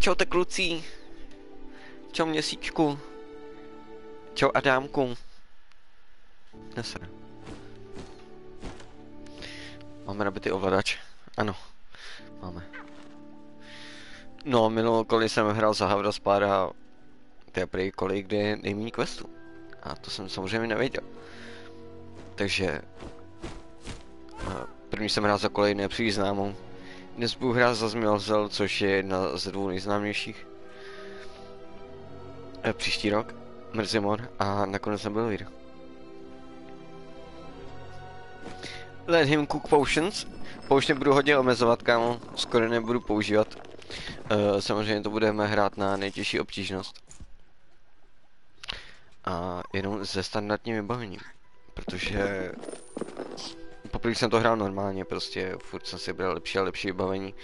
Čaute kluci. Čau měsíčku. Čau Adámku. Nesere. Máme nabitý ovladač? Ano. Máme. No, minulou koli jsem hrál za Hogwarts a to je prý kolik, kde je nejméně questů. A to jsem samozřejmě nevěděl. Takže první jsem hrál za kolej nepříliš známou. Dnes budu hrát za Zmijozel, což je jedna ze dvou nejznámějších. Příští rok. Mrzí mor a nakonec nebyl video. Let him cook potions. Pouště budu hodně omezovat, kámo. Skoro nebudu používat. Samozřejmě to budeme hrát na nejtěžší obtížnost. A jenom se standardním vybavením. Protože poprvé jsem to hrál normálně, prostě furt jsem si bral lepší a lepší vybavení,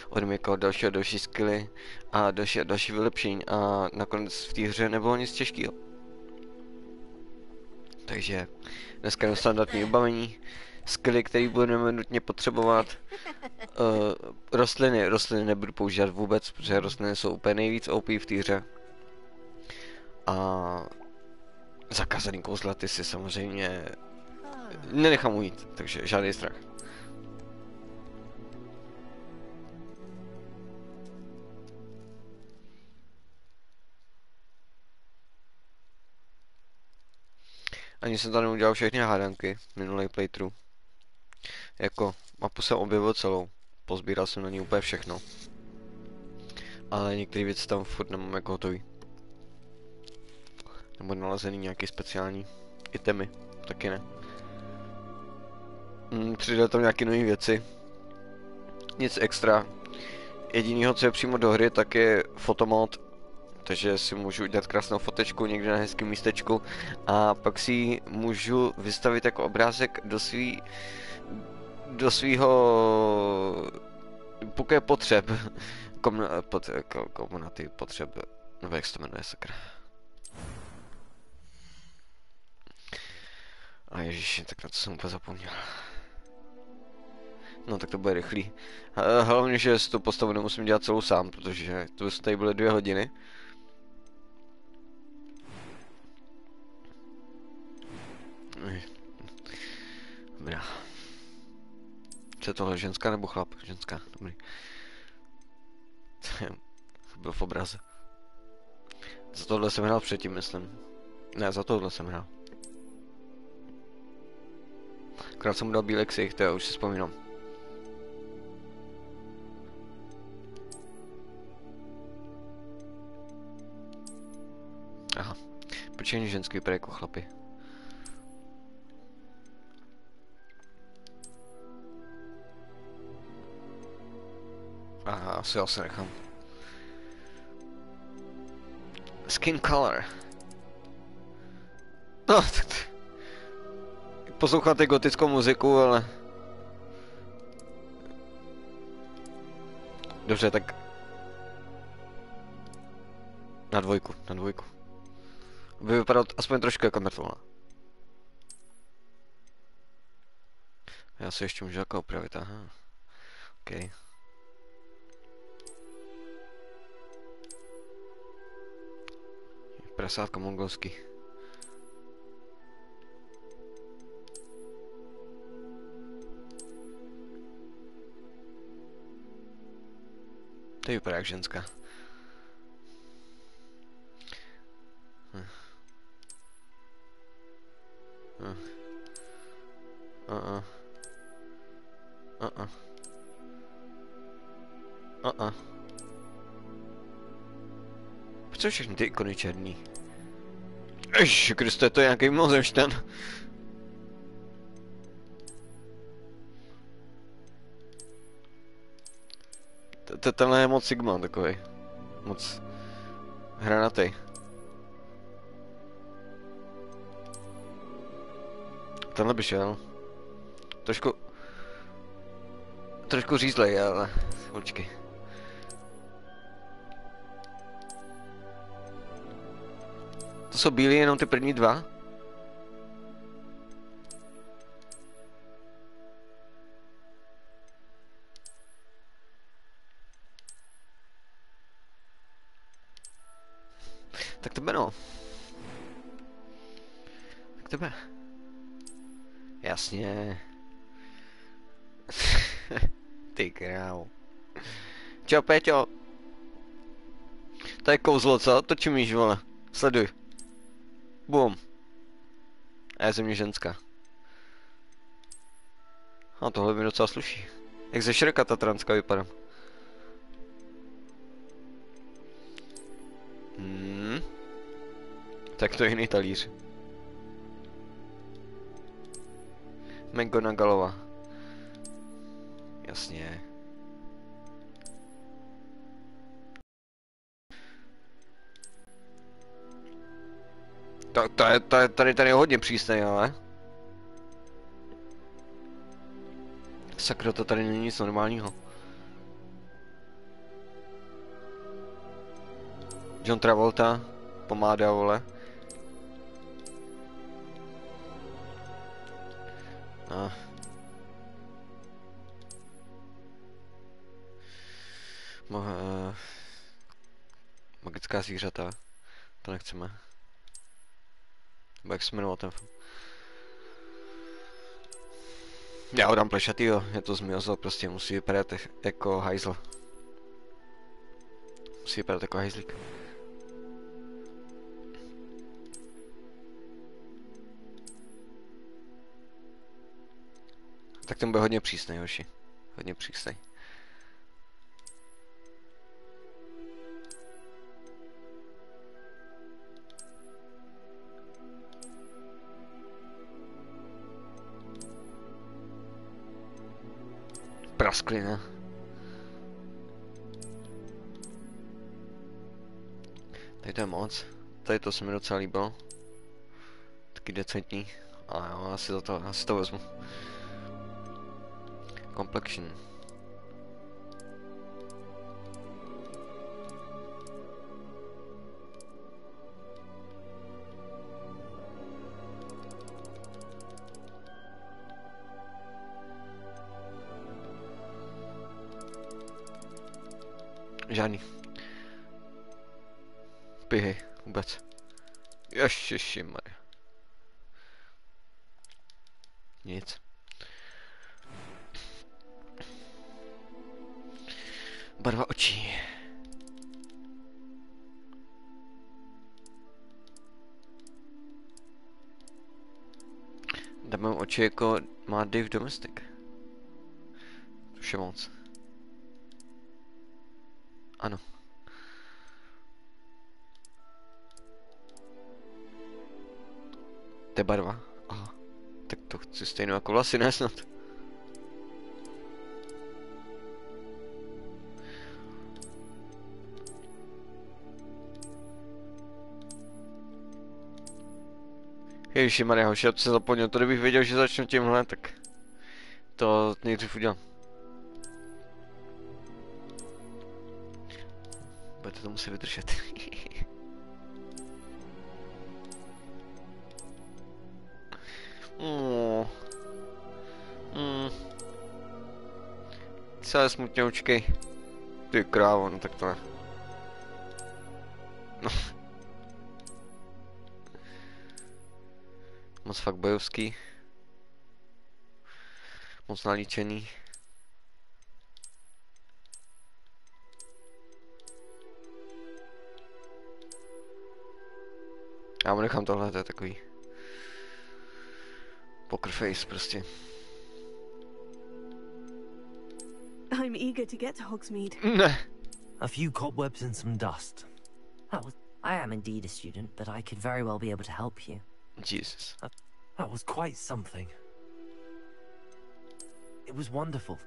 odmykal další a další skilly a další vylepšení a nakonec v té hře nebylo nic těžkého. Takže dneska je standardní vybavení, skilly, které budeme nutně potřebovat, rostliny nebudu používat vůbec, protože rostliny jsou úplně nejvíc OP v té hře. A zakázaný kouzla ty si samozřejmě nenechám ujít, takže žádný strach. Ani jsem tady udělal všechny hádanky, minulý playthrough. Jako, mapu jsem objevil celou, pozbíral jsem na ní úplně všechno. Ale některé věci tam furt nemám jako hotový. Nebo nalezený nějaký speciální itemy, taky ne. Přidal tam nějaké nové věci. Nic extra. Jedinýho, co je přímo do hry, tak je fotomod. Takže si můžu udělat krásnou fotečku někde na hezkém místečku. A pak si ji můžu vystavit jako obrázek do svýho pokoje potřeb. Komunaty potřeb. Nebo jak se to jmenuje, sakra. A ježiši, tak na to jsem úplně zapomněl. No tak to bude rychlý. Hlavně, že si tu postavu nemusím dělat celou sám, protože tu tady byly 2 hodiny. Dobrá. Co je tohle, ženská nebo chlap? Ženská, dobrý. Byl v obraze. Za tohle jsem hrál předtím, myslím. Ne, za tohle jsem hrál. Akorát jsem mu dal bílé ksich, to já už si vzpomínám. Aha. Proč ani ženský vypadá jako chlapi? Aha, asi já se nechám. Skin color. No, tak posloucháte gotickou muziku, ale... Dobře, tak... Na dvojku. By vypadal aspoň trošku jako mrtvola. Já si ještě můžu jako opravit, aha. OK. Prasátko mongolský. To vypadá jak ženská. Proč jsou všechny ty ikony černý? Ježiši Kriste, to je nějaký mimozemšťan. Tenhle je moc Sigma takovej. Moc hranatej. Tenhle by šel. Trošku řízlej, ale počkej. To jsou bílí jenom ty první 2? Tak tebe no. Tak tebe. Jasně. Ty krávo. Čau Péťo. To je kouzlo, co? To čumíš, vole. Sleduj. Bum. A je ze mě ženská. A tohle mi docela sluší. Jak ze Šreka ta transka vypadám. Tak to je jiný talíř. McGonagallová. Jasně. Tady je hodně přísnej, ale. Sakra, to tady není nic normálního. John Travolta, pomáda, vole. Magická zvířata. To nechceme. Nebo jak se jmenoval ten film? Já ho dám plešatýho, je to Zmijozel, prostě musí vypadat jako hajzl. Musí vypadat jako hajzlík. Tak ten bude hodně přísnej, hoši. Hodně přísnej. Prasklina. Tady to je moc. Tady to se mi docela líbilo. Taky decentní. Ale jo, asi to vezmu. Complexion. Žádný. Pihy, vůbec. Ježišimarja. Nic. Barva očí. Dáme oči jako má Dave Domestic. To je moc. Ano. To je barva. Aha. Tak to chci stejnou jako vlasy, ne snad. Ježišimarja, hoši, já to se zapomněl, to kdybych věděl, že začnu tímhle, tak to nejdřív udělám. Budete to muset vydržet. Celé smutňoučky. Ty krávo, no tak to ne. No. Moc fakt bojovský. Moc nalíčený. Já mu nechám tohle, to je takový poker face prostě. I'm eager to get to Hogsmeade. Ne. A few cobwebs and some dust. Oh, I am indeed a student, but I could very well be able to help you. Jesus. That was quite something. It was wonderful.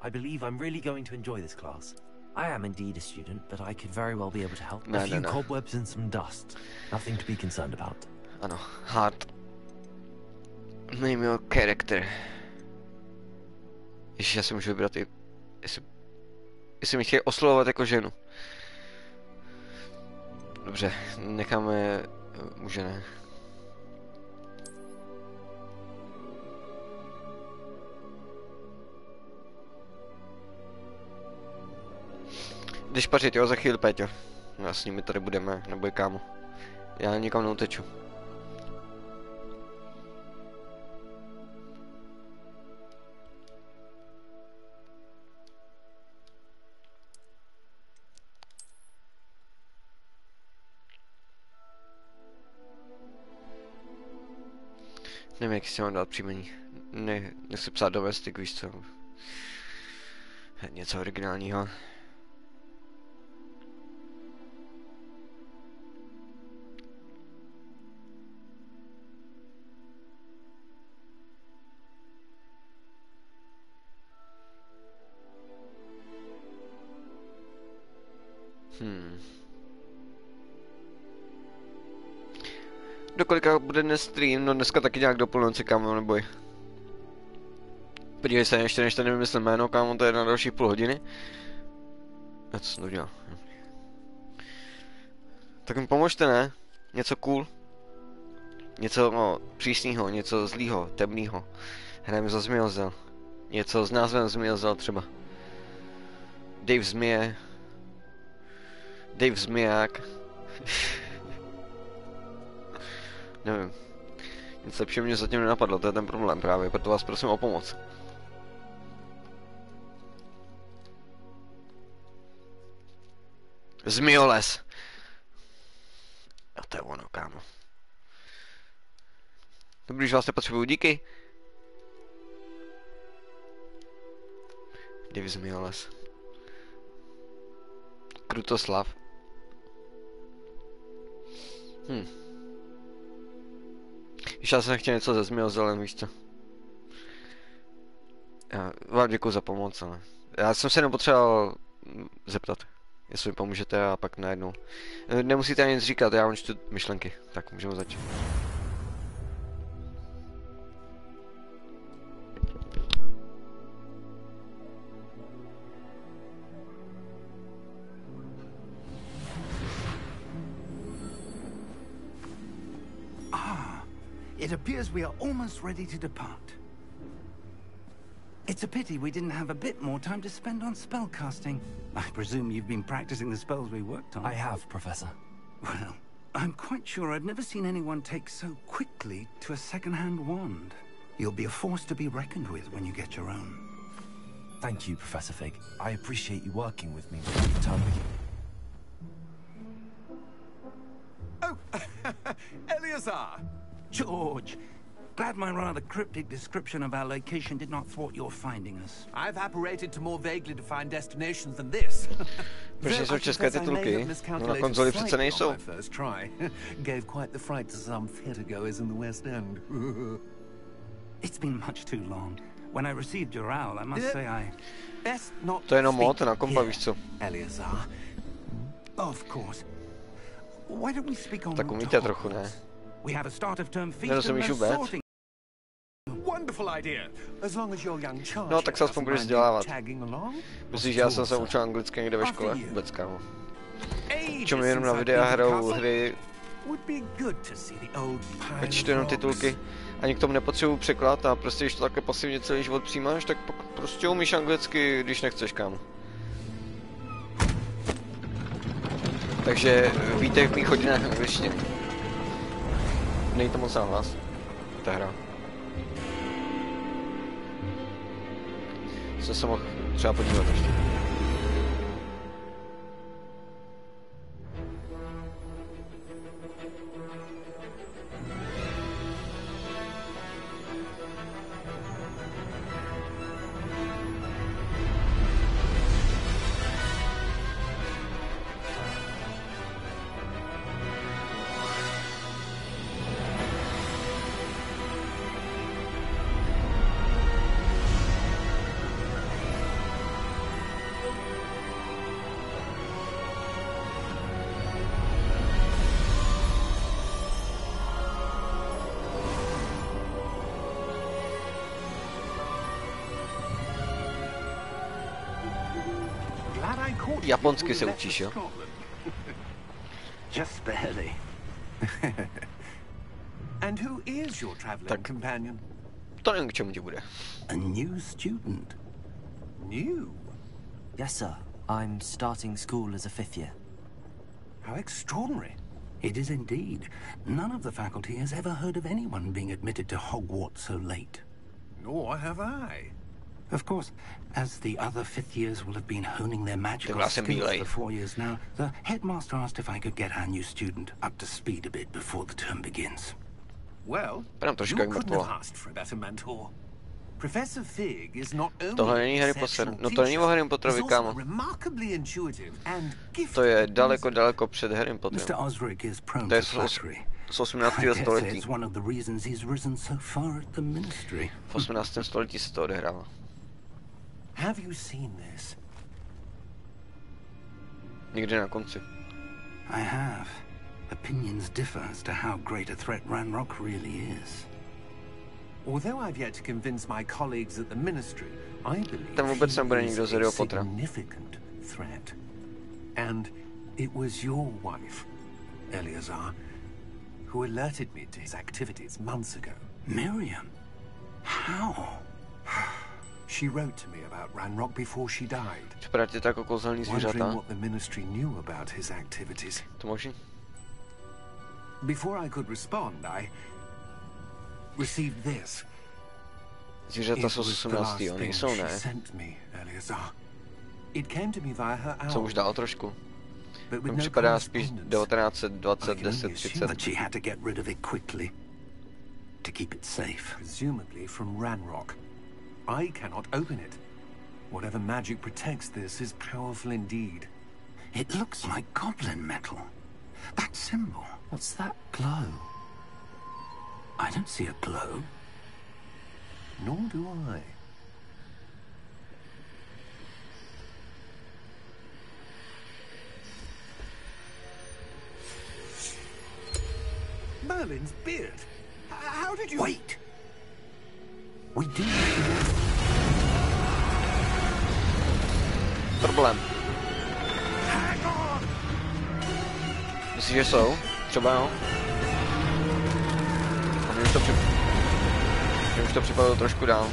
I believe I'm really going to enjoy this class. I am indeed a student, but I could very well be able to help. A few cobwebs and some dust. Nothing to be concerned about. Ano, hard. Name your character. Ježiš, já si můžu vybrat i... Jestli mi chtějí oslovovat jako ženu. Dobře, necháme... Muže ne. Jdeš pařit, jo, za chvíli, Péťo. No, s nimi tady budeme, neboj kámo. Já nikam neuteču. Nevím, jak si mám dát příjmení. Ne, nechci psát domestik, víš co. Něco originálního. Do kolika bude dnes stream? No dneska taky nějak do půlnoci, kámo, neboj. Podívej se, ještě než tady nevymyslím jméno, kámo, to je na další půl hodiny. A co jsem to udělal? Tak mi pomožte, ne? Něco cool? Něco no, přísného, něco zlýho, temného. Hrajeme za Zmijozel. Něco s názvem Zmijozel třeba. Dave Zmije. Dave Zmiják. Nevím. Nic lepšího mě zatím nenapadlo, to je ten problém právě, proto vás prosím o pomoc. Zmijoles. A to je ono, kámo. Dobrý, že vás nepotřebuju, díky. Dave Zmijoles. Krutoslav. Víš, já jsem chtěl něco ze Zmijozelem, víš co? Já vám děkuju za pomoc, ale já jsem se jenom potřeboval zeptat, jestli mi pomůžete a pak najednou. Nemusíte ani nic říkat, já vám čtu myšlenky, tak můžeme začít. It appears we are almost ready to depart. It's a pity we didn't have a bit more time to spend on spellcasting. I presume you've been practicing the spells we worked on. I have, Professor. Well, I'm quite sure I've never seen anyone take so quickly to a second-hand wand. You'll be a force to be reckoned with when you get your own. Thank you, Professor Fig. I appreciate you working with me all the time. Oh, Eleazar! George, glad my rather cryptic description of our location did not thwart your finding us. I've apparated to more vaguely defined destinations than this. Proč jsou české titulky? No na konzoli přece nejsou. First try gave quite the fright to some theatergoers in the West End. It's been much too long. When I received your owl, I must say I... Best not. To je jenom mod na kompa, víš co? Eleazar. Of course. Why don't we speak on Tak umíte trochu, ne? We have a start of term feast Nerozumíš and vůbec? sorting. Wonderful idea. As long as your young charge No, tak se aspoň budeš vzdělávat. tagging along. Myslíš, že já jsem se učil anglicky někde ve škole? Vůbec, kámo. Čemu jenom na videa hrajou hry, ať čtu jenom titulky. Ani k tomu nepotřebuji překlad a prostě, když to takhle pasivně celý život přijímáš, tak prostě umíš anglicky, když nechceš, kámo. Takže vítej v mých hodinách angličtiny. Není to moc nahlas, ta hra. Jsem se mohl třeba podívat ještě. Japonsky se učíš, jo? Just barely. And who is your traveling companion? To nevím, k čemu ti bude. A new student. New? Yes, sir. I'm starting school as a 5th year. How extraordinary. It is indeed. None of the faculty has ever heard of anyone being admitted to Hogwarts so late. Nor have I. Of course, as the other fifth years will have been honing their magical Ty skills vlastně for 4 years now, the headmaster asked if I could get our new student up to speed a bit before the term begins. Well, Vypadám trošku you jak couldn't have mrtvola. asked for a better mentor. Professor Fig is not only Tohle není Harry exceptional Potter. No to není o Harry teacher, Potterovi, he's also kámo. remarkably intuitive and gifted. To je daleko před Harrym Mr. Potterem. Osric is prone To je to z flattery. 18. I guess století. it's one of the reasons he's risen so far at the ministry. V 18. století se to odehrává. Have you seen this? Někde na konci. I have. Opinions differ as to how great a threat Ranrock really is. Although I've yet to convince my colleagues at the ministry, I believe Tam vůbec nebude he nikdo is z a Harryho Pottera. significant threat. And it was your wife, Eleazar, who alerted me to his activities months ago. Miriam? How? She wrote to me about Ranrock before she died, Připadá ti to jako kouzelný wondering zvířata? what the ministry knew about his activities. To možný? Before I could respond, I received this. Zvířata It jsou z was the 18. last thing Nejsou, she ne? sent me, Eleazar. It came to me via her Co owl, už dál trošku. but with Mně no připadá spíš correspondence. 1920, I can only 10, assume 30. But she had to get rid of it quickly to keep it safe. Presumably from Ranrock. I cannot open it. Whatever magic protects this is powerful indeed. It looks like goblin metal. That symbol. What's that glow? I don't see a glow. Nor do I. Merlin's beard. How did you... Wait! We do. Problém. Hang on! Myslíš, že jsou? Třeba jo? A mě už to připadalo trošku dál.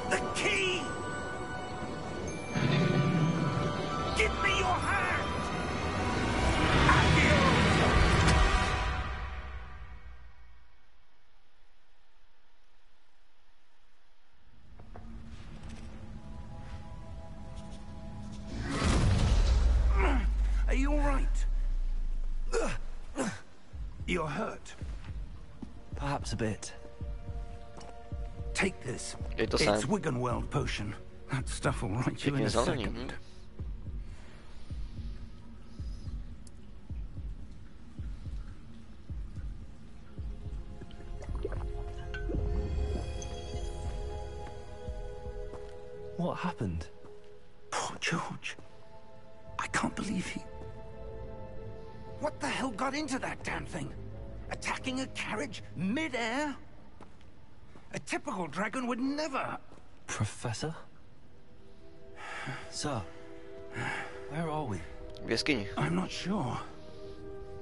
The key! Give me your hand! Are you all right? You're hurt. Perhaps a bit. Take this. Dej to It's sem. Wiggenweld potion. That stuff will right you in Pěkně a zelený. second. What happened? Poor George. I can't believe he... What the hell got into that damn thing? Attacking a carriage mid-air? A typical dragon would never... Professor? Sir, where are we? V jeskyni. I'm not sure.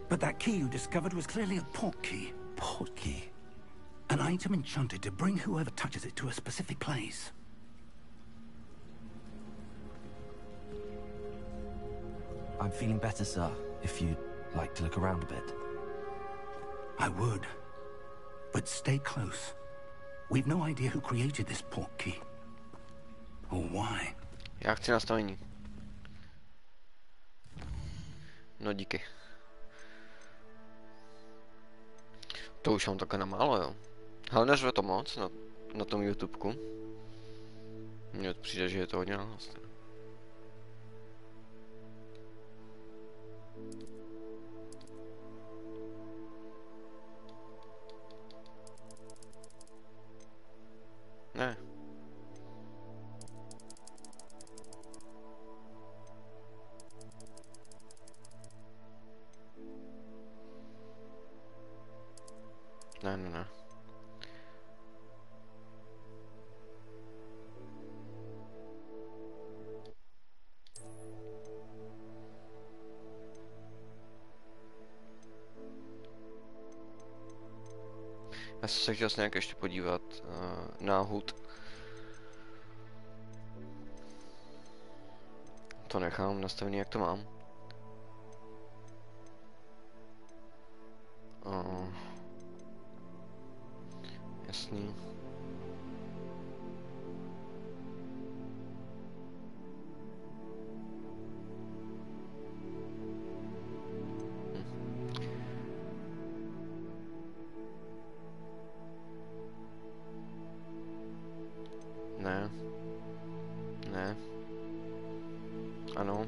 But that key you discovered was clearly a port key. Port key. An item enchanted to bring whoever touches it to a specific place. I'm feeling better, sir, if you'd like to look around a bit. I would. But stay close. We've no idea who created this port key. Or why. Já chci nastavení. No díky. To už mám takhle na málo, jo. Ale neřve to moc na tom YouTubeku. Mně přijde, že je to hodně nahlas. Ne. Ne. Já jsem se chtěl nějak ještě podívat na hud. To nechám nastavený, jak to mám. Jasný. Ne. Ne. Ano.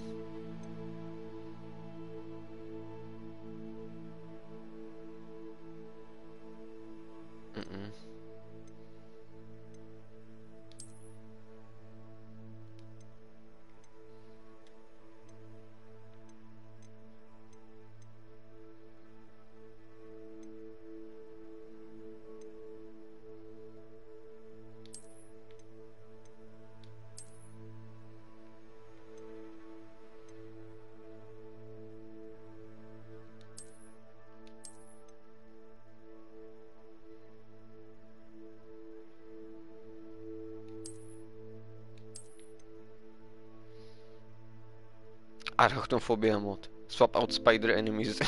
Arachnofobia mod. Swap out spider enemies.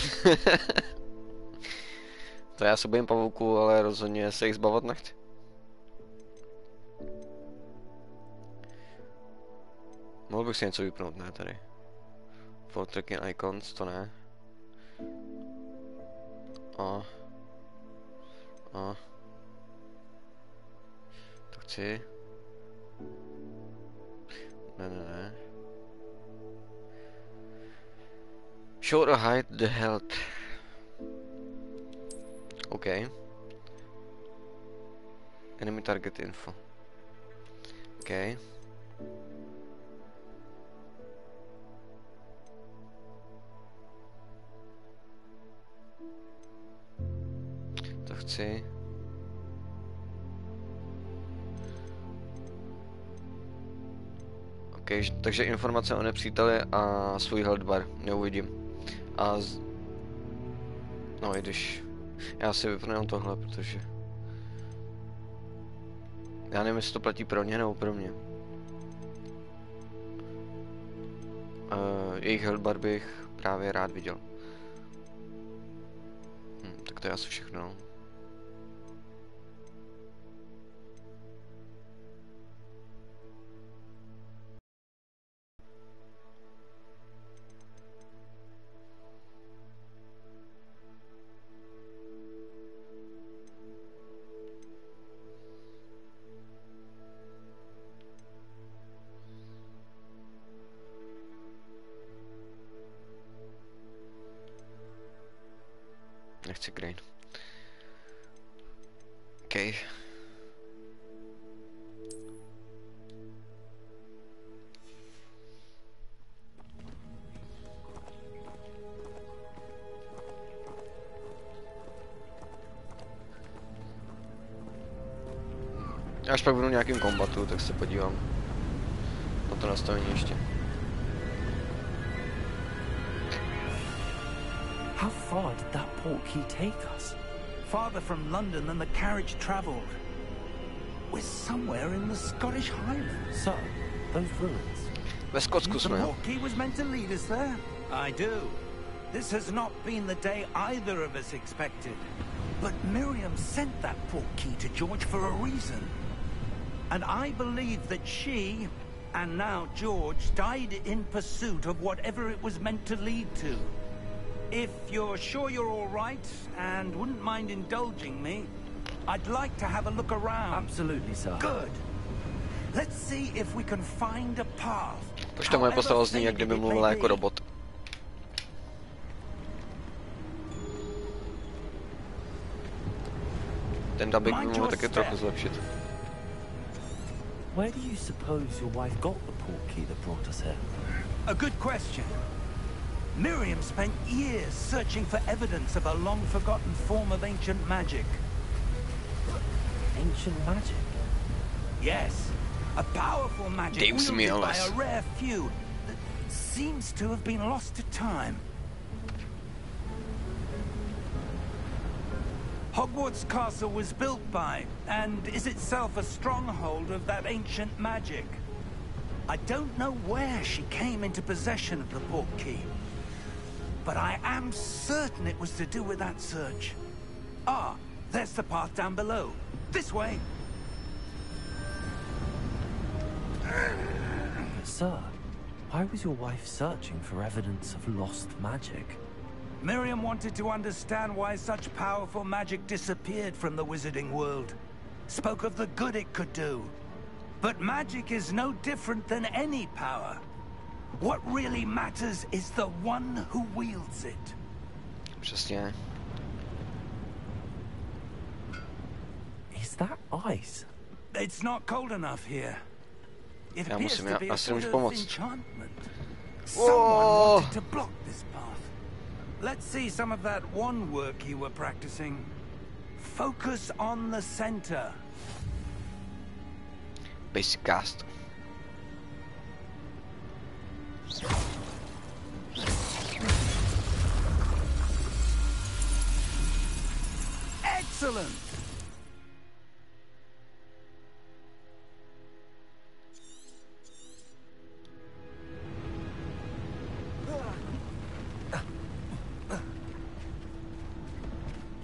To já se bojím pavouků, ale rozhodně se jich zbavovat nechci. Mohl bych si něco vypnout, ne tady. For tracking icons, to ne. To chci. Ne. Show or hide the health. OK. Enemy target info. OK. To chci. OK, takže informace o nepříteli a svůj health bar neuvidím. No i když já si vypnu jenom tohle, protože já nevím, jestli to platí pro ně nebo pro mě. Jejich health bar bych právě rád viděl. Tak to je asi všechno. Nechci grain. OK. Až pak budu v nějakým kombatu, tak se podívám na to nastavení ještě. How far did that portkey take us? Farther from London than the carriage travelled. We're somewhere in the Scottish Highlands. So, those ruins. Ve Skotsku The jsme, jo? portkey was meant to lead us there. I do. This has not been the day either of us expected. But Miriam sent that portkey to George for a reason. And I believe that she, and now George, died in pursuit of whatever it was meant to lead to. If you're sure you're all right and wouldn't mind indulging me, I'd like to have a look around. Absolutely, sir. Good. Let's see if we can find a path. Proč to moje postava zní, jak kdyby mluvila jako robot? Ten dubbing by mohl taky trochu zlepšit. Where do you suppose your wife got the portkey that brought us here? A good question. Miriam spent years searching for evidence of a long-forgotten form of ancient magic. Ancient magic? Yes, a powerful magic Dave wielded by Zmijozel. a rare few that seems to have been lost to time. Hogwarts Castle was built by, and is itself a stronghold of that ancient magic. I don't know where she came into possession of the portkey, but I am certain it was to do with that search. Ah, there's the path down below. This way. Sir, why was your wife searching for evidence of lost magic? Miriam wanted to understand why such powerful magic disappeared from the wizarding world. Spoke of the good it could do. But magic is no different than any power. What really matters is the one who wields it. Přesně. Is that ice? It's not cold enough here. It Já appears musím, to be já a si sort můžu of pomoct. enchantment. Whoa. Someone wanted to block this path. Let's see some of that wand work you were practicing. Focus on the center. Basic cast. Excellent!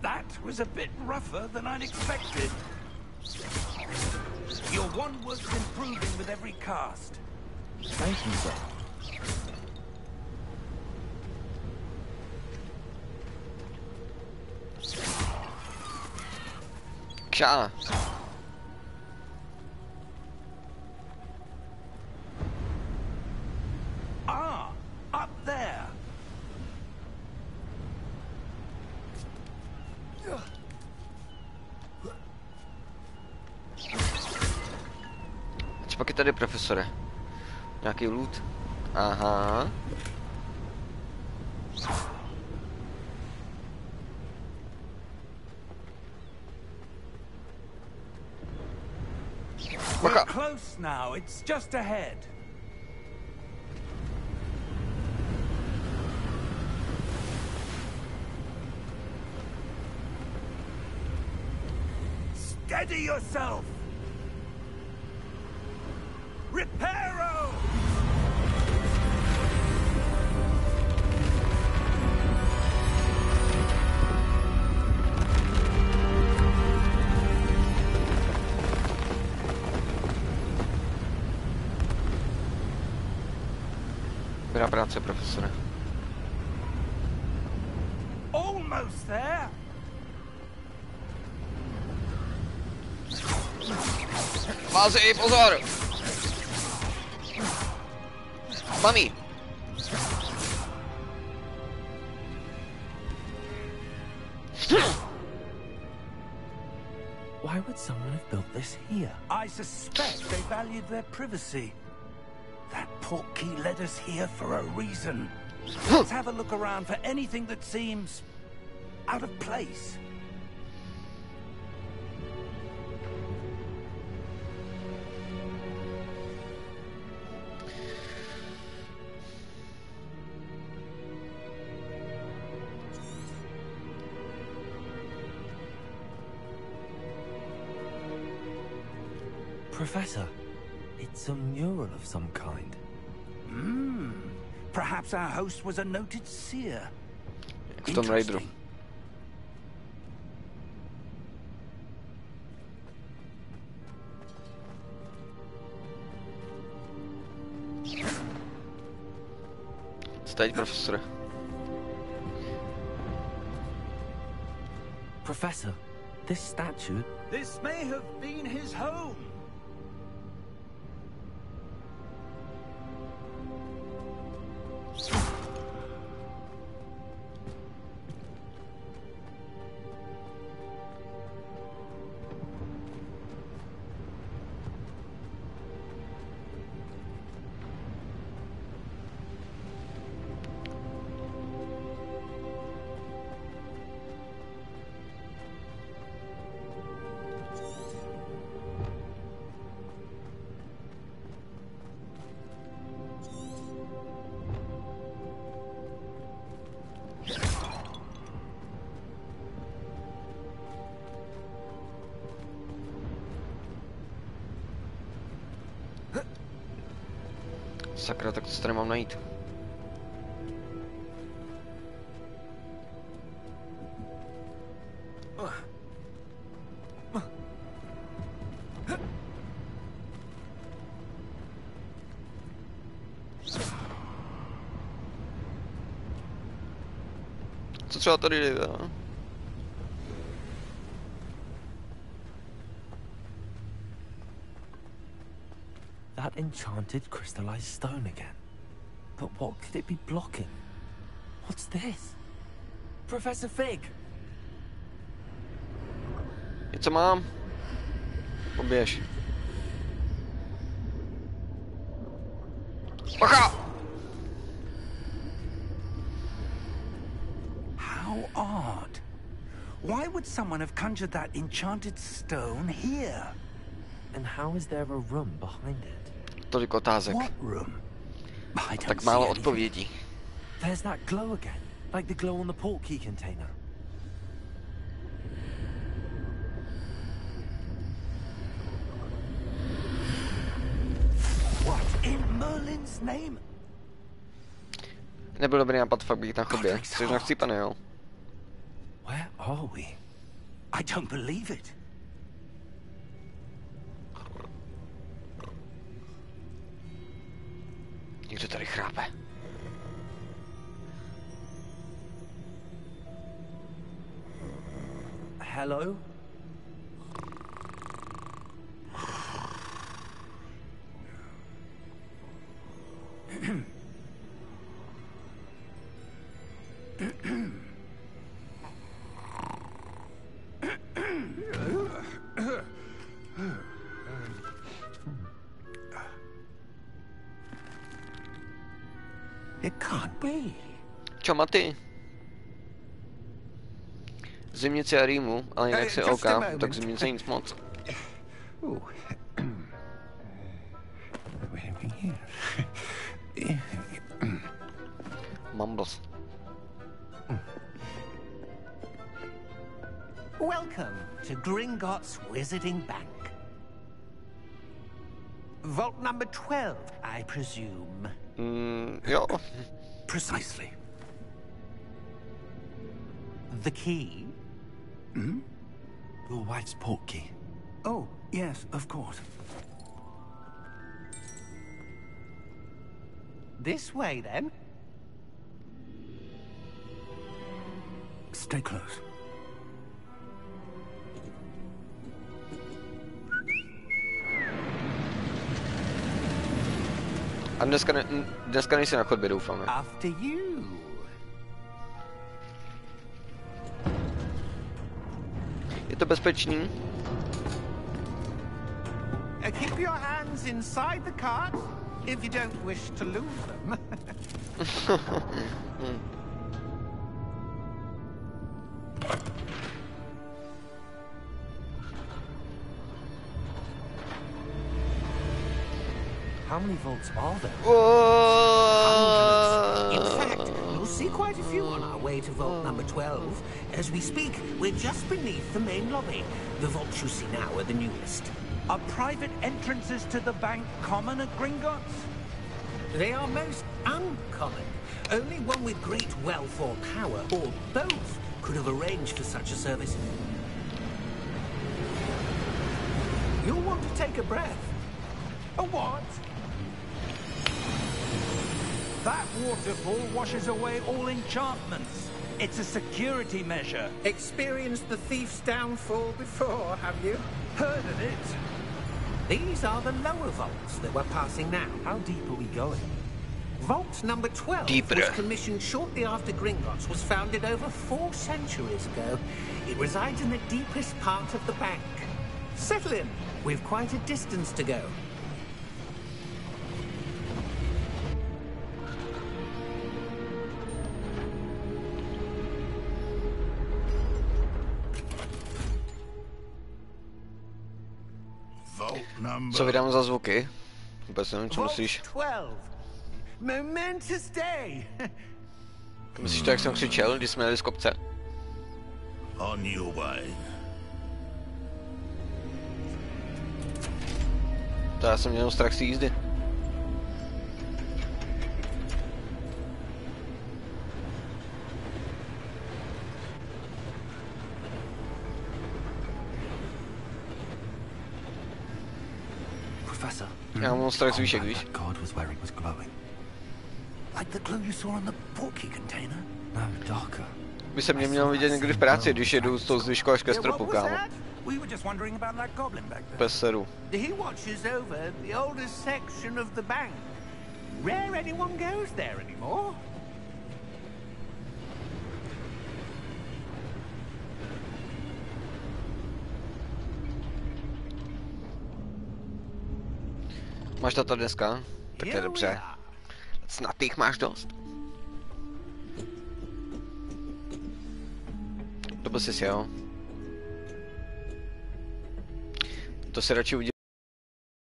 That was a bit rougher than I'd expected. Your wand work's improving with every cast. Thank you, sir. Kša. Ah, up there. Co pak je tady, profesore? Nějaký loot? Aha. We're close now. It's just ahead. Steady yourself. Reparo! Dobrá práce, profesore. Almost there. Bázi, pozor! Mami! Why would someone have built this here? I suspect they valued their privacy. That portkey led us here for a reason. Let's have a look around for anything that seems out of place. Professor, it's a mural of some kind. Perhaps our host was a noted seer. Jak v tom Raideru. Co teď, profesore? Professor, this statue... This may have been his home. Sakra, tak co tady mám najít? Co třeba tady jde? That enchanted crystallized stone again. But what could it be blocking? What's this? Professor Fig! Něco mám? Poběž. Bacha! How odd. Why would someone have conjured that enchanted stone here? And how is there a room behind it? Tolik otázek. What room? I don't Tak see málo anything. odpovědí. There's that glow again, like the glow on the portkey container. What in Merlin's name? Nebyl dobrý nápad fakt být na chodbě. Jsi nachcípaný, jo? Where are we? I don't believe it. Někdo tady chrápe. Hello? It can't be. Čo, Maty? Zimnici a rýmu, ale jinak si OK, tak zimnice nic moc. Mumbles. Welcome to Gringotts Wizarding Bank. Vault number 12, I presume. Jo. Precisely. The key? Your wife's portkey. Oh, yes, of course. This way, then. Stay close. A dneska nejsi na chodbě, doufám. After you. Je to bezpečný? Keep your hands inside the cart if you don't wish to lose them. How many vaults are there? In fact, you'll see quite a few on our way to vault number 12. As we speak, we're just beneath the main lobby. The vaults you see now are the newest. Are private entrances to the bank common at Gringotts? They are most uncommon. Only one with great wealth or power, or both, could have arranged for such a service. You'll want to take a breath. A what? That waterfall washes away all enchantments. It's a security measure. Experienced the thief's downfall before, have you? Heard of it? These are the lower vaults that we're passing now. How deep are we going? Vault number 12 Deeper. was commissioned shortly after Gringotts was founded over 4 centuries ago. It resides in the deepest part of the bank. Settle in. We've quite a distance to go. Co vydám za zvuky? Vůbec nevím, co myslíš. 12. Momentous day. Myslíš to, jak jsem křičel, když jsme jeli z kopce? On your way. To já jsem měl strach z jízdy. Já mám strach z výšek, víš? God was where he was glowing. Like the glow you saw on the portkey container? No, darker. By se mě mělo vidět někdy v práci, když jedu s tou zvyškou až ke stropu, kámo. We were just wondering about that goblin back there. Ps4. He watches over the oldest section of the bank. Rare anyone goes there anymore. Máš to dneska? Tak je dobře. Snad těch máš dost. To jsi jo. To se radši udělá.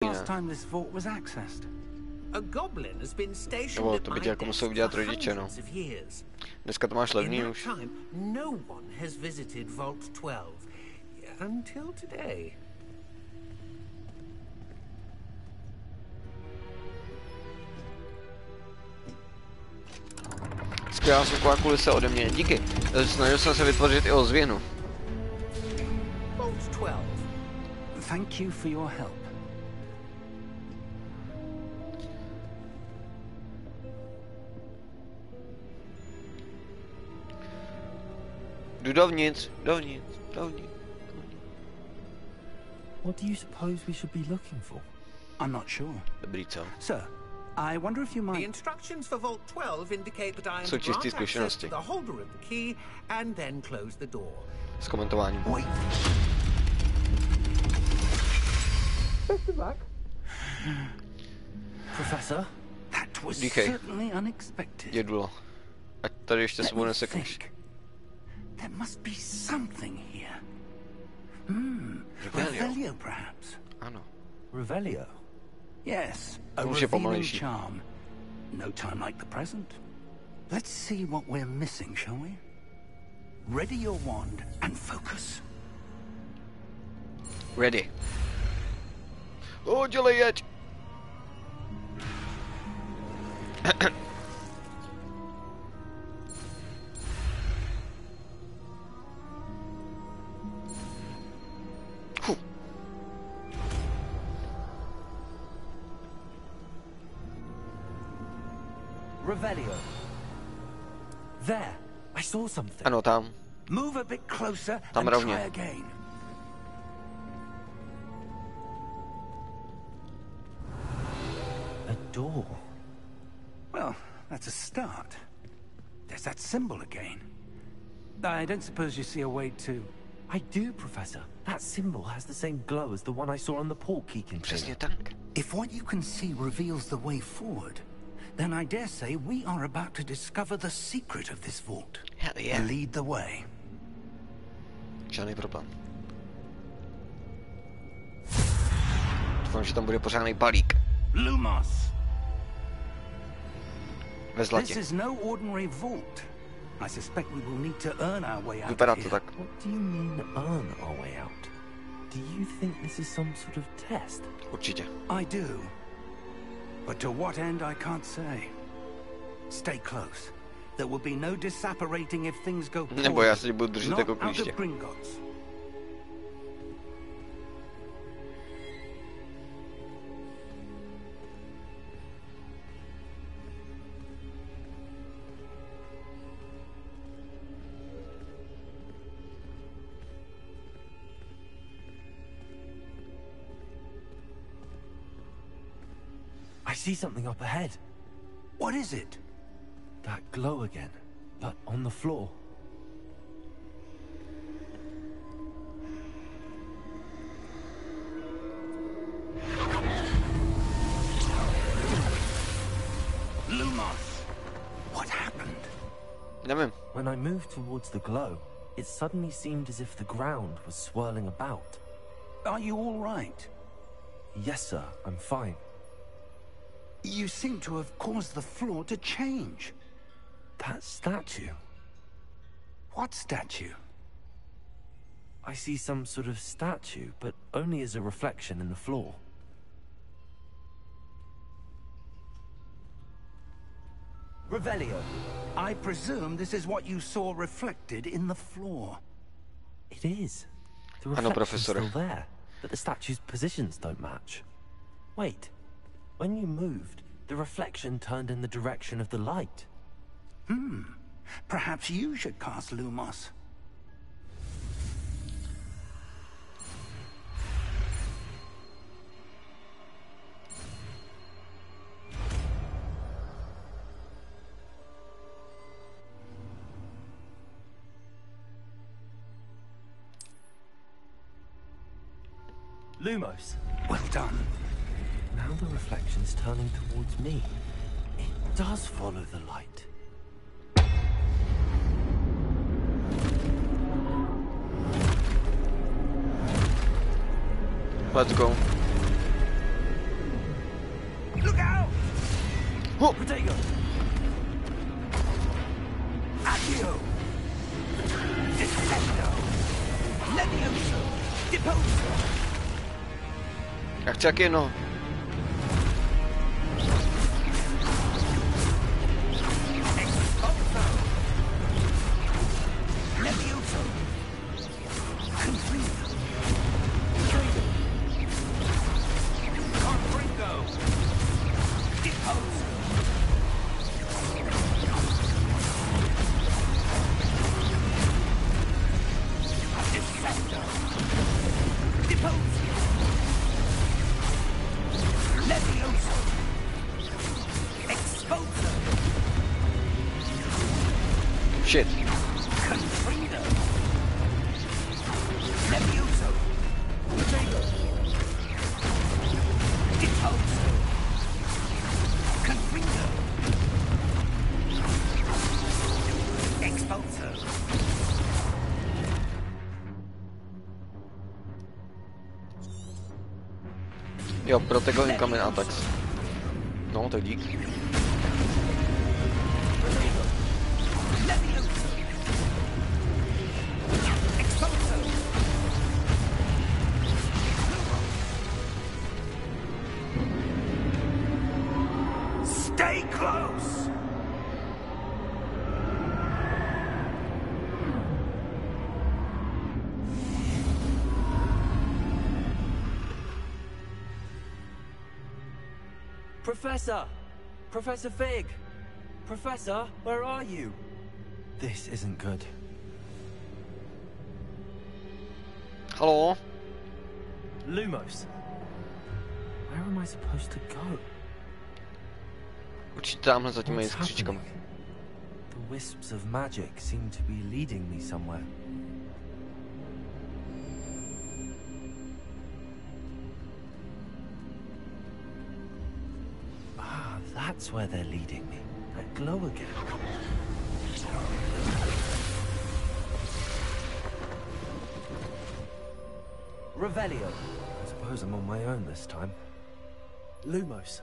Last time this vault was accessed. A goblin has been stationed Nebo at to by my tě jako desk musel udělat rodiče, no. hundreds of years. Dneska to máš In levný that už. time, no one has visited Vault 12 until today. Skvělá zvuková kulise ode mě, díky. Snažil jsem se vytvořit i ozvěnu. Vault 12. Thank you for your help. Jdu dovnitř. What do you suppose we should be looking for? I'm not sure. Dobrý, co? Sir, I wonder if you The might... instructions for Vault 12 indicate that I am Jsou to čistý grant access to zkušenosti. the holder of the key and then close the door. S komentováním. Wait. Professor? That was Díky. certainly unexpected. Jedulo. Ať tady ještě Let sebou me nesekneš. think. There must be something here. Revelio. Revelio, perhaps. Ano. Revelio? Yes, a Už je revealing pomalejší. charm. No time like the present. Let's see what we're missing, shall we? Ready your wand and focus. Ready. Dělej, jeď. Revelio. There. I saw something. Ano, tam. Move a bit closer Tam and rovně. try again. A door. Well, that's a start. There's that symbol again. I don't suppose you see a way to... I do, Professor. That symbol has the same glow as the one I saw on the portkey container. Přesně tak. If what you can see reveals the way forward, then I dare say we are about to discover the secret of this vault. Hell yeah. Lead the way. Žádný problém. Doufám, že tam bude pořádný balík. Lumos! Ve This zlatě. is no ordinary vault. I suspect we will need to earn our way out Vypadá of to here. tak. What do you mean, earn our way out? Do you think this is some sort of test? Určitě. I do. But to what end, I can't say. Stay close. There will be no disapparating if things go poorly. Nebo já se budu držet Not jako out klíště. of Gringotts. I see something up ahead. What is it? That glow again, but on the floor. Lumos! What happened? Nevím. When I moved towards the glow, it suddenly seemed as if the ground was swirling about. Are you all right? Yes, sir, I'm fine. You seem to have caused the floor to change. That statue. What statue? I see some sort of statue, but only as a reflection in the floor. Revelio. I presume this is what you saw reflected in the floor. It is. The Ano, reflection's profesore. still there, but the statue's positions don't match. Wait, When you moved, the reflection turned in the direction of the light. Perhaps you should cast Lumos. Lumos. Well done. Now the reflection's turning towards me. It does follow the light. Let's go. Look out! Oh! Protego! Accio! Descendo! Levioso! Deposo! Já chci jak jedno. Expulso! Levioso! Confringo! Confringo! Deposo! Descendo! Deposo! Levioso! Expulso! Shit. Confringo! Levioso! Protego! Deposo! Confringo! Expulso! Jo, Protego incoming attacks. No, tak dík. Levioso! Expulso! Stay close! Professor! Professor Fig! Professor, where are you? This isn't good. Haló? Lumos. Where am I supposed to go? Určitě tamhle za těmi What's skříčkami. happening? The wisps of magic seem to be leading me somewhere. Ah, that's where they're leading me. That glow again. Revelio. I suppose I'm on my own this time. Lumos.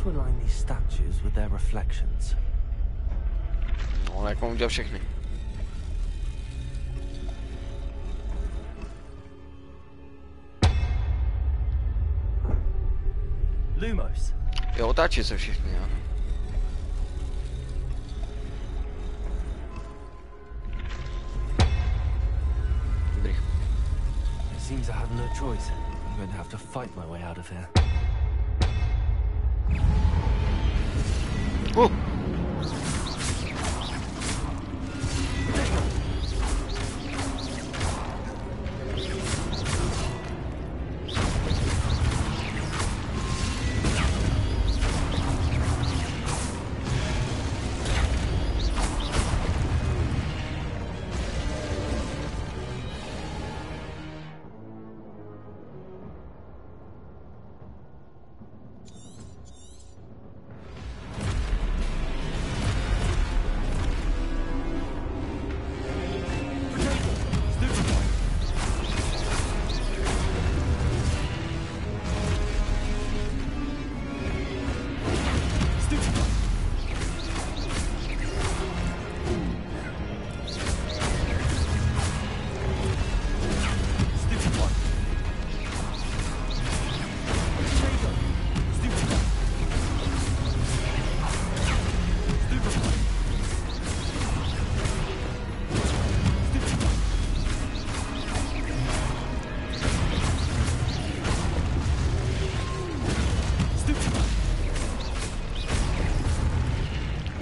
To align these statues with their reflections. No, jak mám udělat všechny. Lumos. Jo, otáčí se všechny, jo. Dobrý. It seems I have no choice. I'm going to have to fight my way out of here.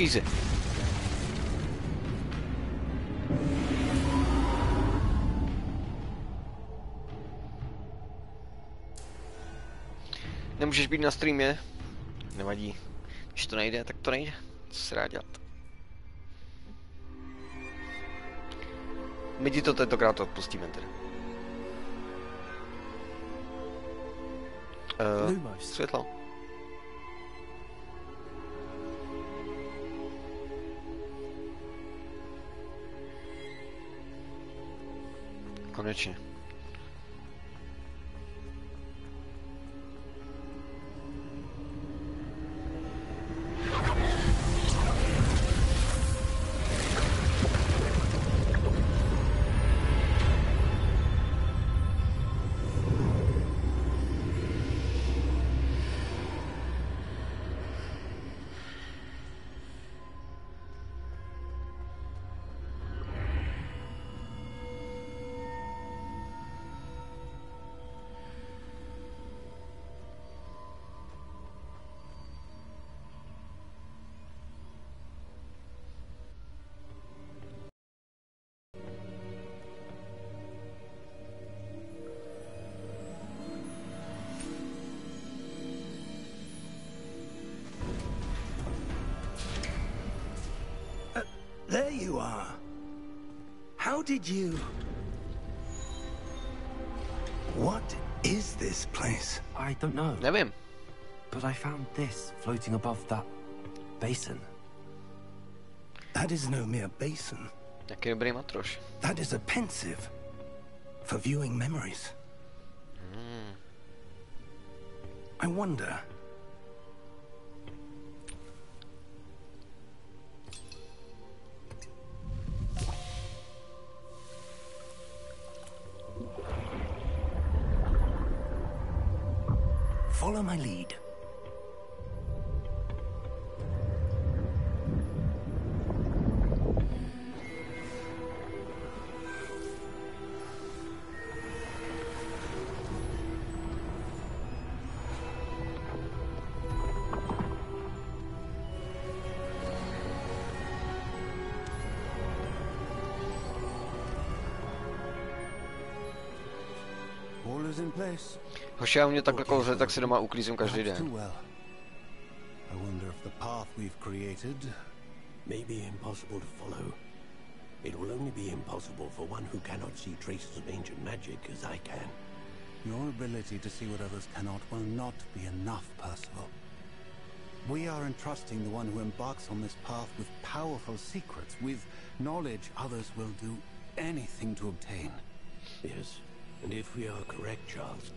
Easy. Nemůžeš být na streamě? Nevadí. Když to nejde, tak to nejde. Co se dá dělat? My ti to tentokrát odpustíme tedy. Světlo. Konečně. There you are. How did you... What is this place? I don't know. Nevím. But I found this floating above that basin. That is no mere basin. Jaký dobrý matroš. That is a pensive for viewing memories. I wonder... Follow my lead. All is in place. Hoši, já mě takhle kouře, tak si doma uklízím každý den. I wonder if the path we've created may be impossible to follow. It will only be impossible for one who cannot see traces of ancient magic as I can. Your ability to see what others cannot will not be enough, Percival. We are entrusting the one who embarks on this path with powerful secrets, with knowledge others will do anything to obtain. Yes, and if we are correct, Charles,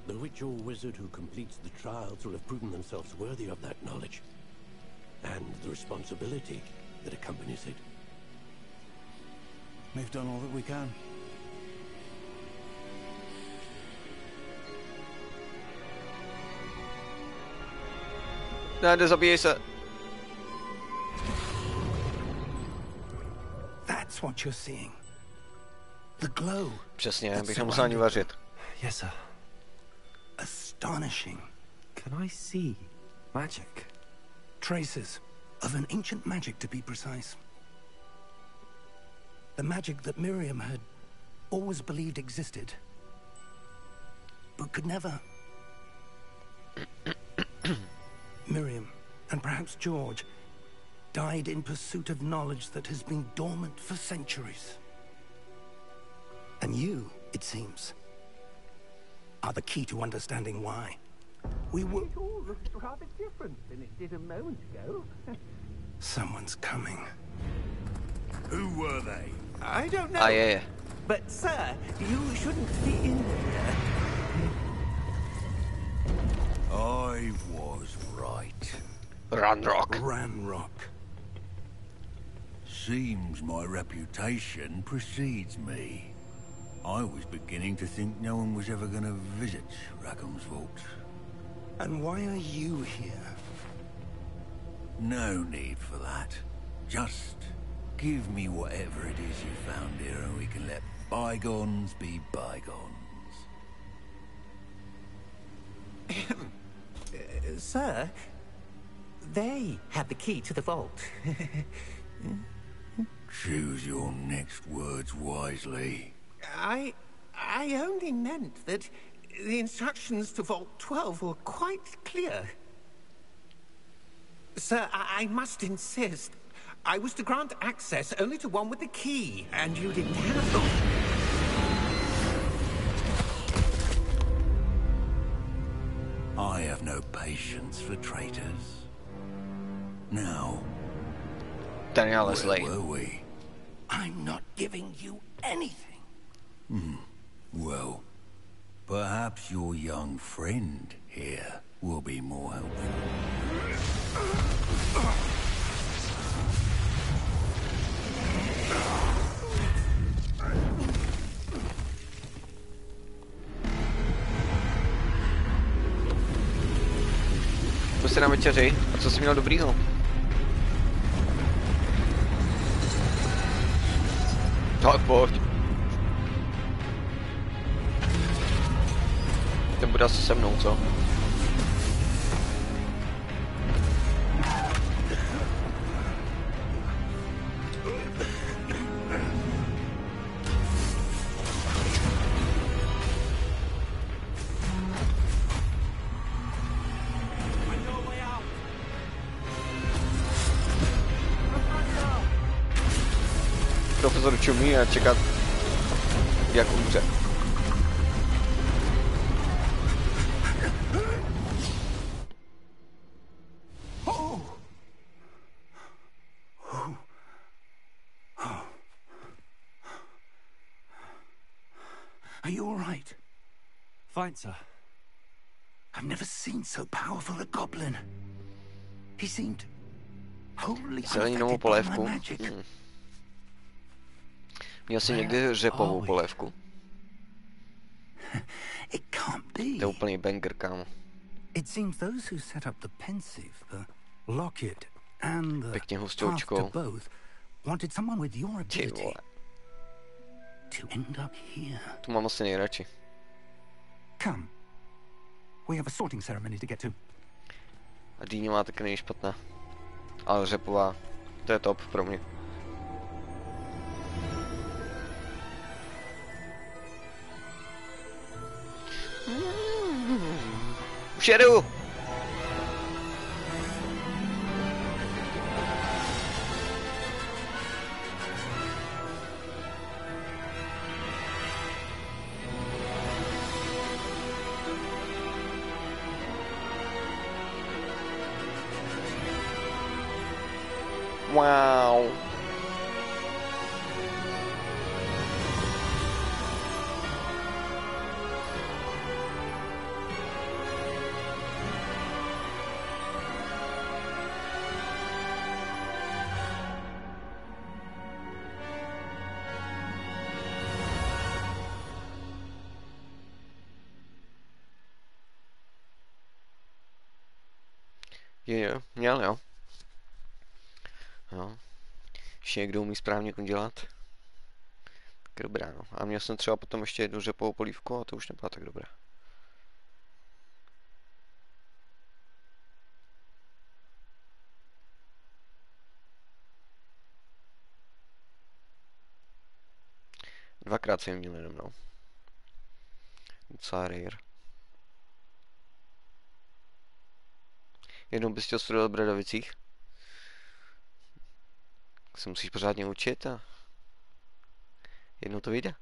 the witch or wizard who completes the trials will have proven themselves worthy of that knowledge, and the responsibility that accompanies it. We've done all that we can. Ne, zabíjej se. That's what you're seeing. The glow. Přesně, bych nemusel ani vařit. Yes, sir. Astonishing. Can I see magic? Traces of an ancient magic, to be precise. The magic that Miriam had always believed existed, but could never. Miriam, and perhaps George, died in pursuit of knowledge that has been dormant for centuries. And you, it seems, are the key to understanding why. We will... It all looks rather different than it did a moment ago. Someone's coming. Who were they? I don't know. Ah, yeah. But, sir, you shouldn't be in here. I was right. Ranrock. Ranrock. Seems my reputation precedes me. I was beginning to think no one was ever going to visit Rackham's vault. And why are you here? No need for that. Just give me whatever it is you found here and we can let bygones be bygones. Sir, they had the key to the vault. Choose your next words wisely. I only meant that the instructions to Vault 12 were quite clear. Sir, I must insist. I was to grant access only to one with the key, and you didn't have them. I have no patience for traitors. Now, Daniel where Leslie. were we? I'm not giving you anything. Well, perhaps your young friend here will be more helpful. Pojď se na večeři. A co jsi měl dobrýho? Tak pojď. Ten bude asi se mnou, co? Profesor čumí a čekat, jak umře. Are you all right? Fine, sir. I've never seen so powerful a goblin. He seemed wholly Zeleninovou unaffected by my polévku. magic. Měl jsi někdy řepovou polévku? It can't To je be. úplný banger, kámo. It seems those who set up the Pensive, the Locket, and the Pěkně Path hustoučkou. to both wanted someone with your Ty ability vole, to end up here. tu mám asi nejradši. Come. We have a sorting ceremony to get to. A dýně má taky nejšpatná. Ale řepová, to je top pro mě. Už jedu! Wow. Jo, měl jo. Jo. Ještě někdo umí správně udělat. Tak dobrá, no. A měl jsem třeba potom ještě jednu řepovou polívku a to už nebyla tak dobrá. Dvakrát jsem měl jenom, no. Docela rare. Jednou bys chtěl studovat v Bradavicích. Tak se musíš pořádně učit a jednou to vyjde.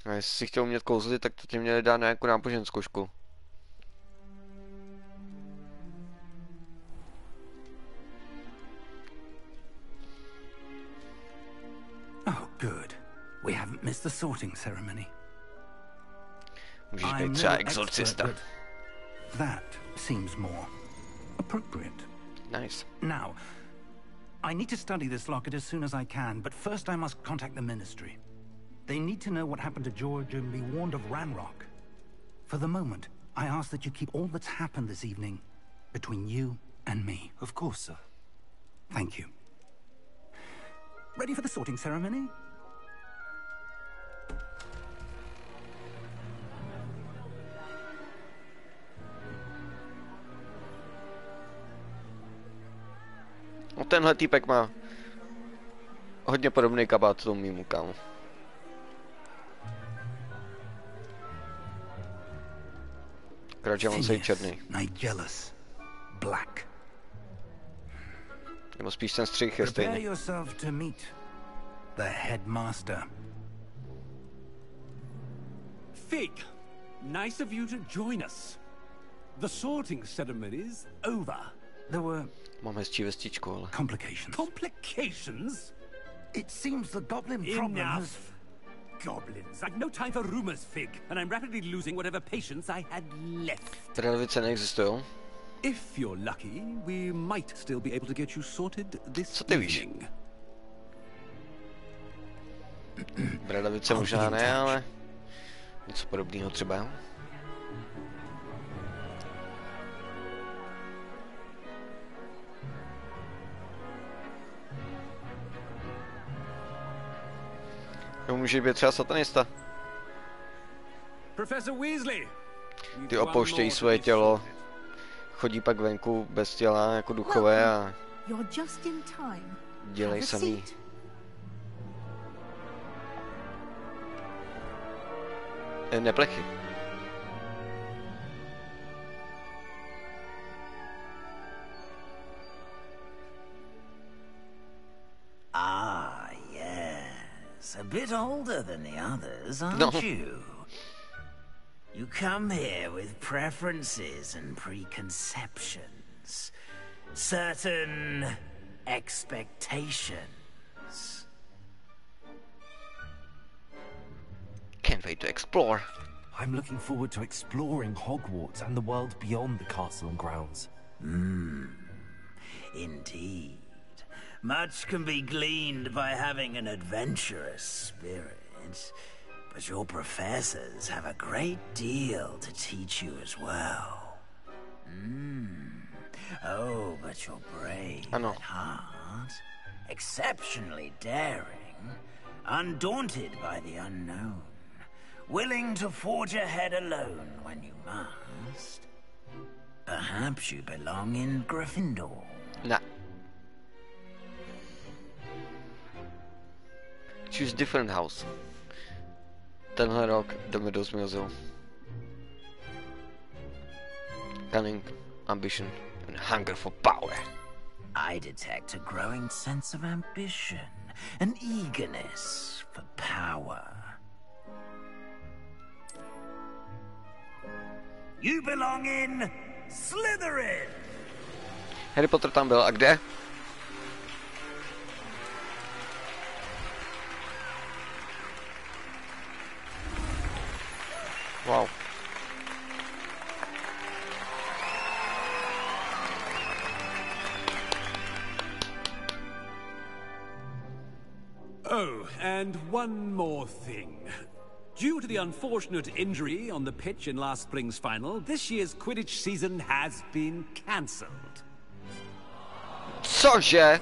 A jestli si chtěl umět kouzlit, tak to tě měli dát na nějakou náboženskou školu. Oh, good. We haven't missed the sorting ceremony. Můžeš I'm být no třeba expert, exorcista. but that seems more appropriate. Nice. Now, I need to study this locket as soon as I can, but first I must contact the Ministry. They need to know what happened to George and be warned of Ranrock. For the moment, I ask that you keep all that's happened this evening between you and me. Of course, sir. Thank you. Ready for the sorting ceremony? No tenhle týpek má hodně podobný kabát tomu mýmu, kámo. Akorát, on je černý. Nigelus. Black. Nebo spíš ten střih je Prepare stejný. yourself to meet the headmaster. Fig, nice of you to join us. The sorting ceremony's over. There were Mám hezčí vestičku, ale... complications. Complications? It seems the goblin problem has... Enough. Goblins. I've no time for rumors, Fig, and I'm rapidly losing whatever patience I had left. Trelvice neexistují. If you're lucky, we might still be able to get you sorted this Co ty víš? evening. Bradavice možná ne, ale... něco podobného třeba. No, může být třeba satanista. Professor Weasley. Ty opouštějí svoje tělo, chodí pak venku bez těla jako duchové a You're just in time. dělají Have a samý. seat. Neplechy. Ah, yes. A bit older than the others, aren't No. you? You come here with preferences and preconceptions. Certain expectations. Can't wait to explore. I'm looking forward to exploring Hogwarts and the world beyond the castle and grounds. Indeed. Much can be gleaned by having an adventurous spirit, but your professors have a great deal to teach you as well. Oh, but you're brave I know. at heart, exceptionally daring, undaunted by the unknown, willing to forge ahead alone when you must. Perhaps you belong in Gryffindor. Nah. Choose different house. Tenhle rok jdeme do Zmijozelu. Cunning, ambition, and hunger for power. I detect a growing sense of ambition, an eagerness for power. You belong in Slytherin! Harry Potter tam byl, a kde? Wow. Oh, and one more thing. Due to the unfortunate injury on the pitch in last spring's final, this year's Quidditch season has been cancelled. Cože?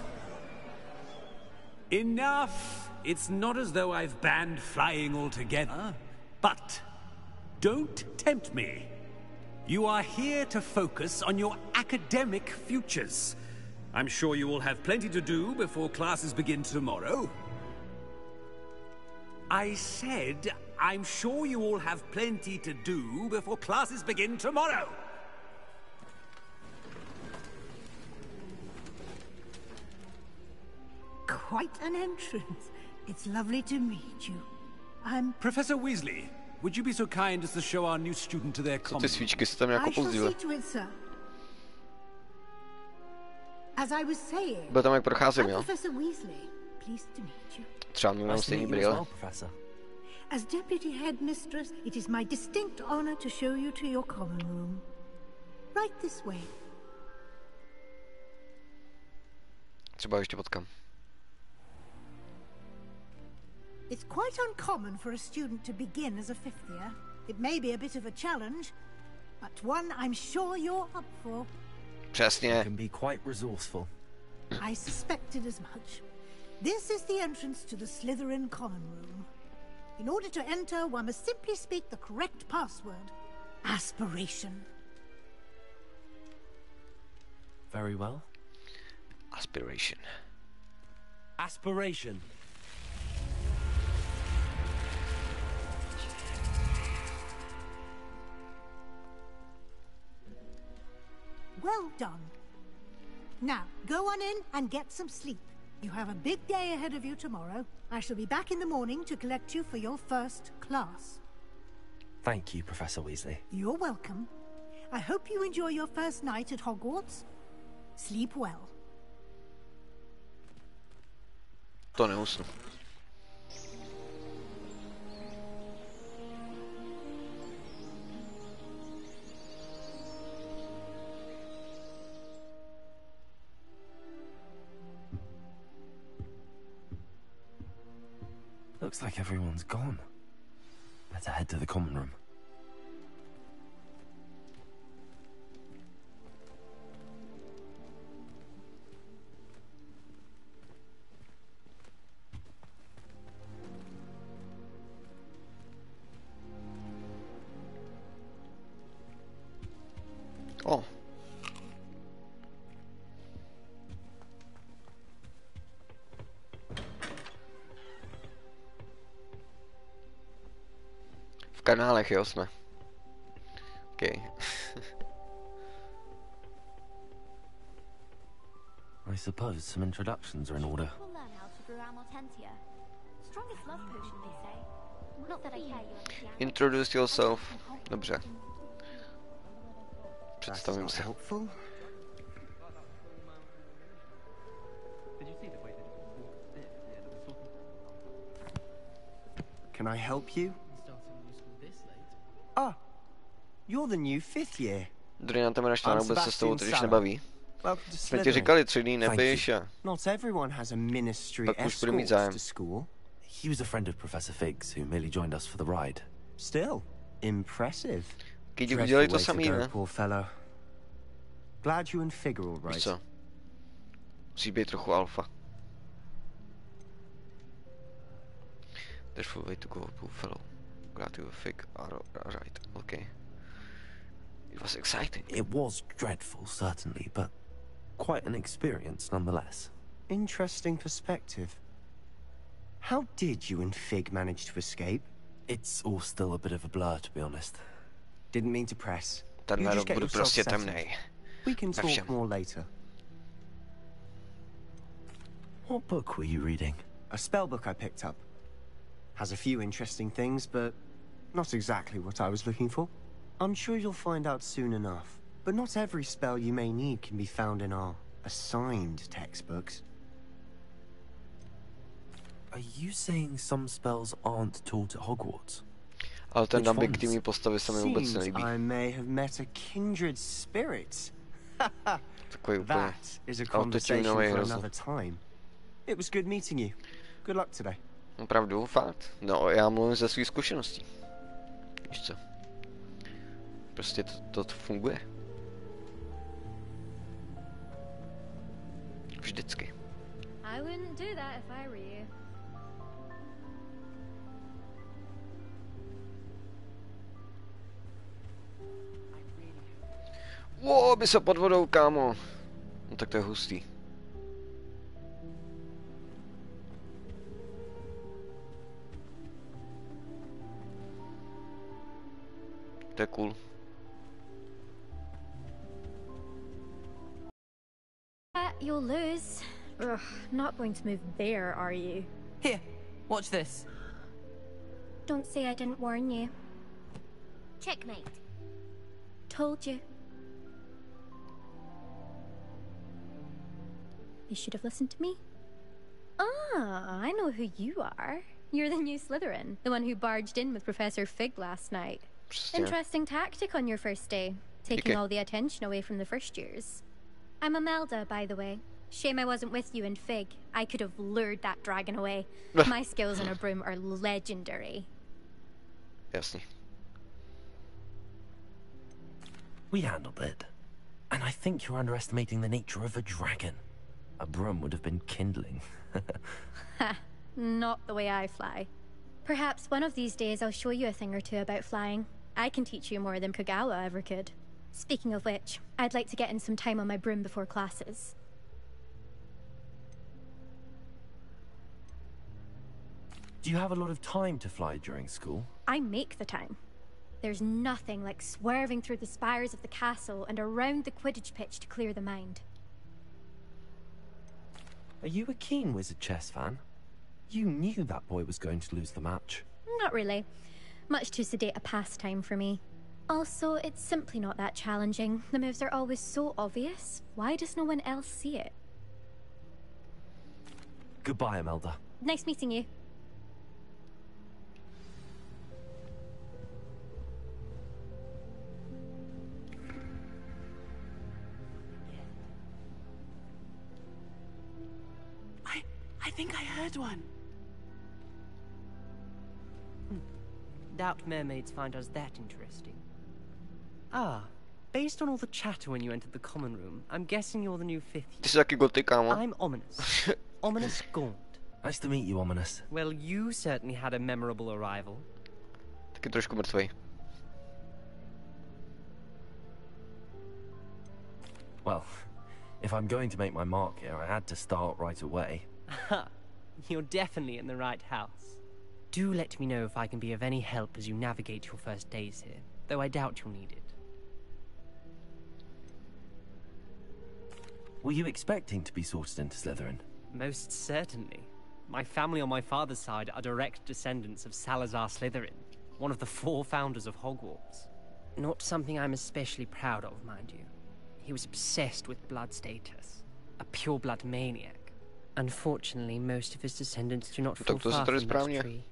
Enough! It's not as though I've banned flying altogether. But don't tempt me. You are here to focus on your academic futures. I'm sure you will have plenty to do before classes begin tomorrow. I said, I'm sure you all have plenty to do before classes begin tomorrow. Quite an entrance. It's lovely to meet you. I'm... Professor Weasley, would you be so kind as to show our new student to their Co ty common? svíčky se tam jako I shall pouzdíly? see to it, sir. As I was saying, Byl tam jak procházím, I'm jo? Professor Weasley. Pleased to meet you. Třeba mě mám Nice to stejný meet you as brýle. well, Professor. As Deputy Headmistress, it is my distinct honor to show you to your common room. Right this way. Třeba ještě potkám. It's quite uncommon for a student to begin as a fifth year. It may be a bit of a challenge, but one I'm sure you're up for. Přesně. Can be quite resourceful. I suspected as much. This is the entrance to the Slytherin common room. In order to enter, one must simply speak the correct password. Aspiration. Very well. Aspiration. Aspiration. Well done. Now, go on in and get some sleep. You have a big day ahead of you tomorrow. I shall be back in the morning to collect you for your first class. Thank you, Professor Weasley. You're welcome. I hope you enjoy your first night at Hogwarts. Sleep well. To neusnu. Looks like everyone's gone. Better head to the common room. Oh. V kanálech, jo, jsme. Okay. I suppose some introductions are in order. Introduce yourself. Dobře. Představím se. Can I help you? Ah, you're the new 5th year. Druhý nám tam naštvaná vůbec se s tebou totiž nebaví. Jsme ti říkali 3 dny nepiš a... Not everyone has a ministry pak už bude mít zájem. to school. He was a friend of Professor Fig's who merely joined us for the ride. Still, impressive. Kidi udělali to samý, ne? Poor fellow. Glad you and Fig are all right. Víš co? Musí být trochu alfa. There's full way to go, poor fellow. Glad you and Fig are right. Okay. It was exciting. It was dreadful, certainly, but quite an experience nonetheless. Interesting perspective. How did you and Fig manage to escape? It's all still a bit of a blur, to be honest. Didn't mean to press. Tenhle rok budu prostě temnej. We can talk more later. What book were you reading? A spell book I picked up. Has a few interesting things, but not exactly what I was looking for. I'm sure you'll find out soon enough. But not every spell you may need can be found in our assigned textbooks. Are you saying some spells aren't taught at Hogwarts? Ale ten ambiktivní postavy se mi vůbec nelíbí. I may have met a kindred spirit. Takový úplně That is a conversation for another time. It was good meeting you. Good luck today. Opravdu, fakt. No, já mluvím ze svých zkušeností. Víš co? Prostě to funguje. Vždycky. I wouldn't do that if I were you. Wow, by se pod vodou, kámo. No tak to je hustý. To je cool. You'll lose. Ugh, not going to move there, are you? Here, watch this. Don't say I didn't warn you. Checkmate. Told you. You should have listened to me. Ah, I know who you are. You're the new Slytherin, the one who barged in with Professor Fig last night. Interesting tactic on your first day, taking all the attention away from the first years. I'm Imelda, by the way. Shame I wasn't with you in Fig. I could have lured that dragon away. My skills on a broom are legendary. Jasně. We handled it. And I think you're underestimating the nature of a dragon. A broom would have been kindling. Ha, not the way I fly. Perhaps one of these days I'll show you a thing or two about flying. I can teach you more than Kagawa ever could. Speaking of which, I'd like to get in some time on my broom before classes. Do you have a lot of time to fly during school? I make the time. There's nothing like swerving through the spires of the castle and around the Quidditch pitch to clear the mind. Are you a keen wizard chess fan? You knew that boy was going to lose the match. Not really. Much too sedate a pastime for me. Also, it's simply not that challenging. The moves are always so obvious. Why does no one else see it? Goodbye, Imelda. Nice meeting you. I think I heard one. Doubt mermaids find us that interesting. Ah, based on all the chatter when you entered the common room, I'm guessing you're the new fifth year. Ty jsi taky goty, kámo. I'm Ominous. Ominous Gaunt. Nice to meet you, Ominous. Well, you certainly had a memorable arrival. Taky trošku mrtvej. Well, if I'm going to make my mark here, I had to start right away. You're definitely in the right house. Do let me know if I can be of any help as you navigate your first days here, though I doubt you'll need it. Were you expecting to be sorted into Slytherin? Most certainly. My family on my father's side are direct descendants of Salazar Slytherin, one of the 4 founders of Hogwarts. Not something I'm especially proud of, mind you. He was obsessed with blood status, a pure-blood maniac. Unfortunately, most of his descendants do not fall far from this tree.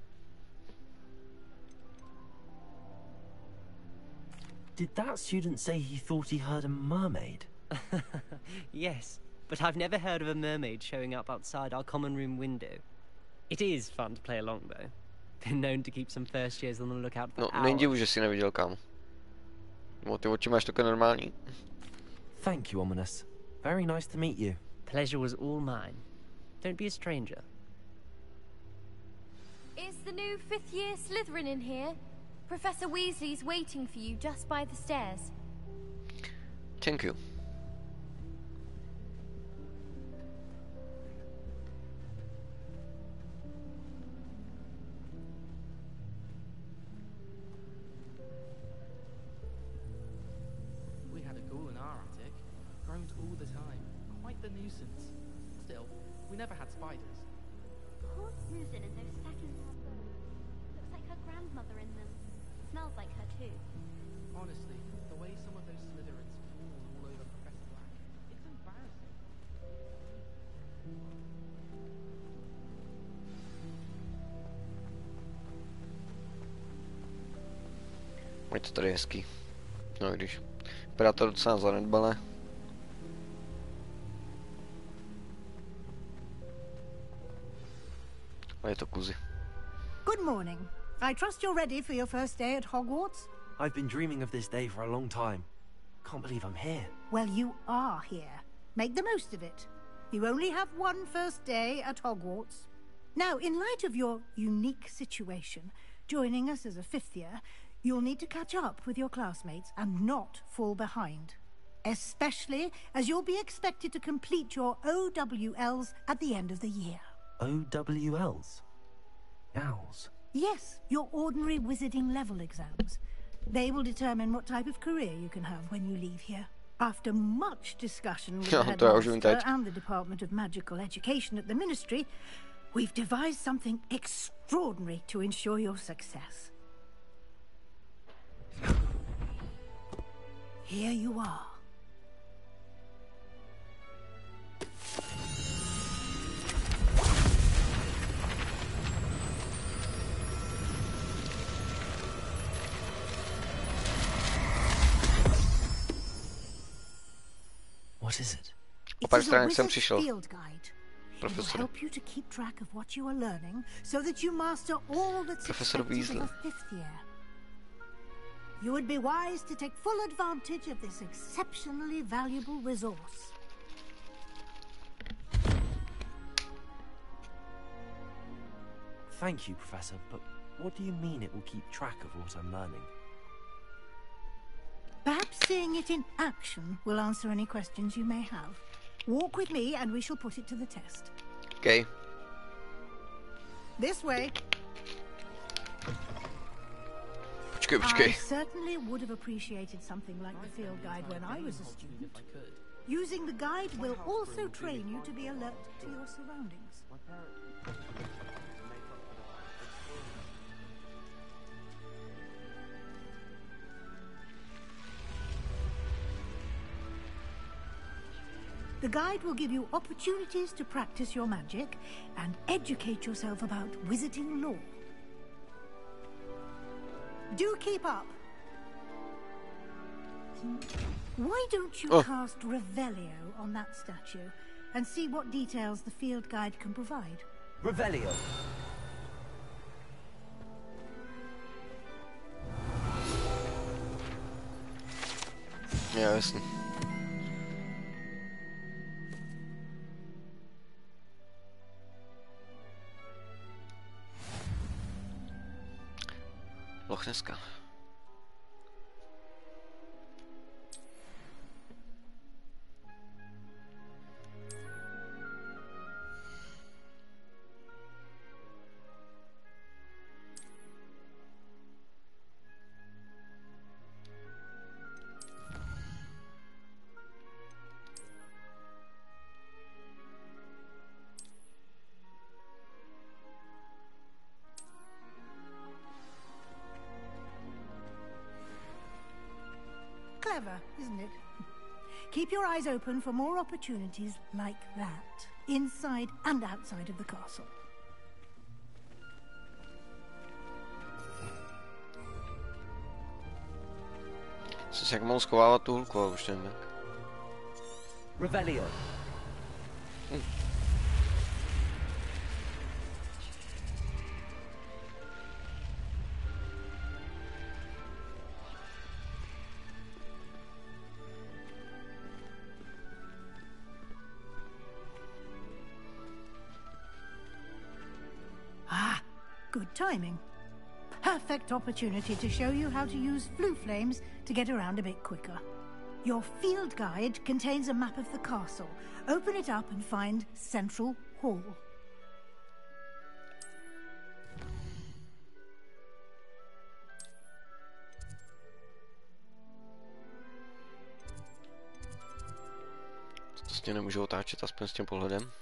Did that student say he thought he heard a mermaid? Yes, but I've never heard of a mermaid showing up outside our common room window. It is fun to play along, though. Been known to keep some first years on the lookout for hours. Není divu, že jsi neviděl, kámo. Ty oči máš také normální. Thank you, Ominous. Very nice to meet you. Pleasure was all mine. Don't be a stranger. Is the new 5th year Slytherin in here? Professor Weasley's waiting for you just by the stairs. Thank you. We had a ghoul in our attic. Groaned all the time. Quite the nuisance. Still, we never had spiders. Poor Susan and those second-hand birds. Looks like her grandmother in them. Smells like her too. Honestly, the way some of those Slytherins fawn all over Professor Black, it's embarrassing. Je to tady hezký. No když. Vypadá to docela zanedbalé. Je to kuzy. Good morning. I trust you're ready for your first day at Hogwarts? I've been dreaming of this day for a long time. Can't believe I'm here. Well, you are here. Make the most of it. You only have one first day at Hogwarts. Now, in light of your unique situation, joining us as a 5th year, you'll need to catch up with your classmates and not fall behind. Especially as you'll be expected to complete your OWLs at the end of the year. OWLs? Owls? Yes, your ordinary wizarding level exams. They will determine what type of career you can have when you leave here. After much discussion with the headmaster and the Department of Magical Education at the Ministry, we've devised something extraordinary to ensure your success. Here you are. What is it? It is a wizard's field guide. It will help you to keep track of what you are learning, so that you master all that's expected of a 5th year. You would be wise to take full advantage of this exceptionally valuable resource. thank you, Professor, but what do you mean it will keep track of what I'm learning? Perhaps seeing it in action will answer any questions you may have. Walk with me and we shall put it to the test. Okay. This way. I certainly would have appreciated something like the field guide when I was a student. Using the guide will also train you to be alert to your surroundings. The guide will give you opportunities to practice your magic and educate yourself about wizarding lore. Do keep up. Why don't you cast Revelio on that statue and see what details the field guide can provide? Revelio. Ja, jasně. Lochneska. Clever, isn't it? Keep your eyes open for more opportunities like that, inside and outside of the castle. Jsi se jak mohl schovávat tu hulku, ale už nevím jak. Revelio. Good timing. Perfect opportunity to show you how to use flue flames to get around a bit quicker. Your field guide contains a map of the castle. Open it up and find Central Hall. To vlastně nemůžu otáčet aspoň s tím pohledem.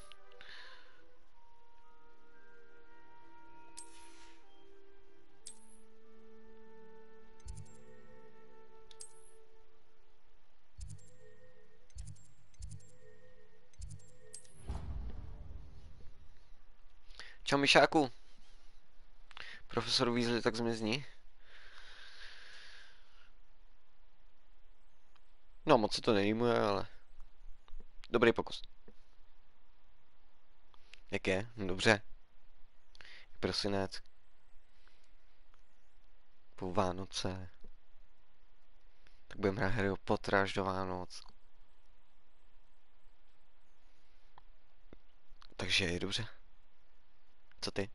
Čau myšáku. Profesor Weasley tak zmizní. No moc se to nejmuje, ale dobrý pokus. Jak je? No, dobře. Prosinec. Po Vánoce. Tak budeme hrát Harryho Pottera až do Vánoc. Takže je dobře. Co ty?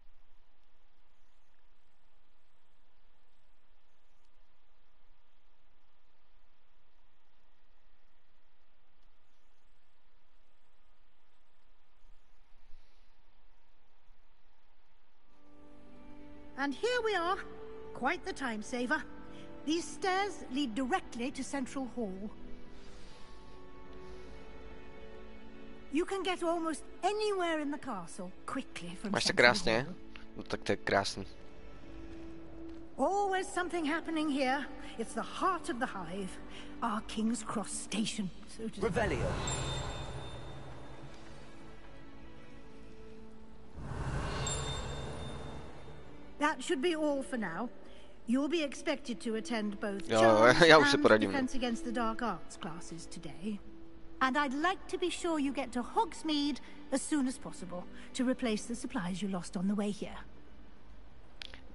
And here we are. Quite the time saver. These stairs lead directly to Central Hall. You can get almost anywhere in the castle quickly from Máš to Central krásně? Hall. No tak to je krásný. Always something happening here. It's the heart of the hive. Our King's Cross station, so to speak. Revelio. That should be all for now. You'll be expected to attend both Jo, charms já už se and poradím. defense against the dark arts classes today. And I'd like to be sure you get to Hogsmeade as soon as possible to replace the supplies you lost on the way here.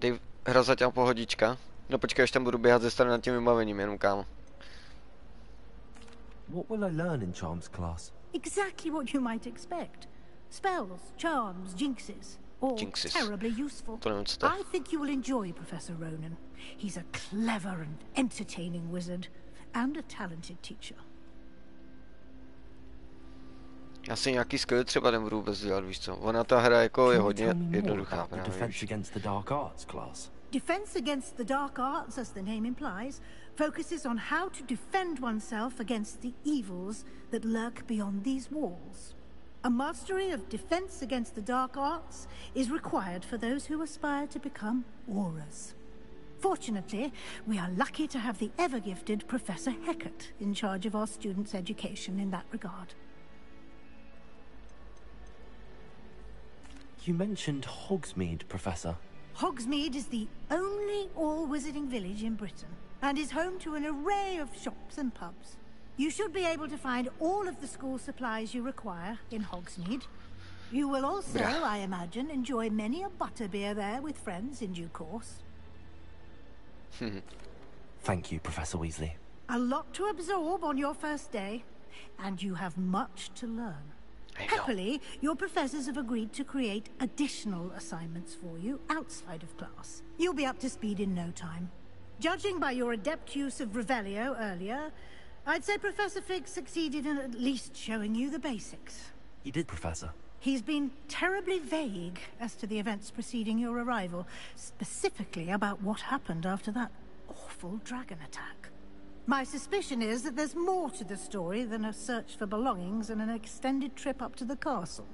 Dej hra zatím pohodička. No počkej, až tam budu běhat ze strany nad tím vybavením, jenom kámo. What will I learn in charms class? Exactly what you might expect. Spells, charms, jinxes. or Jinxes. terribly useful. I think you will enjoy Professor Ronan. He's a clever and entertaining wizard, and a talented teacher. Asi nějaký skill třeba nebudu vůbec dělat, víš co? Ona ta hra jako je hodně jednoduchá právě. Defense against the dark arts class. Defense against the dark arts, as the name implies, focuses on how to defend oneself against the evils that lurk beyond these walls. A mastery of defense against the dark arts is required for those who aspire to become auras. Fortunately, we are lucky to have the ever-gifted Professor Hecat in charge of our students' education in that regard. You mentioned Hogsmeade, Professor. Hogsmeade is the only all-wizarding village in Britain, and is home to an array of shops and pubs. You should be able to find all of the school supplies you require in Hogsmeade. You will also, I imagine, enjoy many a butterbeer there with friends in due course. Thank you, Professor Weasley. A lot to absorb on your first day, and you have much to learn. Happily, your professors have agreed to create additional assignments for you outside of class. You'll be up to speed in no time. Judging by your adept use of Revelio earlier, I'd say Professor Fig succeeded in at least showing you the basics. He did, Professor. He's been terribly vague as to the events preceding your arrival, specifically about what happened after that awful dragon attack. My suspicion is that there's more to the story than a search for belongings and an extended trip up to the castle.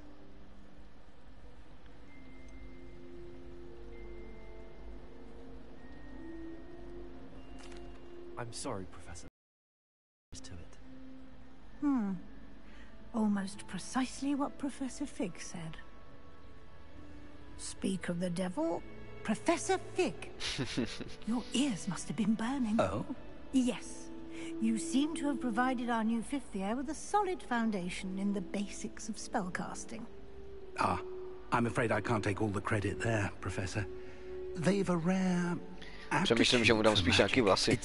I'm sorry, Professor. To it. Almost precisely what Professor Fig said. Speak of the devil, Professor Fig. Your ears must have been burning. Oh? Yes. You seem to have provided our new fifth year with a solid foundation in the basics of spellcasting. Ah, I'm afraid I can't take all the credit there, Professor. They've a rare Přemýšlím, že mu dám spíš nějaký vlasy.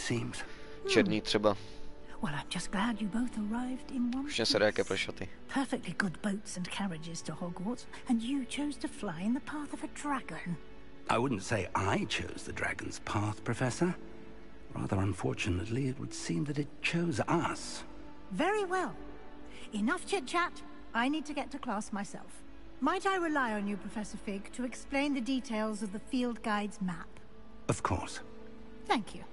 Černý třeba. Well, I'm just glad you both arrived in one Už se jaké plešaty. Perfectly good boats and carriages to Hogwarts, and you chose to fly in the path of a dragon. I wouldn't say I chose the dragon's path, Professor. Rather unfortunately, it would seem that it chose us. Very well. Enough chit-chat. I need to get to class myself. Might I rely on you, Professor Fig, to explain the details of the field guide's map? Of course. Thank you.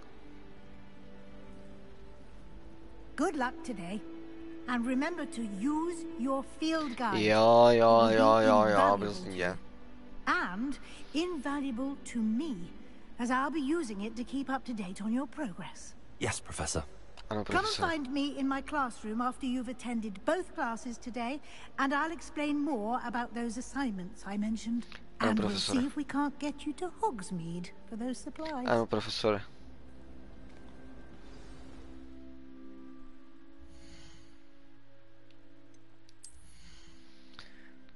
Good luck today. And remember to use your field guide. Já, prostě. And invaluable to me, as I'll be using it to keep up to date on your progress. Yes, Professor. Ano, Come and find me in my classroom after you've attended both classes today, and I'll explain more about those assignments I mentioned. And we'll see if we can't get you to Hogsmeade for those supplies. Ano, profesore.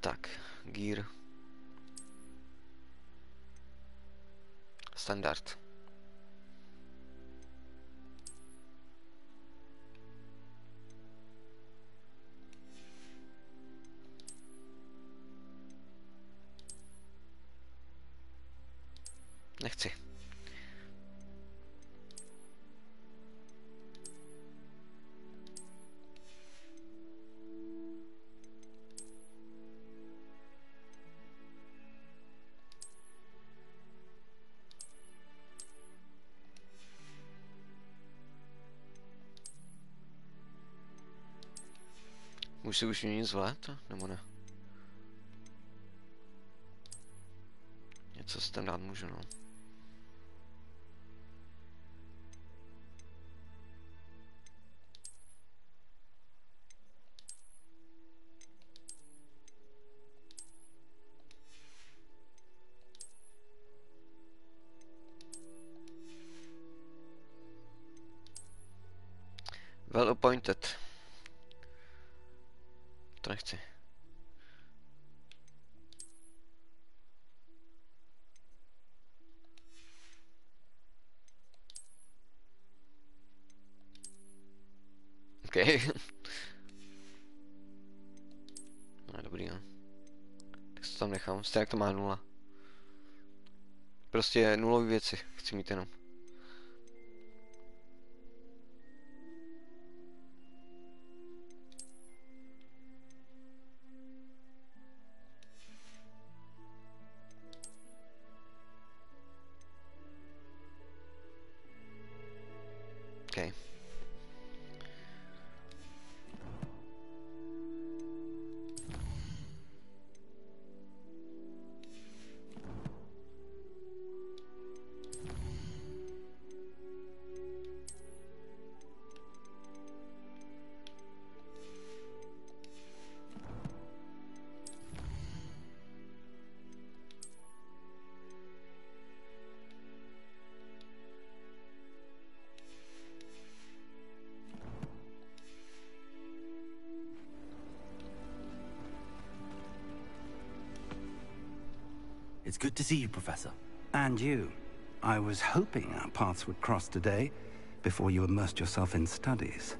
Tak, gear. Standard. Nechci. Můžu si už něco zvládat, nebo ne? Něco si tam dát můžu, no. Well appointed. To nechci. OK. No, dobrý, no. Tak tam nechám, stejně jak to má 0. Prostě nulové věci chci mít jenom. Okay. It's good to see you, Professor. And you. I was hoping our paths would cross today, before you immersed yourself in studies.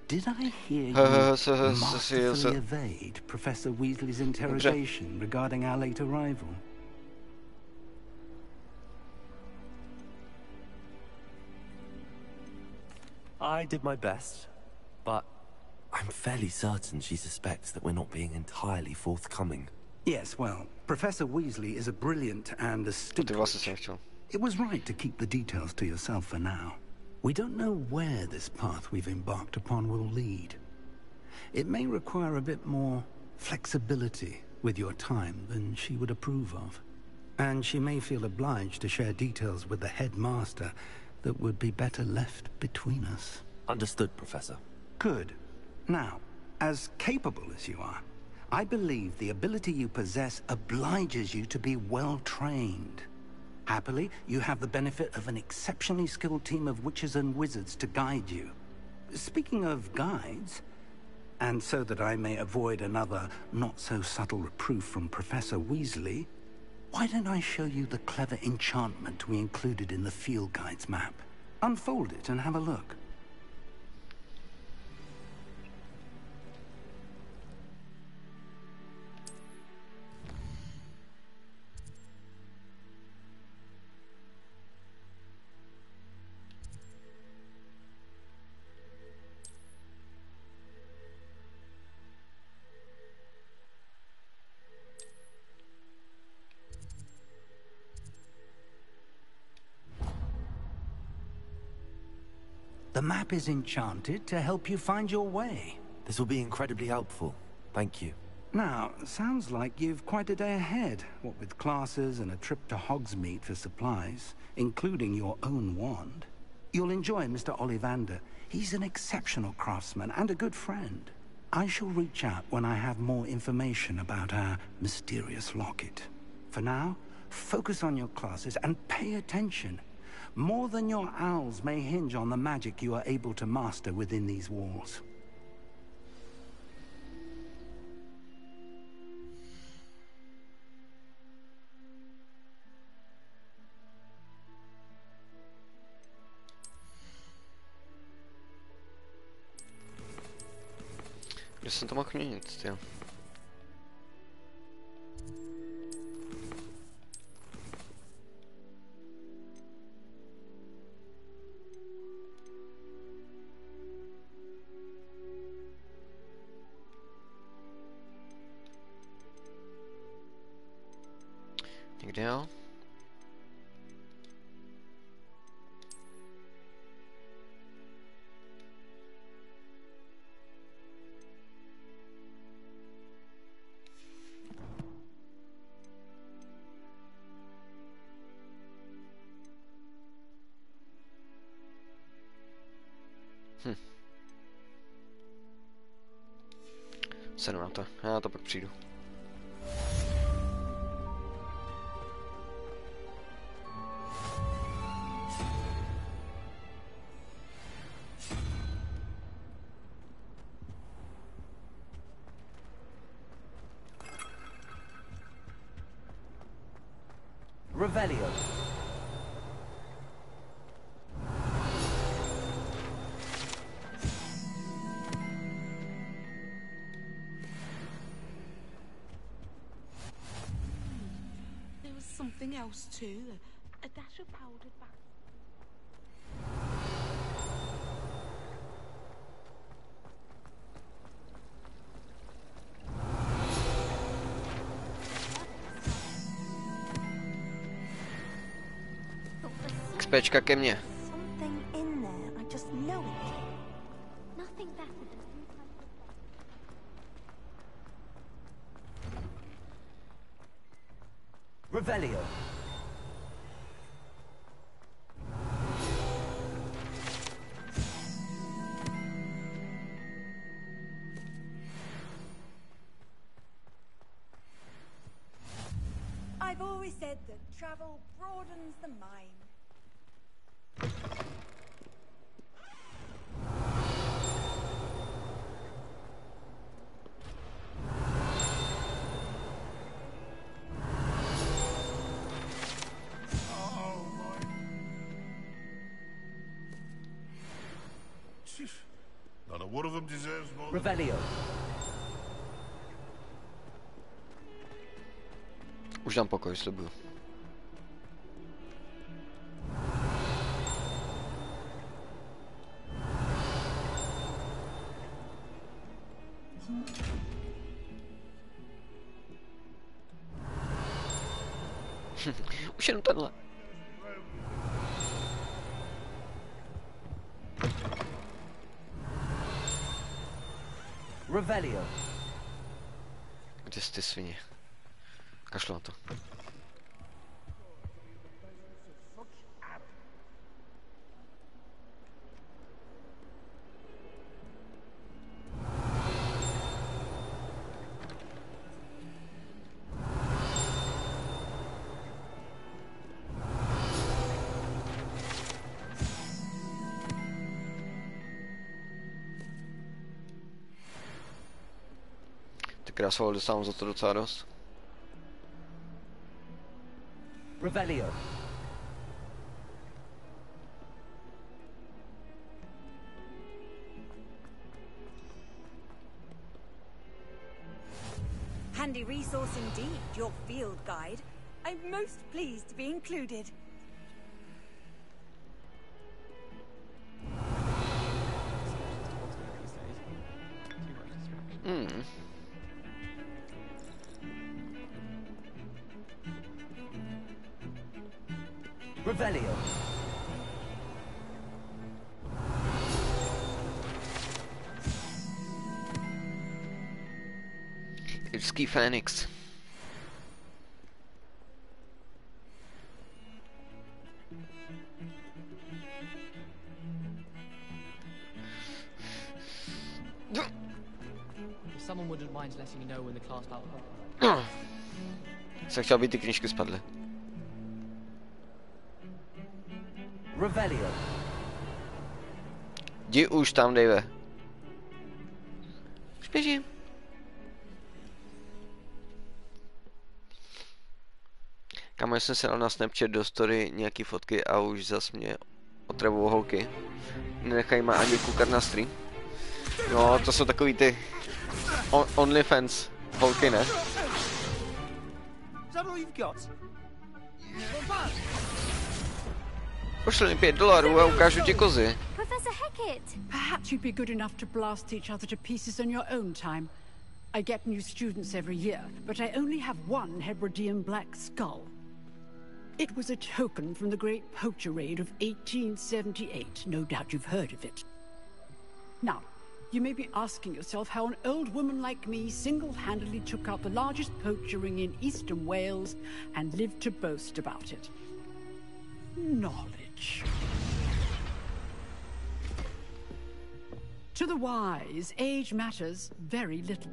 Did I hear you masterfully evade Professor Weasley's interrogation regarding our late arrival? I did my best, but I'm fairly certain she suspects that we're not being entirely forthcoming. Yes, well, Professor Weasley is a brilliant and astute witch. It was right to keep the details to yourself for now. We don't know where this path we've embarked upon will lead. It may require a bit more flexibility with your time than she would approve of. And she may feel obliged to share details with the headmaster that would be better left between us. Understood, Professor. Good. Now, as capable as you are, I believe the ability you possess obliges you to be well-trained. Happily, you have the benefit of an exceptionally skilled team of witches and wizards to guide you. Speaking of guides, and so that I may avoid another not-so-subtle reproof from Professor Weasley, why don't I show you the clever enchantment we included in the field guide's map? Unfold it and have a look. The map is enchanted to help you find your way. This will be incredibly helpful. Thank you. Now, sounds like you've quite a day ahead, what with classes and a trip to Hogsmeade for supplies, including your own wand. You'll enjoy Mr. Ollivander. He's an exceptional craftsman and a good friend. I shall reach out when I have more information about our mysterious locket. For now, focus on your classes and pay attention. More than your owls may hinge on the magic you are able to master within these walls. Kde jsem to mohl měnit, tyjo? Někde jo? Sedu na to, já na to pak přijdu. Revelio. something else too. A dash of powdered back. Xpečka ke mně. Something in there. I just know it. Nothing better than Revelio. I've always said that travel broadens the mind. Not a one of them deserves more. Revelio. Už dám pokoj, slibuju. Už jenom tenhle. Revelio. Kde jsi ty svině? Kašlu na to. Ty krásovali dostávám za to docela dost. Revelio. Handy resource indeed, your field guide. I'm most pleased to be included. Revelio. Irský Fénix. Someone wouldn't mind letting me know when the class out. Jsem chtěl, aby ty knížky spadly. Revelio. Jdi už tam, Dave. Už běžím. Kámo, jsem si dal na Snapchat do story nějaký fotky a už zas mě otravou holky. Nenechají mě ani koukat na stream. No, to jsou takový ty OnlyFans holky, ne? Pošli mi $5 a ukážu ti kozy. Professor Hecat! Perhaps you'd be good enough to blast each other to pieces on your own time. I get new students every year, but I only have one Hebridean black skull. It was a token from the Great Poacher Raid of 1878. No doubt you've heard of it. Now, you may be asking yourself how an old woman like me single-handedly took out the largest poacher ring in eastern Wales and lived to boast about it. Knowledge. To the wise, age matters very little.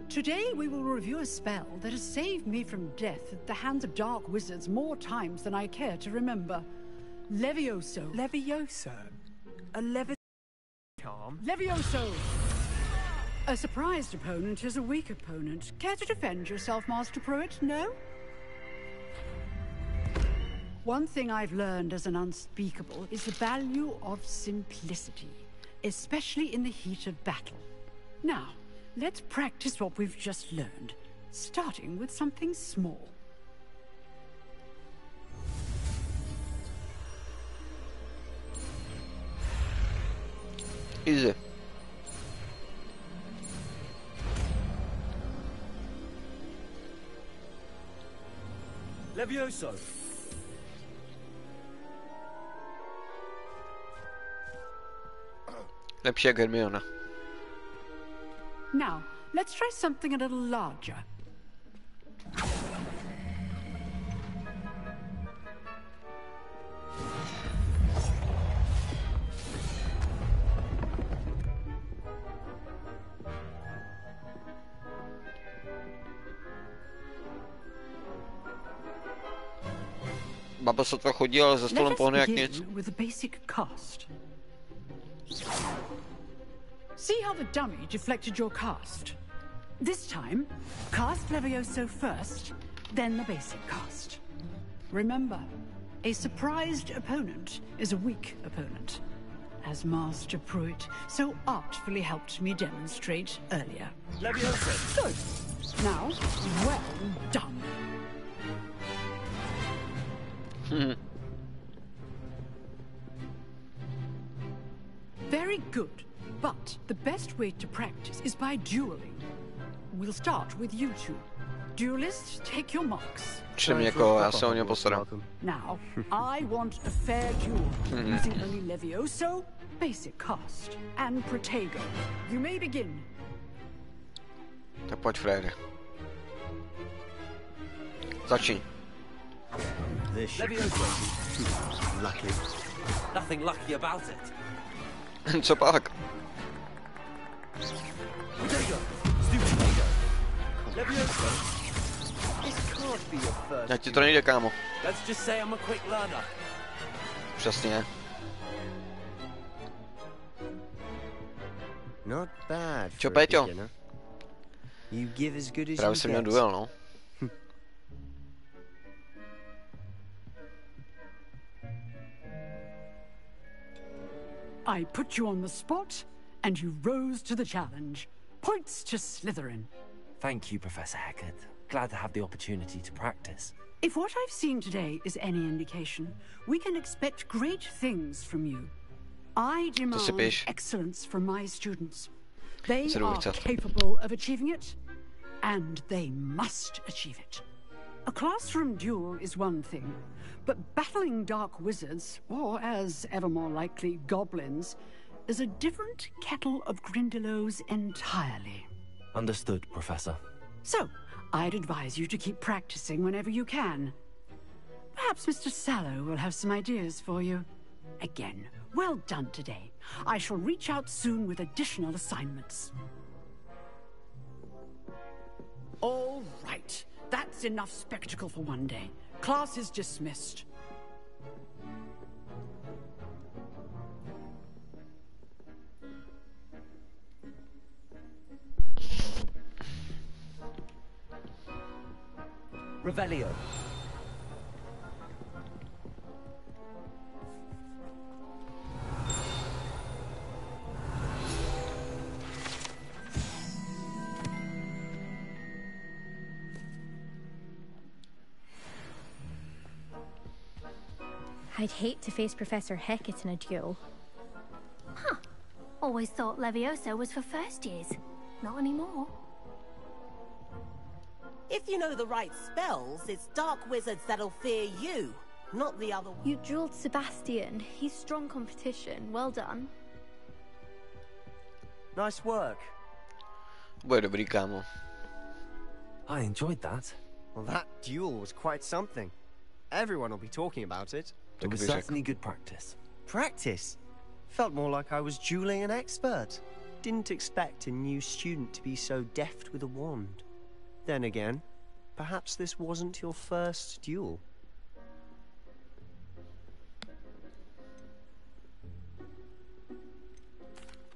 Today we will review a spell that has saved me from death at the hands of dark wizards more times than I care to remember. Levioso. Levioso? A charm? Levioso! A surprised opponent is a weak opponent. Care to defend yourself, Master Pruitt? No? One thing I've learned as an unspeakable is the value of simplicity, especially in the heat of battle. Now, let's practice what we've just learned, starting with something small. Easy. Levioso. Lepší jak Hermiona. Now, let's try something a little larger. Baba sotva chodí, ale za stolem pohne jak nic. With a basic cast. See how the dummy deflected your cast? This time, cast Levioso first, then the basic cast. Remember, a surprised opponent is a weak opponent, as Master Pruitt so artfully helped me demonstrate earlier. Levioso. Good. Now, well done. Very good. But the best way to practice is by dueling. We'll start with you two. Duelists, take your marks. Já se o ně postarám. Now, I want a fair duel, using only Levioso, basic cast, and Protego. You may begin. Tak pojď, frére. Začni. Levioso. Lucky. Nothing lucky about it. Co pak? Já ti to nejde, kámo. Přesně. Čo, Péťo? Právě jsem měl duel, no. I put you on the spot, and you rose to the challenge. Points to Slytherin. Thank you, Professor Hecat. Glad to have the opportunity to practice. If what I've seen today is any indication, we can expect great things from you. I demand excellence from my students. They are capable of achieving it, and they must achieve it. A classroom duel is one thing, but battling dark wizards, or as ever more likely, goblins, is a different kettle of Grindylows entirely. Understood, Professor. So, I'd advise you to keep practicing whenever you can. Perhaps Mr. Sallow will have some ideas for you. Again, well done today. I shall reach out soon with additional assignments. All right. That's enough spectacle for one day. Class is dismissed. Revelio. I'd hate to face Professor Hecat in a duel. Huh. Always thought Levioso was for first years. Not anymore. If you know the right spells, it's dark wizards that'll fear you, not the other one. You dueled Sebastian. He's strong competition. Well done. Nice work. Bude dobrý, kámo. I enjoyed that. Well, that duel was quite something. Everyone will be talking about it. It was certainly good practice. Practice? Felt more like I was dueling an expert. Didn't expect a new student to be so deft with a wand. Then again, perhaps this wasn't your first duel.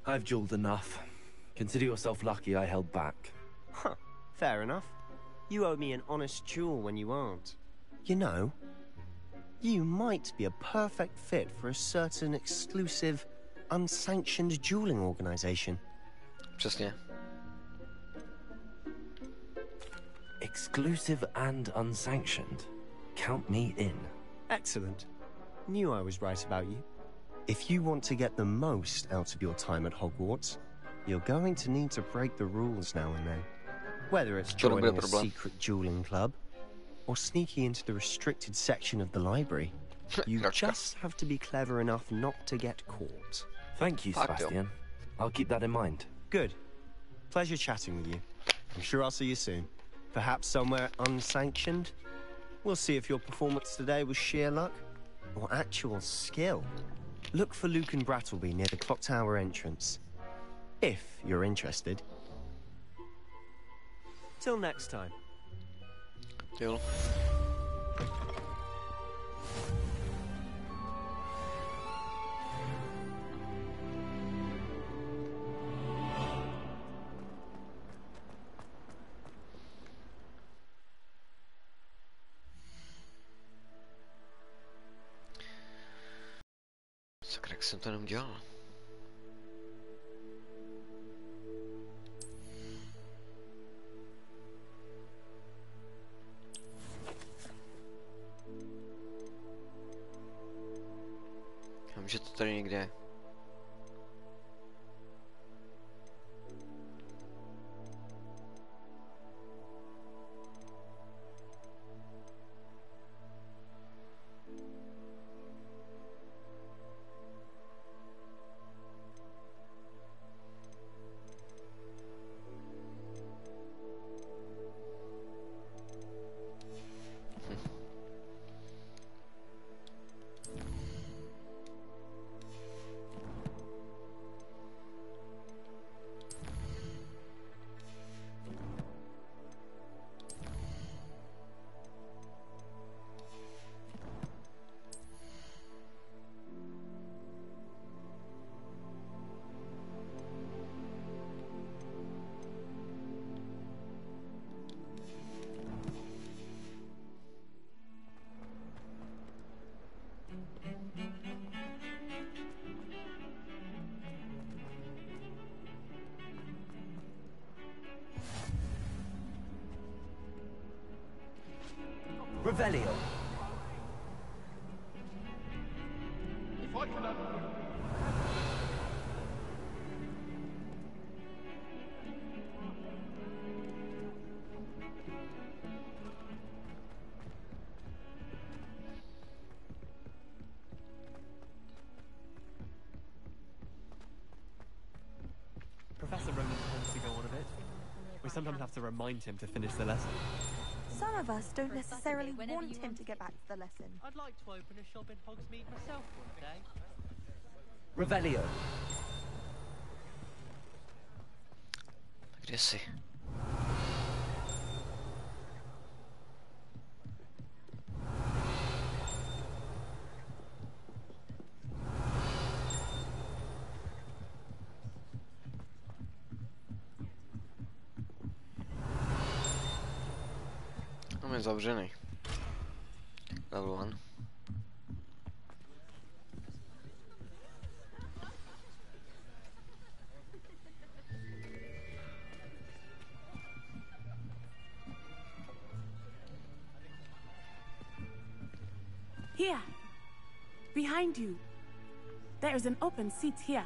I've dueled enough. Consider yourself lucky I held back. Huh, fair enough. You owe me an honest duel when you aren't. You know, you might be a perfect fit for a certain exclusive, unsanctioned dueling organization. Přesně. Exclusive and unsanctioned. Count me in. Excellent. Knew I was right about you. If you want to get the most out of your time at Hogwarts, you're going to need to break the rules now and then. Whether it's joining a secret dueling club, or sneaking into the restricted section of the library, you just have to be clever enough not to get caught. Thank you, Sebastian. I'll keep that in mind. Good. Pleasure chatting with you. I'm sure I'll see you soon. Perhaps somewhere unsanctioned? We'll see if your performance today was sheer luck or actual skill. Look for Luke and Brattleby near the clock tower entrance. If you're interested. Till next time. Jo. Sakra, jak jsem to jenom dělal? Vím, že to tady někde je. Revelio. If I can Professor Roman tends to go on a bit. We sometimes have to remind him to finish the lesson. Some of us don't necessarily want him to get back to the lesson. I'd like to open a shop in Hogsmeade myself one day. Revelio. Kde jsi? On je zavřený. Level 1. Here, behind you. There is an open seat here.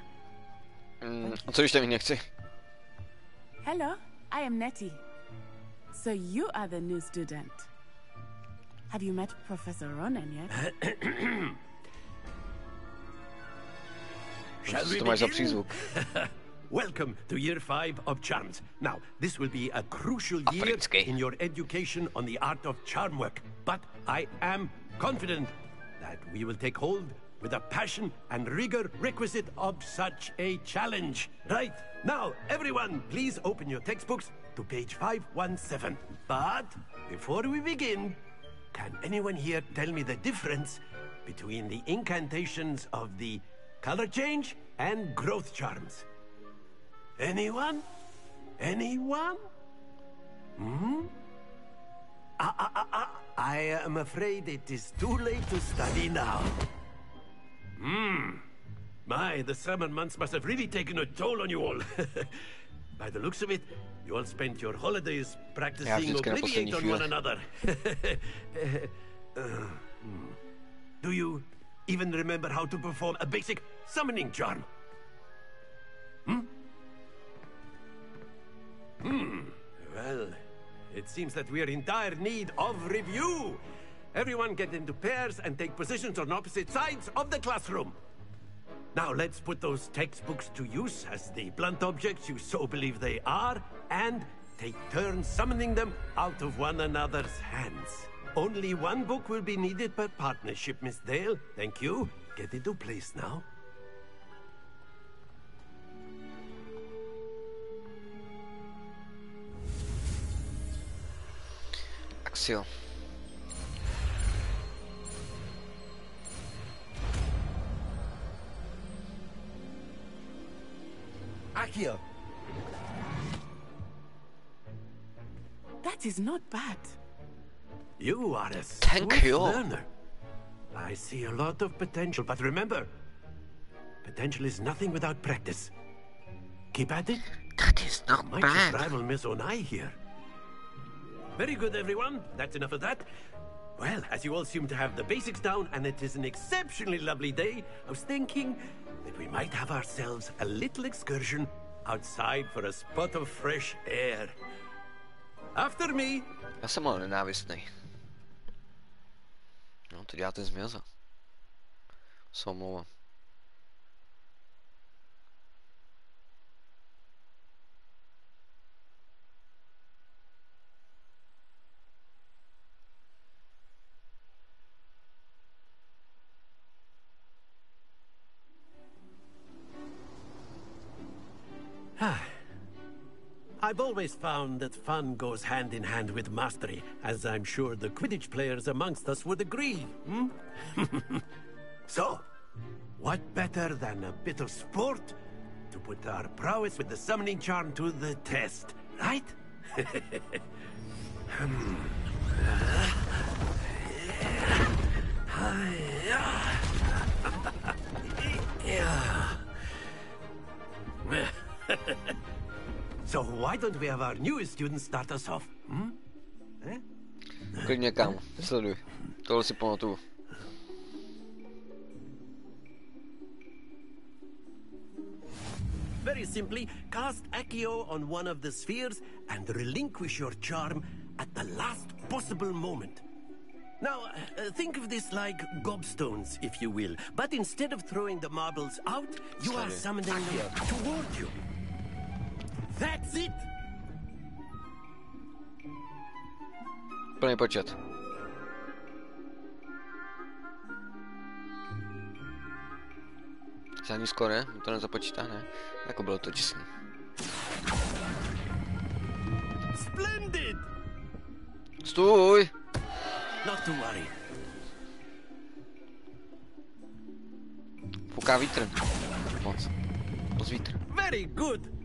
Co když tam jít nechci? Hello, I am Nettie. So you are the new student. Have you met Professor Ronan yet? Shall we begin? Welcome to Year 5 of Charms. Now, this will be a crucial year in your education on the art of charm work. But I am confident that we will take hold with the passion and rigor requisite of such a challenge. Right, now, everyone, please open your textbooks to page 517. But before we begin, can anyone here tell me the difference between the incantations of the color change and growth charms? Anyone? Anyone? I am afraid it is too late to study now. My, the summer months must have really taken a toll on you all. By the looks of it, you all spent your holidays practicing Obliviate on one another. Do you even remember how to perform a basic summoning charm. Well, it seems that we are in dire need of review. Everyone get into pairs and take positions on opposite sides of the classroom. Now let's put those textbooks to use as the blunt objects you so believe they are, and take turns summoning them out of one another's hands. Only one book will be needed per partnership, Miss Dale. Thank you. Get into place now. Axel. Akio. That is not bad. You are a Thank swift you. learner. I see a lot of potential, but remember, potential is nothing without practice. Keep at it. That is not Might bad. just rival Miss Onai here. Very good, everyone. That's enough of that. Well, as you all seem to have the basics down, and it is an exceptionally lovely day, I was thinking that we might have ourselves a little excursion outside for a spot of fresh air. After me. Já jsem mal nenávistný. No, to dělá ten Zmijozel. Se omlouvám. I've always found that fun goes hand in hand with mastery, as I'm sure the Quidditch players amongst us would agree, So, what better than a bit of sport to put our prowess with the summoning charm to the test, right? So why don't we have our newest students start us off? Klidně, kámo, sleduj. Tohle si pamatuju. Very simply, cast Accio on one of the spheres and relinquish your charm at the last possible moment. Now, think of this like gobstones, if you will. But instead of throwing the marbles out, you are summoning them toward you. That's it! Plný počet. Žádný skoro, ne? To nezapočítá, ne? Jako bylo to čistý. Splendid! Stůj! Not to worry. Fouká vítr. Moc. Moc vítr. Very good!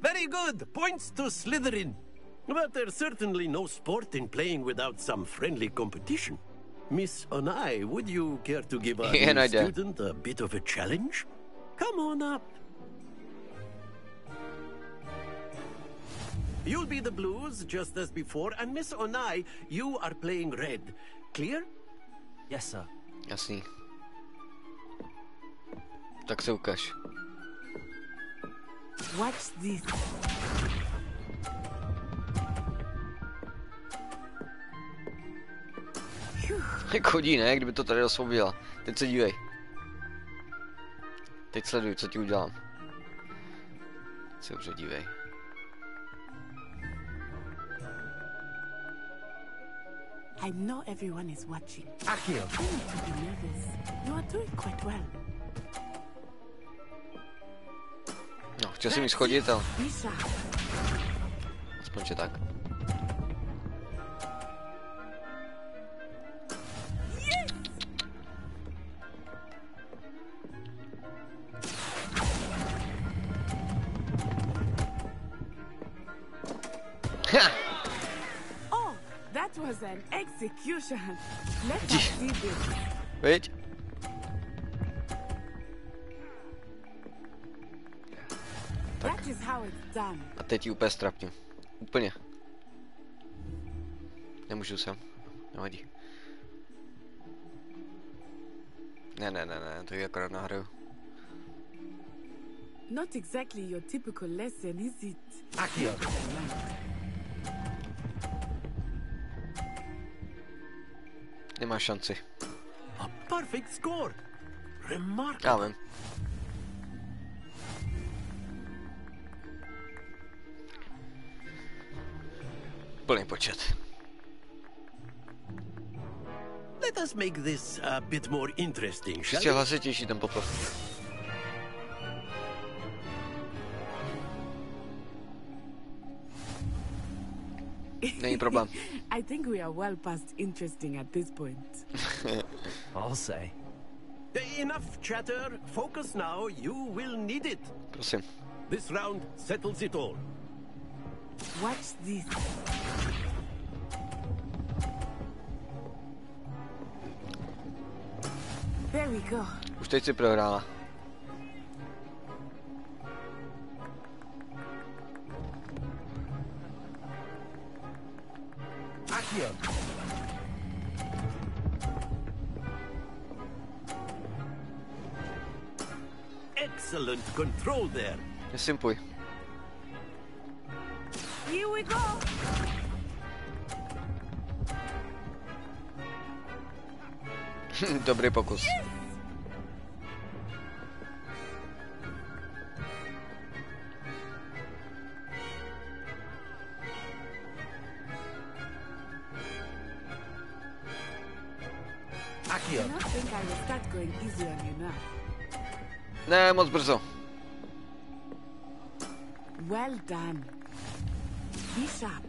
Very good! Points to Slytherin. But there's certainly no sport in playing without some friendly competition. Miss Onai, would you care to give our new student a bit of a challenge? Come on up. You'll be the blues, just as before, and Miss Onai, you are playing red. Clear? Yes, sir. Jasný. Tak se ukaž. Watch this. Chodí, ne? Kdyby to tady osvobodila. Teď se dívej. Teď sleduj, co ti udělám. Teď se dobře dívej. I know everyone is watching. Akio. You need to be nervous. You are doing quite well. No, chtěl jsem jí schodit, ale... Aspoň, že tak. Oh, that was an execution. Let us see this. Viď? That is how it's done. A teď ji úplně strapně. Úplně. Nemůžu sem. Nevadí. Ne, to je akorát nahraju. Not exactly your typical lesson, is it? Accio. Nemá šanci. A perfect score. Remarkable. Já vím. Plný počet. Let us make this a bit more interesting, shall Ještě we? hlasitější ten poplach. Není problém. I think we are well past interesting at this point. I'll say. Enough chatter. Focus now. You will need it. Prosím. This round settles it all. Watch this. There we go. Už teď si prohrála. Accio. Excellent control there. Nesimpuj. Here we go. Dobrý pokus. Accio. I think I will start going easy on you now. Ne, moc brzo. Well done. Be sharp.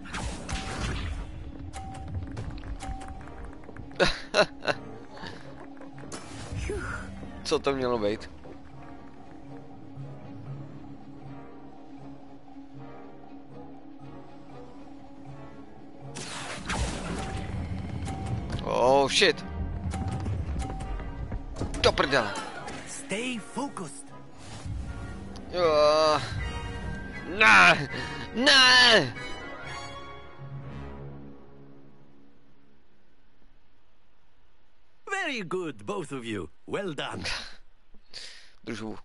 Co to mělo být? Oh shit. Do prdele. Stay focused. Ne! Ne! Very good, both of you. Well done. Držu.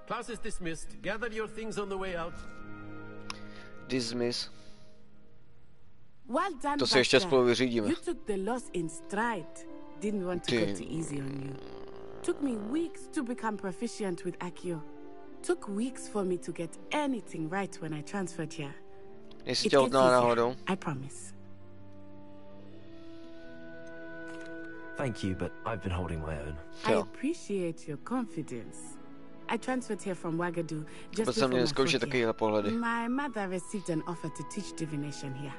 Class is dismissed. Gather your things on the way out. Dismiss. Well done, To se ještě Buster. spolu vyřídíme. You took the loss in stride. Didn't want to go too easy on you. Took me weeks to become proficient with Accio. Took weeks for me to get anything right when I transferred here. Jestli It tě gets odná easier, náhodou. I promise. Thank you, but I've been holding my own. I appreciate your confidence. I transferred here from Wagadu just Vůbec jsem before měl my zkoušet fourth takovéhle year. pohledy. My mother received an offer to teach divination here.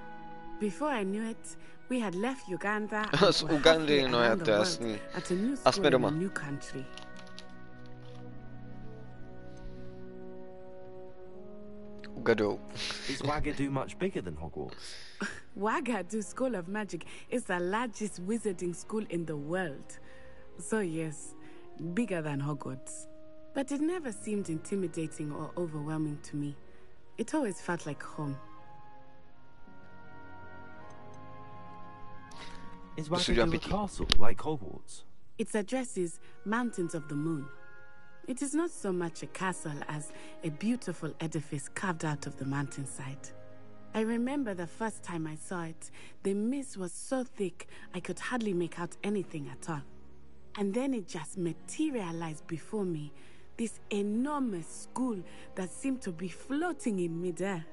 Before I knew it, we had left Uganda and Z were Ugandy, halfway no around to the je world jasný. at a new A school jsme in doma. a new country. Ugadou. Is Wagadu much bigger than Hogwarts? Wagadu School of Magic is the largest wizarding school in the world. So yes, bigger than Hogwarts. But it never seemed intimidating or overwhelming to me. It always felt like home. Is Prostě udělám Wagadu a pětí. castle like Hogwarts? Its address is Mountains of the Moon. It is not so much a castle as a beautiful edifice carved out of the mountainside. I remember the first time I saw it, the mist was so thick I could hardly make out anything at all. And then it just materialized before me, this enormous school that seemed to be floating in midair.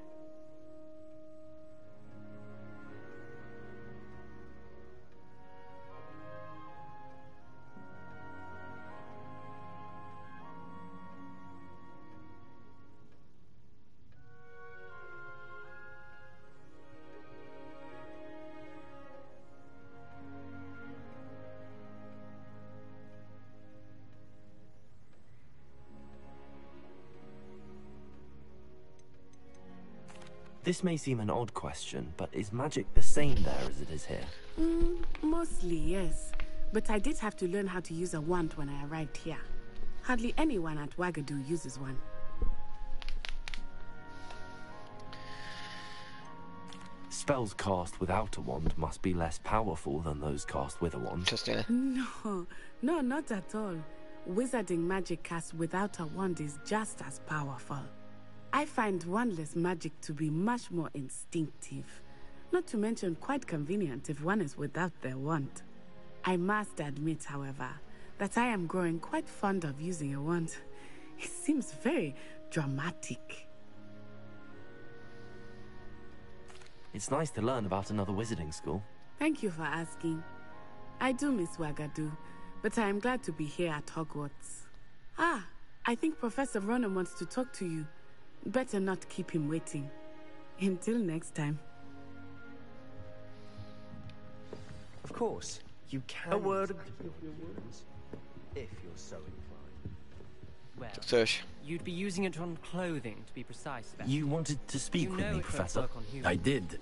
This may seem an odd question, but is magic the same there as it is here? Mostly, yes. But I did have to learn how to use a wand when I arrived here. Hardly anyone at Wagadu uses one. Spells cast without a wand must be less powerful than those cast with a wand. No, not at all. Wizarding magic cast without a wand is just as powerful. I find wandless magic to be much more instinctive. Not to mention quite convenient if one is without their wand. I must admit, however, that I am growing quite fond of using a wand. It seems very dramatic. It's nice to learn about another wizarding school. Thank you for asking. I do miss Wagadu, but I am glad to be here at Hogwarts. Ah, I think Professor Ronan wants to talk to you. Better not keep him waiting. Until next time. Of course, you can. A word. If you're so inclined. Well, Chceš? You'd be using it on clothing, to be precise. You wanted to speak with me, Professor? I did.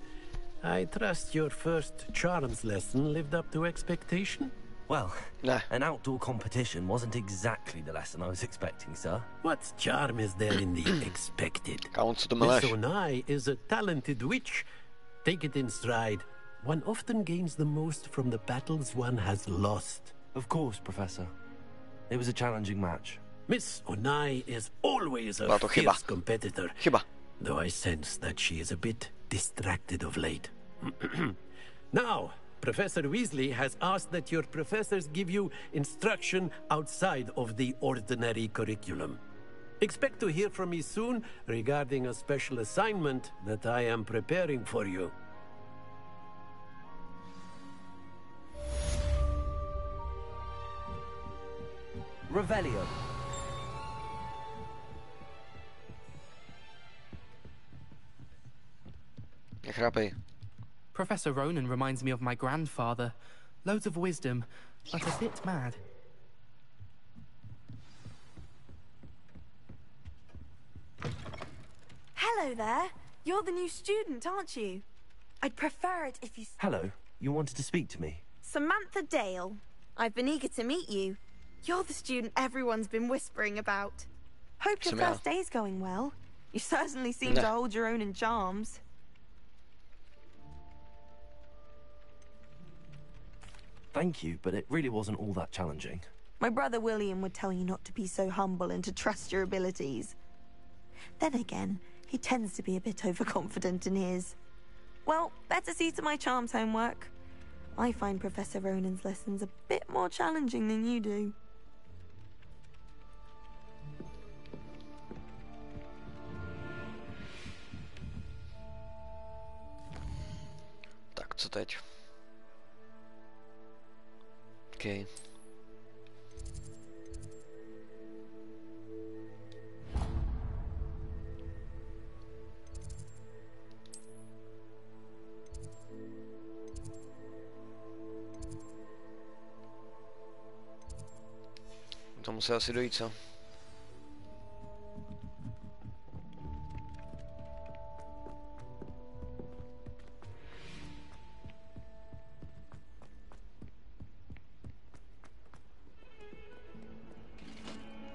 I trust your first charms lesson lived up to expectation? Well, an outdoor competition wasn't exactly the lesson I was expecting, sir. What charm is there in the expected? Miss Onai is a talented witch. Take it in stride. One often gains the most from the battles one has lost. Of course, Professor. It was a challenging match. Miss Onai is always a fierce competitor, though I sense that she is a bit distracted of late. Now, Professor Weasley has asked that your professors give you instruction outside of the ordinary curriculum. Expect to hear from me soon regarding a special assignment that I am preparing for you. Revelio. Professor Ronan reminds me of my grandfather. Loads of wisdom, but a bit mad. Hello there. You're the new student, aren't you? I'd prefer it if you... Hello. You wanted to speak to me? Samantha Dale. I've been eager to meet you. You're the student everyone's been whispering about. Hope your first day's going well. You certainly seem to hold your own in charms. Thank you, but it really wasn't all that challenging. My brother William would tell you not to be so humble and to trust your abilities. Then again, he tends to be a bit overconfident in his. Well, better see to my charms homework. I find Professor Ronan's lessons a bit more challenging than you do. Tak, co teď? Okay. To musí asi dojít, co?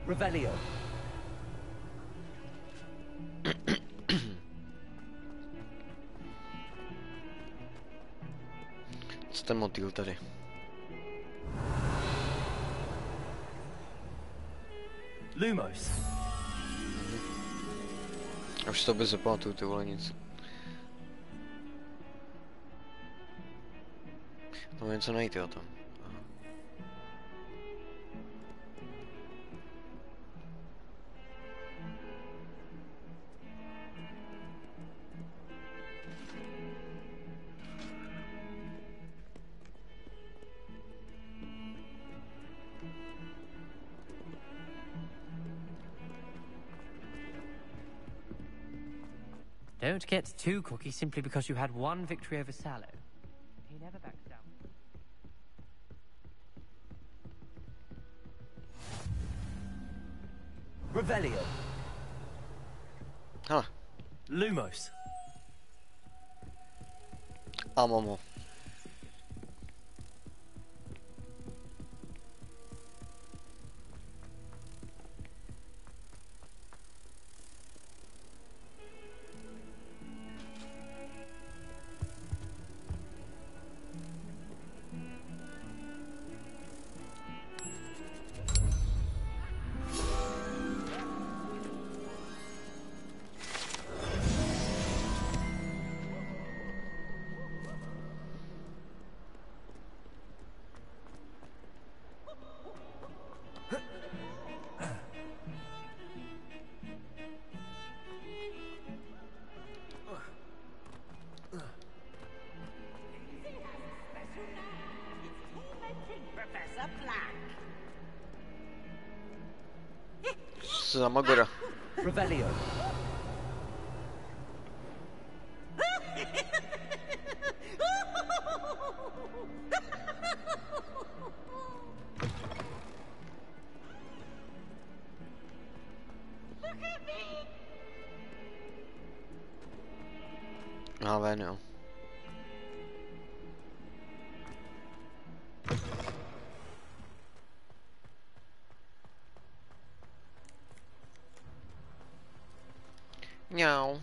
Revelio. Co ten motýl tady? Lumos. A už to bez zapamatuju, ty vole, nic. To má něco najít, jo, tam. Don't get too cocky simply because you had one victory over Sallow. He never backs down. Revelio. Huh. Lumos. A mám ho. Zamagora. Revelio. Ale no. Mňau.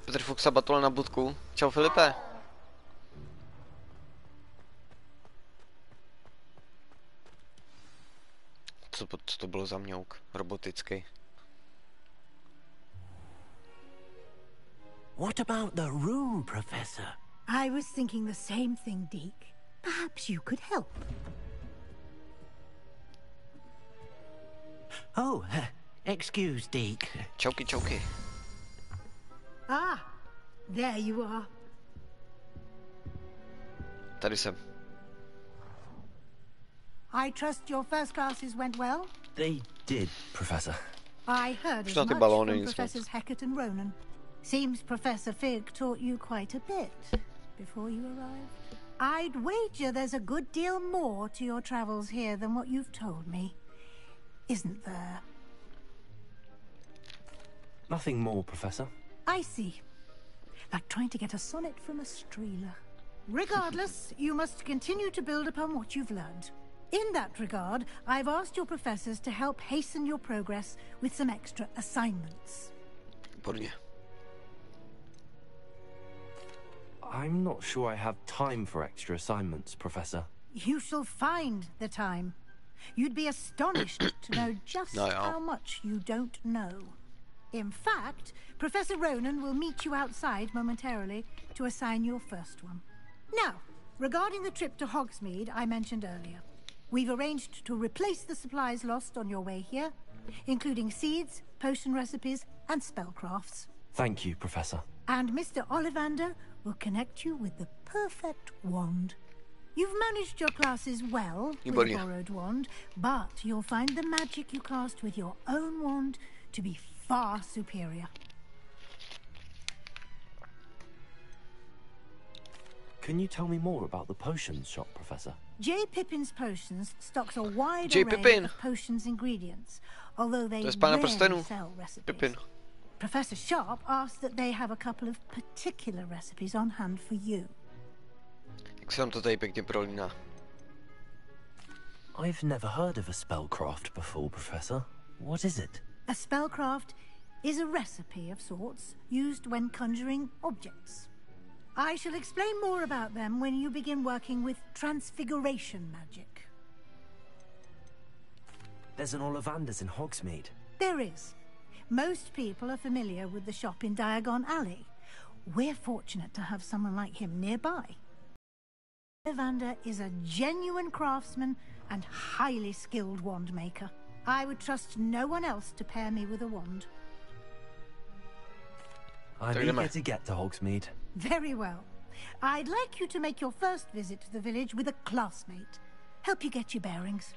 Petr Fuxa batole na budku. Čau Filipe. Co to bylo za mňouk? Robotický. What about the room, Professor? I was thinking the same thing, Deke. Perhaps you could help. Oh, excuse, Deke. Chokey, chokey. Ah, there you are. Tady jsem. I trust your first classes went well? They did, Professor. I heard as much from Professors Hecat and Ronan. Seems Professor Fig taught you quite a bit before you arrived. I'd wager there's a good deal more to your travels here than what you've told me. Isn't there? Nothing more, Professor. I see. Like trying to get a sonnet from a streeler. Regardless, you must continue to build upon what you've learned. In that regard, I've asked your professors to help hasten your progress with some extra assignments. Výborně. I'm not sure I have time for extra assignments, Professor. You shall find the time. You'd be astonished to know just how much you don't know. In fact, Professor Ronan will meet you outside momentarily to assign your first one. Now, regarding the trip to Hogsmeade I mentioned earlier, we've arranged to replace the supplies lost on your way here, including seeds, potion recipes, and spellcrafts. Thank you, Professor. And Mr. Ollivander will connect you with the perfect wand. You've managed your classes well with a borrowed wand, but you'll find the magic you cast with your own wand to be far superior. Can you tell me more about the potions shop, Professor? J. Pippin's Potions stocks a wide array of potions ingredients, although they rarely sell recipes. Pippin. Professor Sharp asked that they have a couple of particular recipes on hand for you. Jak se vám to tady pěkně prolíná. I've never heard of a spellcraft before, Professor. What is it? A spellcraft is a recipe of sorts used when conjuring objects. I shall explain more about them when you begin working with transfiguration magic. There's an Ollivander's in Hogsmeade. There is. Most people are familiar with the shop in Diagon Alley. We're fortunate to have someone like him nearby. Ollivander is a genuine craftsman and highly skilled wand maker. I would trust no one else to pair me with a wand. I'm eager to get to Hogsmeade. Very well. I'd like you to make your first visit to the village with a classmate. Help you get your bearings.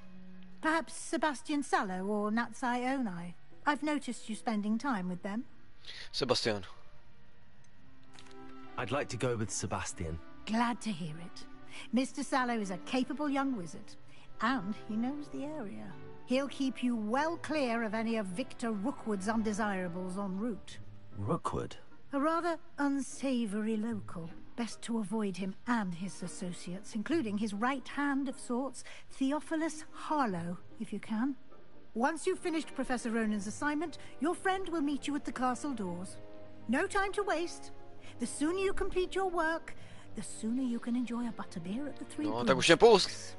Perhaps Sebastian Sallow or Natsai Onai. I've noticed you spending time with them. Sebastian. I'd like to go with Sebastian. Glad to hear it. Mr. Sallow is a capable young wizard, and he knows the area. He'll keep you well clear of any of Victor Rookwood's undesirables en route. Rookwood? A rather unsavory local. Best to avoid him and his associates, including his right hand of sorts, Theophilus Harlow, if you can. Once you've finished Professor Ronan's assignment, your friend will meet you at the castle doors. No time to waste. The sooner you complete your work, the sooner you can enjoy a butterbeer at the Three No, Blues. tak už je pust.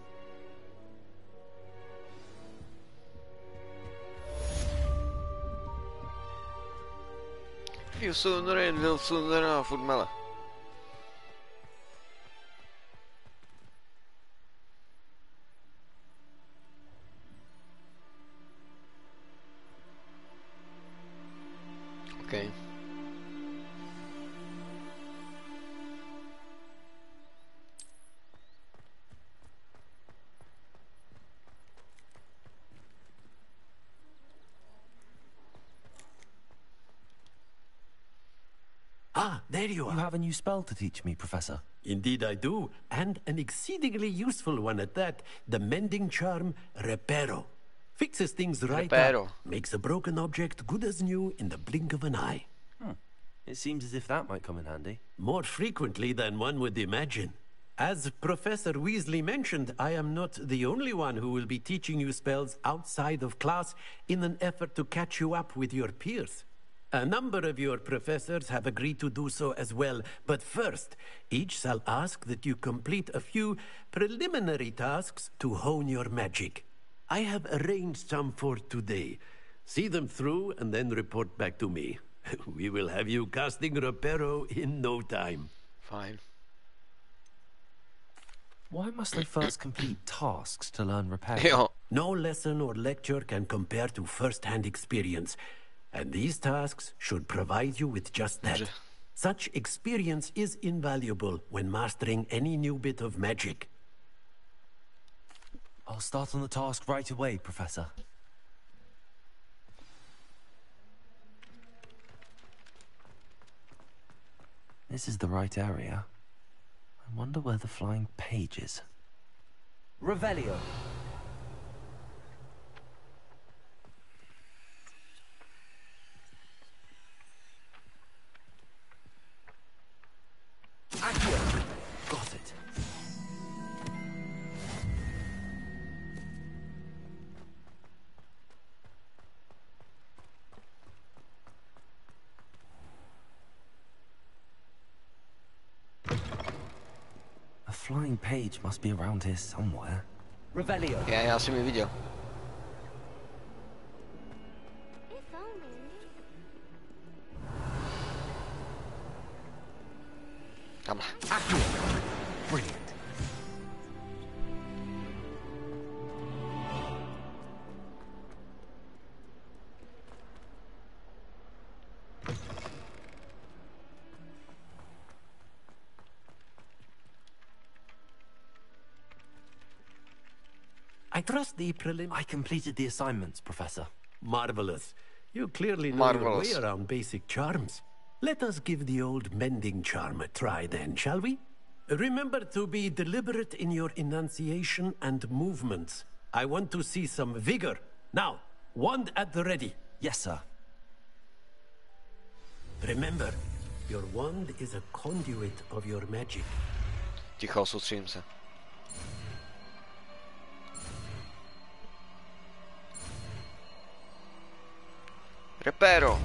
Feel sooner and little sooner, furt mele. Okay. Ah, there you are. You have a new spell to teach me, Professor. Indeed I do, and an exceedingly useful one at that. The mending charm, Reparo. Fixes things right Reparo. up, makes a broken object good as new in the blink of an eye. It seems as if that might come in handy. More frequently than one would imagine. As Professor Weasley mentioned, I am not the only one who will be teaching you spells outside of class in an effort to catch you up with your peers. A number of your professors have agreed to do so as well, but first, each shall ask that you complete a few preliminary tasks to hone your magic. I have arranged some for today. See them through and then report back to me. We will have you casting Reparo in no time. Fine. Why must I first complete tasks to learn repair? No lesson or lecture can compare to first-hand experience. And these tasks should provide you with just that. Such experience is invaluable when mastering any new bit of magic. I'll start on the task right away, Professor. This is the right area. I wonder where the flying page is. Revelio. Got it. A flying page must be around here somewhere. Revelio. Já jsem ji viděl. Tamhle. Brilliant. I trust the I completed the assignments, Professor. Marvelous. You clearly know your way around basic charms. Let us give the old mending charm a try then, shall we? Remember to be deliberate in your enunciation and movements. I want to see some vigor. Now, wand at the ready. Yes, sir. Remember, your wand is a conduit of your magic. Ticho, soustředím se. Reparo.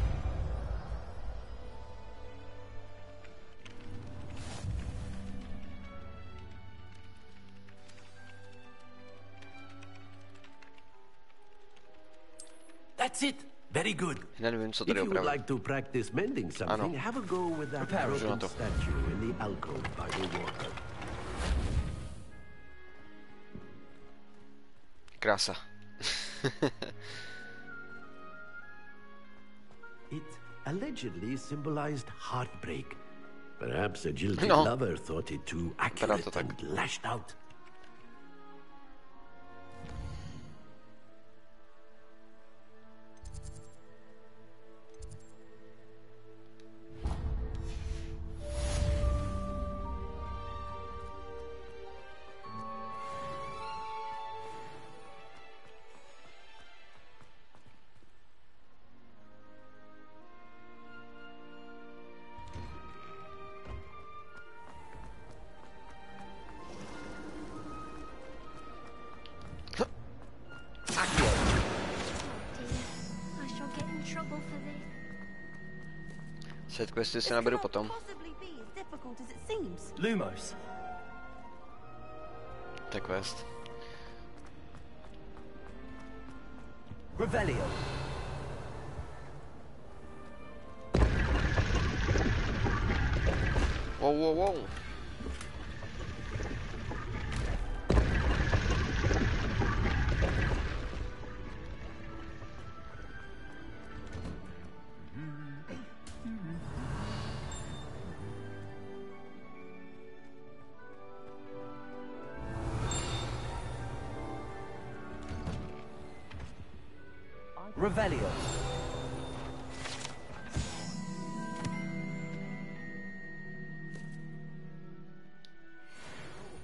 That's it. Very good. Nevím, co If tady you would opravím. like to practice mending something, have a go with that broken statue in the alcove by the water. Krása. It allegedly symbolized heartbreak. Perhaps a jilted No. lover thought it too accurate and lashed out. trouble for this. Side questy si naberu potom. Lumos. To je quest. Revelio. Wow, wow, wow. Revelio.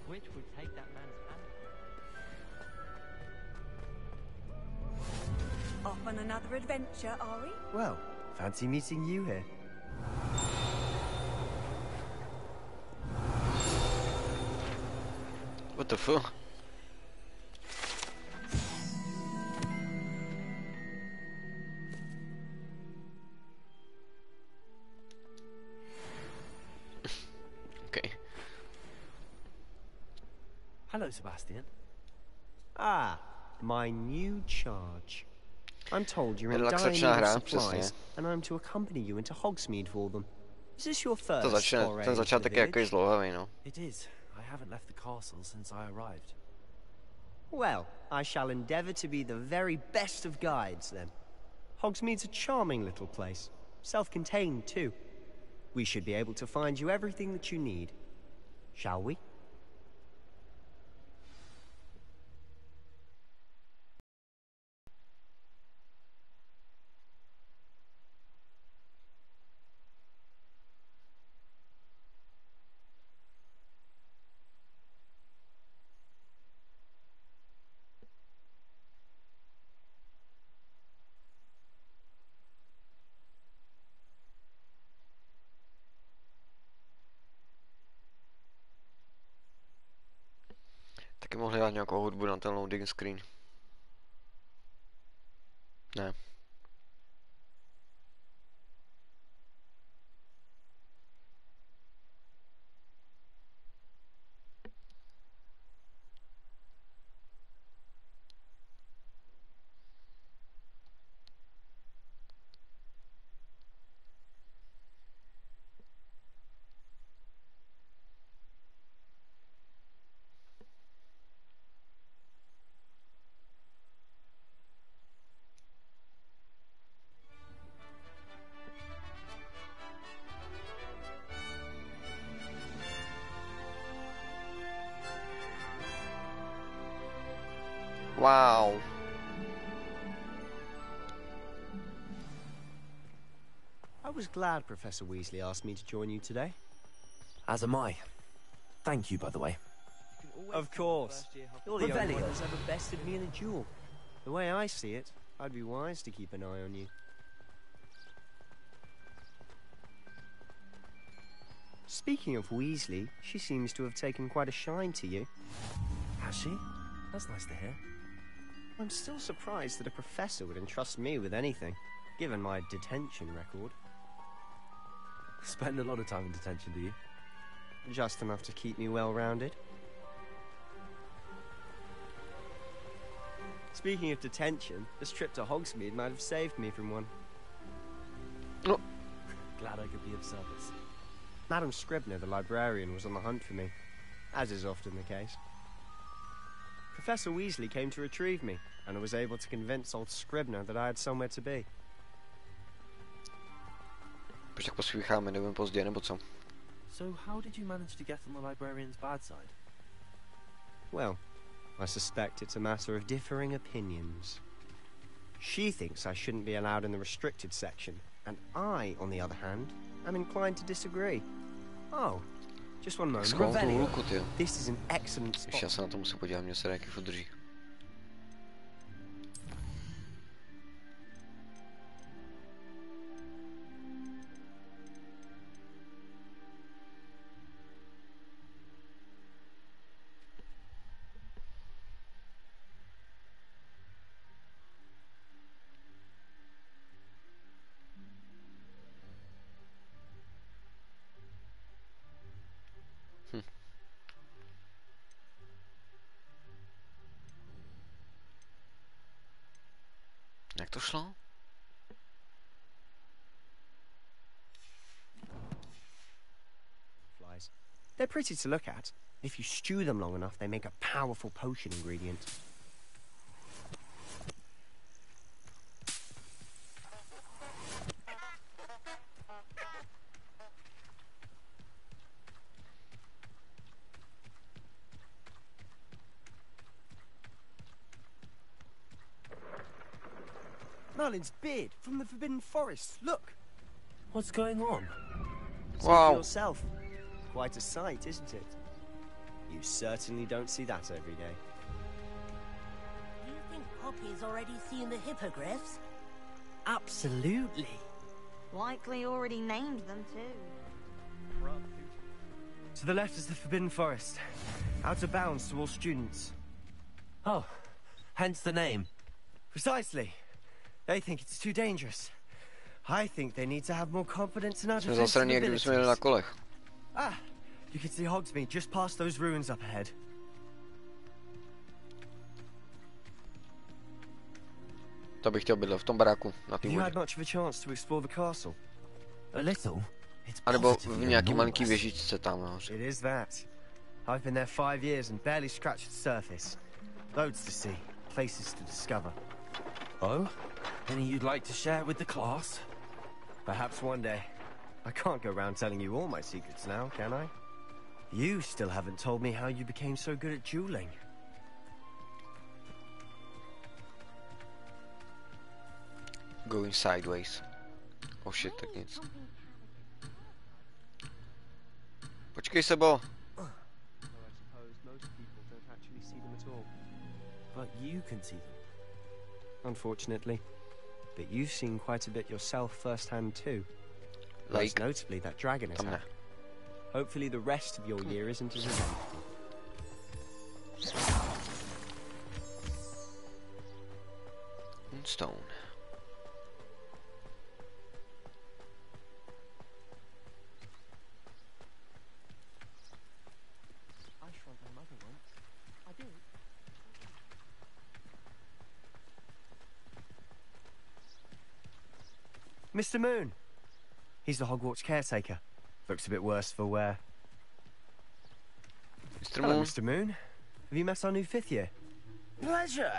Which would take that man's hand? Off on another adventure, are we? Well, fancy meeting you here. What the fuck? Okay. Hello, Sebastian. Ah, my new charge. I'm told you're in dire Relaxační need of hra, supplies, přesně. and I'm to accompany you into Hogsmeade for them. Is this your first To začne, foray ten into the začátek je jako village? zdlouhavý, no. It is. I haven't left the castle since I arrived. Well, I shall endeavour to be the very best of guides, then. Hogsmeade's a charming little place. Self-contained, too. We should be able to find you everything that you need. Shall we? Taky mohli dát nějakou hudbu na ten loading screen. Ne. Wow. I was glad Professor Weasley asked me to join you today. As am I. Thank you, by the way. Of course. You're the only one who's ever bested me in a duel. The way I see it, I'd be wise to keep an eye on you. Speaking of Weasley, she seems to have taken quite a shine to you. Has she? That's nice to hear. I'm still surprised that a professor would entrust me with anything, given my detention record. Spend a lot of time in detention, do you? Just enough to keep me well-rounded. Speaking of detention, this trip to Hogsmeade might have saved me from one. Oh. Glad I could be of service. Madam Scribner, the librarian, was on the hunt for me, as is often the case. Professor Weasley came to retrieve me, and I was able to convince old Scribner that I had somewhere to be. Proč tak posvícháme, nevím později, nebo co? So how did you manage to get on the librarian's bad side? Well, I suspect it's a matter of differing opinions. She thinks I shouldn't be allowed in the restricted section, and I, on the other hand, am inclined to disagree. Oh, just one moment. This is an excellent spot. Ještě já se na to musím podívat, mě se nějaký udrží. Jak to šlo? Flies. They're pretty to look at. If you stew them long enough, they make a powerful potion ingredient. Merlin's beard from the Forbidden Forest. Look. What's going on? See for yourself. Quite a sight, isn't it? You certainly don't see that every day. Do you think Poppy's already seen the hippogriffs? Absolutely. Likely already named them too. To the left is the Forbidden Forest. Out of bounds to all students. Oh, hence the name. Precisely. They think it's too dangerous. I think they need to have more confidence in our Jsme zasraní, jak kdybychom jeli na kolech. Ah, you can see Hogsmeade just past those ruins up ahead. To bych chtěl bydlet v tom baráku na té You vodě. had much of a chance to explore the castle. A little. A nebo v nějaký malinký věžičce tam nahoře. It is that. I've been there 5 years and barely scratched the surface. Loads to see, places to discover. Oh? Any you'd like to share with the class? Perhaps one day. I can't go around telling you all my secrets now, can I? You still haven't told me how you became so good at dueling. Going sideways. Oh shit, tak nic. Počkej, Sebo. But you can see them. Unfortunately. But you've seen quite a bit yourself firsthand too. Most notably that dragon attack. Hopefully the rest of your year isn't as eventful. Stone. Mr. Moon. He's the Hogwarts caretaker. Looks a bit worse for wear. Mr. Hello, Moon. Mr. Moon. Have you met our new 5th year? Pleasure.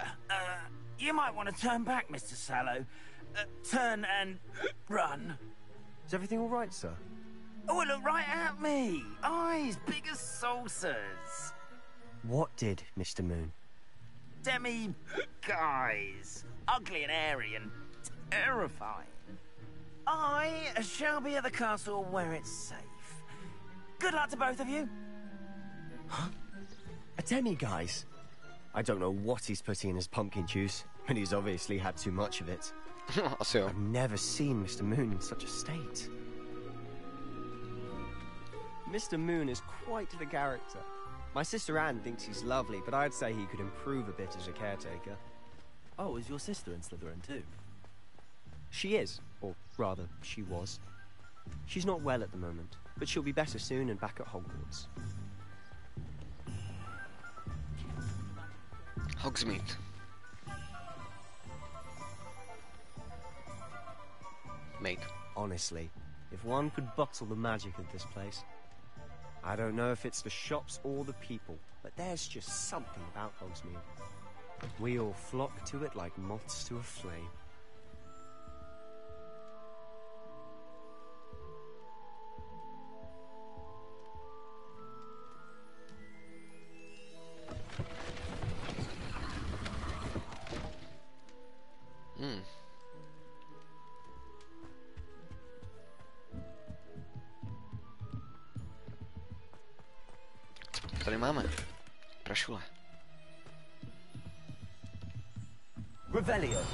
You might want to turn back, Mr. Sallow. Turn and run. Is everything all right, sir? Oh, look right at me. Eyes big as saucers. What did, Mr. Moon? Guys. Ugly and airy and terrifying. I shall be at the castle where it's safe. Good luck to both of you. Huh? A demi-guise? I don't know what he's putting in his pumpkin juice, but he's obviously had too much of it. I've never seen Mr. Moon in such a state. Mr. Moon is quite the character. My sister Anne thinks he's lovely, but I'd say he could improve a bit as a caretaker. Oh, is your sister in Slytherin too? She is, or rather, she was. She's not well at the moment, but she'll be better soon and back at Hogwarts. Hogsmeade. Mate. Honestly, if one could bottle the magic of this place. I don't know if it's the shops or the people, but there's just something about Hogsmeade. We all flock to it like moths to a flame. Tady máme prašule. Revelio.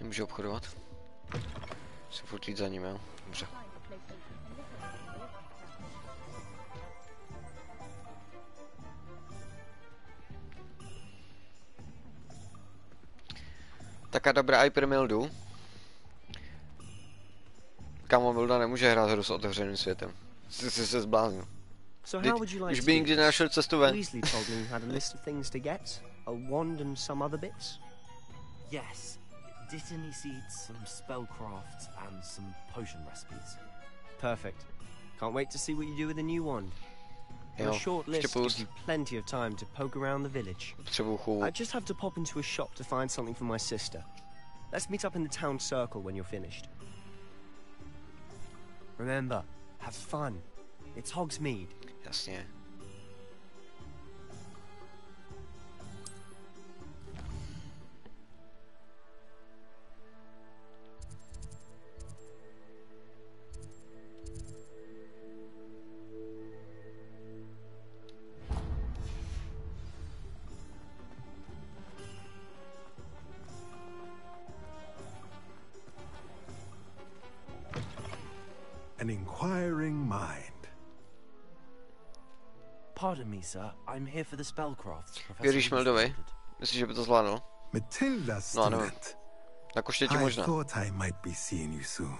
Nemůže obchodovat. Musím furt jít za ním, jo? Dobře. Taká dobrá Hypermildu. Kámo, Milda nemůže hrát hru s otevřeným světem. Jsi se zbláznil. So how would you like Už to by do nikdy this? nenašel cestu ven. Weasley told me you had a list of things to get, a wand and some other bits. Yes. Dittany seeds, some spellcrafts, and some potion recipes. Perfect. Can't wait to see what you do with the new wand. Jo, A short list ještě gives you plenty of time to poke around the village. I just have to pop into a shop to find something for my sister. Let's meet up in the town circle when you're finished. Remember, have fun. It's Hogsmeade. Jasně. An inquiring mind. Pardon me, sir. I'm here for the spellcrafts. Věříš Mildovi? Myslíš, že by to zvládl? Matilda, student. Nakoště ti I možná. thought I might be seeing you soon.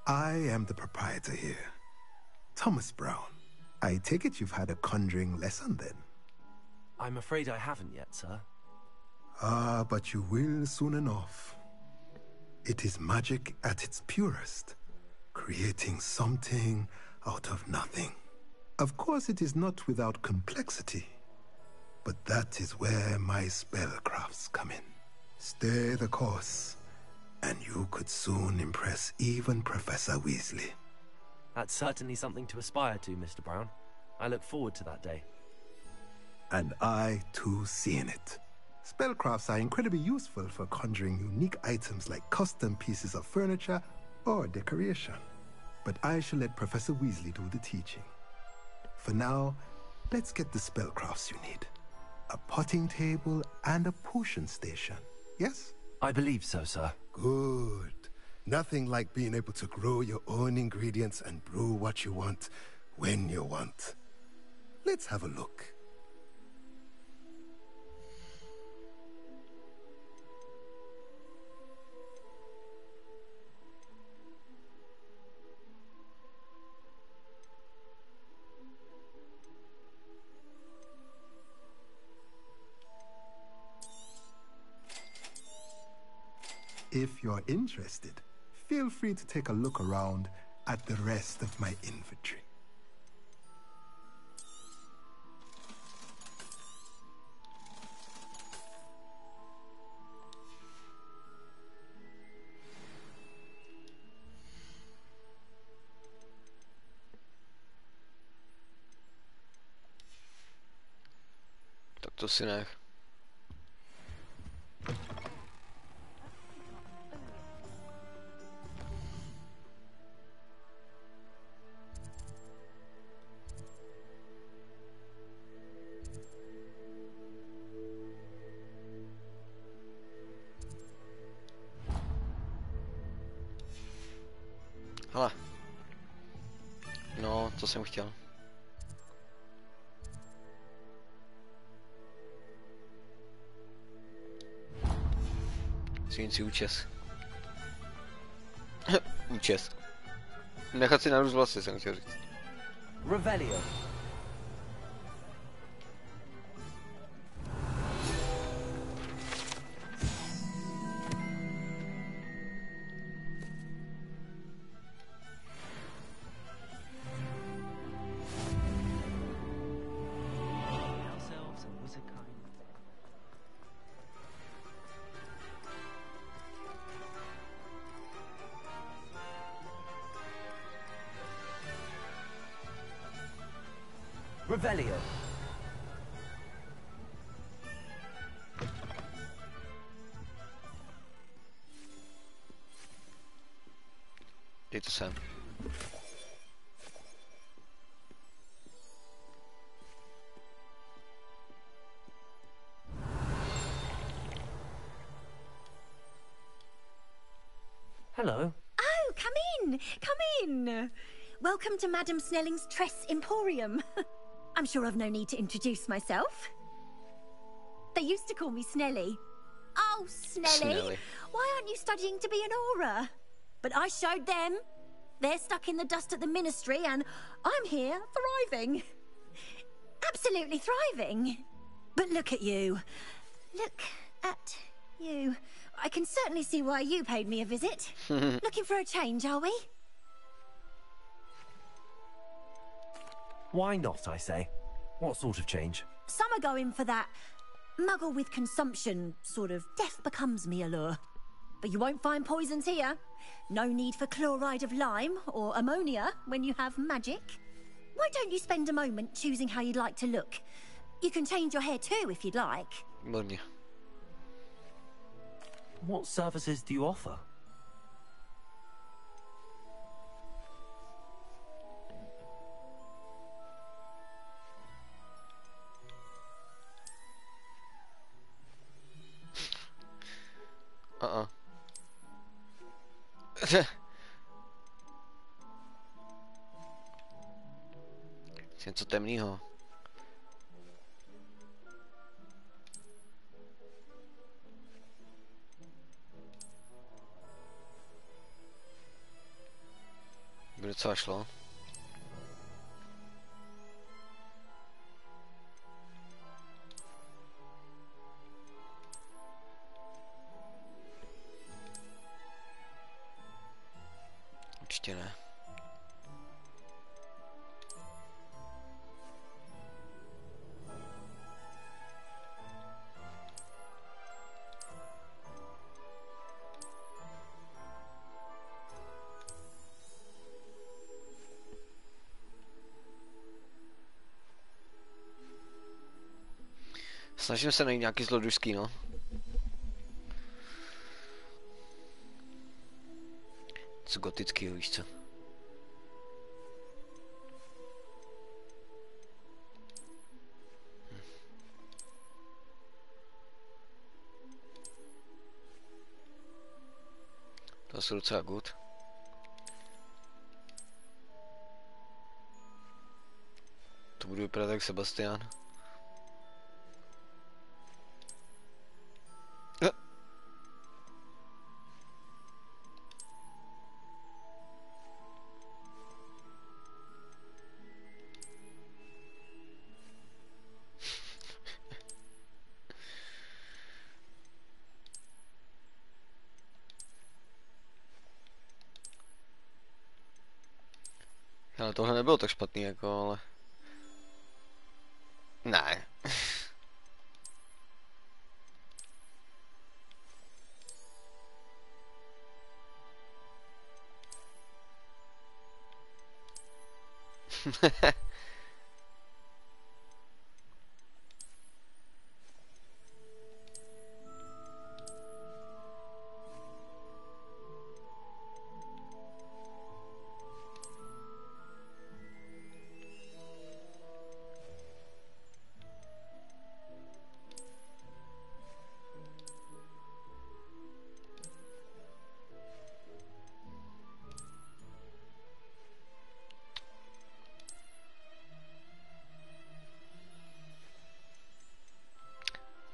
I am the proprietor here, Thomas Brown. I take it you've had a conjuring lesson then? I'm afraid I haven't yet, sir. Ah, but you will soon enough. It is magic at its purest, creating something out of nothing. Of course, it is not without complexity, but that is where my spellcrafts come in. Stay the course, and you could soon impress even Professor Weasley. That's certainly something to aspire to, Mr. Brown. I look forward to that day. And I, too, see in it. Spellcrafts are incredibly useful for conjuring unique items like custom pieces of furniture or decoration. But I shall let Professor Weasley do the teaching. For now, let's get the spellcrafts you need. A potting table and a potion station, yes? I believe so, sir. Good. Nothing like being able to grow your own ingredients and brew what you want, when you want. Let's have a look. If you're interested, feel free to take a look around at the rest of my inventory. Tak to si nech. Hele. No, co jsem chtěl. Svým si účes. Účes. Nechat si narůst vlasy, jsem chtěl říct. Revelio. Revelio. Dej to sem. Oh, Hello. come in! Come in! Welcome to Madame Snelling's Tress Emporium. I'm sure I've no need to introduce myself. They used to call me Snelly. Oh, Snelly. Why aren't you studying to be an aura? But I showed them. They're stuck in the dust at the ministry, and I'm here, thriving. Absolutely thriving. But look at you. Look at you. I can certainly see why you paid me a visit. Looking for a change, are we? Why not, I say? What sort of change? Some are going for that muggle with consumption, sort of death becomes me allure. But you won't find poisons here. No need for chloride of lime or ammonia when you have magic. Why don't you spend a moment choosing how you'd like to look? You can change your hair too if you'd like. Výborně. What services do you offer? Něco temného. By docela šlo. Určitě ne. Snažím se najít nějaký zlodušský, no. Co gotickýho, víš co? To asi docela good. To budu vypadat jak Sebastian. Ale tohle nebylo tak špatný, jako, ale... Ne.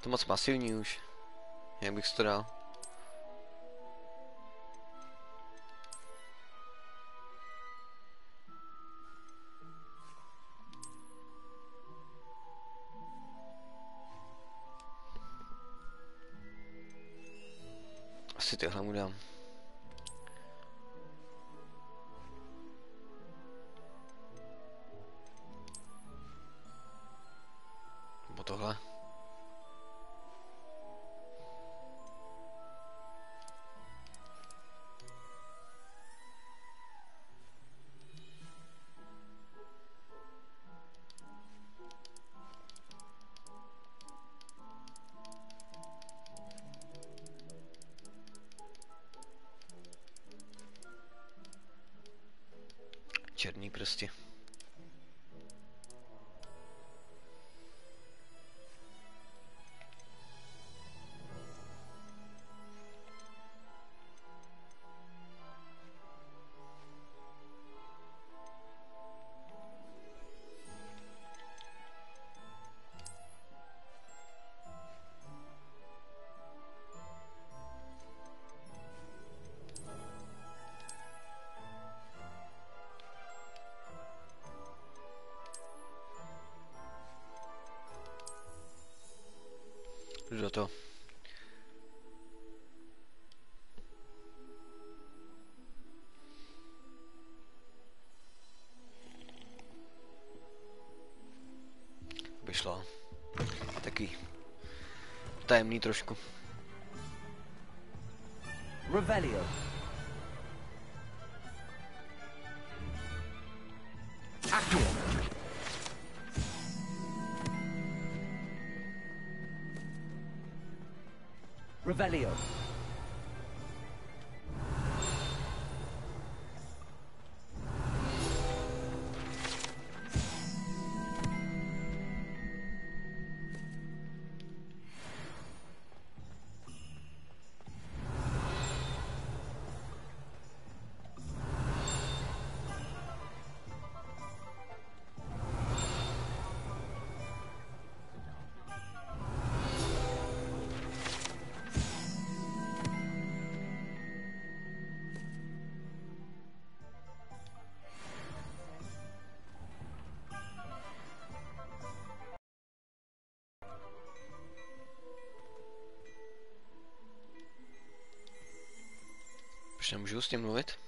To moc masivní už. Jak bych to dal? Asi tyhle mu dám. Nebo tohle. Černý prostě. Jdu do toho. Vyšlo. Taky tajemný trošku. Revelio. Accio. Revelio. Už nemůžu s tím mluvit?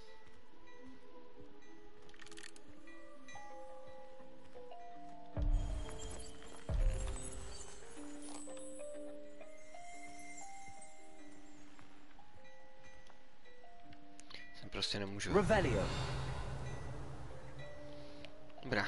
Jsem prostě nemůžu. Revelio. Dobrá.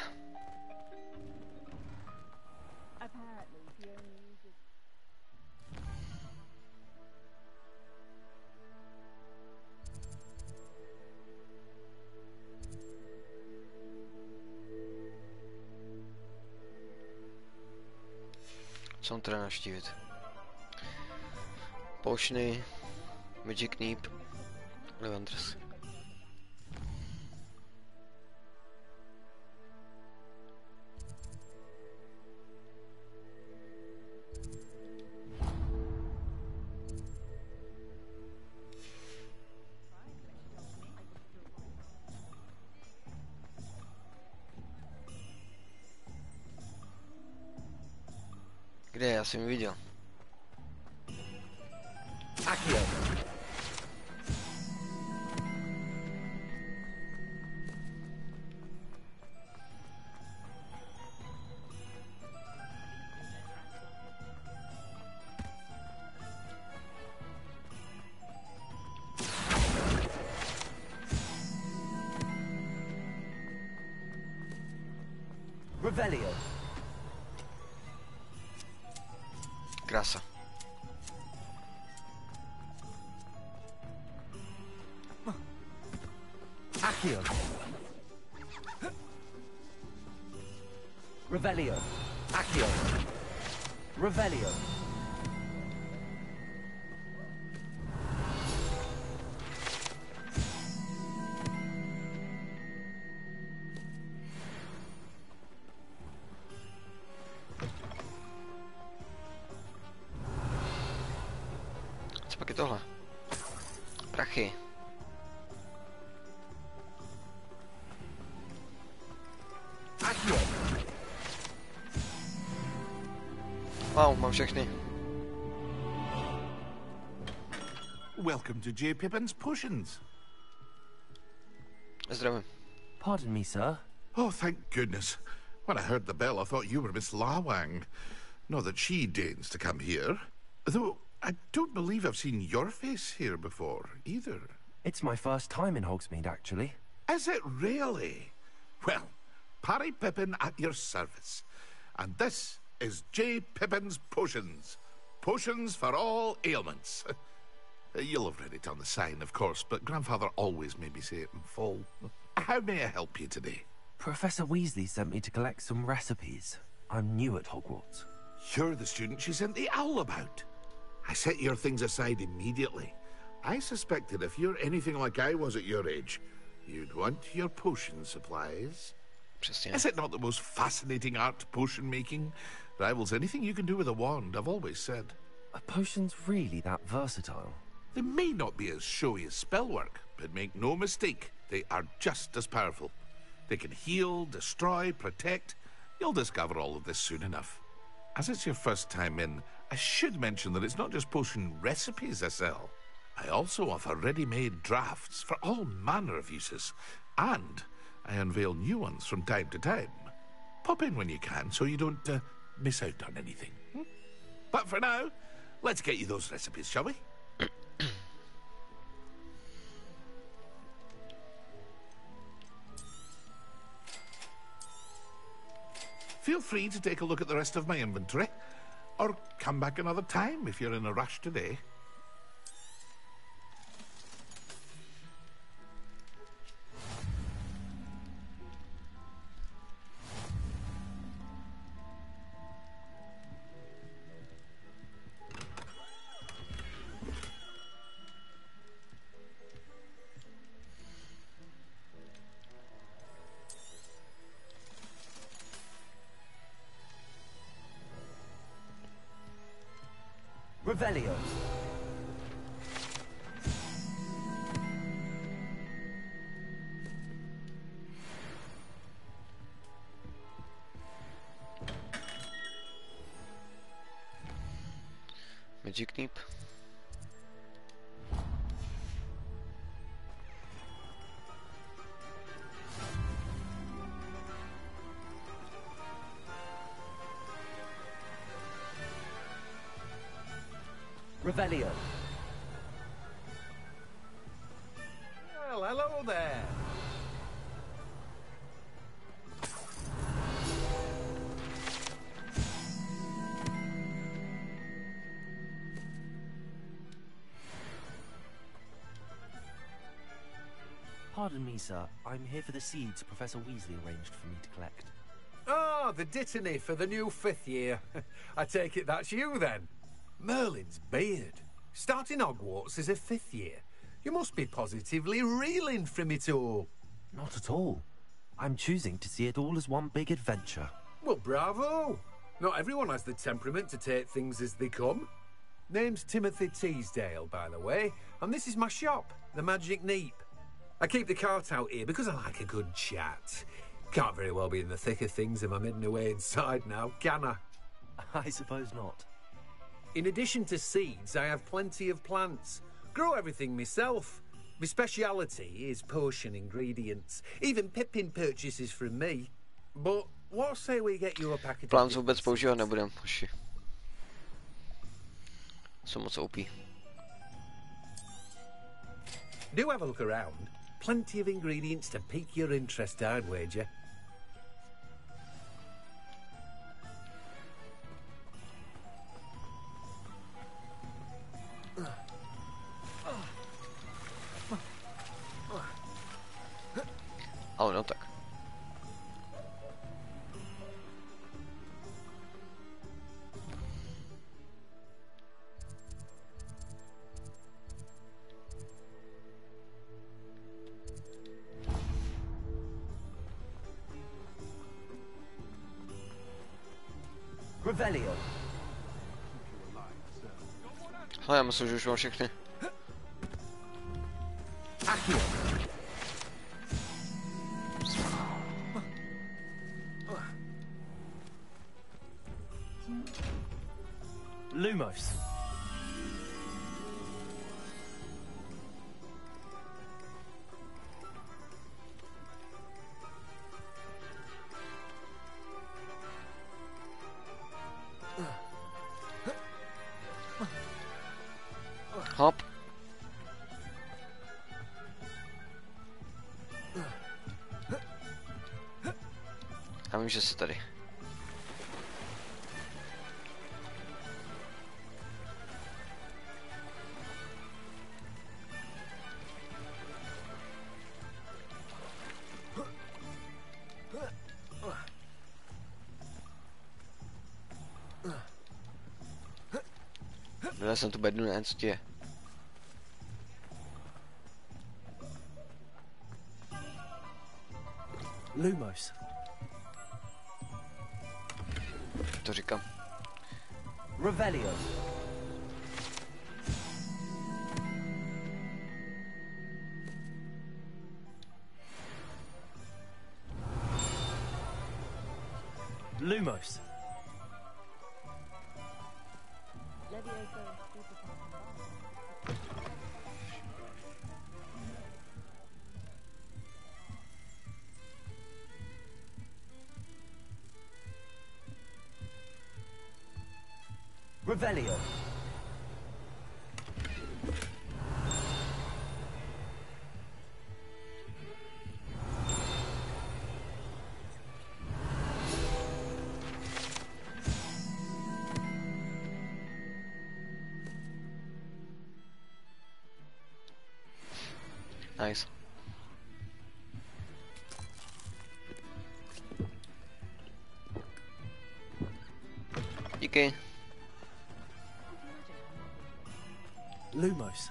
Co on teda navštívit? Pošny, Magic Neep, Levanders. Kde? Já jsem ji viděl. Accio. Revelio. Krása. Accio. Revelio. Accio. Revelio. Co pak je tohle? Prachy. Wow, mám všechny. Welcome to J. Pippin's Potions. Zdravím. Pardon me, sir. Oh, thank goodness. When I heard the bell, I thought you were Miss Lawang. Not that she deigns to come here. Though, I don't believe I've seen your face here before, either. It's my first time in Hogsmeade, actually. Is it really? Well, Parry Pippin at your service. And this is J. Pippin's Potions. Potions for all ailments. You'll have read it on the sign, of course, but Grandfather always made me say it in full. How may I help you today? Professor Weasley sent me to collect some recipes. I'm new at Hogwarts. You're the student she sent the owl about. I set your things aside immediately. I suspected if you're anything like I was at your age, you'd want your potion supplies. Is it not the most fascinating art, potion making? Rivals anything you can do with a wand, I've always said. Are potions really that versatile? They may not be as showy as spellwork, but make no mistake, they are just as powerful. They can heal, destroy, protect. You'll discover all of this soon enough. As it's your first time in, I should mention that it's not just potion recipes I sell. I also offer ready-made drafts for all manner of uses, and I unveil new ones from time to time. Pop in when you can so you don't miss out on anything. But for now, let's get you those recipes, shall we? Feel free to take a look at the rest of my inventory, or come back another time if you're in a rush today. Revelio. Magic Nip. Revelio. Well, hello there. Pardon me, sir. I'm here for the seeds Professor Weasley arranged for me to collect. Ah, the dittany for the new 5th year. I take it that's you, then. Merlin's beard. Starting Hogwarts as a 5th year. You must be positively reeling from it all. Not at all. I'm choosing to see it all as one big adventure. Well, bravo. Not everyone has the temperament to take things as they come. Name's Timothy Teasdale, by the way, and this is my shop, the Magic Neep. I keep the cart out here because I like a good chat. Can't very well be in the thick of things if I'm hidden away inside now, can I? I suppose not. In addition to seeds, I have plenty of plants. Grow everything myself. My speciality is potion ingredients. Even Pippin purchases from me. But what say we get you a packet Plán vůbec používat nebudem, hoši. Jsou moc OP. Do have a look around. Plenty of ingredients to pique your interest, I'd wager. Ale no tak. Revelio. Ale já myslím, že už mám všechny. Accio. Lumos. Hop. Já vím, že jsi tady. Dal jsem tu bednu, ne, co ti je? Lumos. To říkám. Revelio. Lumos. Revelio. Nice. Díky. Lumos.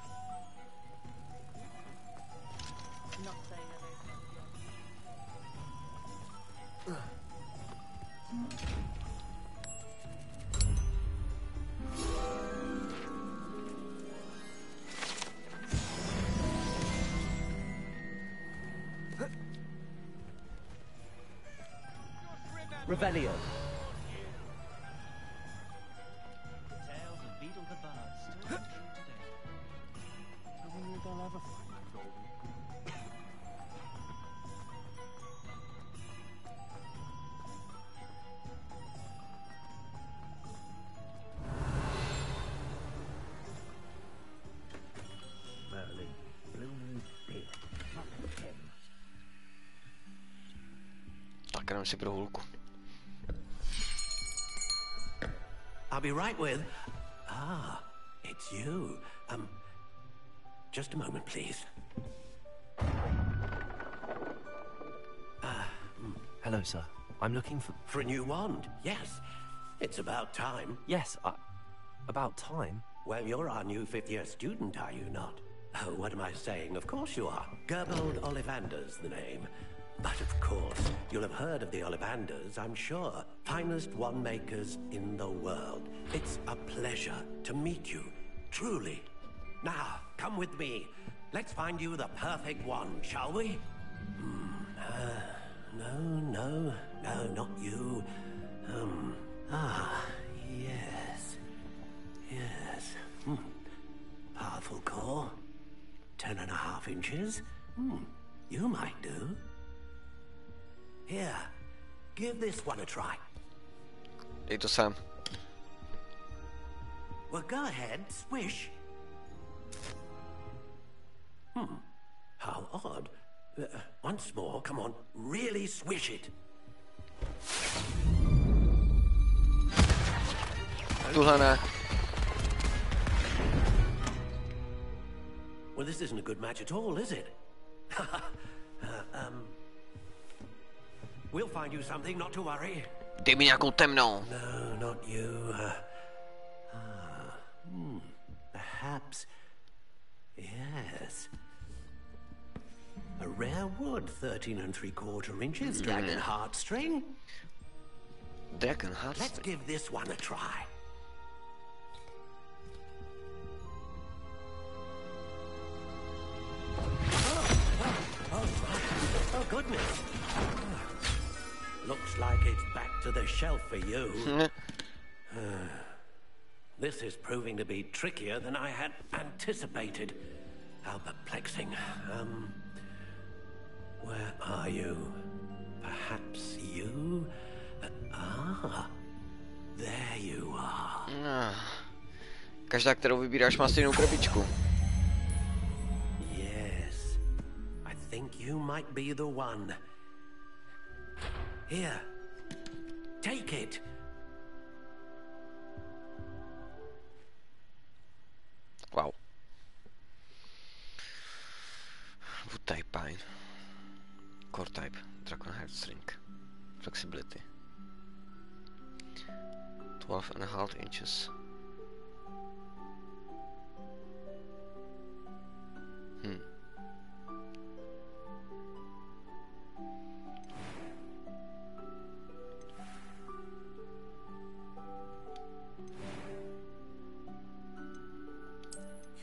Revelio. Tales of Beetle the Bard still true today. I wonder if they'll ever find that golden. Merlin, Blue Moon Beer, not him. Tak jenom si pro hulku. I'll be right with... Ah, it's you. Just a moment, please. Hello, sir. I'm looking for... For a new wand, yes. It's about time. Yes, about time? Well, you're our new fifth-year student, are you not? Oh, what am I saying? Of course you are. Gerbold Ollivander's the name. But of course, you'll have heard of the Ollivanders, I'm sure. Finest wand makers in the world. It's a pleasure to meet you, truly. Now, come with me. Let's find you the perfect wand, shall we? No, not you. Yes. Powerful core. 10.5 inches. You might do. Here, give this one a try. Dej to sem. Well, go ahead, swish. How odd. Once more, come on, really swish it. Tuhle ne. Well, this isn't a good match at all, is it? We'll find you something, not to worry. Dej mi nějakou temnou. No, not you. Perhaps. Yes. A rare wood, 13 3/4 inches, dragon heartstring. Dragon heartstring. Let's give this one a try. Oh, goodness. Looks like it's back to the shelf for you. This is proving to be trickier than I had anticipated. How perplexing. Where are you? Perhaps you? There you are. Každá, kterou vybíráš, má stejnou krabičku. Yes. I think you might be the one. Here. Take it. Wow. Wood type pine. Core type, dragon heartstring. Flexibility. 12.5 inches.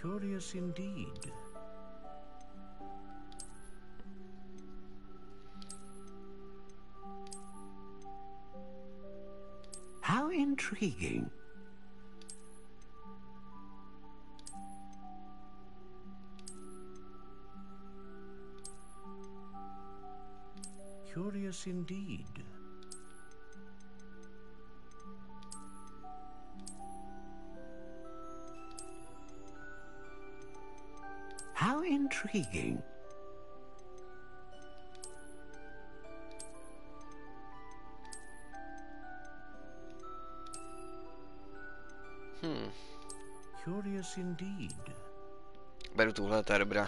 Curious indeed. How intriguing. Curious indeed. How intriguing. Curious indeed. Beru tuhle, ta je dobrá.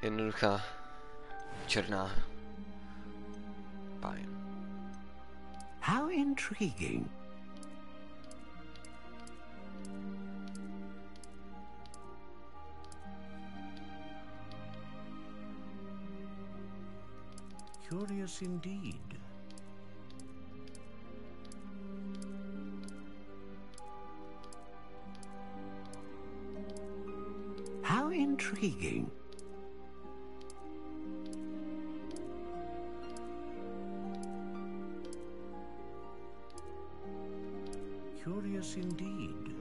Jednoduchá. Černá. Fajn. How intriguing. Curious indeed. How intriguing. Curious indeed.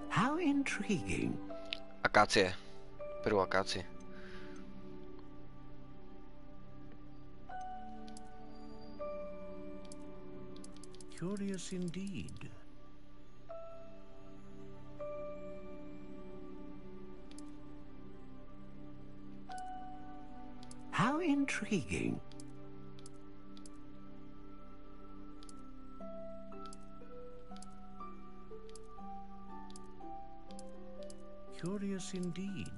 How intriguing. Akácie. Beru akácie. Curious indeed. How intriguing. Curious indeed.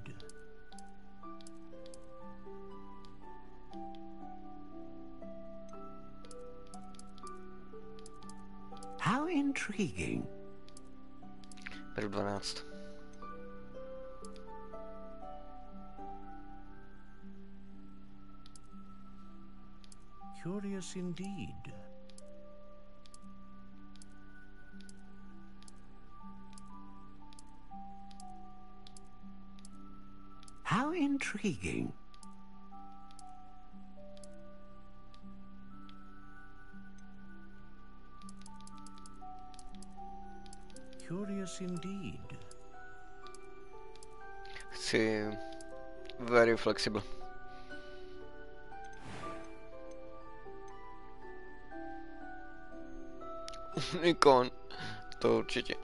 How intriguing. Beru 12. Curious indeed. How intriguing. Curious indeed. Chci very flexible. Ikon. To určitě.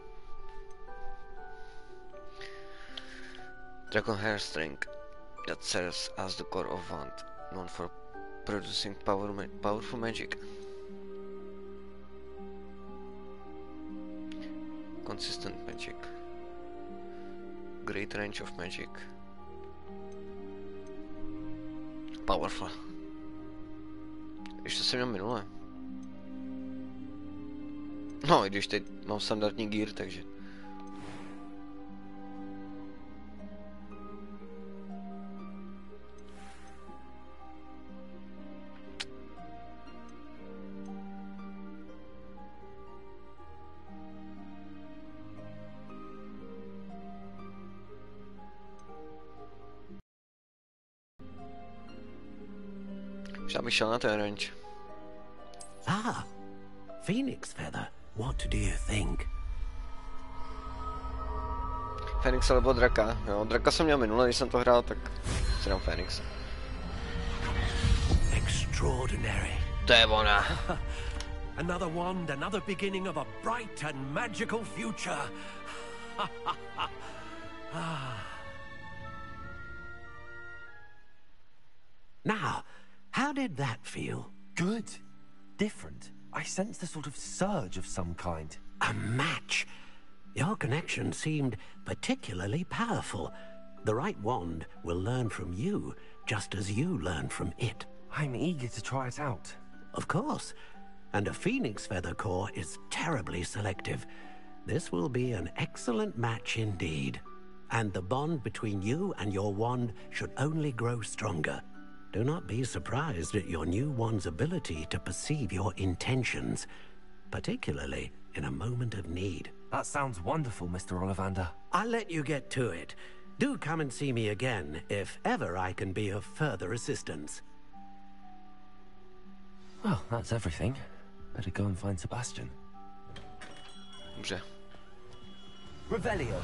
Dragon hair string that serves as the core of wand, known for producing powerful magic. Consistent magic. Great range of magic. Powerful. Ještě jsem měl minule. No, i když teď mám standardní gear, takže... Já bych šel na ten range. Ah, Phoenix feather. What do you think? Phoenix nebo draka, jo, draka jsem měl minule, když jsem to hrál, tak si dám Phoenix. Extraordinary. To je ona. Another wand, another beginning of a bright and magical future. Now, how did that feel? Good. Different. I sensed a sort of surge of some kind. A match. Your connection seemed particularly powerful. The right wand will learn from you, just as you learn from it. I'm eager to try it out. Of course. And a phoenix feather core is terribly selective. This will be an excellent match indeed. And the bond between you and your wand should only grow stronger. Do not be surprised at your new wand's ability to perceive your intentions, particularly in a moment of need. That sounds wonderful, Mr. Ollivander. I'll let you get to it. Do come and see me again if ever I can be of further assistance. Well, that's everything. Better go and find Sebastian. Dobře. Revelio.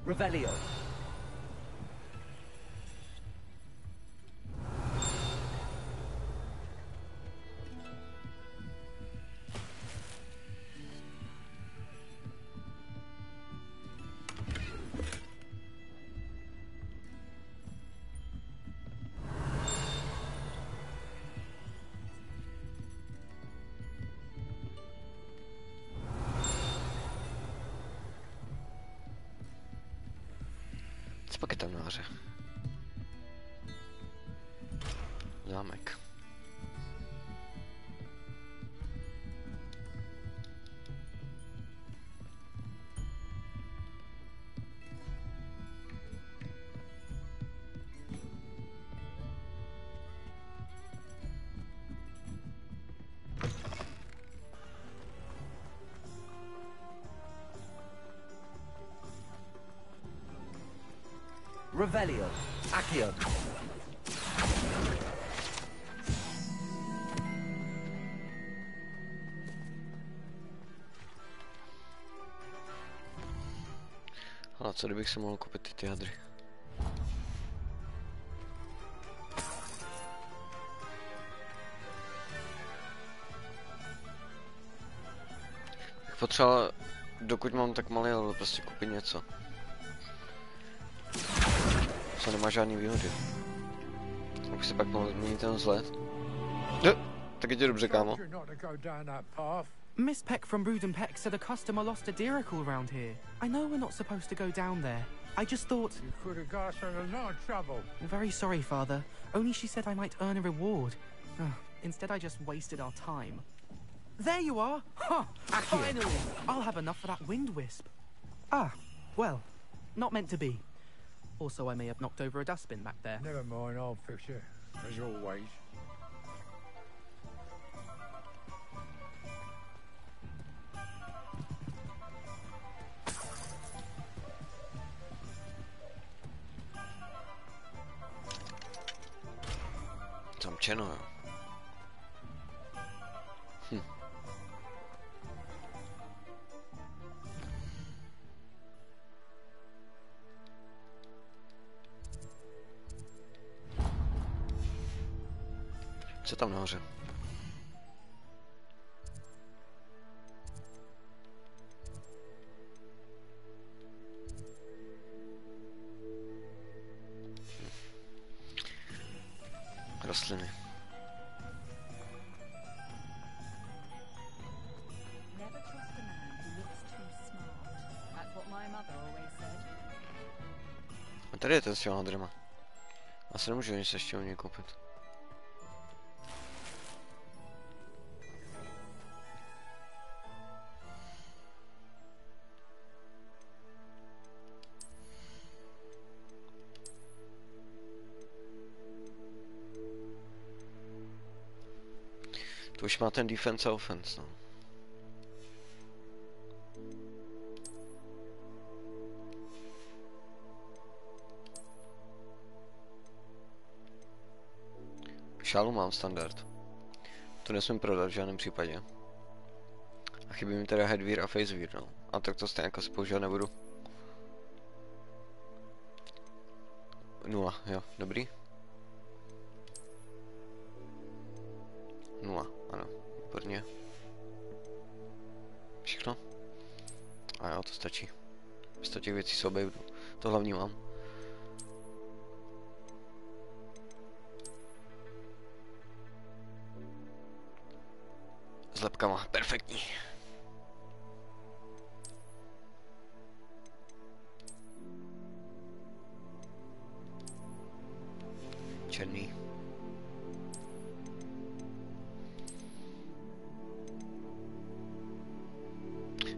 Revelio. Co pak je tam nahoře? Zámek. Revelio. Accio. Ale co kdybych si mohl koupit ty hadry? Bych potřeboval, dokud mám tak malý, ale prostě koupit něco. Co nemá žádný výhody. Abych si pak mohl změnit ten vzhled. Tak je tě dobře, kámo. Miss Peck from Brood and Peck said a customer lost a deeracle around here. I know we're not supposed to go down there. I just thought... You could have got her in a lot of trouble. Very sorry, Father. Only she said I might earn a reward. Instead, I just wasted our time. There you are! Huh! Finally! I'll have enough for that wind wisp. Ah, well, not meant to be. Also, I may have knocked over a dustbin back there. Never mind, I'll fix it, as always. Zamčeno, jo. Co tam nahoře? Rostliny. A tady je ten s těma hadrama. Asi nemůžu nic ještě u něj koupit. To už má ten defense a offense, no. Šálu mám standard. To nesmím prodat v žádném případě. A chybí mi teda headwear a facewear, no. A tak to stejně jako si používat nebudu. 0, jo, dobrý. 0, ano, výborně. Všechno? A jo, to stačí. 100 těch věcí se objevu. To hlavní mám. S lepkama, perfektní. Černý.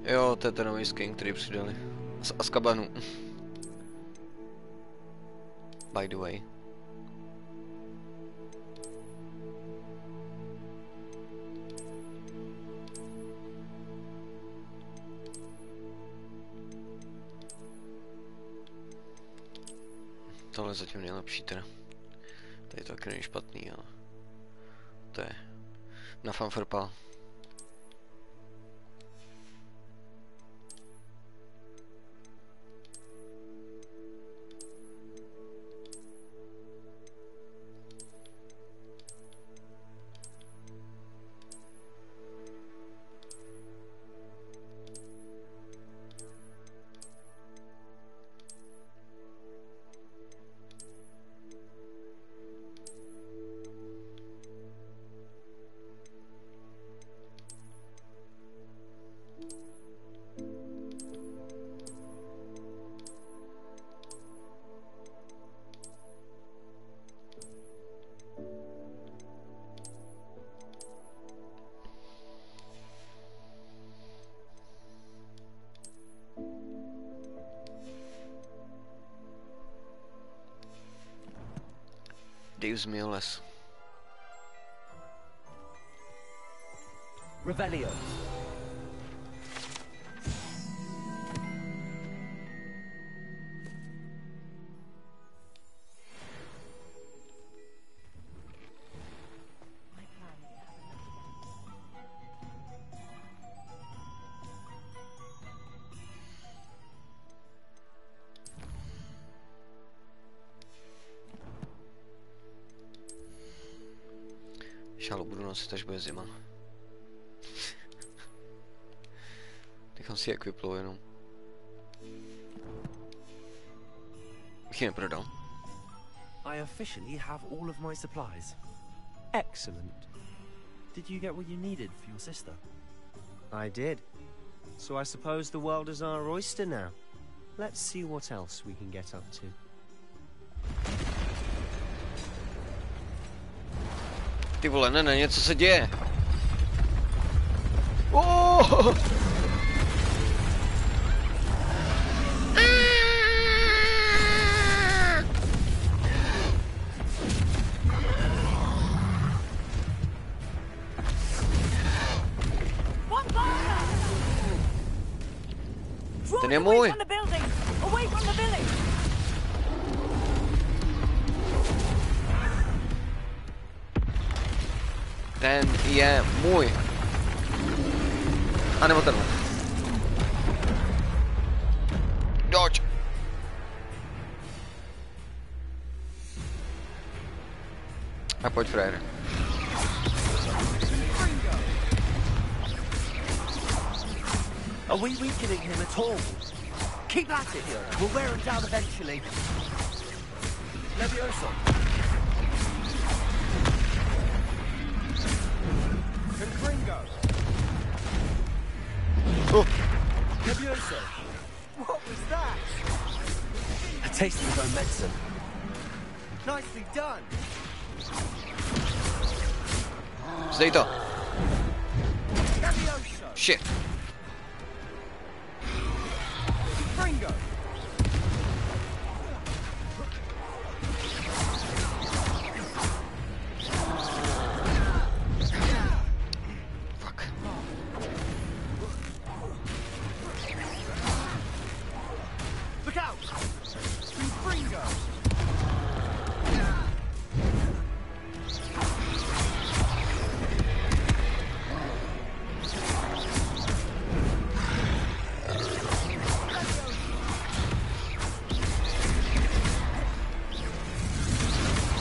Jo, to je ten nový skin, který přidali. Z Azkabanu. By the way. Tohle je zatím nejlepší teda. Tady to taky není špatný, ale to je na fanfrpal. Zmijozel. Revelio. Šálu budu nosit, až bude zima. Nechám si equiplou jenom. Bych ji neprodal. I officially have all of my supplies. Excellent. Did you get what you needed for your sister? I did. So I suppose the world is our oyster now. Let's see what else we can get up to. Ty vole, ne, něco se děje. Oh! Ten je můj. Ten je můj. A nebo tenhle. Dodge. A pojď, frajere. Are we weakening him at all? Keep at it, we'll wear him down eventually. Levioso. Confringo. Oh. Levioso. What was that? A taste of his own medicine. Nicely done. Zdej to. Levioso. Shit. Confringo.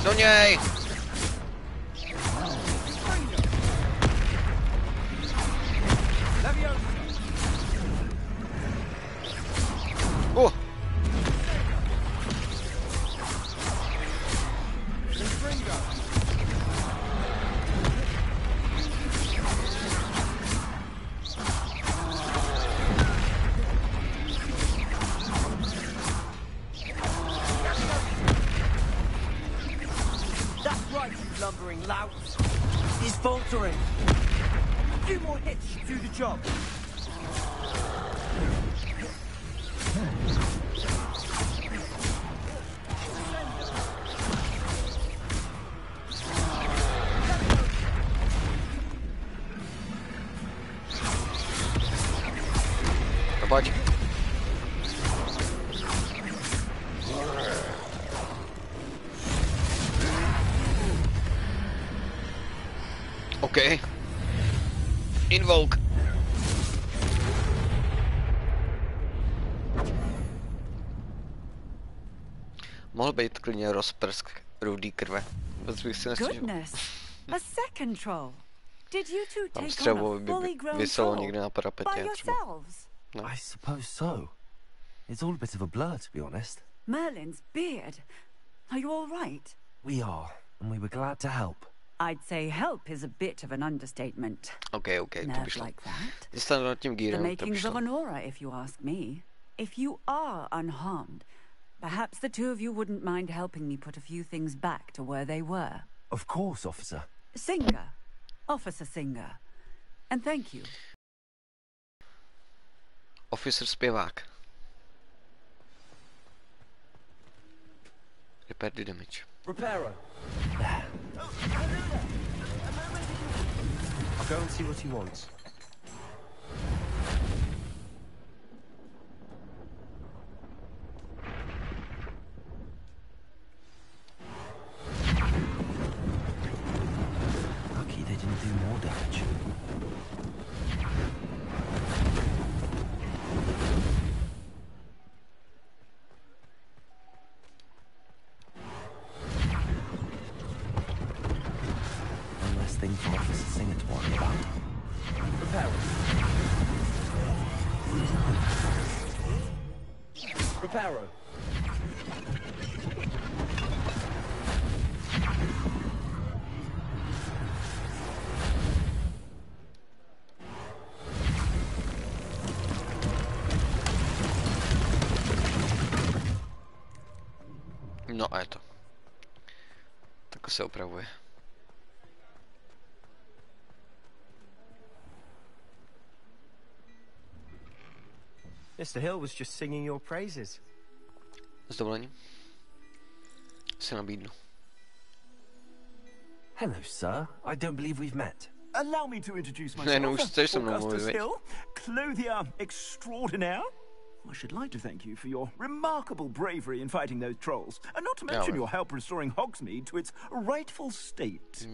Do něj! He's faltering. A few more hits should do the job. No pojď. OK. Invoke. Mohl být klidně rozprsk rudý krve. Vůbec bych si nestěžoval. Goodness, a second troll. Did you two Tam take střevo on a fully grown vyselo troll někde na by parapetě třeba. yourselves? No. I suppose so. It's all a bit of a blur, to be honest. Merlin's beard. Are you all right? We are, and we were glad to help. I'd say help is a bit of an understatement. OK, to by Nerve šlo. like that. Zůstanu nad tím The gírem, to by makings of šlo. an aura, if you ask me. If you are unharmed, perhaps the two of you wouldn't mind helping me put a few things back to where they were. Of course, officer. Singer. Officer Singer. And thank you. Officer zpěvák. Repair the damage. Repairer. I'll go and see what he wants. Lucky they didn't do more damage. One less thing for Officer Singer to worry about. Repairer. Repairer. No a je to. Tak se opravuje. Mr. Hill was just singing your praises. S dovolením. Si nabídnu. Hello, sir. I don't believe we've met. Allow me to introduce Ne, no myself. už chceš se mnou Augustus mluvit. Hill, clothier extraordinaire. I should like to thank you for your remarkable bravery in fighting those trolls, and not to mention your help restoring Hogsmeade to its rightful state.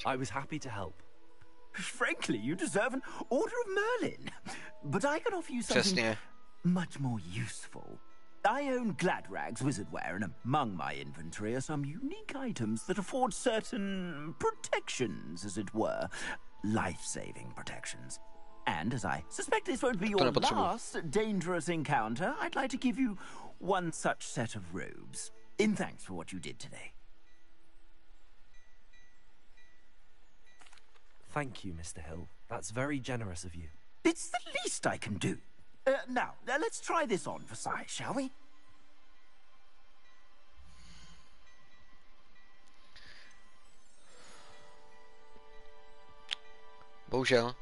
I was happy to help. Frankly, you deserve an Order of Merlin. But I can offer you something Přesně. much more useful. I own Gladrag's wizardware, and among my inventory are some unique items that afford certain protections, as it were. Life-saving protections. And as I suspect this won't be your last dangerous encounter, I'd like to give you one such set of robes, in thanks for what you did today. Thank you, Mr. Hill. That's very generous of you. It's the least I can do. Now, let's try this on for size, shall we? Bohužel.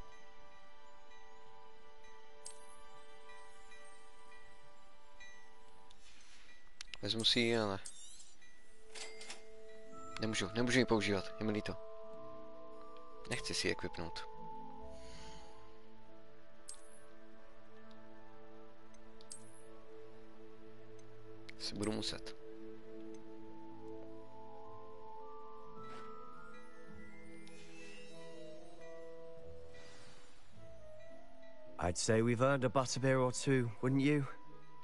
Vezmu si ji, ale... Nemůžu ji používat, je mi líto. Nechci si ji equipnout. Si budu muset. I'd say we've earned a butterbeer or two, wouldn't you?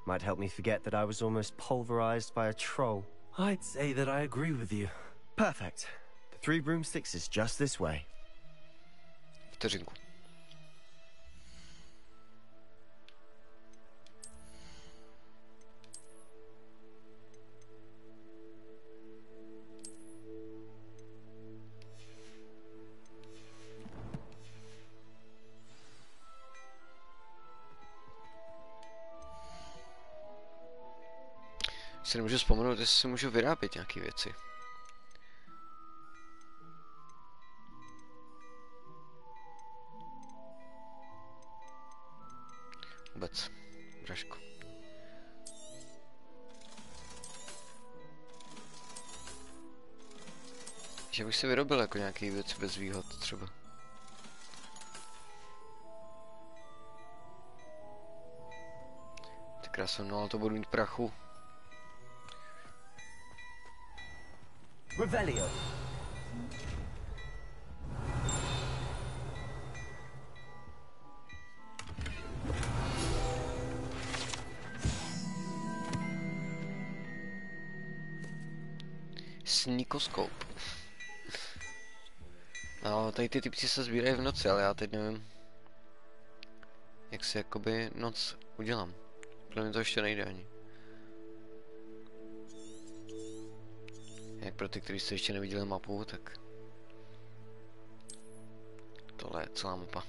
Might help me forget that I was almost pulverized by a troll. I'd say that I agree with you. Perfect. The 3 broomsticks is just this way. Vteřinku. Si nemůžu vzpomenout, jestli si můžu vyrábět nějaké věci. Vůbec. Že bych si vyrobil jako nějaký věc bez výhod třeba. Ty krásno, no ale to budu mít prachu. Revelio. Sneakoskop. No, tady ty typci se sbírají v noci, ale já teď nevím, jak si jakoby noc udělám. Pro mě to ještě nejde ani. Jak pro ty, kteří jste ještě neviděli mapu, tak tohle je celá mapa.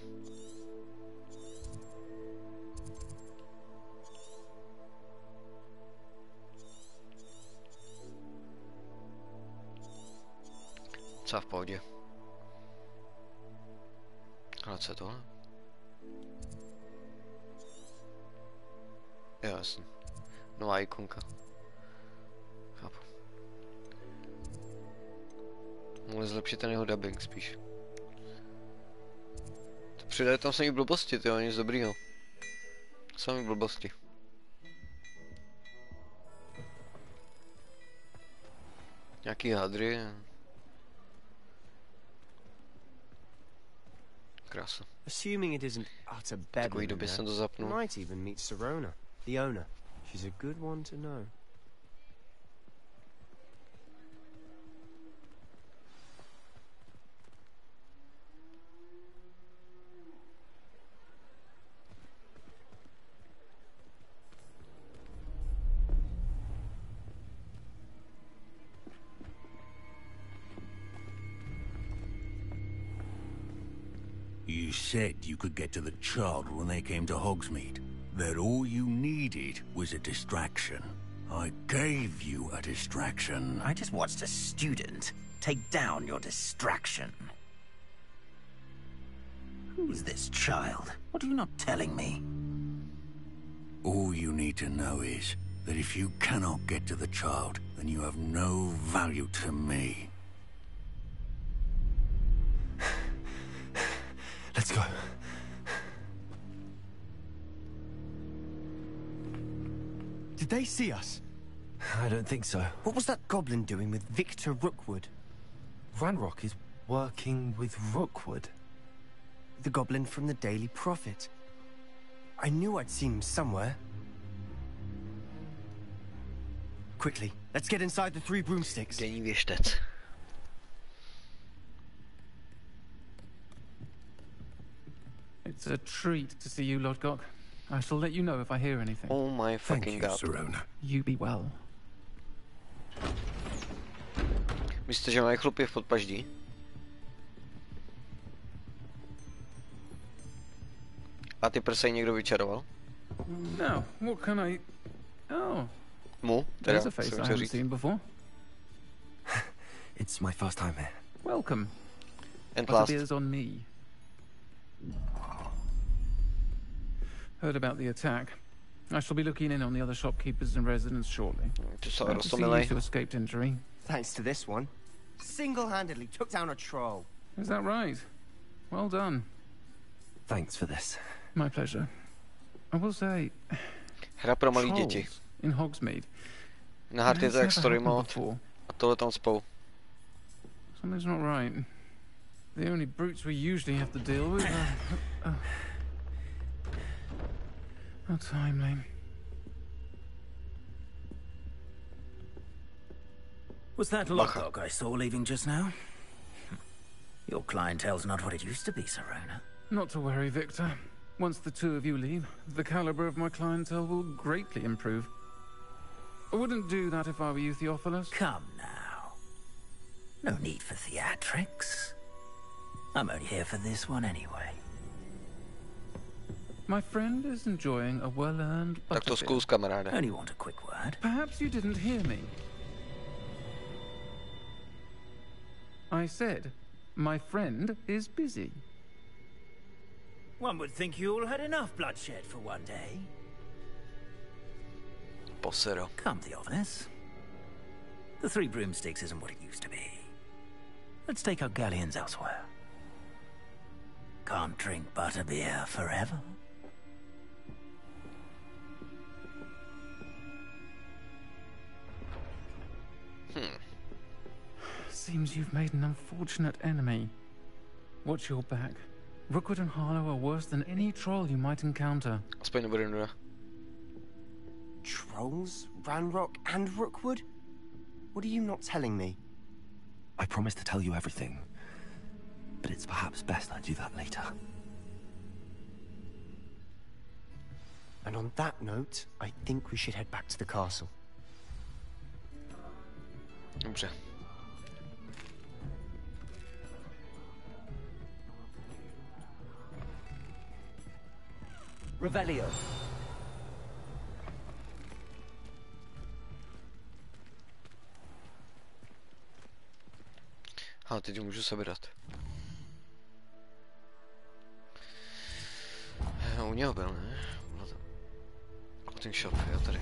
Co v pohodě. Ale co je tohle? Jo, jasně. Nová ikonka. Chápu. Mohli zlepšit ten jeho dubbing spíš. To přidají tam samý blbosti, tyjo, nic dobrýho. Samý blbosti. Nějaký hadry. Krása. Assuming it isn't utter bedlam, might even meet Sirona, the owner. She's a good one to know. You said you could get to the child when they came to Hogsmeade. That all you needed was a distraction. I gave you a distraction. I just watched a student take down your distraction. Who's this child? What are you not telling me? All you need to know is that if you cannot get to the child, then you have no value to me. Let's go. Did they see us? I don't think so. What was that goblin doing with Victor Rookwood? Ranrock is working with Rookwood. The goblin from the Daily Prophet. I knew I'd seen him somewhere. Quickly, let's get inside the 3 broomsticks. Denní věštec. It's a treat to see you, Lodgok. I shall let you know if I hear anything. Oh my fucking god. Sirona. You be well. Myslíte, že mají chlupy v podpaždí? A ty prsej někdo vyčaroval? Now, what can I... Oh. Mu? Teda, There's a face I haven't seen before. It's my first time here. Welcome. And But last. the beer's on me. Heard about the attack. I shall be looking in on the other shopkeepers and residents shortly. Glad to see you two escaped injury. Thanks to this one. Single-handedly took down a troll. Is that right? Well done. Thanks for this. My pleasure. I will say... Hra pro malý děti. In Hogsmeade. Na hard je to jak story mode. A tohle tam spou. Something's not right. The only brutes we usually have to deal with are... How timely. Was that Lodgok I saw leaving just now? Your clientele's not what it used to be, Sirona. Not to worry, Victor. Once the 2 of you leave, the caliber of my clientele will greatly improve. I wouldn't do that if I were you, Theophilus. Come now. No need for theatrics. I'm only here for this one anyway. My friend is enjoying a well-earned Tak to zkus, kamaráde. Only want a quick word. Perhaps you didn't hear me. I said, my friend is busy. One would think you all had enough bloodshed for one day. Posero. Come, Theophilus. The 3 broomsticks isn't what it used to be. Let's take our galleons elsewhere. Can't drink butterbeer forever. Seems you've made an unfortunate enemy. Watch your back. Rookwood and Harlow are worse than any troll you might encounter. Trolls? Ranrock and Rookwood? What are you not telling me? I promise to tell you everything, but it's perhaps best I do that later. And on that note, I think we should head back to the castle. Dobře. Revelio. A teď můžu sebrat. U něho byl, ne? Clothing shop, jo, tady.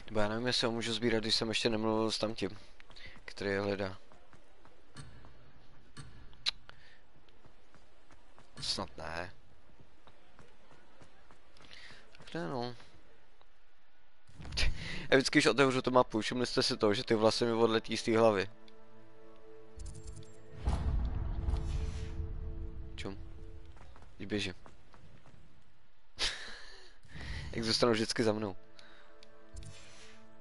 Nebo já nevím, jestli ho můžu sbírat, když jsem ještě nemluvil s tamtím, který je hledá. Snad ne. Tak ne, no. Já vždycky, když otevřu tu mapu, všimli jste si to, že ty vlasy mi odletí z té hlavy. Čum. Když běžím. Jak zůstanou vždycky za mnou.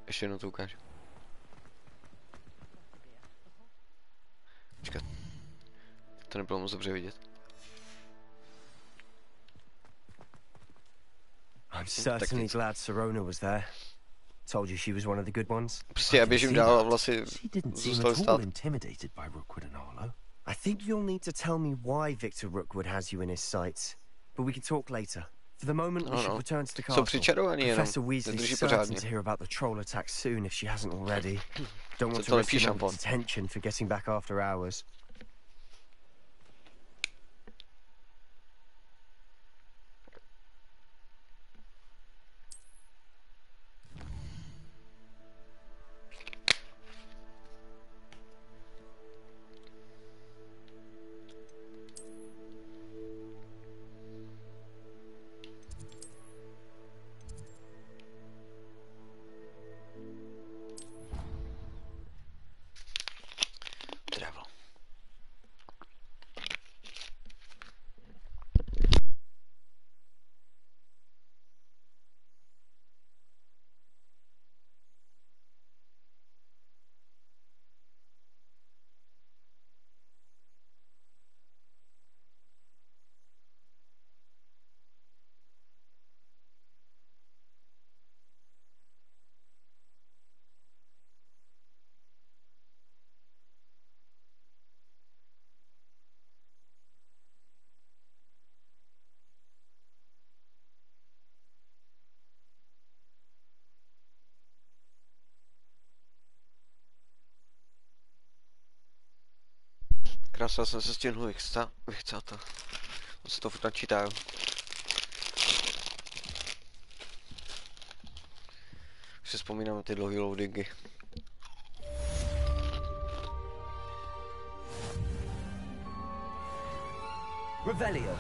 Ještě jednou to ukážu. Počkat. To nebylo moc dobře vidět. I'm certainly glad Sirona was there. Told you she was one of the good ones. Prostě já běžím dál a vlasy zůstaly stát. Intimidated by Rookwood and Harlow. I think you'll need to tell me why Victor Rookwood has you in his sights, but we can talk later. For the moment, we should return to the castle. Jsou přičarovaní jenom, Professor Weasley's certain to hear about the troll attack soon if she hasn't already. Don't want to risk him under detention for getting back after hours. Krásně jsem se stihnul vychcát. On se to furt načítá. Už si vzpomínám na ty dlouhé loadingy. Revelio.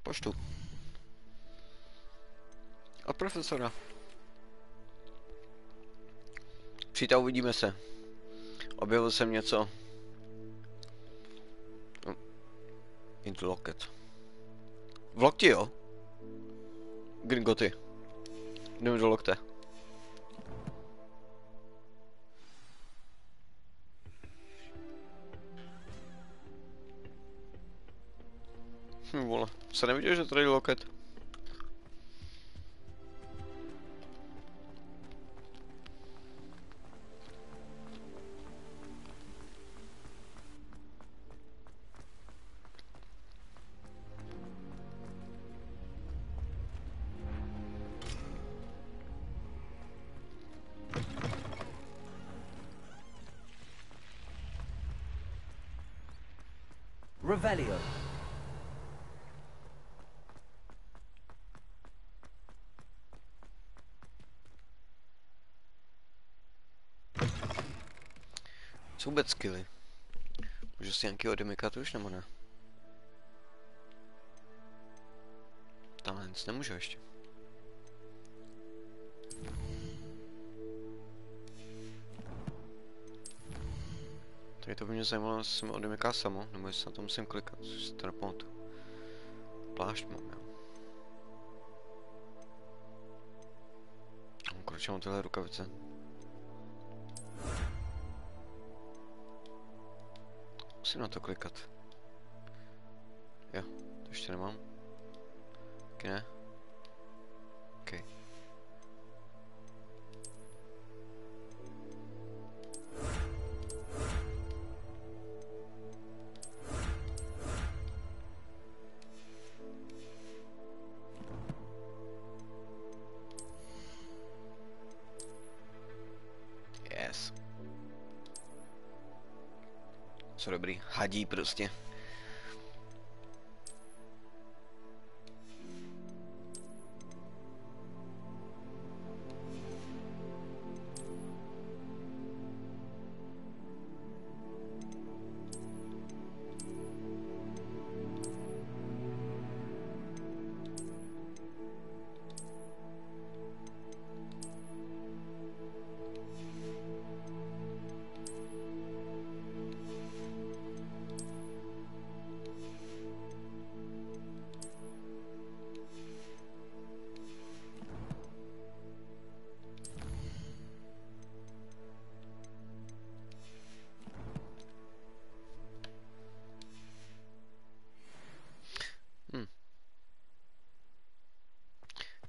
Poštu. Od profesora. Přijďte, uvidíme se. Objevil jsem něco. Into locket. V lokti, jo? Gringoty. Jdeme do lokte. Vole, se neviděl, že tady je loket? Revelio. Co vůbec skilly? Můžu si nějaký odemykat už, nebo ne? Tamhle nic nemůžu ještě. Tady to by mě zajímalo, jestli se mi odemyká samo, nebo jestli na to musím klikat, což si to nepamatuju. Plášť mám, jo. Konečně mám tyhle rukavice. Musím na to klikat. Jo, to ještě nemám. Taky ne. OK. Yes. Co dobrý, hadí prostě.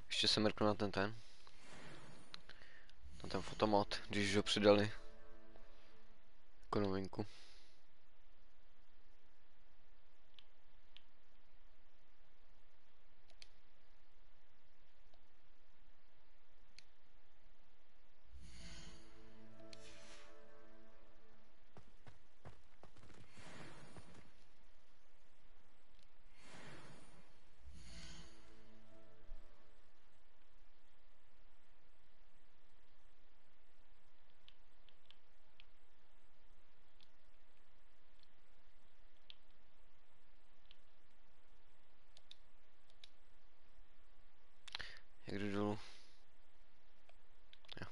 Ještě se mrknu na ten fotomod, když ho přidali jako novinku. Jak jdu dolů? Jo.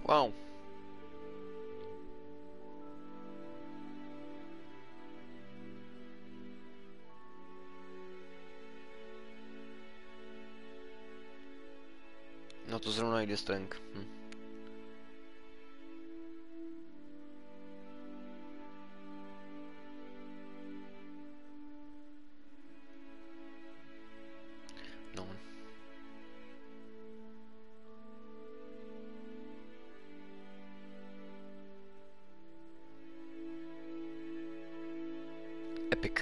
Wow. No to zrovna jde strength. No. Epic.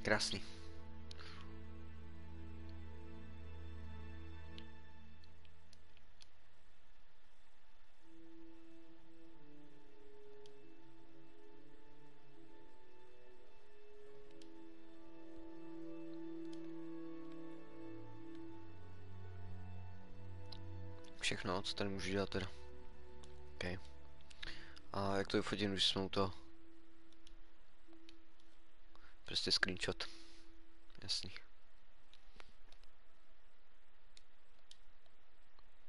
Krásný. Všechno, co tady můžu dělat teda. OK. A jak to vyfotím, když jsme u toho? Prostě screenshot. Jasný.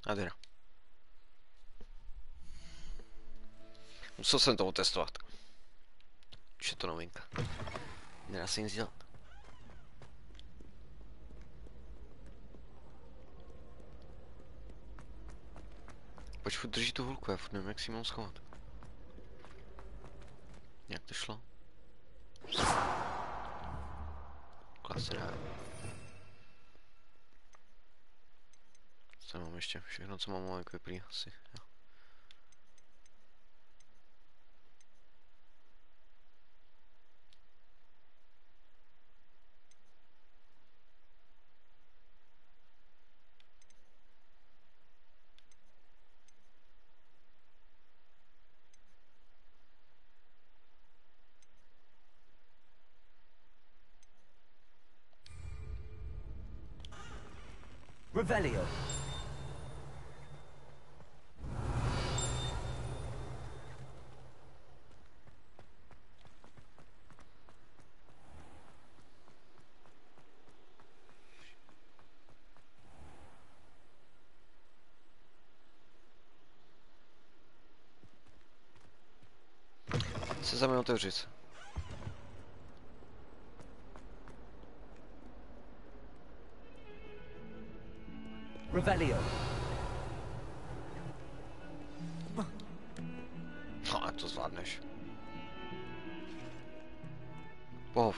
A teda. Musel jsem to otestovat. Už je to novinka. Nedá se nic dělat. Proč furt drží tu hulku, já furt nevím, jak si ji mám schovat. Jak to šlo? Klasera. Co mám ještě? Všechno, co mám, jak vyplý asi. Jo. Revelio. Se za mě otevřít. Revelio. No, jak to zvládneš. Pohov.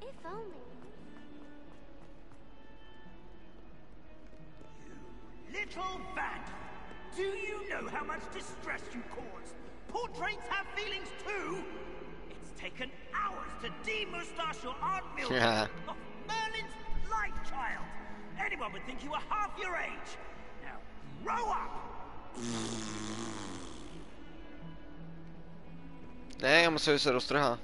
If only. Little vandal, do you know how much distress you cause? Portraits have feelings too. It's taken hours to demoustache your Aunt Mildred of Merlin's life child. Anyone would think you were half your age. Now, grow up. Ne, já musím, že se roztrhá.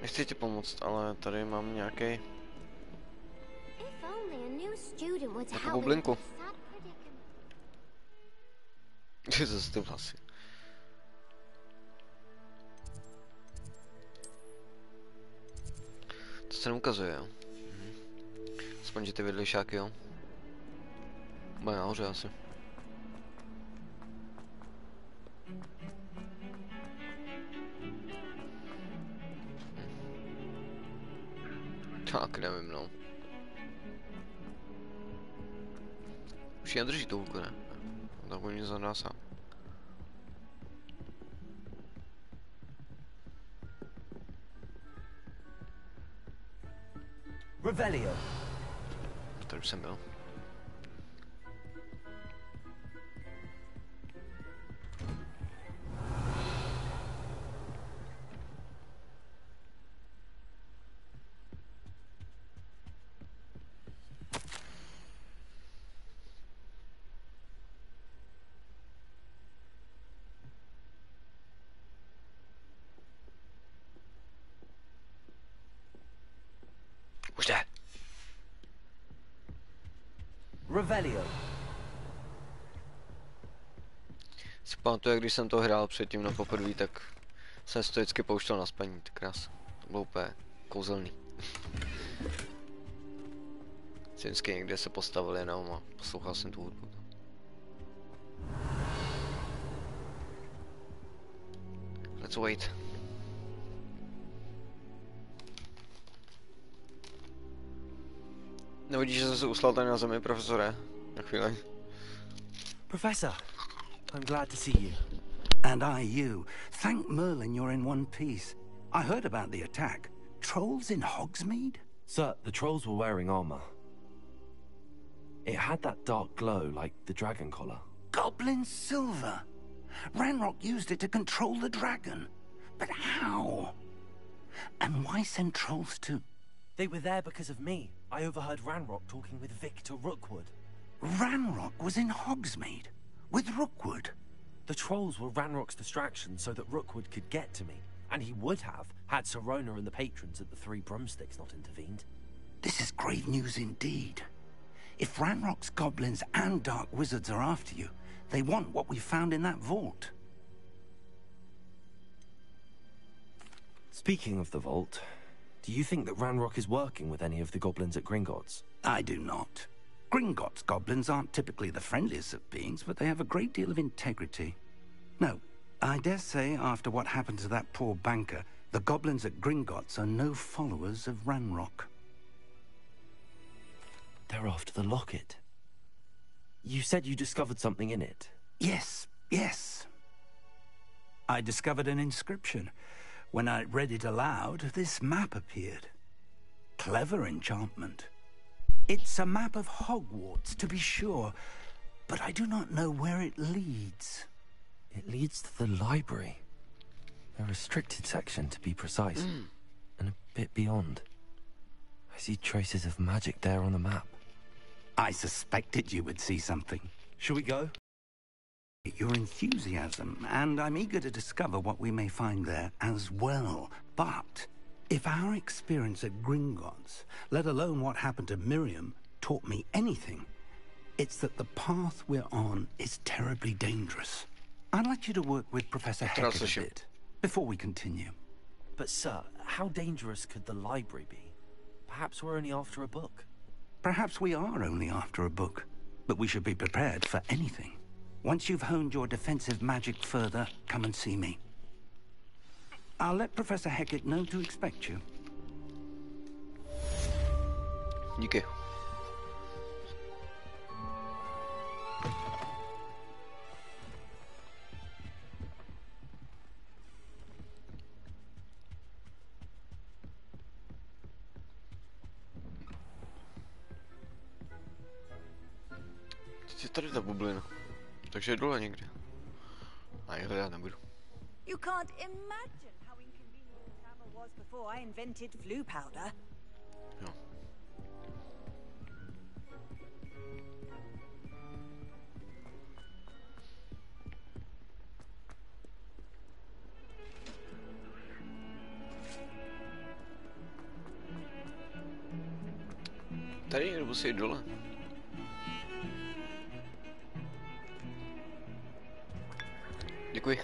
Nechci ti pomoct, ale tady mám nějakou bublinku. Je zase ty vlasy. To se neukazuje, jo. Aspoň, že ty vedlejšáky, jo. Bude nahoře asi. Tak, nevím, no. Už jen drží tu hulku, ne? Tak oni zadá sám. Revelio. Tady už jsem byl. Už jde. Revelio. Si pamatuju, když jsem to hrál předtím na poprvé, tak jsem si to vždycky pouštěl na spaní, tak krás. To bylo úplně kouzelný. Jsem vždycky někde se postavil jenom a poslouchal jsem tu hudbu. Let's wait. Nevidíš, že jsem se uslal tady na zemi, profesore? Na chvíli. Professor, I'm glad to see you. And I you. Thank Merlin you're in one piece. I heard about the attack. Trolls in Hogsmeade? Sir, the trolls were wearing armor. It had that dark glow like the dragon collar. Goblin silver. Ranrock used it to control the dragon. But how? And why send trolls to... They were there because of me. I overheard Ranrock talking with Victor Rookwood. Ranrock was in Hogsmeade? With Rookwood? The trolls were Ranrock's distraction so that Rookwood could get to me. And he would have, had Sirona and the patrons at the Three Broomsticks not intervened. This is grave news indeed. If Ranrock's goblins and dark wizards are after you, they want what we found in that vault. Speaking of the vault, do you think that Ranrock is working with any of the goblins at Gringotts? I do not. Gringotts goblins aren't typically the friendliest of beings, but they have a great deal of integrity. No, I dare say after what happened to that poor banker, the goblins at Gringotts are no followers of Ranrock. They're after the locket. You said you discovered something in it. Yes, yes. I discovered an inscription. When I read it aloud, this map appeared. Clever enchantment. It's a map of Hogwarts, to be sure, but I do not know where it leads. It leads to the library. A restricted section, to be precise. And a bit beyond. I see traces of magic there on the map. I suspected you would see something. Shall we go? Your enthusiasm, and I'm eager to discover what we may find there as well. But if our experience at Gringotts, let alone what happened to Miriam, taught me anything, it's that the path we're on is terribly dangerous. I'd like you to work with Professor Hecket a bit before we continue. But sir, how dangerous could the library be? Perhaps we're only after a book. Perhaps we are only after a book, but we should be prepared for anything. Once you've honed your defensive magic further, come and see me. I'll let Professor Hecket know to expect you. Díky. Teď je tady ta bublina. Takže je dole někde. A já hledat nebudu. You can't imagine how inconvenient the hammer was before I invented flu powder. Jo. Tady někdo musí dole. Děkuji.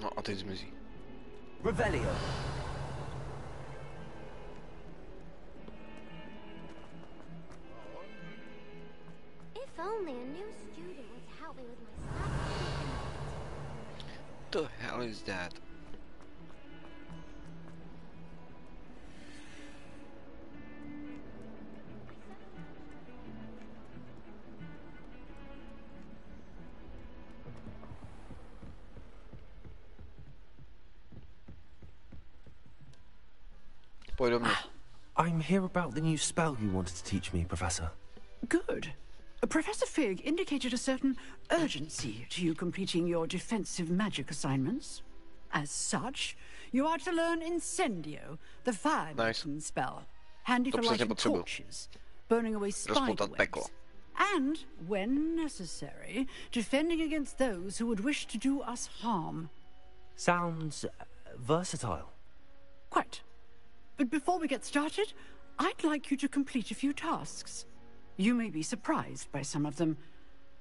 No a teď zmizí. Revelio. If only a new student would help me with my stuff. The hell is that? I'm here about the new spell you wanted to teach me, Professor. Good. Professor Fig indicated a certain urgency to you completing your defensive magic assignments. As such, you are to learn Incendio, the fire-making spell, handy for lighting torches, burning away spiderwebs, and, when necessary, defending against those who would wish to do us harm. Sounds versatile. Quite. But before we get started, I'd like you to complete a few tasks. You may be surprised by some of them.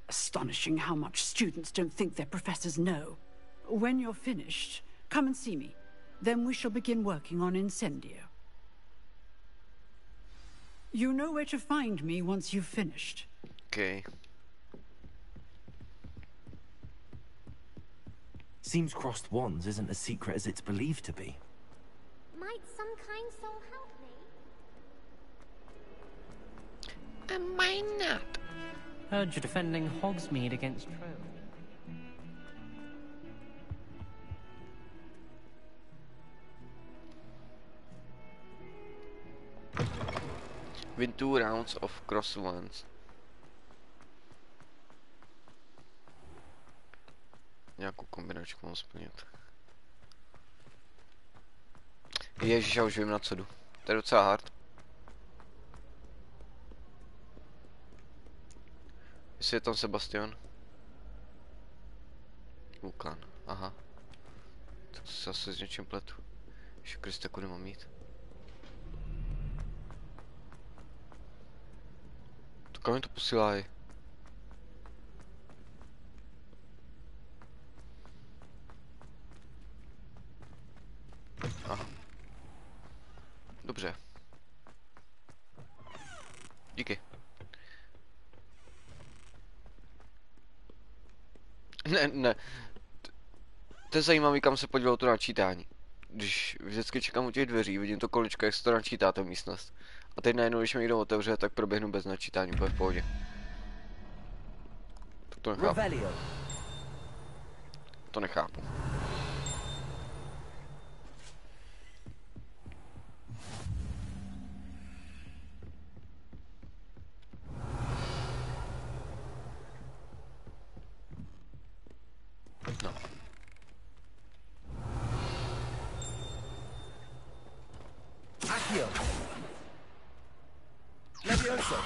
Astonishing how much students don't think their professors know. When you're finished, come and see me. Then we shall begin working on Incendio. You know where to find me once you've finished. Okay. Seems crossed wands isn't as secret as it's believed to be. Might some kind soul help me? And might not. Heard you're defending Hogsmeade against trolls. Win 2 rounds of cross ones. Nějakou kombinačku mám splnit. Ježiš, já už vím, na co jdu. To je docela hard. Jestli je tam Sebastian? Lukan, aha. Tak to se asi s něčím pletu. Ještě Kriste, kudy mám mít? To kam mi to posílají? Aha. Dobře. Díky. Ne. To je zajímavý, kam se podíval to načítání. Když vždycky čekám u těch dveří, vidím to kolečko, jak se to načítá, ta místnost. A teď najednou, když mi někdo otevře, tak proběhnu bez načítání, úplně v pohodě. Tak to nechápu. To nechápu. No. Accio. Levioso.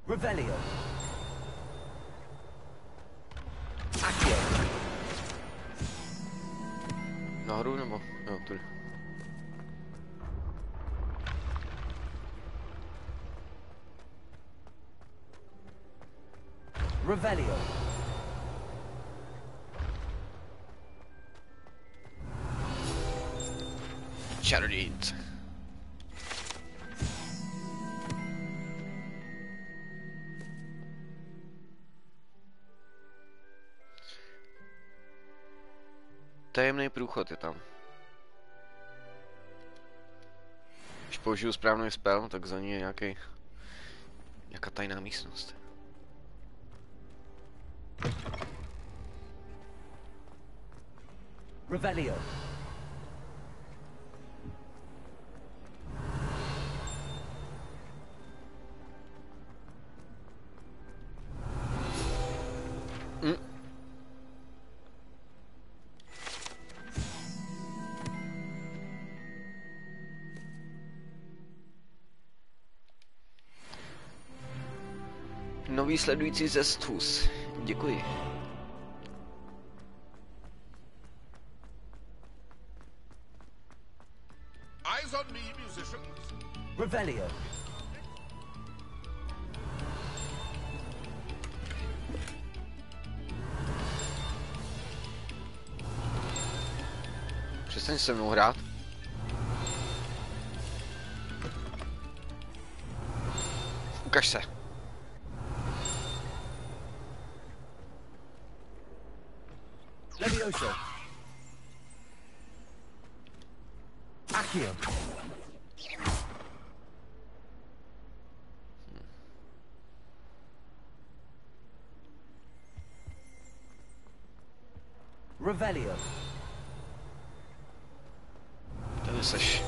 Revelio. Accio. Nahoru nebo? Jo, tudy. Revelio. Čarodějnice. Tajemný průchod je tam. Když použiju správný spell, tak za ní je nějaká tajná místnost. Revelio. Nový sledující ze Stus. Děkuji. Eyes on me, musicians. Revelio. Přestaň se mnou hrát. Ukaž se. Levioso. Accio. Revelio. Tady seš.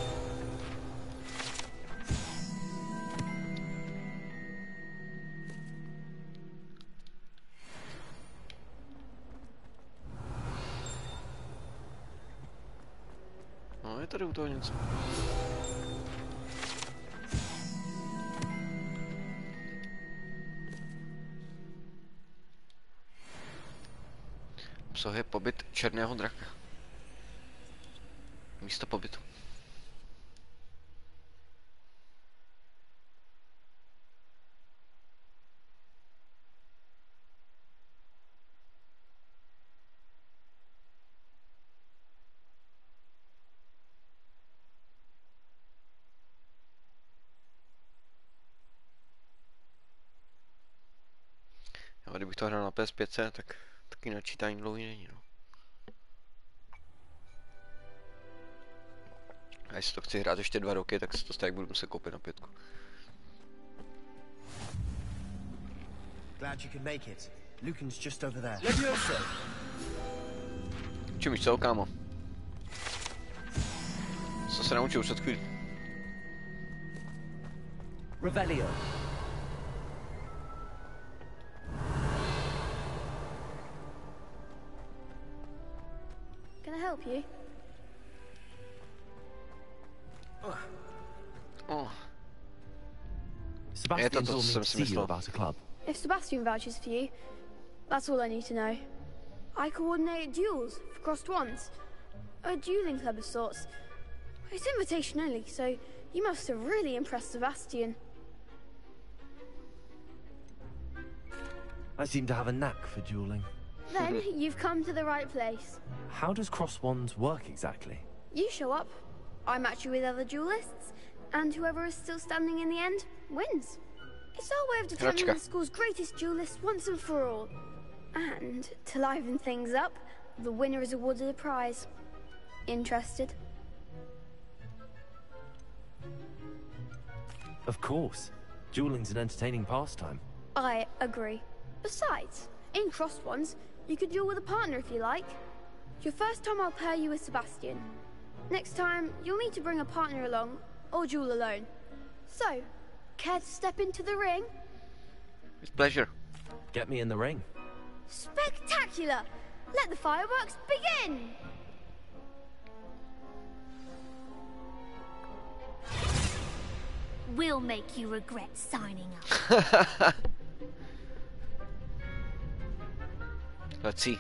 No, je tady u toho něco. Obsahuje pobyt černého draka. Místo pobytu. kdybych to hrál na PS5, tak taky načítání dlouhý není, no. A jestli to chci hrát ještě 2 roky, tak si to stejně budu muset koupit na 5. Glad you could make it. Lucan's just over there. Čumíš, co, kámo? Co se naučil před chvílí? Revelio. Can I help you? Oh. Sebastian told me to see you about a club. If Sebastian vouches for you, that's all I need to know. I coordinate duels for crossed ones. A dueling club of sorts. It's invitation only, so you must have really impressed Sebastian. I seem to have a knack for dueling. Then you've come to the right place. How does cross wands work exactly? You show up, I match you with other duelists, and whoever is still standing in the end wins. It's our way of determining the school's greatest duelist once and for all. And to liven things up, the winner is awarded a prize. Interested? Of course. Dueling's an entertaining pastime. I agree. Besides, in crossed ones, you could duel with a partner if you like. Your first time I'll pair you with Sebastian. Next time, you'll need to bring a partner along, or duel alone. So, care to step into the ring? With pleasure. Get me in the ring. Spectacular! Let the fireworks begin! We'll make you regret signing up. Let's see.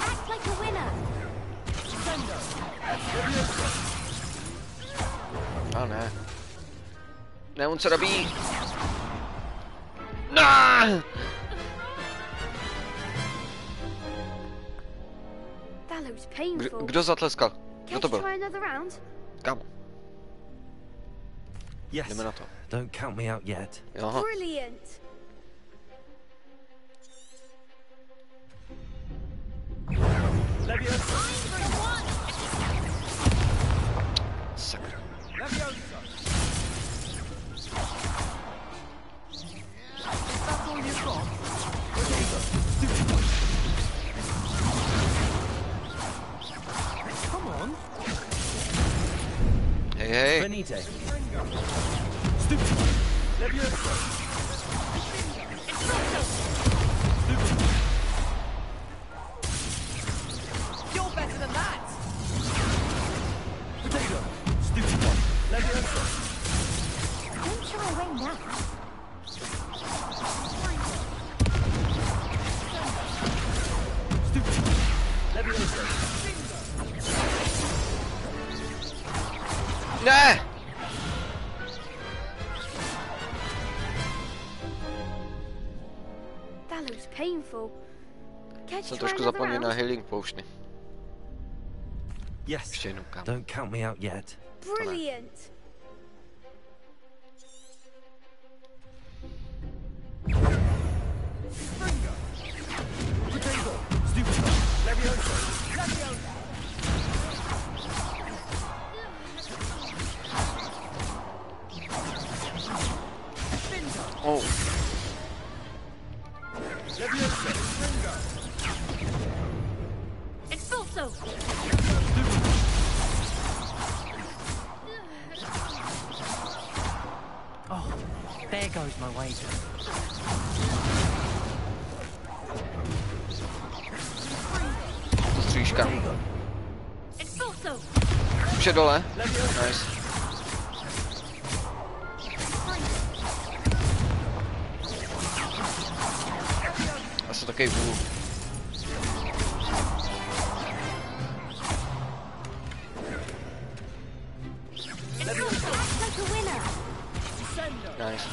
Act like a winner. Oh ne. Ne, on se robí. No! That looks painful. Kdo zatleskal? Kdo Care to to byl? try another round? Kámo. Yes. Jdeme na to. Don't count me out yet. Jo. Brilliant. Sakra. Come on. Hey, hey. Benite. You're better than that. Potato. Stupid one. Leviosa. Don't try ring that. Stupid one. Leviosa. Ne! That looks painful. Care to Jsem try trošku another zapomněl na round? healing potiony. Yes. Ještě jednou, kámo. Don't count me out yet. Brilliant. Potato. Stupid one. Leviosa. Leviosa. Oh. Leviosa. Ringo. Expulso. Oh, there goes my wager. Střížka. Expulso. Už je dole. Nice. Asi takový vůl. Expulso. Act like a winner. Nice.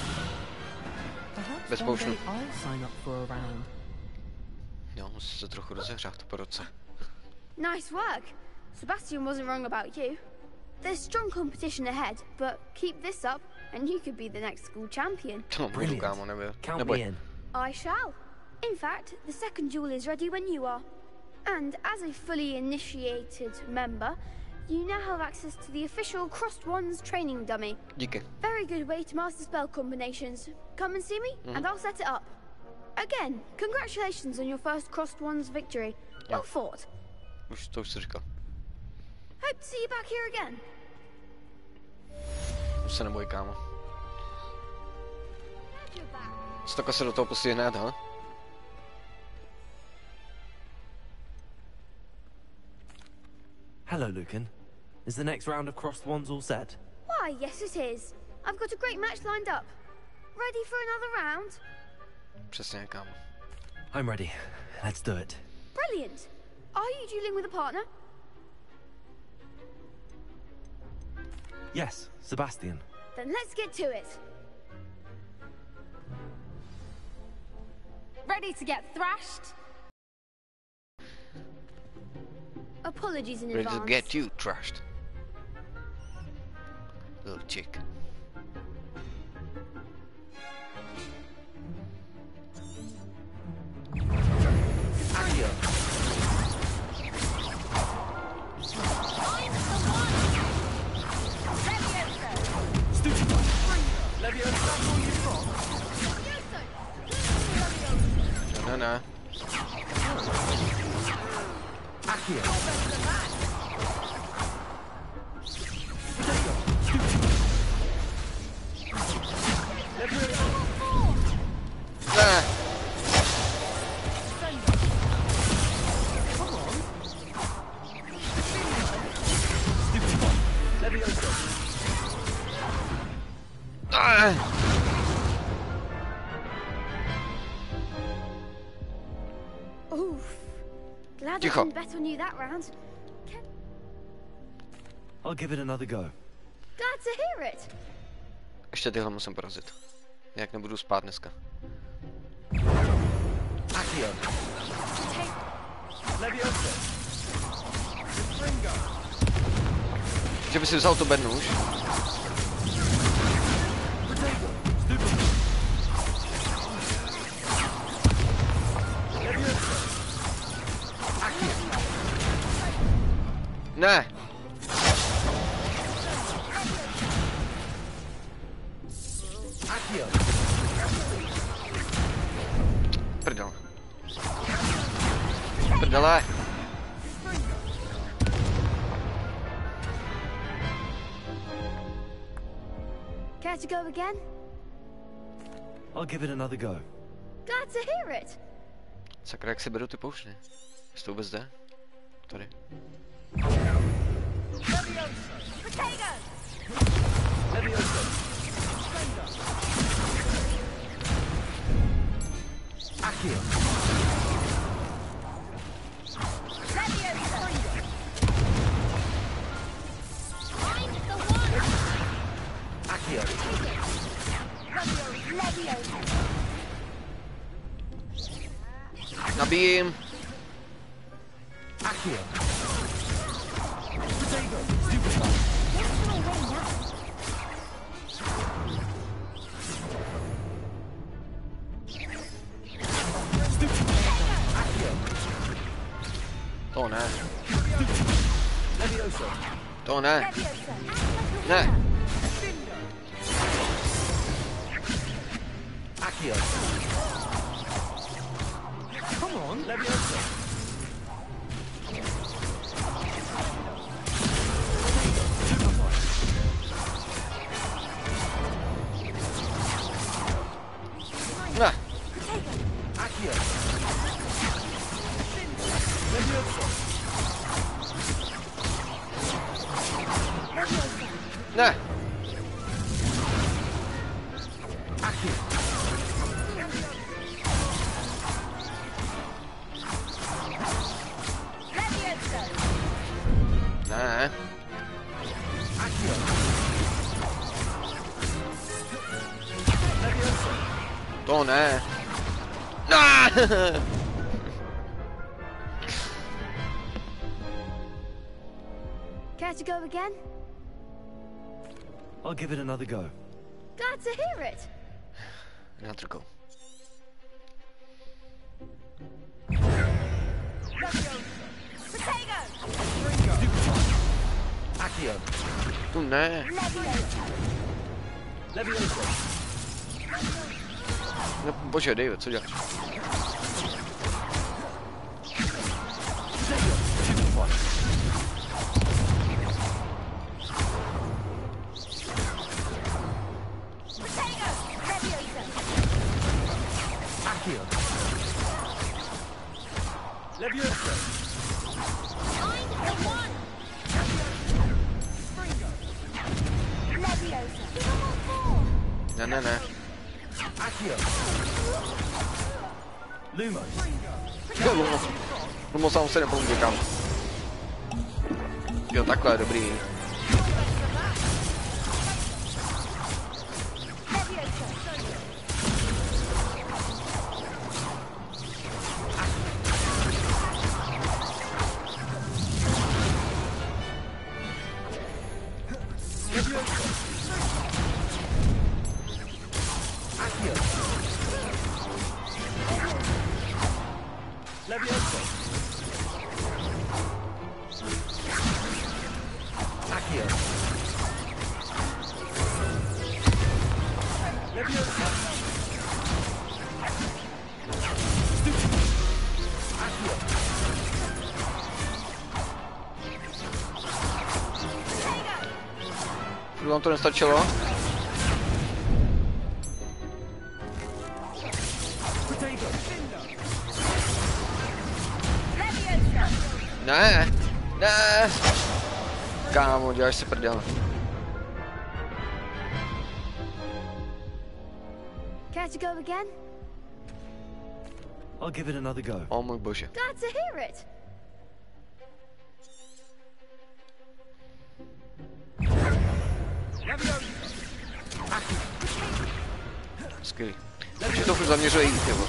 Bez poušnu. I'll sign up for a round. Jo, musí se trochu rozehřát po roce. Nice work. Sebastian wasn't wrong about you. There's strong competition ahead, but keep this up and you could be the next school champion. Brilliant. Count me in. I shall. In fact, the second duel is ready when you are. And as a fully initiated member, you now have access to the official Crossed Wands training dummy. Díky. Very good way to master spell combinations. Come and see me, and I'll set it up. Again, congratulations on your first Crossed Wands victory. Well fought. To už jsi říkal. Hope to see you back here again. Už se neboj, kámo. Stoko se do toho pustí hned, ha? Hello, Lucan. Is the next round of Crossed Wands all set? Why, yes it is. I've got a great match lined up. Ready for another round? Přesně, kámo. I'm ready. Let's do it. Brilliant. Are you dueling with a partner? Yes, Sebastian. Then let's get to it. Ready to get thrashed? Apologies in Ready advance. to get you trashed. Little chick. No. Oof. Glad I didn't bet on you that round. I'll give it another go. Glad to hear it. Ještě tyhle musím porazit. Jak nebudu spát dneska. Accio. Levioso. Že by si vzal to bednu už. Ne. Prdel. Prdele. Care to go again? I'll give it another go. Glad to hear it. Sakra, jak si beru ty poušny? Jestli to vůbec jde? Tady. Nabijím. To ne. To ne. Ne. Come on, Levioso. Ne. Accio. Ne. Ne. To ne. Ne! Care to go again? I'll give it another go. Glad to hear it. Another go. Accio. Tu ne. Levioso. No, bože, David, co děláš? Accio. Levioso. Ne. Accio. Lumos. Lumo sám se nepomůže, kam. Jo, takhle, dobrý. Vám to nestačilo? Ne! Kámo, děláš si prdel. Care to go again? I'll give it another go. O můj bože. Glad to hear it. Skvělý. Takže to furt zaměřuje jít, nebo?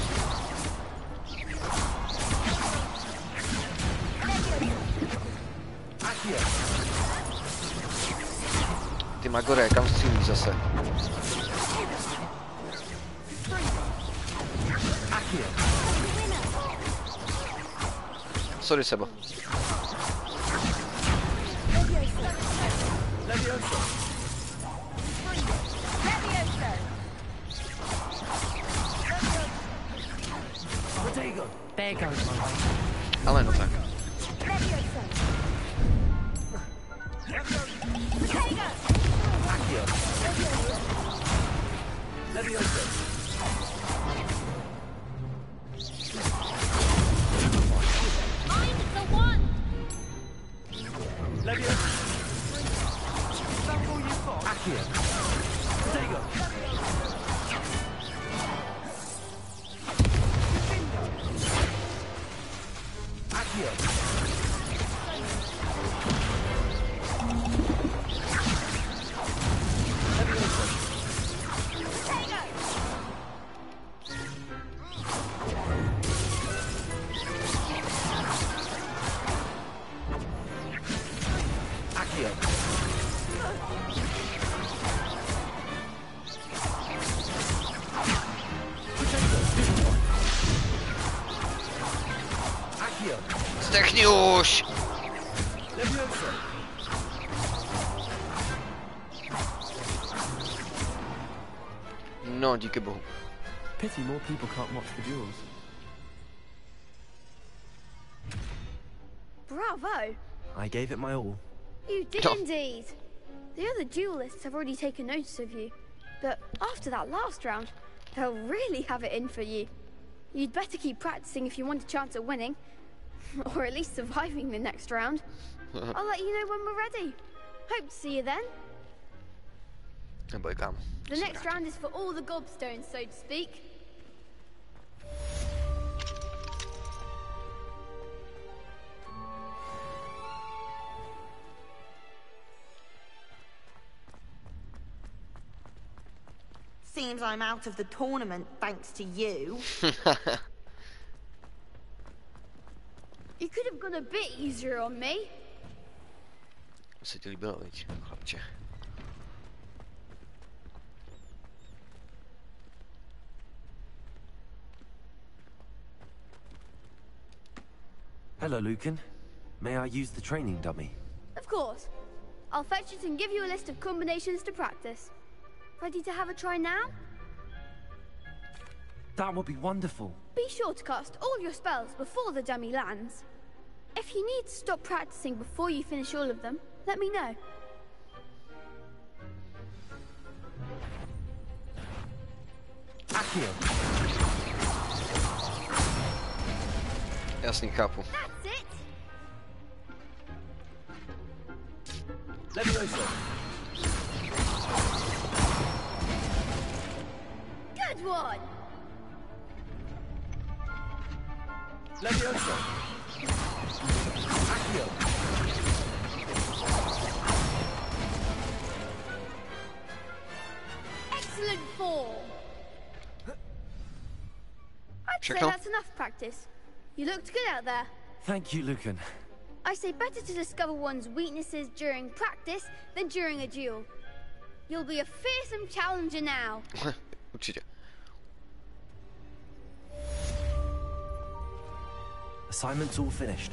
Ty Magore, kam střílíš zase? Sorry, Sebo. There goes my way. Ale no tak. Zdechni už! No, díky bohu. Pity more people can't watch the duels. Bravo! I gave it my all. You did indeed. The other duelists have already taken notice of you, but after that last round, they'll really have it in for you. You'd better keep practicing if you want a chance at winning, or at least surviving the next round. I'll let you know when we're ready. Hope to see you then. The next round is for all the gobstones, so to speak. Seems I'm out of the tournament thanks to you. You could have gone a bit easier on me. Se ti líbilo, viď, chlapče. Hello, Lucan. May I use the training dummy? Of course. I'll fetch it and give you a list of combinations to practice. Ready to have a try now? That would be wonderful. Be sure to cast all your spells before the dummy lands. If you need to stop practicing before you finish all of them, let me know. Accio. Jasný, chápu. That's it. Levioso. Good one. Levioso. Accio. Excellent form. I'd say that's enough practice. You looked good out there. Thank you, Lucan. I say better to discover one's weaknesses during practice than during a duel. You'll be a fearsome challenger now. Určitě. Assignment's all finished.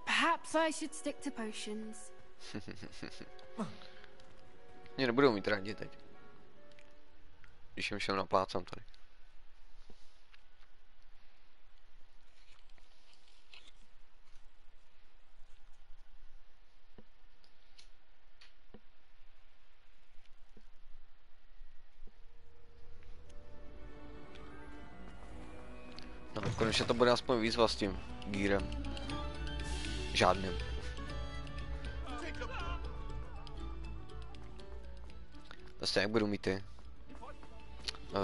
Perhaps I should stick to potions. Mě nebudou mít rádi teď. Když jim všem naplácám tady. No, konečně to bude aspoň výzva s tím gírem. Žádným. Vlastně jak budu mít ty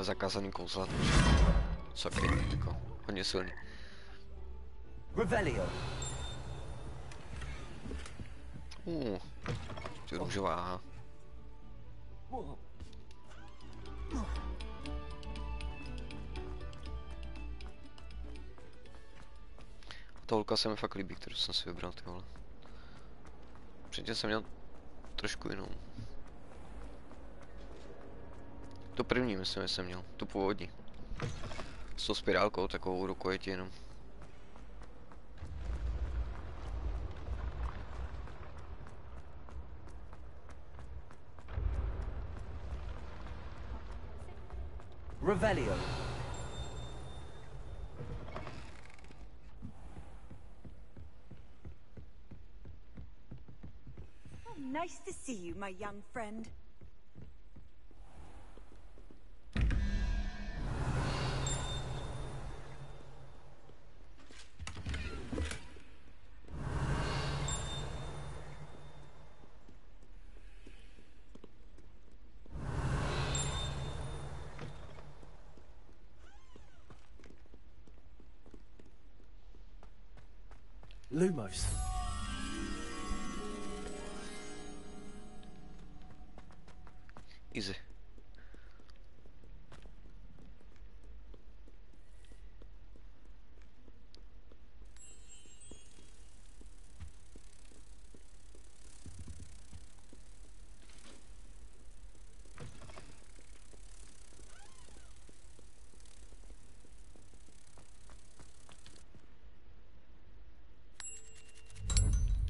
zakázaný kouzla, takže sakry, jako hodně silný. Revelio. Růžová, aha. Ta holka se mi fakt líbí, kterou jsem si vybral, ty vole. Předtím jsem měl trošku jinou. Tu první, myslím, že jsem měl. Tu původní. S tou spirálkou, takovou rukojetí jenom. Revelio. Nice to see you, my young friend. Lumos. Easy.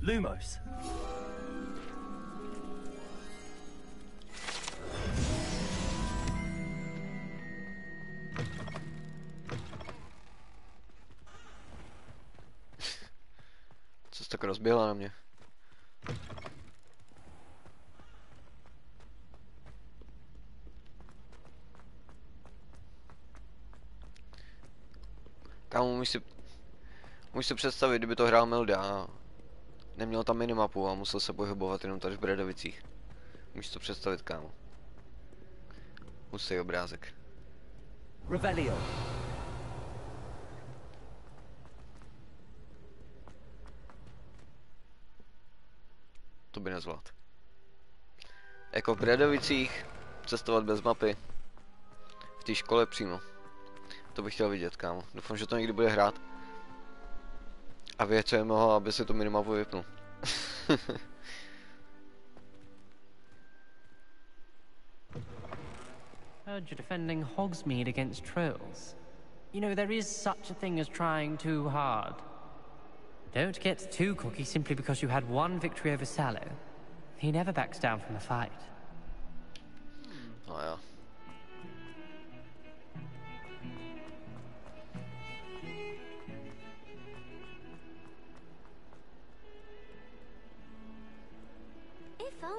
Lumos. Co jsi tak rozběhla na mě? Kámo, můžeš si představit, kdyby to hrál Melda a neměl tam minimapu a musel se pohybovat jenom tady v Bradovicích. Můžeš to představit, kámo. Hustý obrázek. Revelio. To by nezvládl. Jako v Bradovicích, cestovat bez mapy. V té škole přímo. To bych chtěl vidět, kámo. Doufám, že to někdy bude hrát. A věřujeme ho, aby si to minimapu vypnul. Heard you're defending Hogsmeade against trolls. You know, there is such a thing as trying too hard. Don't get too cocky simply because you had one victory over Sallow. He never backs down from a fight. Oh ja.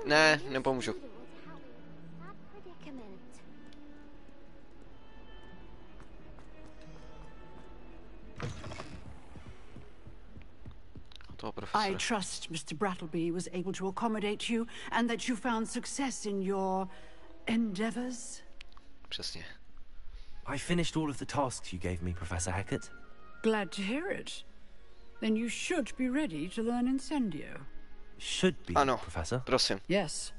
Ne, nepomůžu. I trust Mr. Brattleby was able to accommodate you and that you found success in your endeavors. Přesně. I finished all of the tasks you gave me, Professor Hackett. Glad to hear it. Then you should be ready to learn Incendio. Should be, ano, Professor. Prosím. Yes.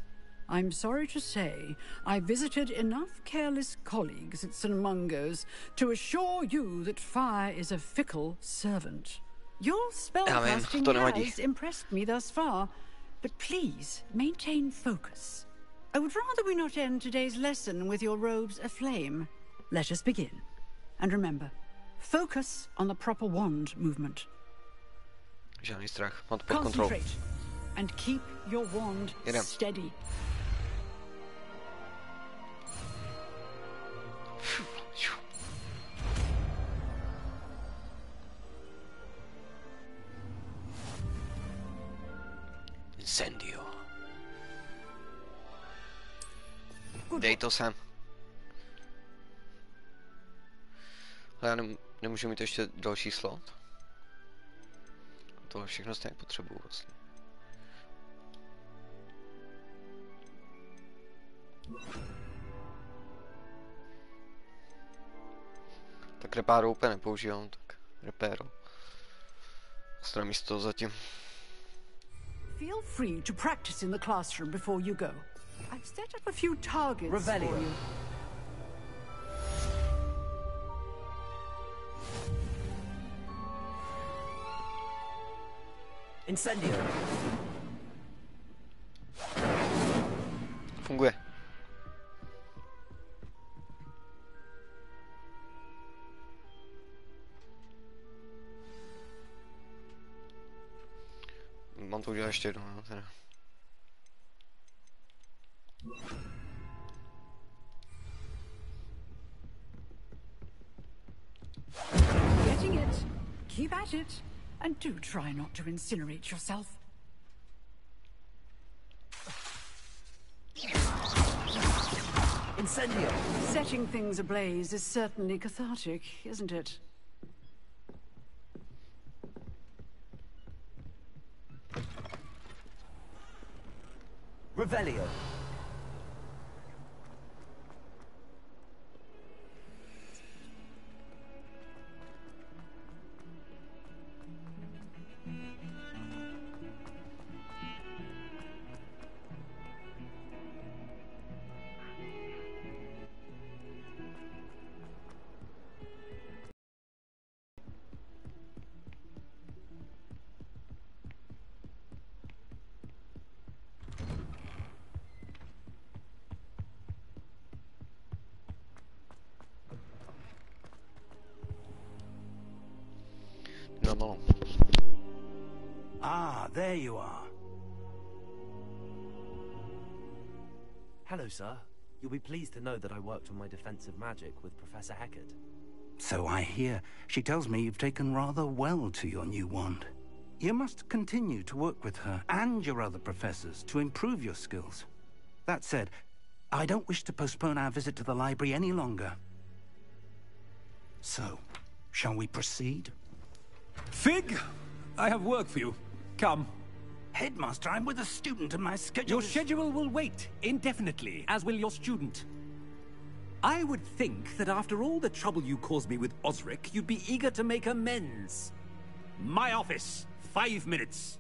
I'm sorry to say, I visited enough careless colleagues at St. Mungo's to assure you that fire is a fickle servant. Your spellcasting has impressed me thus far, but please maintain focus. I would rather we not end today's lesson with your robes aflame. Let us begin. And remember, focus on the proper wand movement. Žádný strach, mám to pod kontrolou. Concentrate and keep your wand steady. Incendio. Dej to sem. Ale já nemůžu mít ještě další slot. To všechno stejně potřebuju vlastně. Tak repáru úplně nepoužívám, tak repéro. Astra místo zatím. Feel free to practice in the classroom before you go. I've set up a few targets Revelio. for you. Incendio. Funguje. Mám to udělat ještě jednou, no, teda. Getting it. Keep at it. And do try not to incinerate yourself. Incendio. Setting things ablaze is certainly cathartic, isn't it? Revelio. Ah, there you are. Hello, sir. You'll be pleased to know that I worked on my defensive magic with Professor Hackett. So I hear. She tells me you've taken rather well to your new wand. You must continue to work with her and your other professors to improve your skills. That said, I don't wish to postpone our visit to the library any longer. So, shall we proceed? Fig, I have work for you. Come. Headmaster, I'm with a student and my schedule Your schedule will wait indefinitely, as will your student. I would think that after all the trouble you caused me with Osric, you'd be eager to make amends. My office, 5 minutes.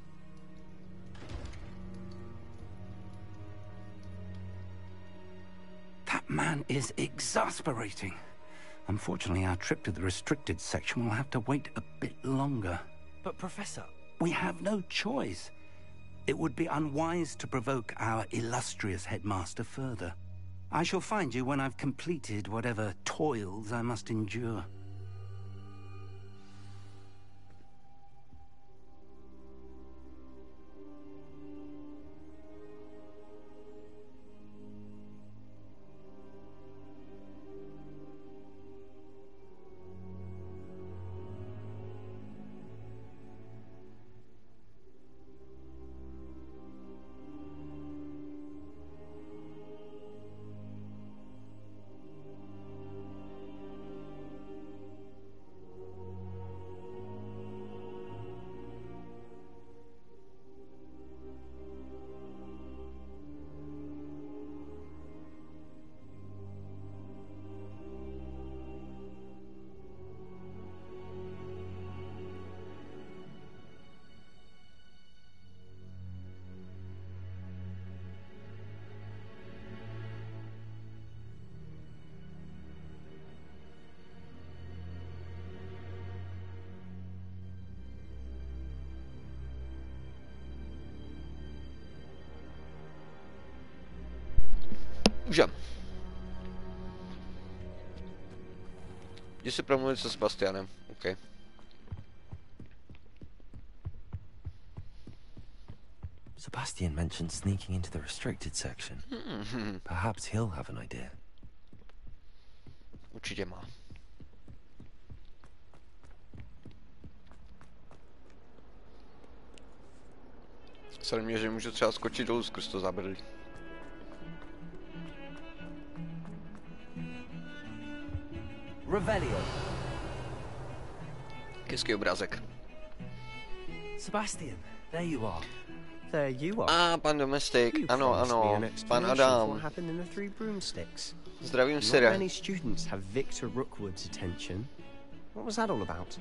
man is exasperating. Unfortunately, our trip to the restricted section will have to wait a bit longer. But Professor... We have no choice. It would be unwise to provoke our illustrious headmaster further. I shall find you when I've completed whatever toils I must endure. Můžem. Jdi si promluvit se Sebastianem, OK. Sebastian mentioned sneaking into the restricted section. Perhaps he'll have an idea. Určitě má. Samozřejmě, že můžu třeba skočit dolů skrz to zábradlí. Revelio. Hezký obrázek. Sebastian, there you are. There you are. Pan Domestik, ano, ano, pan Adam. What happened in the Three Broomsticks? Zdravím, Sire. Not many students have Victor Rookwood's attention. What was that all about?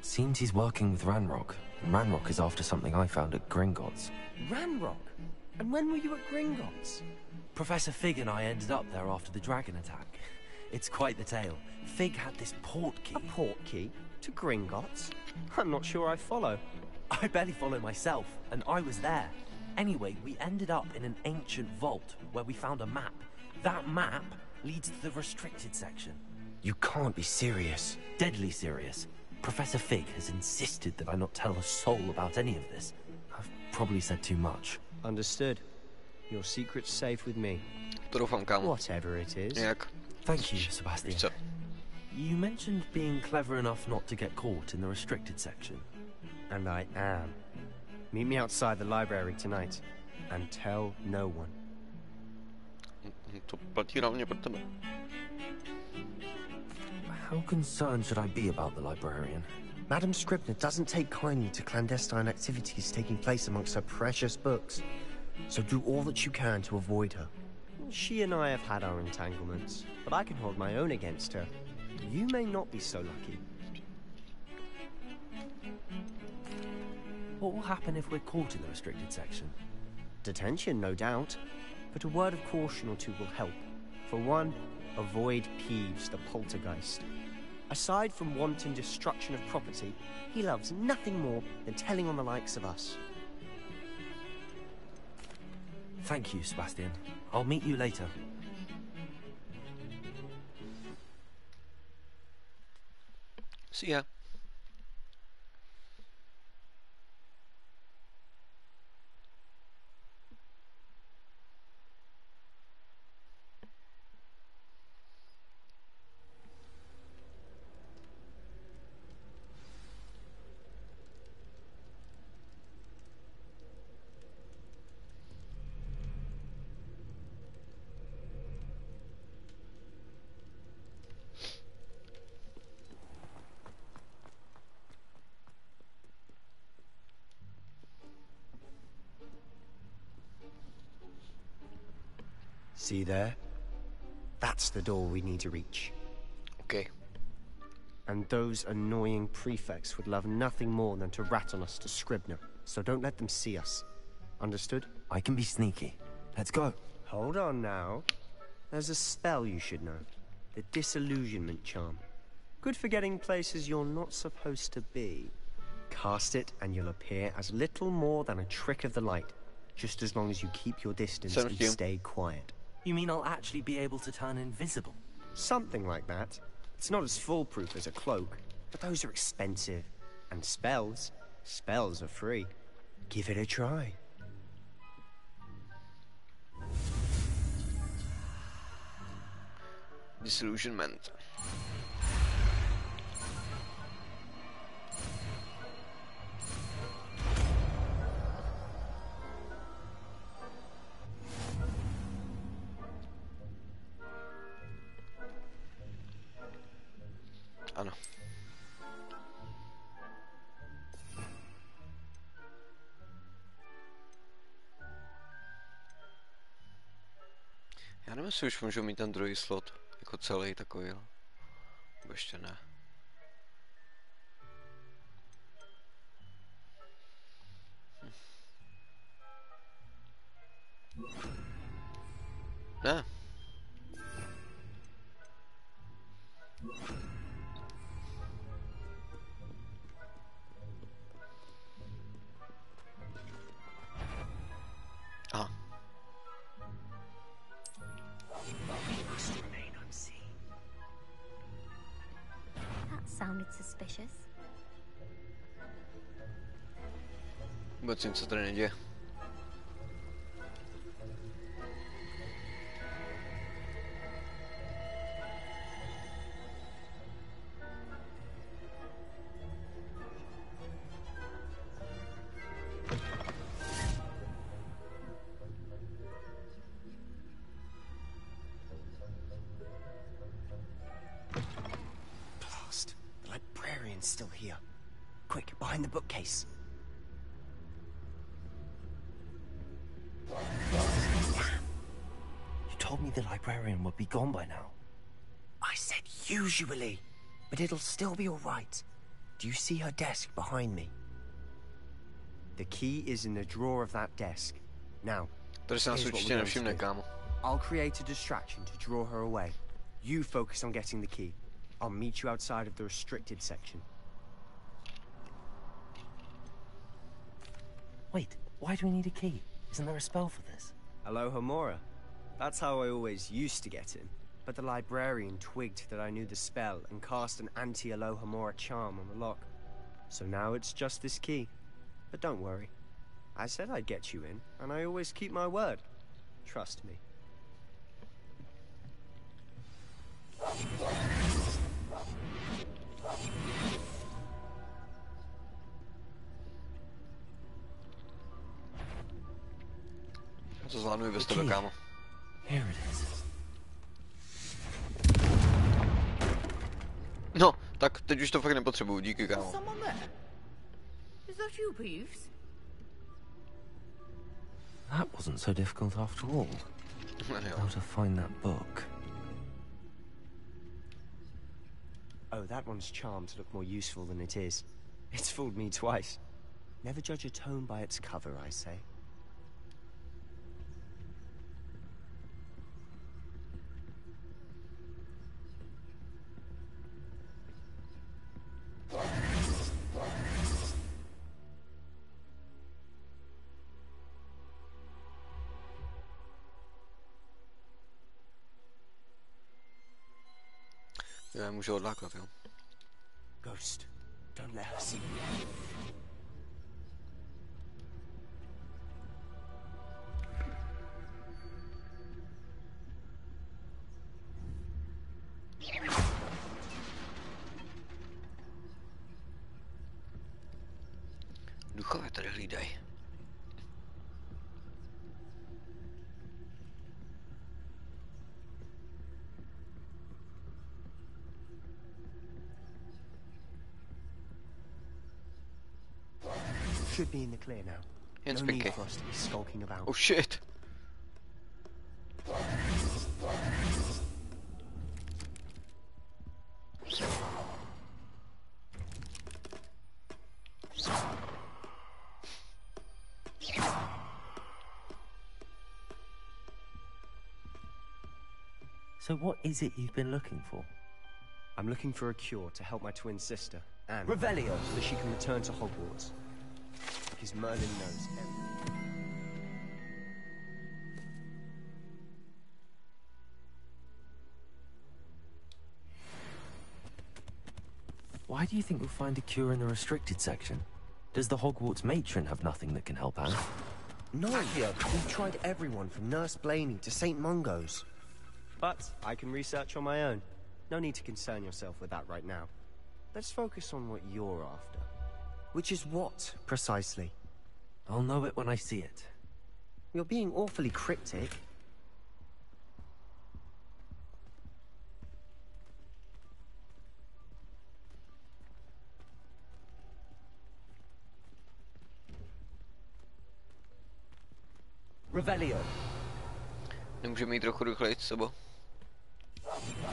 Seems he's working with Ranrock. Ranrock is after something I found at Gringotts. Ranrock? And when were you at Gringotts? Professor Fig and I ended up there after the dragon attack. It's quite the tale. Fig had this port key. A port key? To Gringotts? I'm not sure I follow. I barely follow myself, and I was there. Anyway, we ended up in an ancient vault where we found a map. That map leads to the restricted section. You can't be serious. Deadly serious. Professor Fig has insisted that I not tell a soul about any of this. I've probably said too much. Understood. Your secret's safe with me. Whatever it is. Thank you, Sebastian. You mentioned being clever enough not to get caught in the restricted section. And I am. Meet me outside the library tonight. And tell no one. How concerned should I be about the librarian? Madam Scribner doesn't take kindly to clandestine activities taking place amongst her precious books. So do all that you can to avoid her. She and I have had our entanglements, but I can hold my own against her. You may not be so lucky. What will happen if we're caught in the restricted section? Detention, no doubt. But a word of caution or two will help. For one, avoid Peeves, the poltergeist. Aside from wanton destruction of property, he loves nothing more than telling on the likes of us. Thank you, Sebastian. I'll meet you later. See ya. See there? That's the door we need to reach. Okay. And those annoying prefects would love nothing more than to rat on us to Scribner. So don't let them see us. Understood? I can be sneaky. Let's go. Hold on now. There's a spell you should know. The Disillusionment Charm. Good for getting places you're not supposed to be. Cast it and you'll appear as little more than a trick of the light. Just as long as you keep your distance and stay quiet. You mean I'll actually be able to turn invisible? Something like that. It's not as foolproof as a cloak, but those are expensive. And spells are free. Give it a try. Disillusionment. Ano. Já nevím, jestli už můžu mít ten druhý slot, jako celý takový, nebo ještě ne. Ne. Aha. That sounded suspicious. Vůbec nic se tady neděje. Still here. Quick, behind the bookcase. You told me the librarian would be gone by now. I said usually, but it'll still be all right. Do you see her desk behind me? The key is in the drawer of that desk. Now, here's what we're going to do. I'll create a distraction to draw her away. You focus on getting the key. I'll meet you outside of the restricted section. Wait, why do we need a key? Isn't there a spell for this? Alohomora. That's how I always used to get in. But the librarian twigged that I knew the spell and cast an anti-Alohomora charm on the lock. So now it's just this key. But don't worry. I said I'd get you in, and I always keep my word. Trust me. To zvládnu i bez tebe, kámo. Here it is. No, tak teď už to fakt nepotřebuju, díky, kámo. Is that you, Peeves? That wasn't so difficult after all. How to find that book. Oh, that one's charmed to look more useful than it is. It's fooled me twice. Never judge a tome by its cover, I say. Já můžu odlákat, jo. Ghost, don't let her see me. Duchové tady hlídají. Should be in the clear now. No need for us to be skulking about. Oh shit! So what is it you've been looking for? I'm looking for a cure to help my twin sister, Anne. Revelio, so that she can return to Hogwarts. Because Merlin knows everything. Why do you think we'll find a cure in the restricted section? Does the Hogwarts matron have nothing that can help Anne? No, we've tried everyone from Nurse Blaney to St. Mungo's. But I can research on my own. No need to concern yourself with that right now. Let's focus on what you're after. Which is what, precisely? I'll know it when I see it. You're being awfully cryptic. Revelio. Nemůžeme jít trochu rychleji s sebou?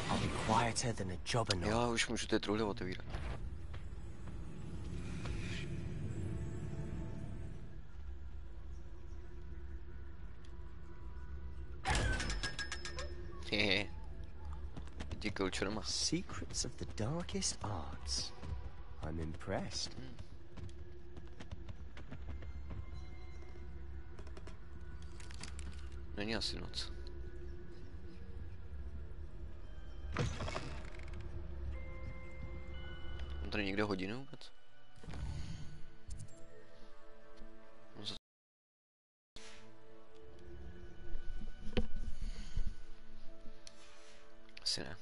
I'll be quieter than a jobberknoll. Jo, už můžu ty truhly otevírat. Hehe. Děkuji, čerma. Secrets of the darkest arts. I'm impressed. Není asi noc. Mám tady někde hodinu vůbec? Asi ne.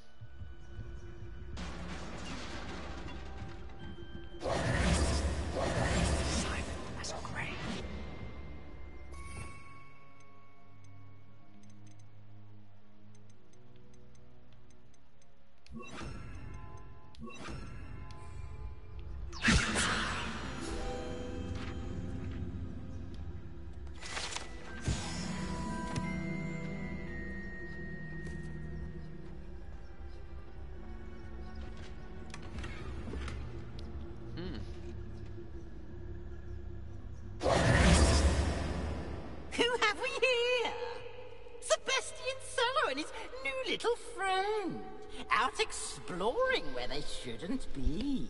Exploring where they shouldn't be.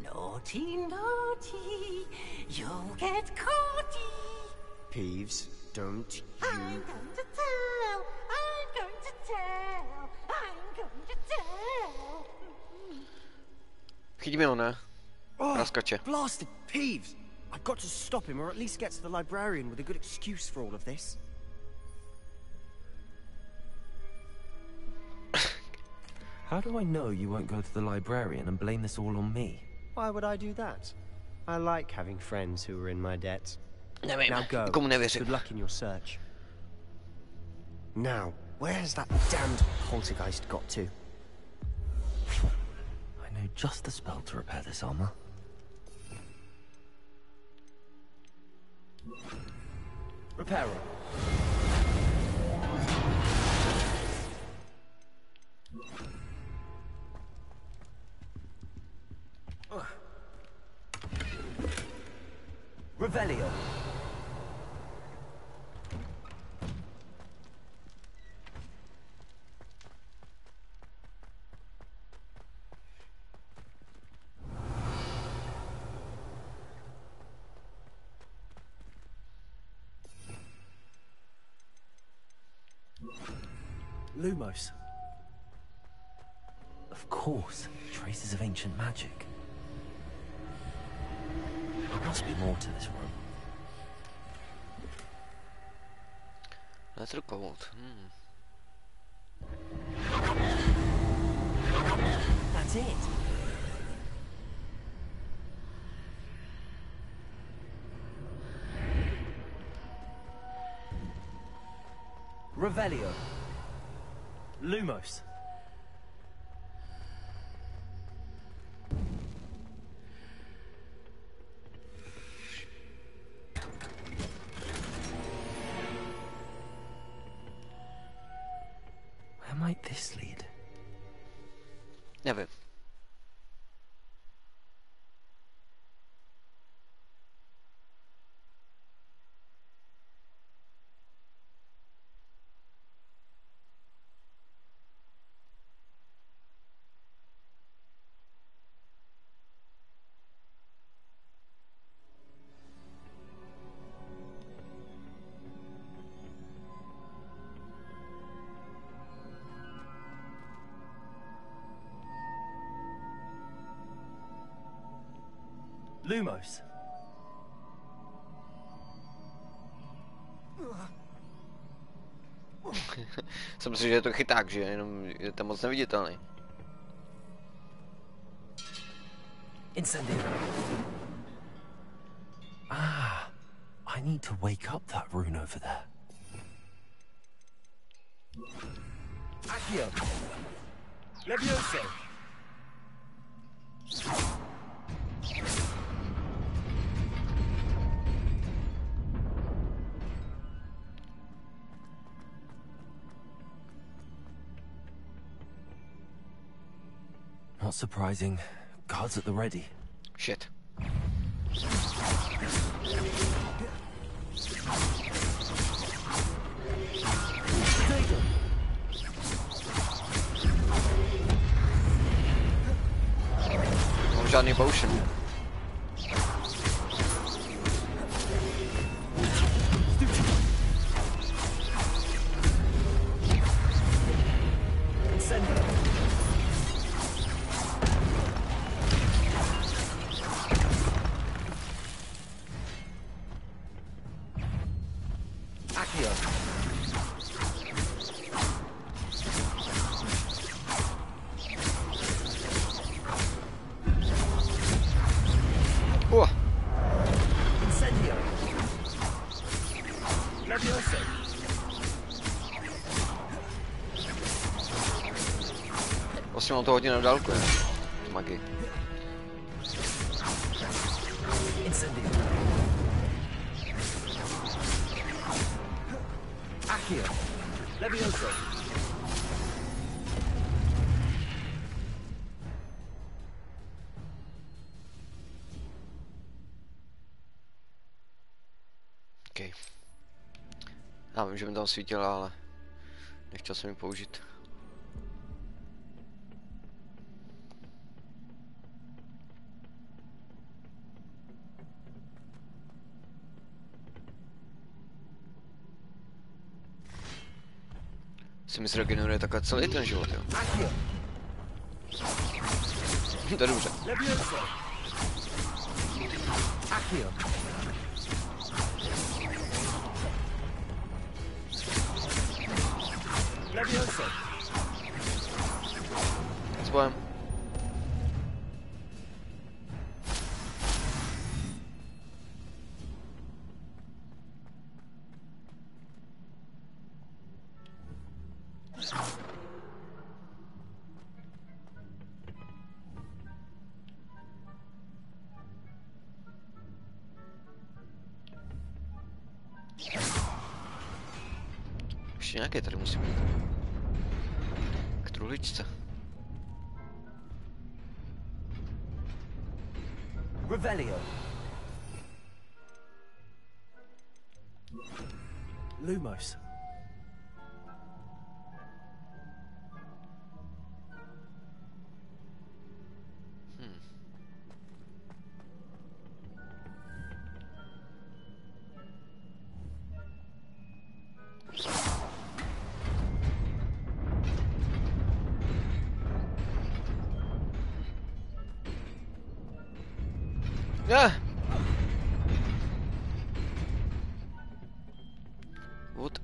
Naughty, naughty, you'll get caughty. Peeves, don't you... I'm going to tell, I'm going to tell, I'm going to tell. Chytíme ho, ne? Praskače. Blasted Peeves! I've got to stop him, or at least get to the librarian with a good excuse for all of this. How do I know you won't go to the librarian and blame this all on me? Why would I do that? I like having friends who are in my debt. Now go. Good luck in your search. Now, where's that damned poltergeist got to? I know just the spell to repair this armor. Repair it. Revelio. Lumos. Of course, traces of ancient magic. There must be more to this room. Let's look cold. That's it. Revelio. Lumos. Where might this lead? Nevím. Lumos. Jsem si, že je to chyták, že jenom je tam moc neviditelný. Incendio. Ah, I need to wake up that rune over there. Accio. Levioso. Not surprising. Guards at the ready. Shit. Mám žádný potion. Vlastně mám to hodně na dálku, ne? Magii. Accio. Levioso. Okay. Já vím, že mi tam svítila, ale nechtěl jsem ji použít. Si mi zregeneruje takhle celý ten život, jo. To je dobře. S bojem. Ještě nějaké tady musí být. K truhličce. Revelio. Lumos. Yeah. What?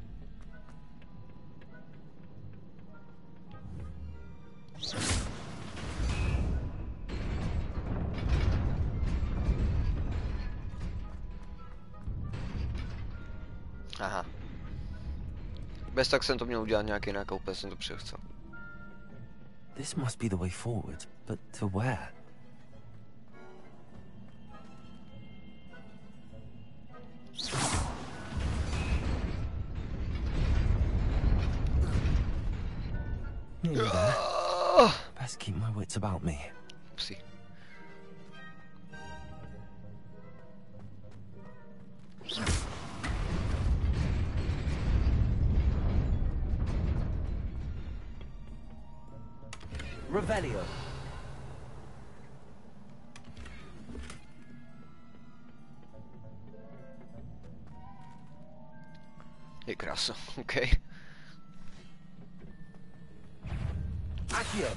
Aha. Bez tak jsem to měl udělat nějaký jinak, úplně jsem to přechcel. This must be the way forward, but to where? Nearly there. Best keep my wits about me. Psi. Revelio. Je krása, OK. Accio.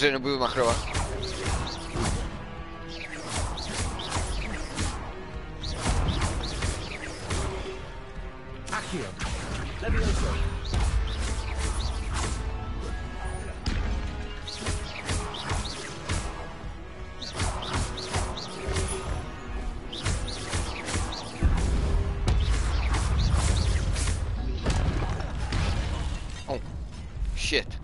Dobře, nebudu machrovat. Oh, shit.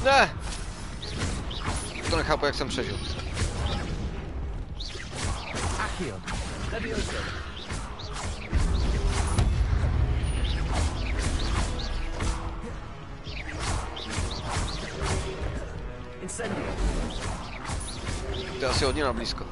Ne! To nechápu, jak jsem přežil. To je asi hodně na blízko.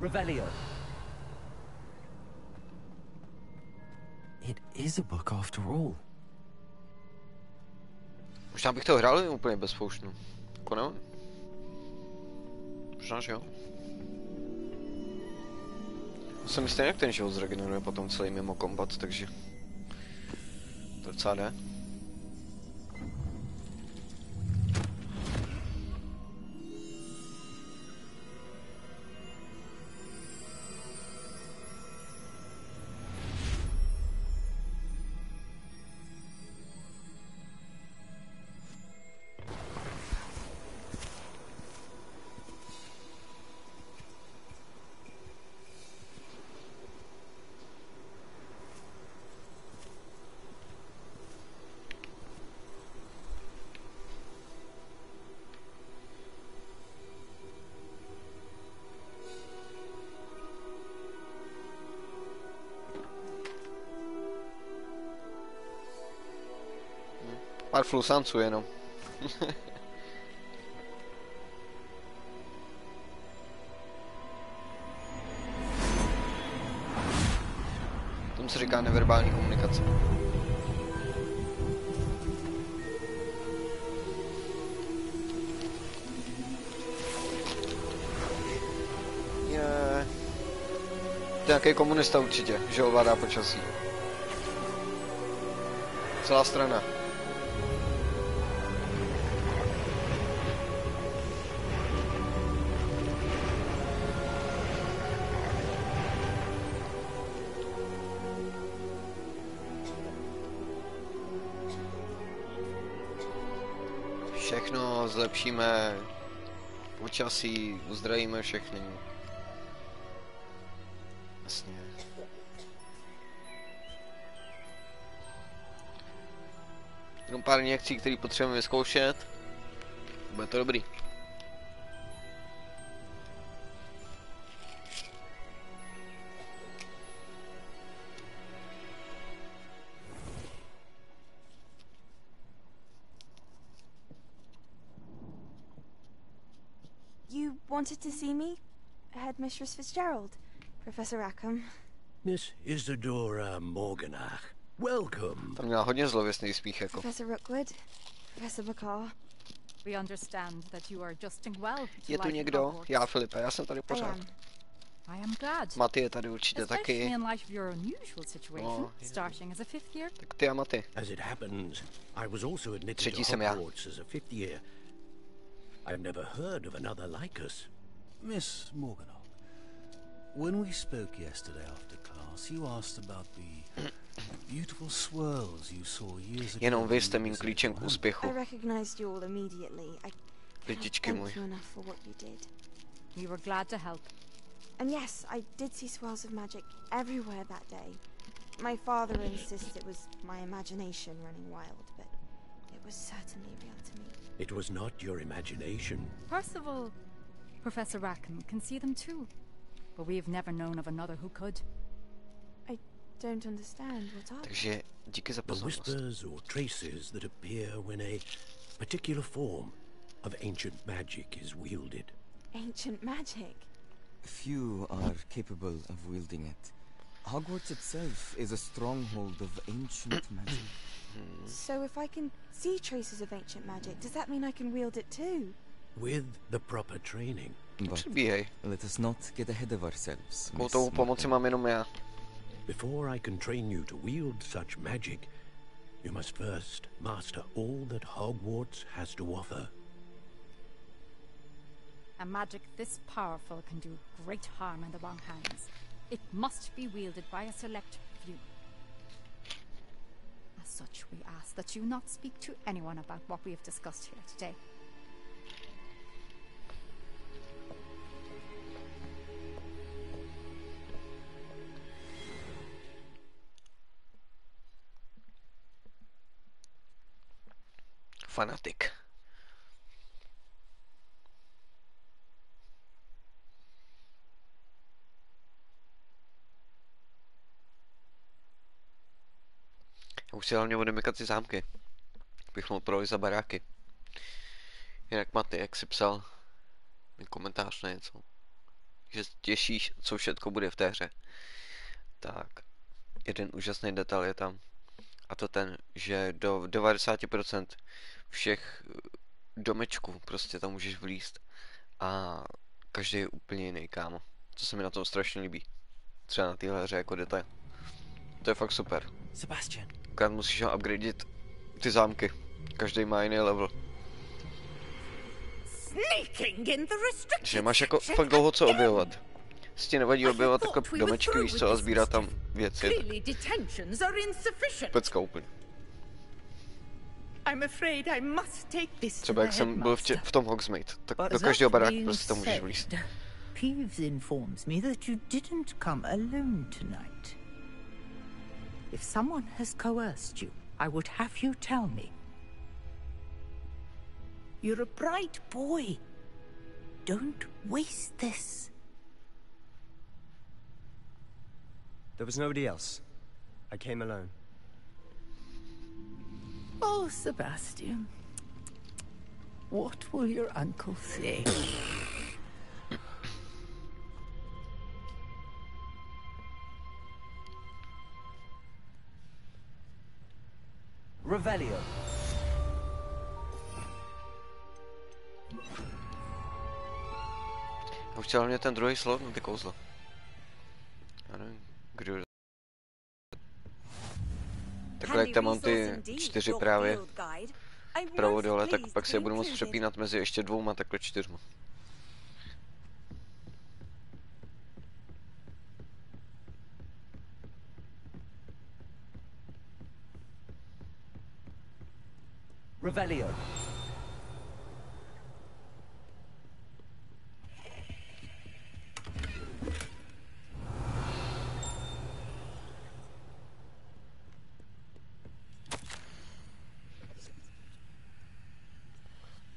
Revelio. It is a book after all. Možná bych to hrál úplně bez pouštnu. Jako nevím. Možná, že jo. Se mi stejně jak ten život zregeneruje potom celý mimo kombat, takže to docela jde. Pár flusanců jenom. Tomu se říká neverbální komunikace. Je... To je nějaký komunista určitě, že ovládá počasí. Celá strana. Všechno zlepšíme, počasí, uzdravíme všechny. Jasně. Jenom pár injekcí, které potřebujeme vyzkoušet. Bude to dobrý. Wanted to see me? Headmistress Fitzgerald, Professor Rackham. Miss Isadora Morganach, welcome. Tam měla hodně zlověstný smích jako. Professor Rookwood, Professor McCaw. We understand that you are adjusting well. Je tu někdo? Já, Filipa, já jsem tady pořád. I am glad. Maty je tady určitě taky. In light of your unusual situation, starting as a fifth year. Tak ty a Maty. As it happens, I was also admitted to Hogwarts as a fifth year. I've never heard of another like us. Miss Morganock, when we spoke yesterday after class, you asked about the beautiful swirls you saw years ago. Jenom vy jste mým klíčem k úspěchu. I recognized you all immediately. Lidičky můj. Thank you enough for what you did. We were glad to help. And yes, I did see swirls of magic everywhere that day. My father insists it was my imagination running wild, but it was certainly real to me. It was not your imagination. Percival, Professor Rackham can see them too. but we've never known of another who could. I don't understand. What are Takže díky za pozornost. The whispers or traces that appear when a particular form of ancient magic is wielded. Ancient magic? Few are capable of wielding it. Hogwarts itself is a stronghold of ancient magic. So if I can see traces of ancient magic, does that mean I can wield it too? With the proper training. But let us not get ahead of ourselves. Tou pomoci mám jenom já. Before I can train you to wield such magic, you must first master all that Hogwarts has to offer. A magic this powerful can do great harm in the wrong hands. It must be wielded by a select few. As such, we ask that you not speak to anyone about what we have discussed here today. Fanatik. Já už si hlavně budu mykat ty zámky. Bych mohl projít za baráky. Jinak Maty, jak jsi psal mi komentář na něco, že těšíš, co všechno bude v té hře, tak jeden úžasný detail je tam. A to ten, že do 90% všech domečků prostě tam můžeš vlízt. A každý je úplně jiný, kámo. To se mi na tom strašně líbí. Třeba na téhle hře jako detail. To je fakt super. Sebastian. Akorát musíš ho upgradit ty zámky. Každý má jiný level. Že máš jako fakt dlouho co objevovat. Si ti nevadí objevovat takové domečky, víš co, a sbírat tam věci. Pecka úplně. Třeba jak jsem byl v tom Hogsmeade, tak do každého baráku prostě tam můžeš vlízt. Peeves informs me that you didn't come alone tonight. If someone has coerced you, I would have you tell me. You're a bright boy. Don't waste this. There was nobody else. I came alone. Oh, Sebastian. What will your uncle say? Revelio. Já už chtěl hlavně ten druhý slov na ty kouzla. Já nevím, kdo je. Takhle jak tam mám ty 4 právě vpravo dole, tak pak si je budu moct přepínat mezi ještě 2 takhle 4. Revelio.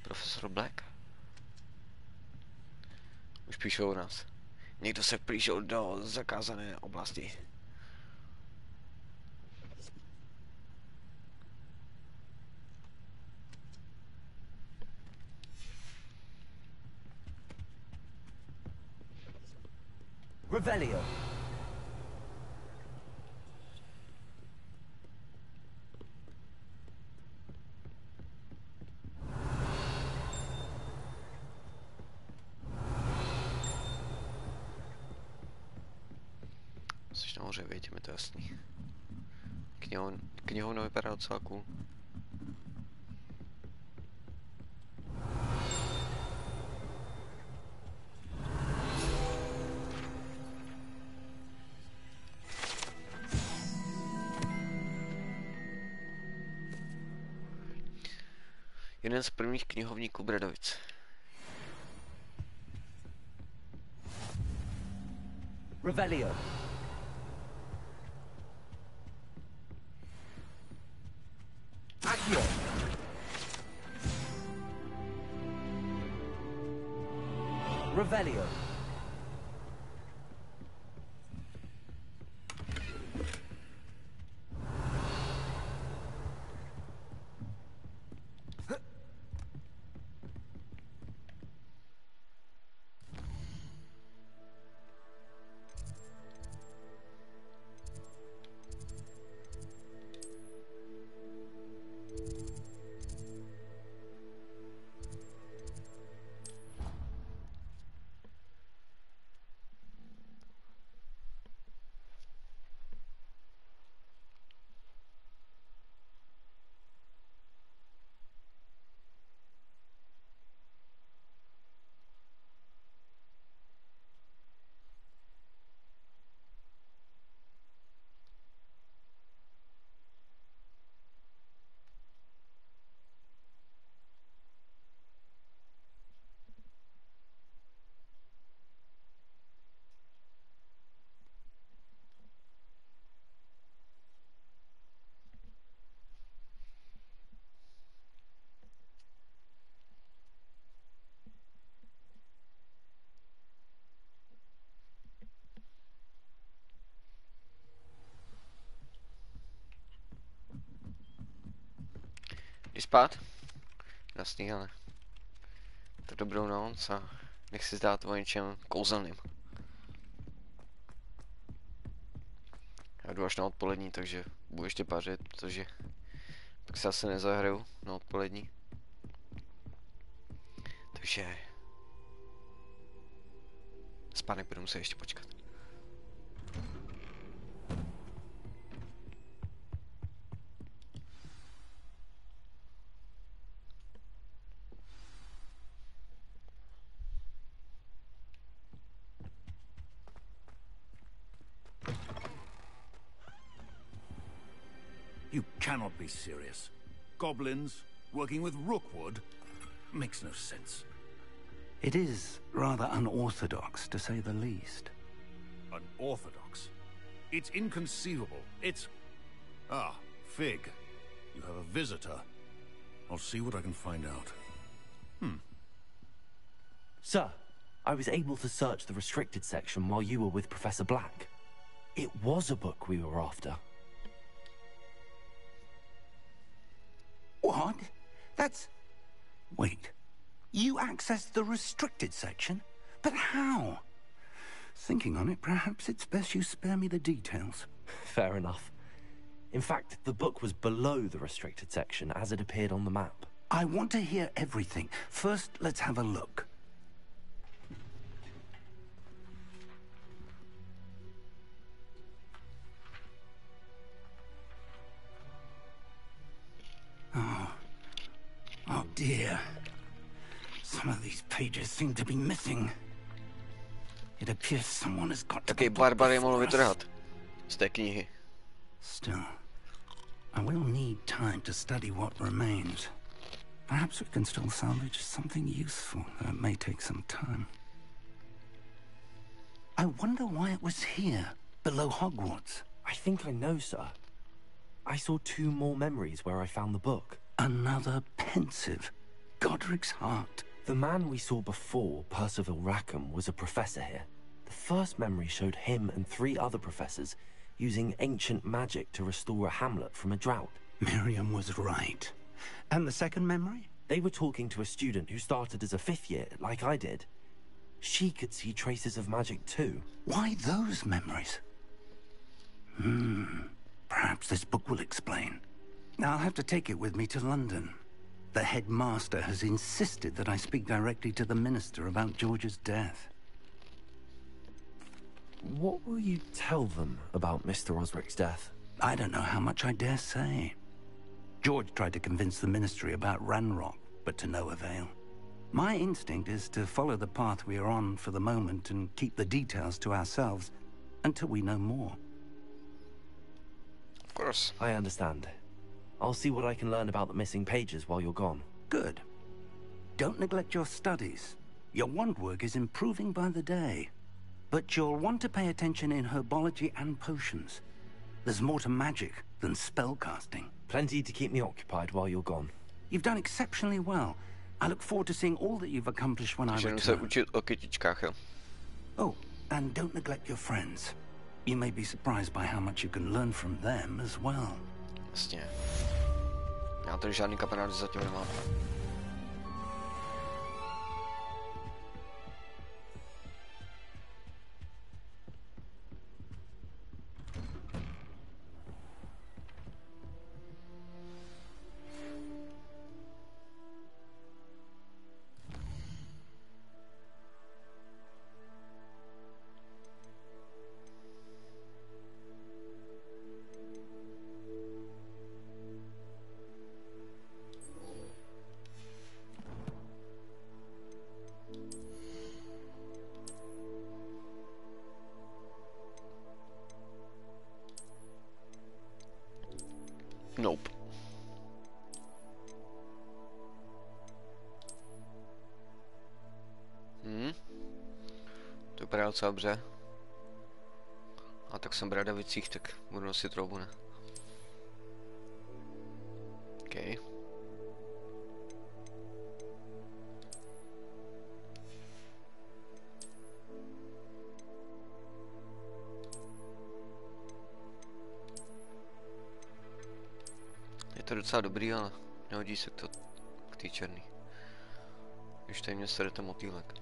Profesor Black. Už píšou u nás. Někdo se vplížil do zakázané oblasti. Revelio. Jsi nahoře, větě mi to jasný. Knihovna vypadá docela cool. Jeden z prvních knihovníků Bradovic. Revelio. Accio. Revelio. spát? Jasný, ale tak dobrou noc a nech si zdát o něčem kouzelným. Já jdu až na odpolední, takže budu ještě pařit, protože pak se asi nezahraju na odpolední. Takže spánek budu muset ještě počkat. You cannot be serious. Goblins working with Rookwood makes no sense. It is rather unorthodox, to say the least. Unorthodox? It's inconceivable. It's... Ah, Fig. You have a visitor. I'll see what I can find out. Sir, I was able to search the restricted section while you were with Professor Black. It was a book we were after. What? That's... Wait. You accessed the restricted section? But how? Thinking on it, perhaps it's best you spare me the details. Fair enough. In fact, the book was below the restricted section as it appeared on the map. I want to hear everything. First, let's have a look. Oh dear. Some of these pages seem to be missing. It appears someone has got to Taky barbar je mohl vytrhat z té knihy. Still, I will need time to study what remains. Perhaps we can still salvage something useful, though it may take some time. I wonder why it was here, below Hogwarts. I think I know, sir. I saw 2 more memories where I found the book. Another pensive. Godric's heart. The man we saw before, Percival Rackham, was a professor here. The first memory showed him and 3 other professors using ancient magic to restore a hamlet from a drought. Miriam was right. And the second memory? They were talking to a student who started as a 5th year, like I did. She could see traces of magic too. Why those memories? Perhaps this book will explain. I'll have to take it with me to London. The headmaster has insisted that I speak directly to the minister about George's death. What will you tell them about Mr. Osric's death? I don't know how much I dare say. George tried to convince the ministry about Ranrock, but to no avail. My instinct is to follow the path we are on for the moment and keep the details to ourselves until we know more. Of course. I understand. I'll see what I can learn about the missing pages while you're gone. Good. Don't neglect your studies. Your wand work is improving by the day. But you'll want to pay attention in herbology and potions. There's more to magic than spellcasting. Plenty to keep me occupied while you're gone. You've done exceptionally well. I look forward to seeing all that you've accomplished when I return. Oh, and don't neglect your friends. You may be surprised by how much you can learn from them as well. Jasně. Já tady žádný kamarády zatím nemám. Nope. To vypadá docela dobře. A tak jsem v Bradavicích, tak budu nosit roubu, ne? OK. Je to docela dobrý, ale Nehodí se to k té černý. Když tady mě sere ten motýlek.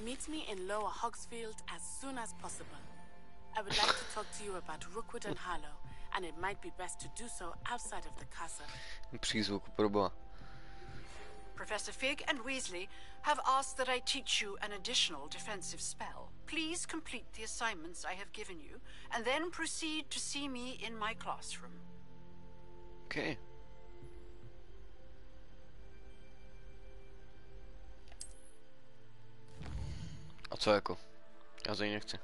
Meet me in Lower Hogsfield as soon as possible. I would like to talk to you about Rookwood and Harlow, and it might be best to do so outside of the castle. Přízvuk proboha. Professor Fig and Weasley have asked that I teach you an additional defensive spell. Please complete the assignments I have given you, and then proceed to see me in my classroom. Okay. A co jako? Já za ní nechci.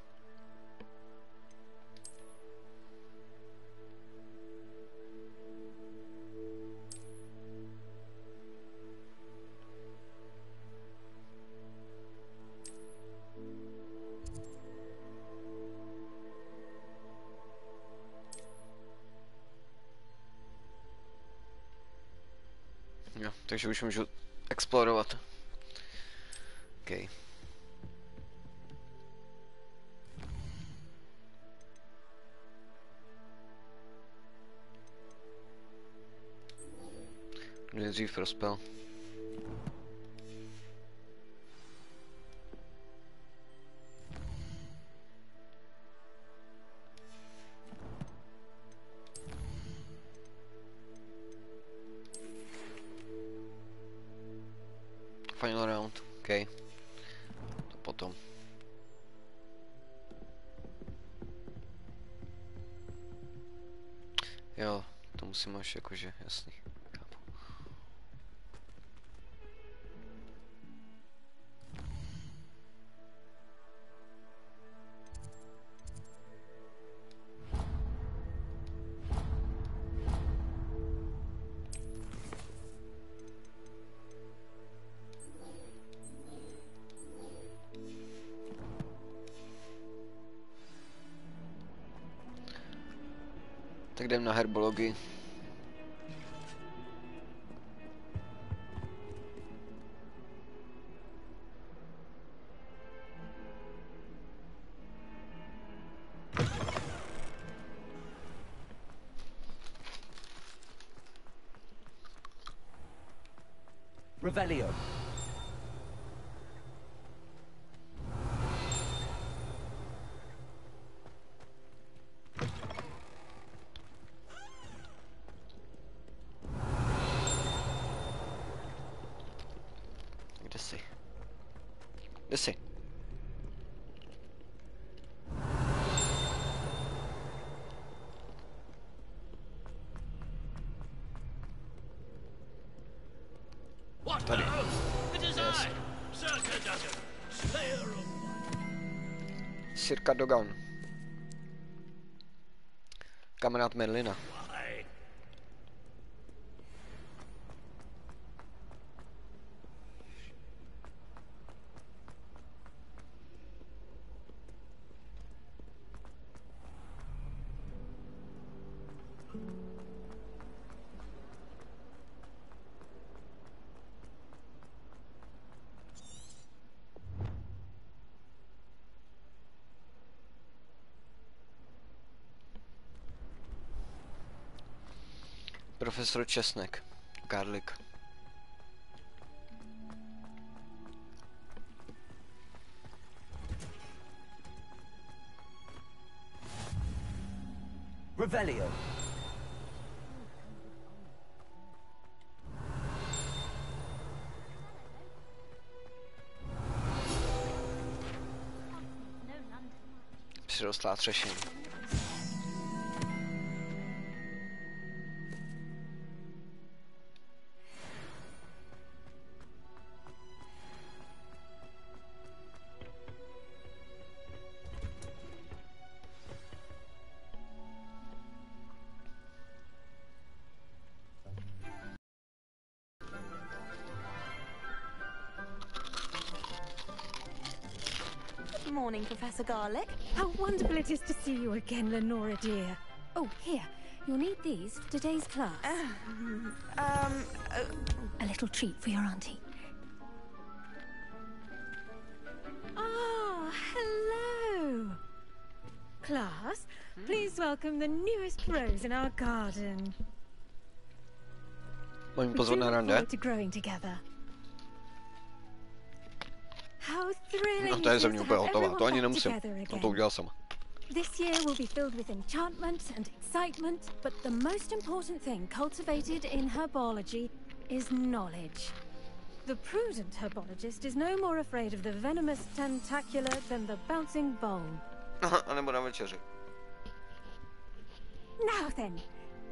Jo, takže už můžu explorovat. Okay. Nejdřív rozpel. Final round, OK. To potom. Jo, to musím až jakože, jasný. Tak jdem na herbologii. Revelio. Kde jsi? Tady. Yes. Sirka Dogan. Kamarád Merlina. Profesor Česnek. Garlic. Revelio. Přirostlá třešení. Good morning, Professor Garlic. How wonderful it is to see you again, Lenora dear. Oh, here. You'll need these for today's class. A little treat for your auntie. Ah, hello. Class, please welcome the newest rose in our garden. Mám pozvat na rande. To growing together. How thrilling. No to je ze mě úplně hotová, to ani nemusím. No to udělal sama. This year will be filled with enchantment and excitement, but the most important thing cultivated in herbology is knowledge. The prudent herbologist is no more afraid of the venomous tentacular than the bouncing vole. A nebo na večeři. Now then,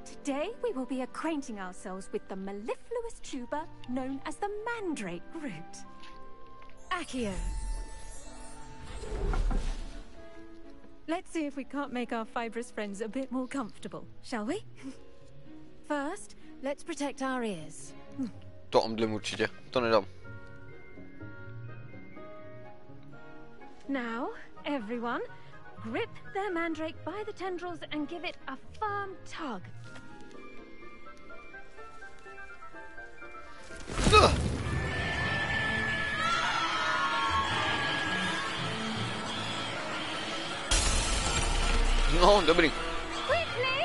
today we will be acquainting ourselves with the mellifluous tuber known as the mandrake root. Accio. Let's see if we can't make our fibrous friends a bit more comfortable, shall we? First, let's protect our ears. To omdlím určitě, to nedám. Now, everyone, grip their mandrake by the tendrils and give it a firm tug. No, dobrý. Quickly!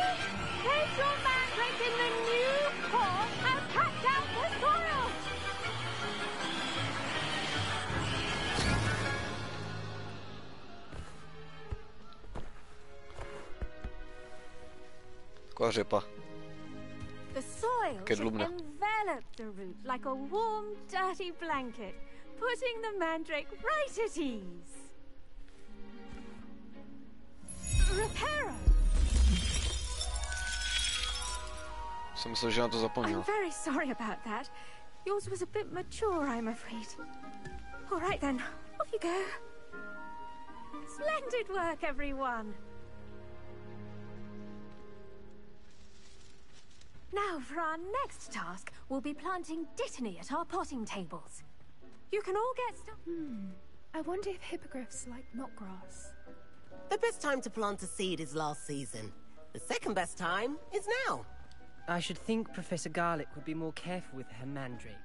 Place your mandrake in the new pot and cut down the soil! Taková řepa. The soil should envelop the root like a warm, dirty blanket, putting the mandrake right at ease. Reparo! Jsem myslel, že na to zapomněl. I'm very sorry about that. Yours was a bit mature, I'm afraid. All right then, off you go. Splendid work, everyone. Now, for our next task, we'll be planting dittany at our potting tables. You can all get I wonder if hippogriffs like knotgrass. The best time to plant a seed is last season. The second best time is now. I should think Professor Garlic would be more careful with her mandrake.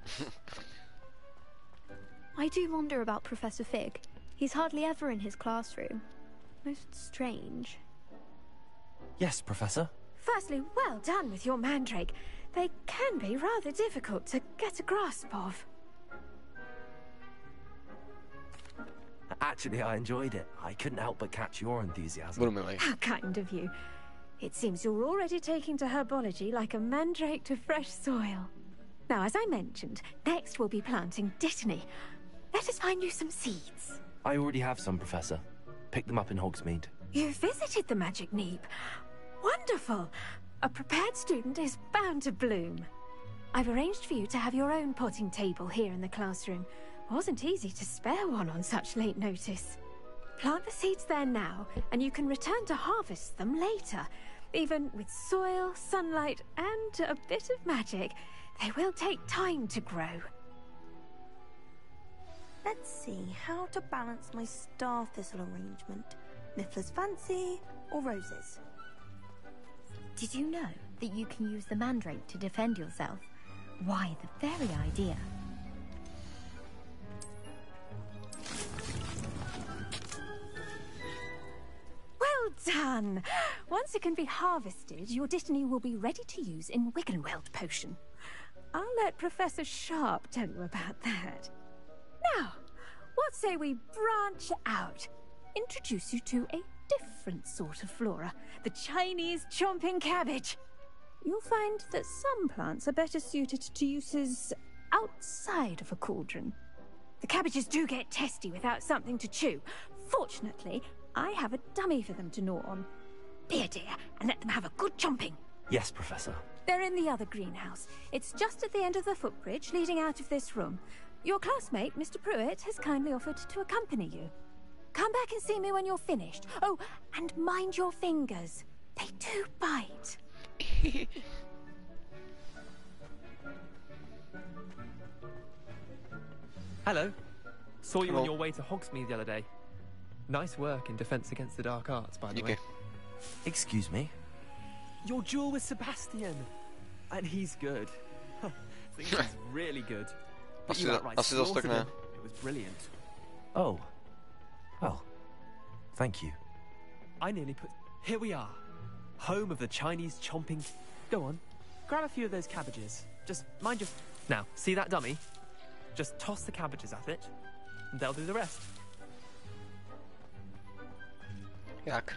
I do wonder about Professor Fig. He's hardly ever in his classroom. Most strange. Yes, Professor. Firstly, well done with your mandrake. They can be rather difficult to get a grasp of. Actually, I enjoyed it. I couldn't help but catch your enthusiasm. How kind of you. It seems you're already taking to herbology like a mandrake to fresh soil. Now, as I mentioned, next we'll be planting dittany. Let us find you some seeds. I already have some, Professor. Picked them up in Hogsmeade. You visited the Magic Neep. Wonderful! A prepared student is bound to bloom. I've arranged for you to have your own potting table here in the classroom. Wasn't easy to spare one on such late notice. Plant the seeds there now, and you can return to harvest them later. Even with soil, sunlight, and a bit of magic, they will take time to grow. Let's see how to balance my star thistle arrangement. Niffler's fancy or roses? Did you know that you can use the mandrake to defend yourself? Why, the very idea. Well done. Once it can be harvested, your Dittany will be ready to use in Wiggenweld potion. I'll let Professor Sharp tell you about that. Now, what say we branch out? Introduce you to a different sort of flora, the Chinese chomping cabbage. You'll find that some plants are better suited to uses outside of a cauldron. The cabbages do get testy without something to chew. Fortunately, I have a dummy for them to gnaw on. Be a dear and let them have a good chomping. Yes, Professor. They're in the other greenhouse. It's just at the end of the footbridge leading out of this room. Your classmate, Mr. Pruitt, has kindly offered to accompany you. Come back and see me when you're finished. Oh, and mind your fingers. They do bite. Hello. Saw you on your way to Hogsmeade the other day. Nice work in Defense Against the Dark Arts, by the way. Excuse me? Your duel with Sebastian. And he's good. I think he's really good. But you outright slaughtered him. It was brilliant. Oh. Well, thank you. I nearly put... Here we are. Home of the Chinese chomping... Go on. Grab a few of those cabbages. Just mind your... Now, see that dummy? Just toss the cabbages at it, and they'll do the rest. Jak?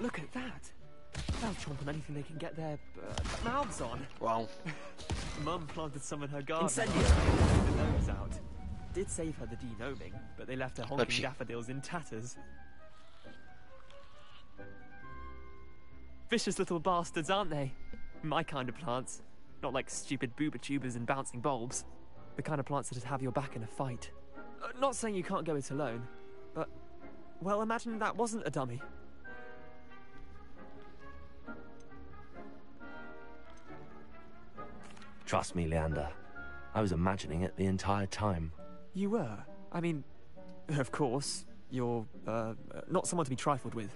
Look at that. They'll chomp on anything they can get their mouths on. Wow. Mum planted some in her garden. Incendio. The gnomes out. Did save her the de-gnoming, but they left her honking daffodils in tatters. Vicious little bastards, aren't they? My kind of plants. Not like stupid booba tubers and bouncing bulbs. The kind of plants that'd have your back in a fight. Not saying you can't go it alone, but... Well, imagine that wasn't a dummy. Trust me, Leander. I was imagining it the entire time. You were? I mean, of course, you're, not someone to be trifled with.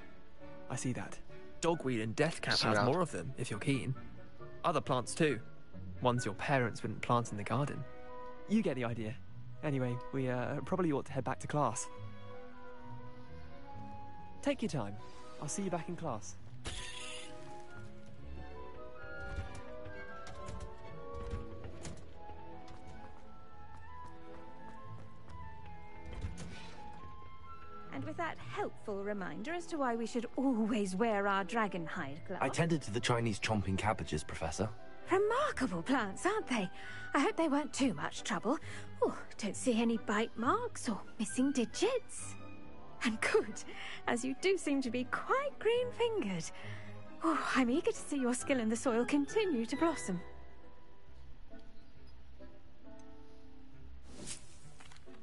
I see that. Dogweed and deathcap has more of them, if you're keen. Other plants too. Ones your parents wouldn't plant in the garden. You get the idea. Anyway, we, probably ought to head back to class. Take your time. I'll see you back in class. And with that helpful reminder as to why we should always wear our dragon hide gloves. I tended to the Chinese chomping cabbages, Professor. Remarkable plants, aren't they? I hope they weren't too much trouble. Oh, don't see any bite marks or missing digits. And good, as you do seem to be quite green-fingered. Oh, I'm eager to see your skill in the soil continue to blossom.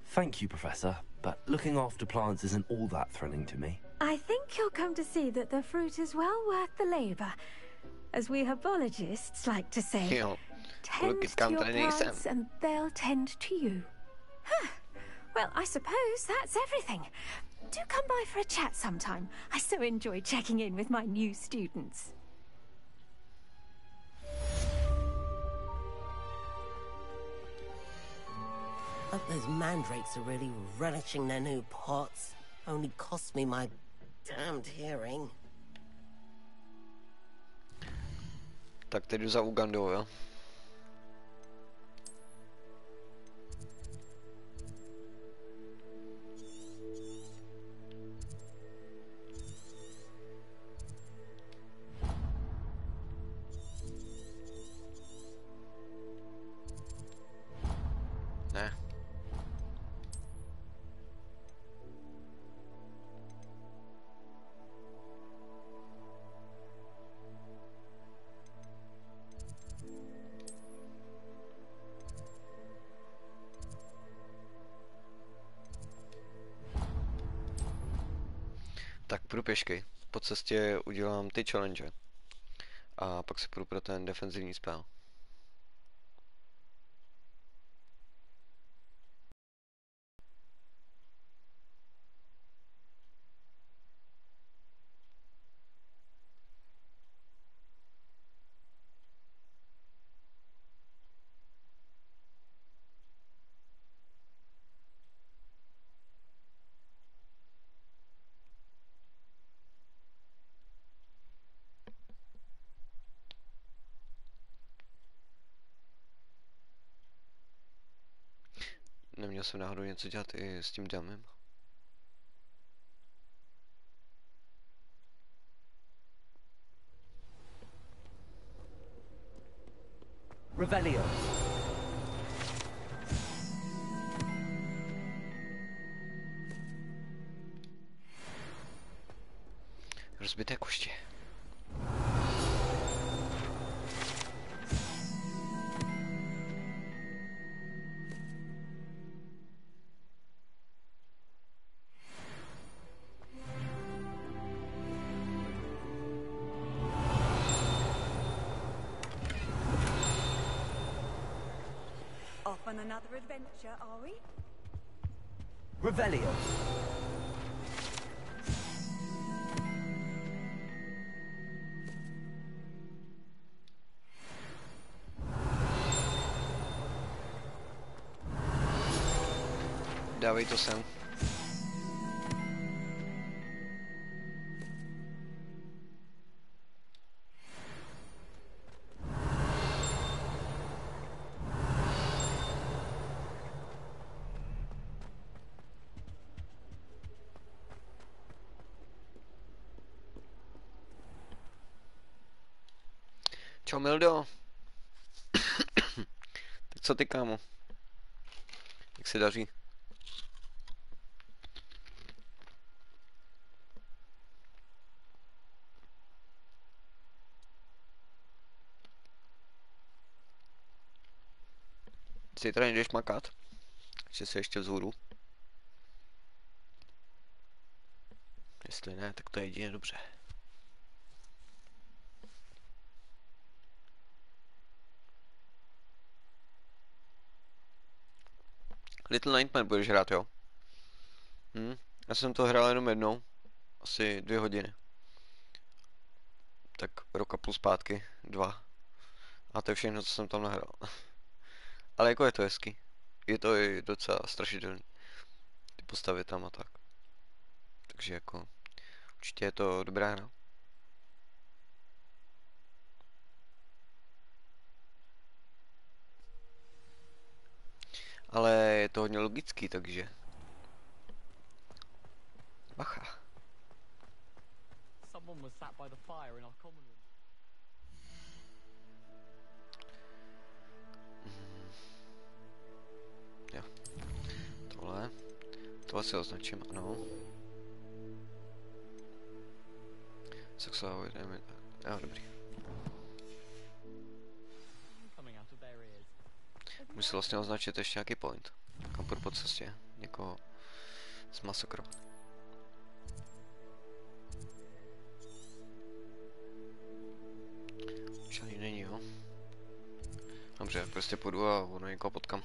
Thank you, Professor, but looking after plants isn't all that thrilling to me. I think you'll come to see that the fruit is well worth the labour. As we herbologists like to say, tend to your plants and they'll tend to you. Huh. Well, I suppose that's everything. Do come by for a chat sometime. I so enjoy checking in with my new students. Hope those mandrakes are really relishing their new pots. Only cost me my damned hearing. Tak teď jdu za Ugandou, jo? Ne. Tak půjdu pěšky. Po cestě udělám ty challenge. A pak se půjdu pro ten defenzivní spell. Neměl jsem náhodou něco dělat i s tím damem? Revelio. Rozbité koště. Off on another adventure, are we? Revelio. Dávej to sem. Čau, Mildo. Tak co ty, kámo? Jak se daří? Zítra nejdeš makat? Že se ještě vzhůru? Jestli ne, tak to je jedině dobře. Little Nightmare budeš hrát, jo? Já jsem to hrál jenom jednou. Asi 2 hodiny. Tak rok a půl zpátky. 2. A to je všechno, co jsem tam nahrál. Ale jako je to hezký. Je to i docela strašidelný. Ty postavy tam a tak. Takže jako... Určitě je to dobrá hra. Ale je to hodně logický, takže... Bacha. Someone was sat by the fire in our common room. Jo. Tohle si označím, ano. Sexuální, jo, dobrý. Musí vlastně označit ještě nějaký point. Kam půjdu po cestě. Někoho zmasakrovat. Žádný není, jo? Dobře, prostě půjdu a ono někoho potkám.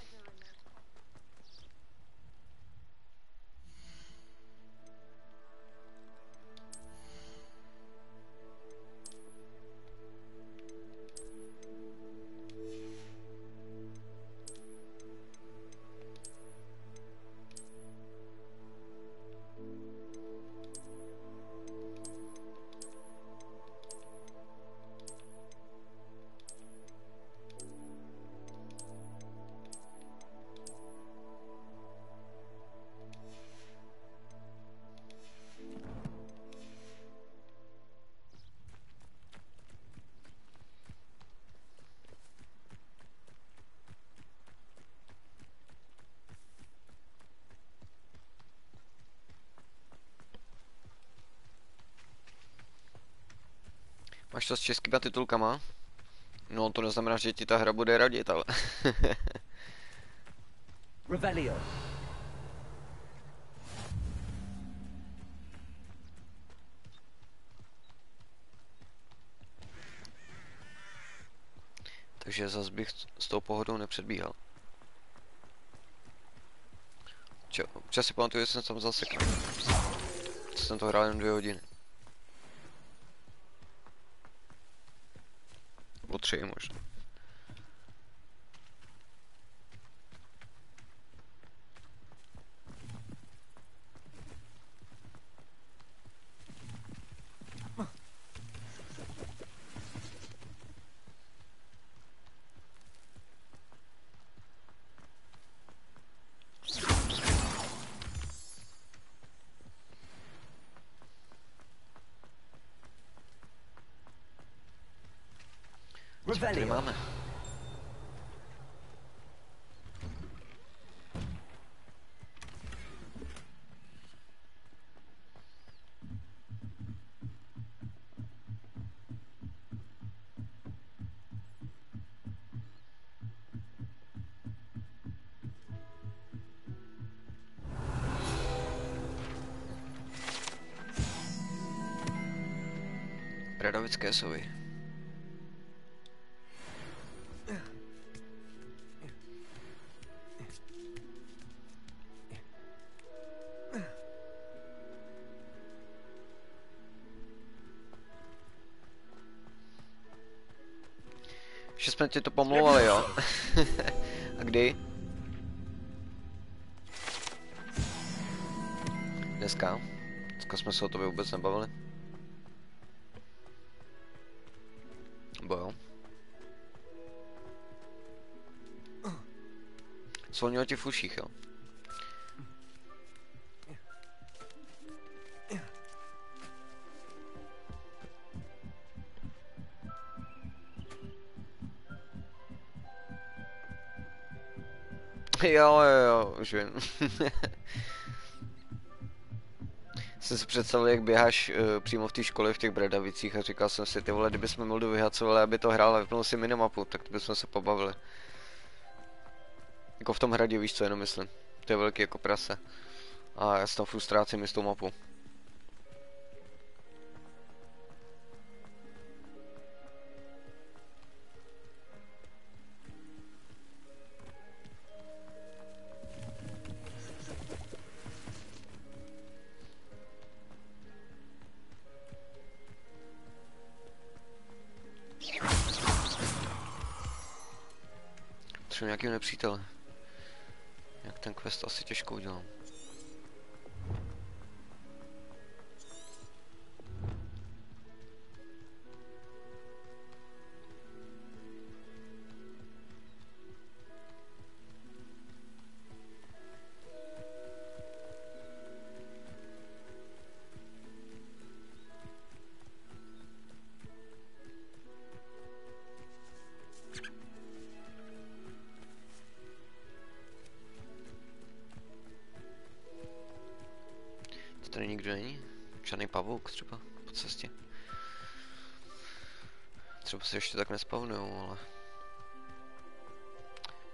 Máš to s českýma titulkama? No to neznamená, že ti ta hra bude radit, ale... Revelio. Takže zas bych s tou pohodou nepředbíhal. Občas si pamatuju, že jsem tam zasekl. Jsem to hrál jen 2 hodiny. O 3 možná. Co tady máme? Bradavické sovy. Že jsme ti to pomlouvali, jo? A kdy? Dneska? Dneska jsme se o tobě vůbec nebavili. Bo jo. Zvonilo ti v uších, jo? Jo, už vím. Jsem si představil, jak běháš přímo v té škole v těch Bradavicích a říkal jsem si, ty vole, kdybychom Mildu vyhacovali, aby to hrál a vypnul si minimapu, tak to bychom se pobavili. Jako v tom hradě, víš co, jenom myslím. To je velký jako prase. A já si tam furt ztrácím s tou mapu. Třeba nějakého nepřítele. Jak ten quest asi těžko udělám. Tady nikdo není? Žádný pavouk třeba po cestě. Třeba se ještě tak nespavnujou, ale...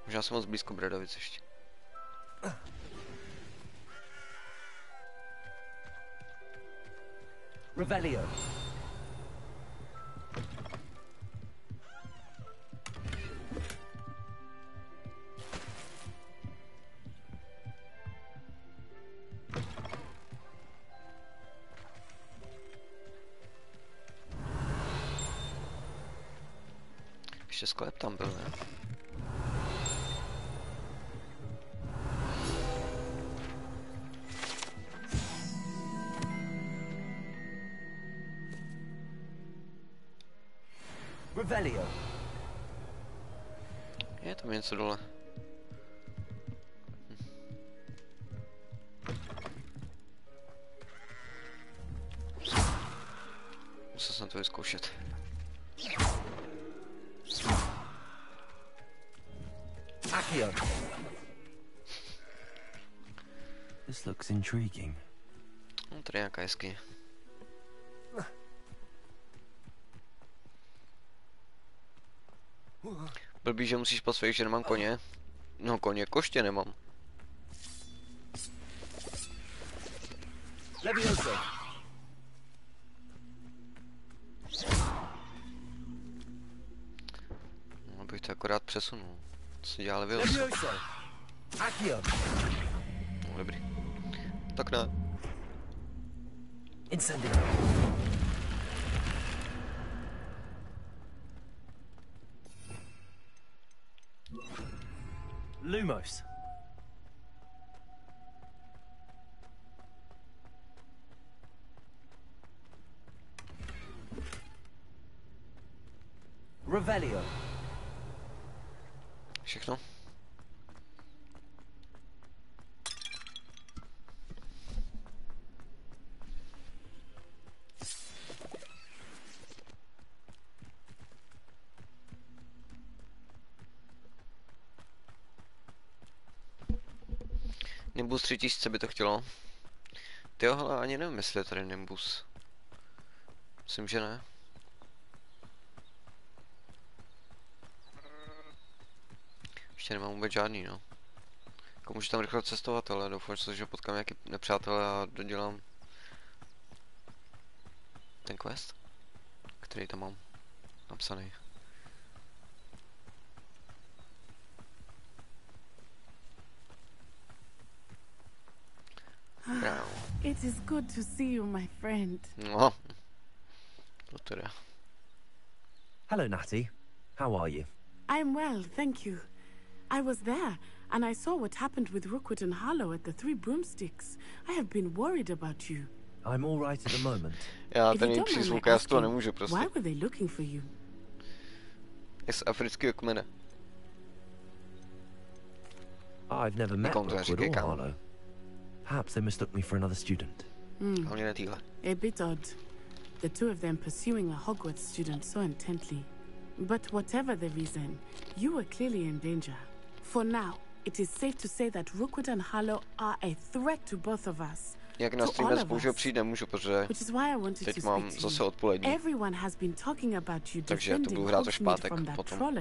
Možná jsem moc blízko Bradavic ještě. Revelio. Ještě sklep tam byl, ne? Revelio. Je tam něco dole. Musel jsem to vyzkoušet. This looks intriguing. No, tady nějaká jeskyně. Blbý, že musíš posvědět, že nemám koně. No, koně koště nemám. No, bych to akorát přesunul. Co se dělá Leviosa? No, dobrý. Tak ne. Incendio. Lumos. Revelio. Všechno? Nimbus 3000 by to chtělo. Tyjo, hele, ani nevím, jestli je tady Nimbus. Myslím, že ne. Ještě nemám vůbec žádný, no. Jako můžu tam rychle cestovat, ale doufám, že potkám nějaký nepřátelé a dodělám ten quest, který tam mám napsaný. It is good to see you, my friend. No, to teda. Hello, Natty. How are you? I'm well, thank you. I was there, and I saw what happened with Rookwood and Harlow at the Three Broomsticks. I have been worried about you. I'm all right at the moment. Já ten její přízvuk, já z toho nemůžu prostě. Why were they looking for you? Je z afrického kmene. I've never met Rookwood or Harlow. Perhaps they mistook me for another student. A bit odd. The two of them pursuing a Hogwarts student so intently. But whatever the reason, you were clearly in danger. For now, it is safe to say that Rookwood and Harlow are a threat to both of us. Jak na streamech bohužel přijít nemůžu, protože teď mám zase odpolední. Everyone has been talking about you takže já to budu hrát až pátek potom.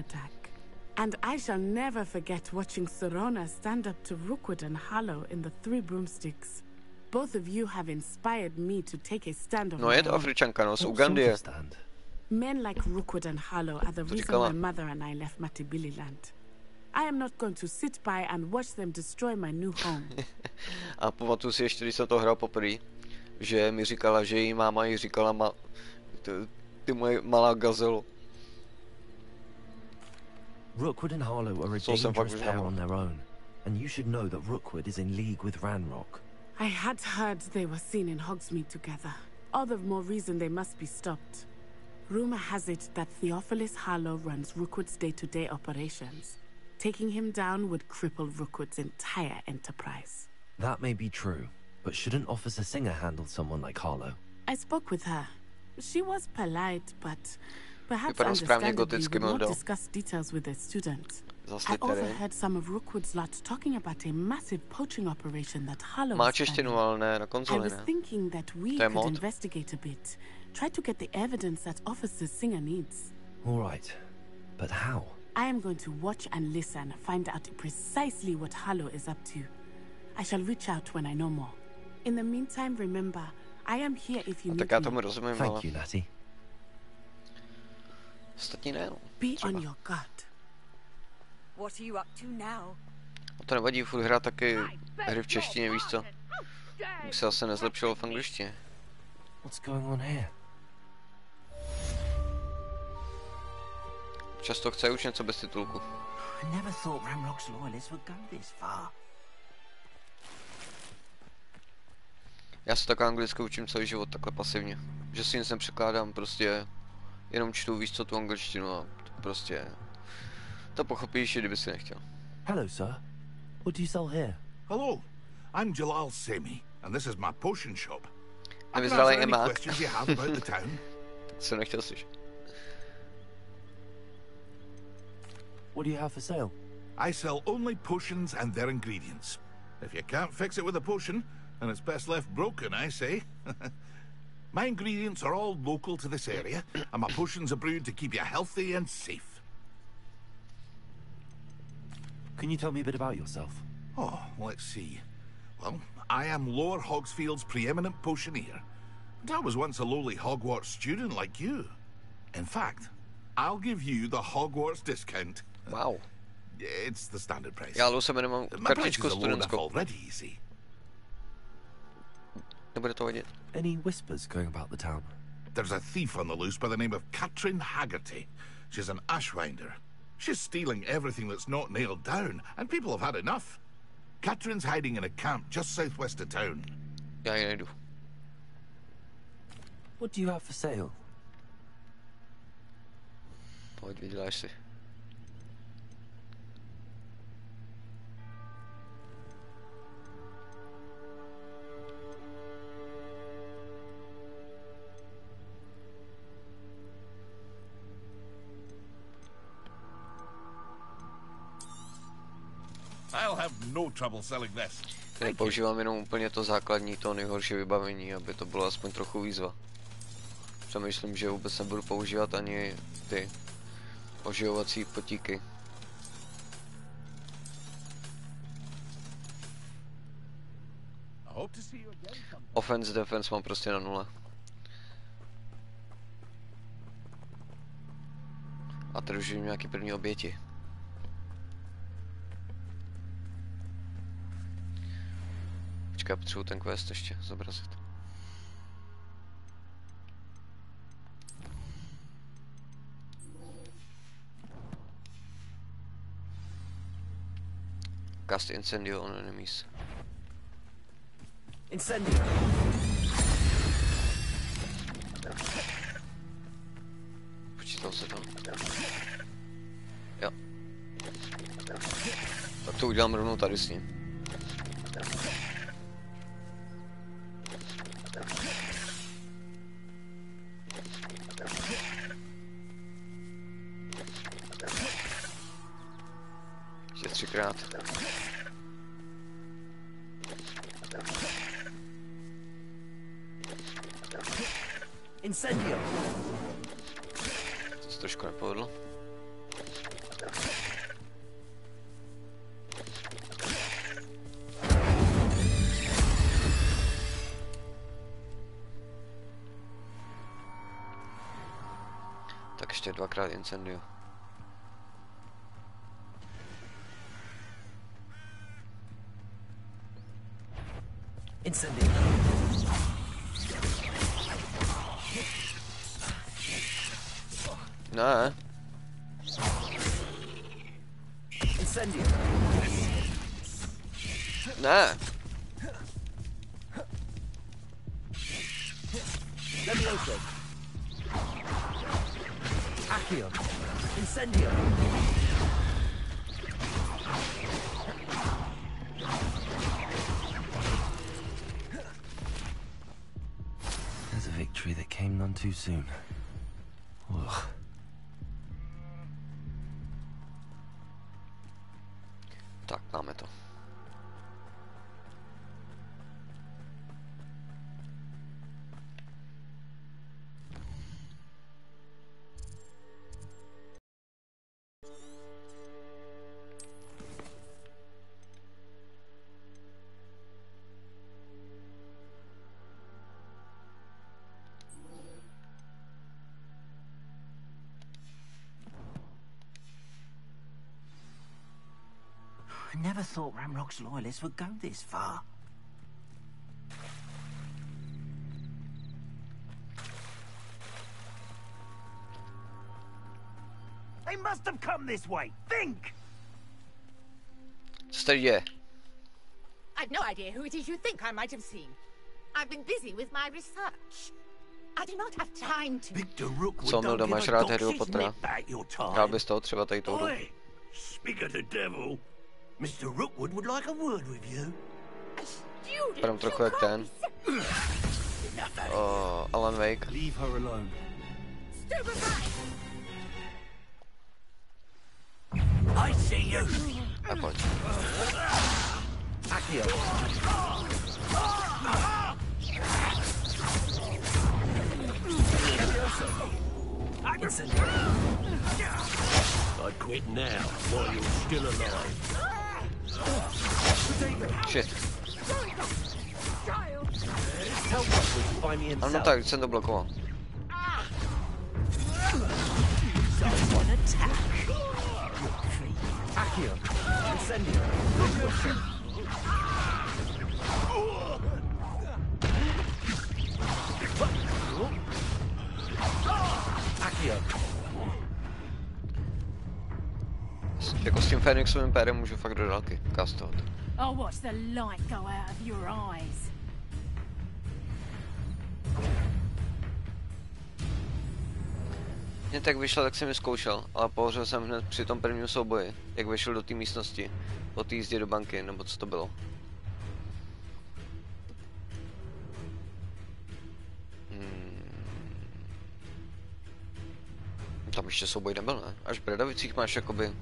And I shall never forget watching Sorona stand up to Rookwood and Harlow in the Three Broomsticks. Both of you have inspired me to take a stand of no, je to Afričanka, no, z Ugandy. Men like Rookwood and Harlow are the reason my mother and I left Matibililand. I am not going to sit by and watch them destroy my new home. A pamatuju si ještě, když jsem to hrál poprvé, že mi říkala, že její máma jí říkala, ty moje malá gazelo. Rookwood and Harlow are a dangerous pair on their own, and you should know that Rookwood is in league with Ranrock. I had heard they were seen in Hogsmeade together. All the more reason they must be stopped. Rumor has it that Theophilus Harlow runs Rookwood's day-to-day operations. Taking him down would cripple Rookwood's entire enterprise. That may be true, but shouldn't Officer Singer handle someone like Harlow? I spoke with her. She was polite, but perhaps understandably would not discuss details with the students. I overheard some of Rookwood's lot talking about a massive poaching operation that Harlow was planning. I was thinking that we could investigate a bit. Try to get the evidence that Officer Singer needs. All right, but how? I am going to watch and listen, find out precisely what Harlow is up to. I shall reach out when I know more. In the meantime, remember, I am here if you need me. Thank you, Natty. Be on your guard. What are you up to now? To nevadí, furt hrát taky hry v češtině, víš co? Bych se asi nezlepšilo v angličtině. What's going on here? Často chce už něco bez titulku. I never thought Ranrock's loyalists would go this far. Já se tak anglicky učím celý život takhle pasivně. Že si nic nepřekládám, prostě jenom čtu, víš co, tu angličtinu a prostě to pochopíš, i kdyby si nechtěl. Hello, sir. What do you sell here? Hello, I'm Jalal Semi, and this is my potion shop. Nevyzralej emák. Questions you have about the town? Co nechtěl slyšet. What do you have for sale? I sell only potions and their ingredients. If you can't fix it with a potion, then it's best left broken, I say. My ingredients are all local to this area, and my potions are brewed to keep you healthy and safe. Can you tell me a bit about yourself? Oh, let's see. Well, I am Lower Hogsfield's preeminent potioneer, but I was once a lowly Hogwarts student like you. In fact, I'll give you the Hogwarts discount. Wow. It's the standard price. Já jsem jenom kartičku studentskou. Already, you see. Nebude to vidět. Any whispers going about the town? There's a thief on the loose by the name of Katrin Haggerty. She's an ashwinder. She's stealing everything that's not nailed down, and people have had enough. Katrin's hiding in a camp just southwest of town. Já ji najdu. What do you have for sale? Pojď, vyděláš si. I'll have no trouble selling this. Tady používám jenom úplně to základní, to nejhorší vybavení, aby to bylo aspoň trochu výzva. Přemýšlím, že vůbec nebudu používat ani ty oživovací potíky. Offense, defense mám prostě na 0. A tady už vidím nějaký první oběti. Počkej, potřebuji ten quest ještě zobrazit. Cast incendio on enemies. Incendio. Počítal se to. Jo. Tak to udělám rovnou tady s ním. Ještě 3krát. Incendio. To se trošku nepovedlo. Tak ještě 2krát incendio. Incendio. Ne. Incendio. Ne. Levioso. Accio. Incendio. There's a victory that came none too soon. Ugh. Tak, máme to. I never thought Ramrock's loyalists would go this far. They must have come this way. Think! Co se tady děje? I've no idea who it is you think I might have seen. I've been busy with my research. I do not have time to... Co Milda, máš rád Harryho Pottera? Hrál bys toho třeba tady tu hru? Speak of the devil. Mr. Rookwood would like a word with you. Vypadám trochu jak ten. Alan Wake. Leave her alone. I see you. A pojď. Accio. Incendio. I'd quit now while you're still alive. Shit. Tell Rookwood to find me himself. No tak, jsem to blokoval. Someone attack. Accio. Incendio. Accio. Jako s tím Fénixovým pérem můžu fakt do dálky castovat. I'll watch the light go out of your eyes. Mě tak vyšel, tak jsem je zkoušel, ale pohořel jsem hned při tom prvním souboji, jak vyšel do té místnosti, po té jízdě do banky, nebo co to bylo. Tam ještě souboj nebyl, ne? Až v Bradavicích máš jakoby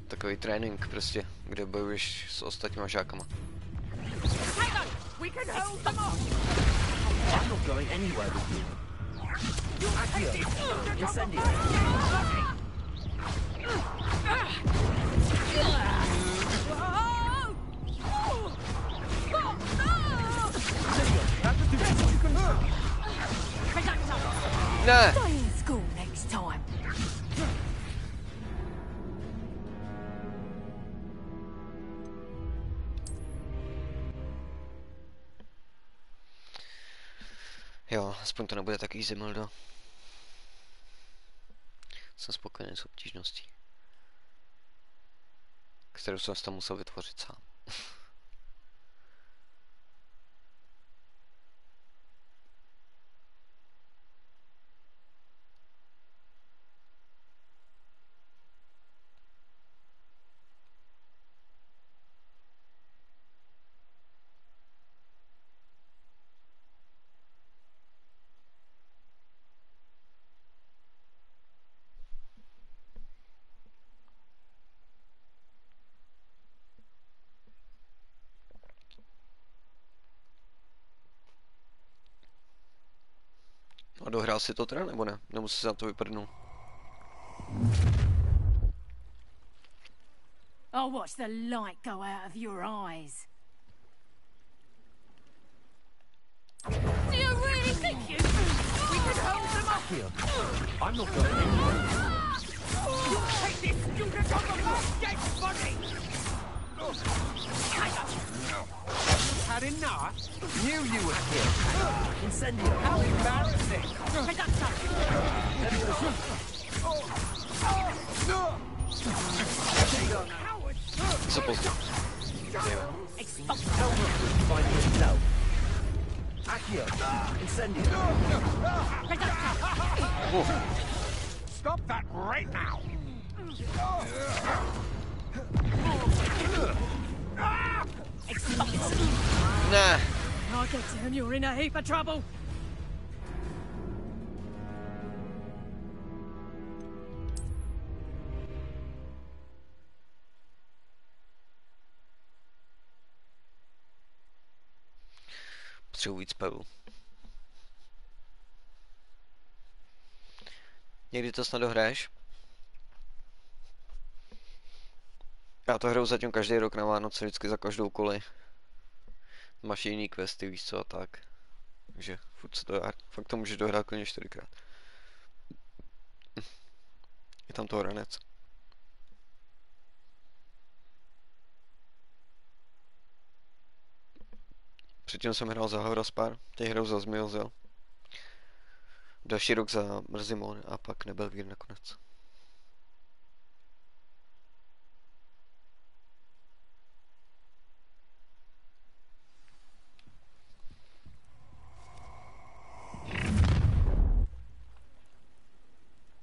takový trénink prostě, kde bojuješ s ostatníma žákama. Ne! Jo, aspoň to nebude takový Zmijozel. Jsem spokojený s obtížností, kterou jsem tam musel vytvořit sám. A dohrál si to teda, nebo ne? Nebo si za to vyprdnul? I'll watch the light go out of your eyes. Do you really think we could hold them up here? I'm not going anywhere. You take this student on the last dead body! Had enough? Knew you were here. Incendio. How embarrassing! Supposed to. Find yourself. Accio. Incendio. Stop that right now! Nah. I'll get to him, you're in a heap of trouble. Potřebuji víc pevů. Někdy to snad dohraješ? Já to hraju zatím každý rok na Vánoce, vždycky za každou koli. Máš jiný questy, víš co a tak. Takže fakt to můžeš dohrát klidně 4krát. Je tam toho ranec. Předtím jsem hrál za Hogwarts, teď hraju za Zmijozel. Další rok za Mrzimon a pak nebyl vír nakonec.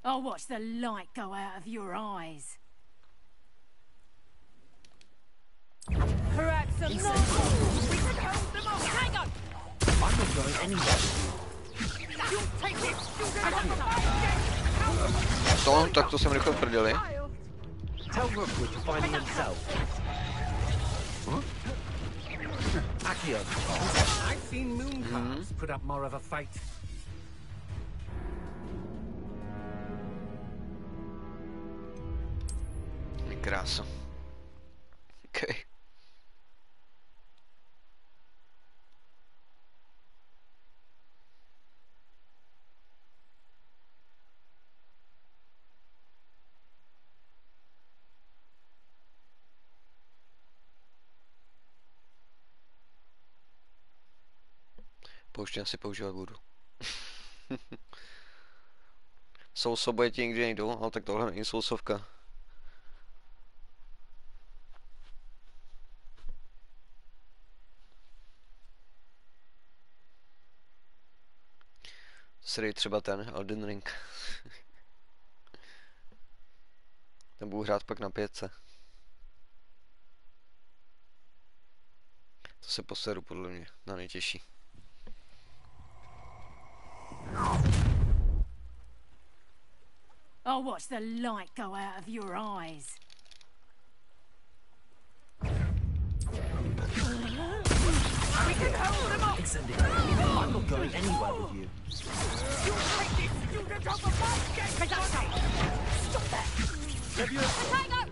I'll watch the light go out of your eyes. Perhaps some we could hold them off. Hang on! I'm not going anywhere. You take this! Tak to jsem rychle prdeli. Tell Rookwood to find himself. Accio. I've seen mooncards put up more of a fight. Krása. Okay. Pouště asi používat budu. Sousoboje ti nikdy nejdou, ale tak tohle není sousovka. Srej třeba ten Elden Ring. Ten budu hrát pak na 5. To se poseru podle mě na nejtěžší. I'll watch the light go out of your eyes. Incendio, I'm not going anywhere with you. You bring this student over my gate! Stop there! Tiger!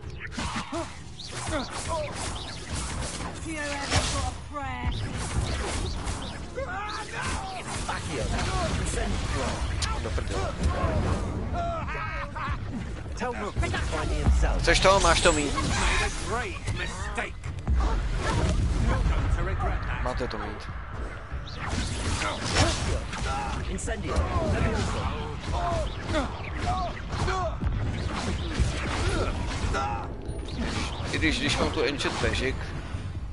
You haven't got a prayer. Back here. Incendio. Tell Rook to find me himself. Chceš to? Máš to mít. Máte to mít. Incendio. I když mám tu Ancient Magic,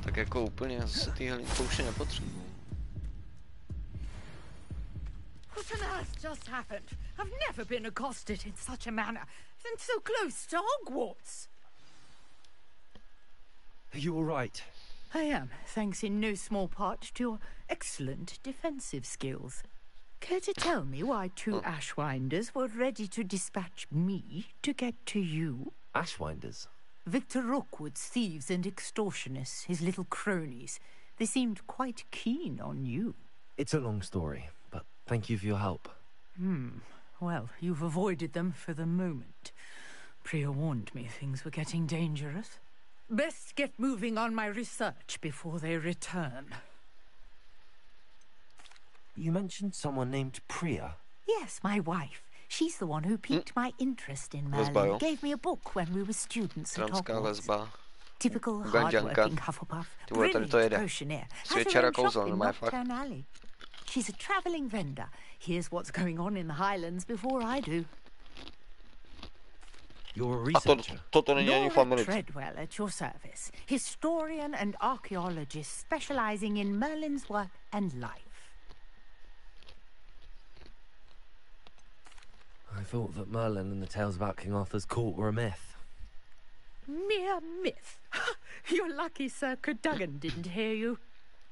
tak jako úplně se tyhle pouště nepotřebuji. What on earth just happened? I've never been accosted in such a manner, and so close to Hogwarts. Are you all right? I am, thanks in no small part to your excellent defensive skills. Care to tell me why two Ashwinders were ready to dispatch me to get to you? Ashwinders? Victor Rookwood's thieves and extortionists, his little cronies. They seemed quite keen on you. It's a long story, but thank you for your help. Well, you've avoided them for the moment. Priya warned me things were getting dangerous. Best get moving on my research before they return. You mentioned someone named Priya. Yes, my wife. She's the one who piqued my interest in Merlin. Gave me a book when we were students at Hogwarts. Typical hard-working Hufflepuff. Brilliant potioneer. Has her own shop in Nocturne Alley. She's a travelling vendor. Here's what's going on in the Highlands before I do. You're a researcher. Laura Treadwell at your service. Historian and archaeologist specialising in Merlin's work and life. I thought that Merlin and the tales about King Arthur's court were a myth. Mere myth? You're lucky Sir Cadogan didn't hear you.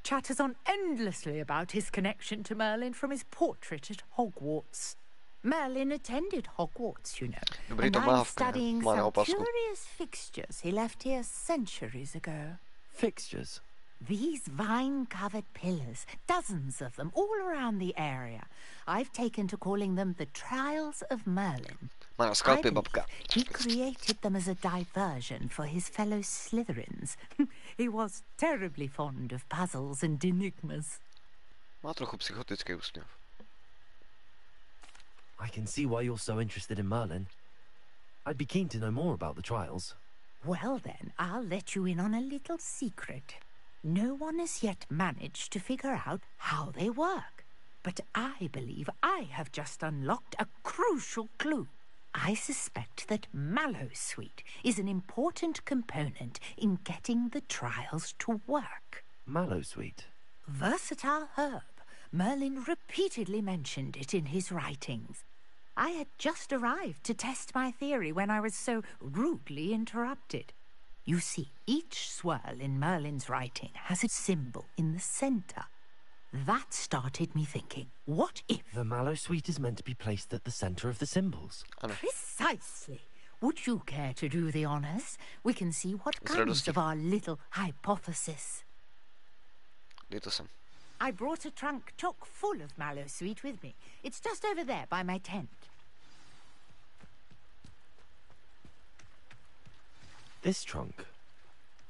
Chatters on endlessly about his connection to Merlin from his portrait at Hogwarts. Merlin attended Hogwarts, you know, and I'm studying some curious fixtures he left here centuries ago. Fixtures? These vine-covered pillars, dozens of them, all around the area. I've taken to calling them the Trials of Merlin. I believe he created them as a diversion for his fellow Slytherins. He was terribly fond of puzzles and enigmas. Má trochu psychotický úsměv. I can see why you're so interested in Merlin. I'd be keen to know more about the trials. Well then, I'll let you in on a little secret. No one has yet managed to figure out how they work. But I believe I have just unlocked a crucial clue. I suspect that Mallowsweet is an important component in getting the trials to work. Mallowsweet? Versatile herb. Merlin repeatedly mentioned it in his writings. I had just arrived to test my theory when I was so rudely interrupted. You see, each swirl in Merlin's writing has a symbol in the centre. That started me thinking, what if... The Mallowsweet is meant to be placed at the centre of the symbols. Precisely. Would you care to do the honours? We can see what comes of our little hypothesis. I brought a trunk chock full of Mallowsweet with me. It's just over there by my tent. This trunk?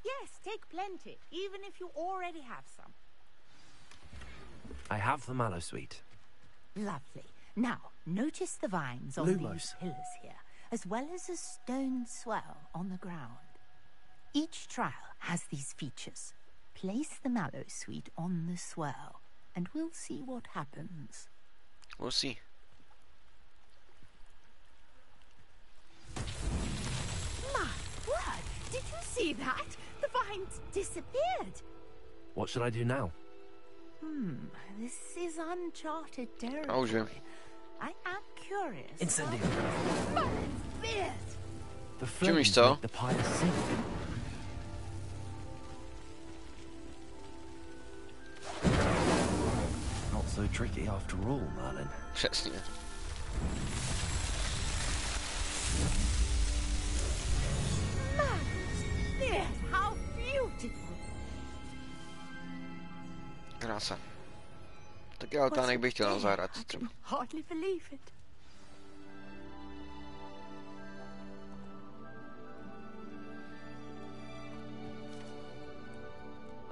Yes, take plenty, even if you already have some. I have the Mallowsweet. Lovely. Now, notice the vines on these pillars here, as well as a stone swell on the ground. Each trial has these features. Place the Mallowsweet on the swell, and we'll see what happens. We'll see. My word! Did you see that? The vines disappeared. What should I do now? This is uncharted territory. I am curious. Incendio. The flames make the pyre sink. Not so tricky after all, Merlin. Přesně. Yes, how beautiful. Krása. Tak já Altánek bych chtěl zahrát třeba. Hardly believe it.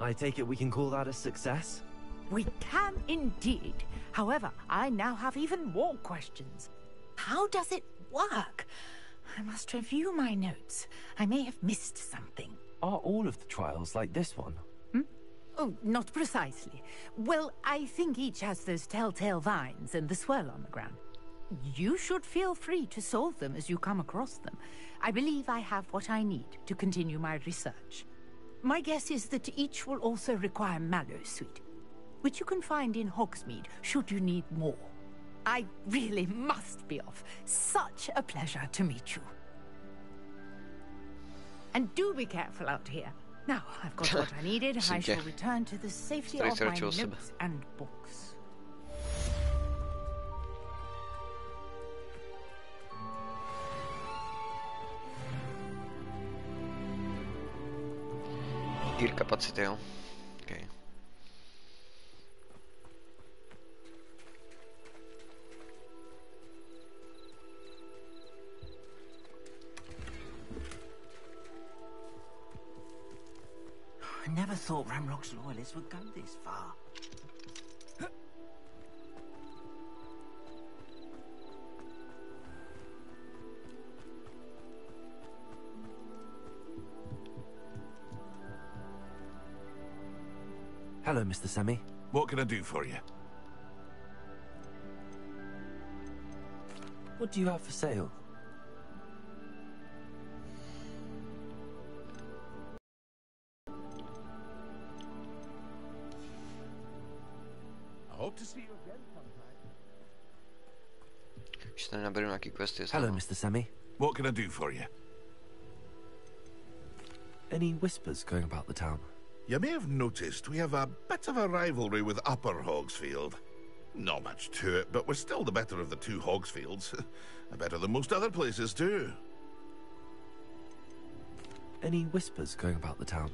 I take it we can call that a success? We can indeed. However, I now have even more questions. How does it work? I must review my notes. I may have missed something. Are all of the trials like this one? Oh, not precisely. Well, I think each has those telltale vines and the swirl on the ground. You should feel free to solve them as you come across them. I believe I have what I need to continue my research. My guess is that each will also require mallow sweet, which you can find in Hogsmeade should you need more. I really must be off. Such a pleasure to meet you. And do be careful out here. Now, I've got what I needed. I shall return to the safety of my notes and books. Gear kapacity, jo. Okay. I never thought Ramrock's loyalists would go this far. Hello, Mr. Semi. What can I do for you? What do you have for sale? I hope to see you again sometime. Hello, Mr. Semi. What can I do for you? Any whispers going about the town? You may have noticed we have a bit of a rivalry with Upper Hogsfield. Not much to it, but we're still the better of the two Hogsfields. Better than most other places, too. Any whispers going about the town?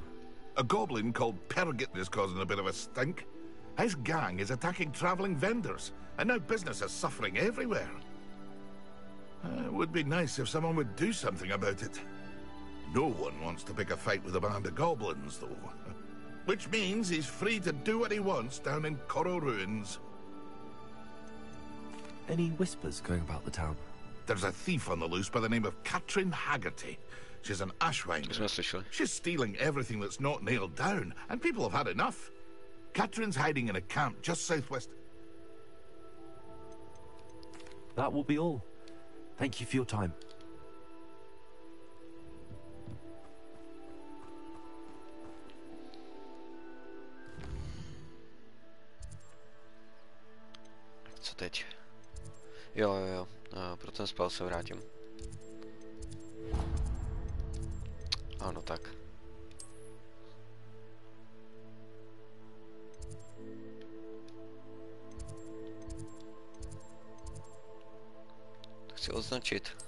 A goblin called Pergit is causing a bit of a stink. His gang is attacking travelling vendors, and now business is suffering everywhere. It would be nice if someone would do something about it. No one wants to pick a fight with a band of goblins, though. Which means he's free to do what he wants down in Corro Ruins. Any whispers going about the town? There's a thief on the loose by the name of Katrin Haggerty. She's an ashwinder. She's stealing everything that's not nailed down, and people have had enough. Katrin's hiding in a camp just southwest. That will be all. Thank you for your time. Co teď? Jo. Pro ten spell se vrátím. Ano, tak. To chci označit.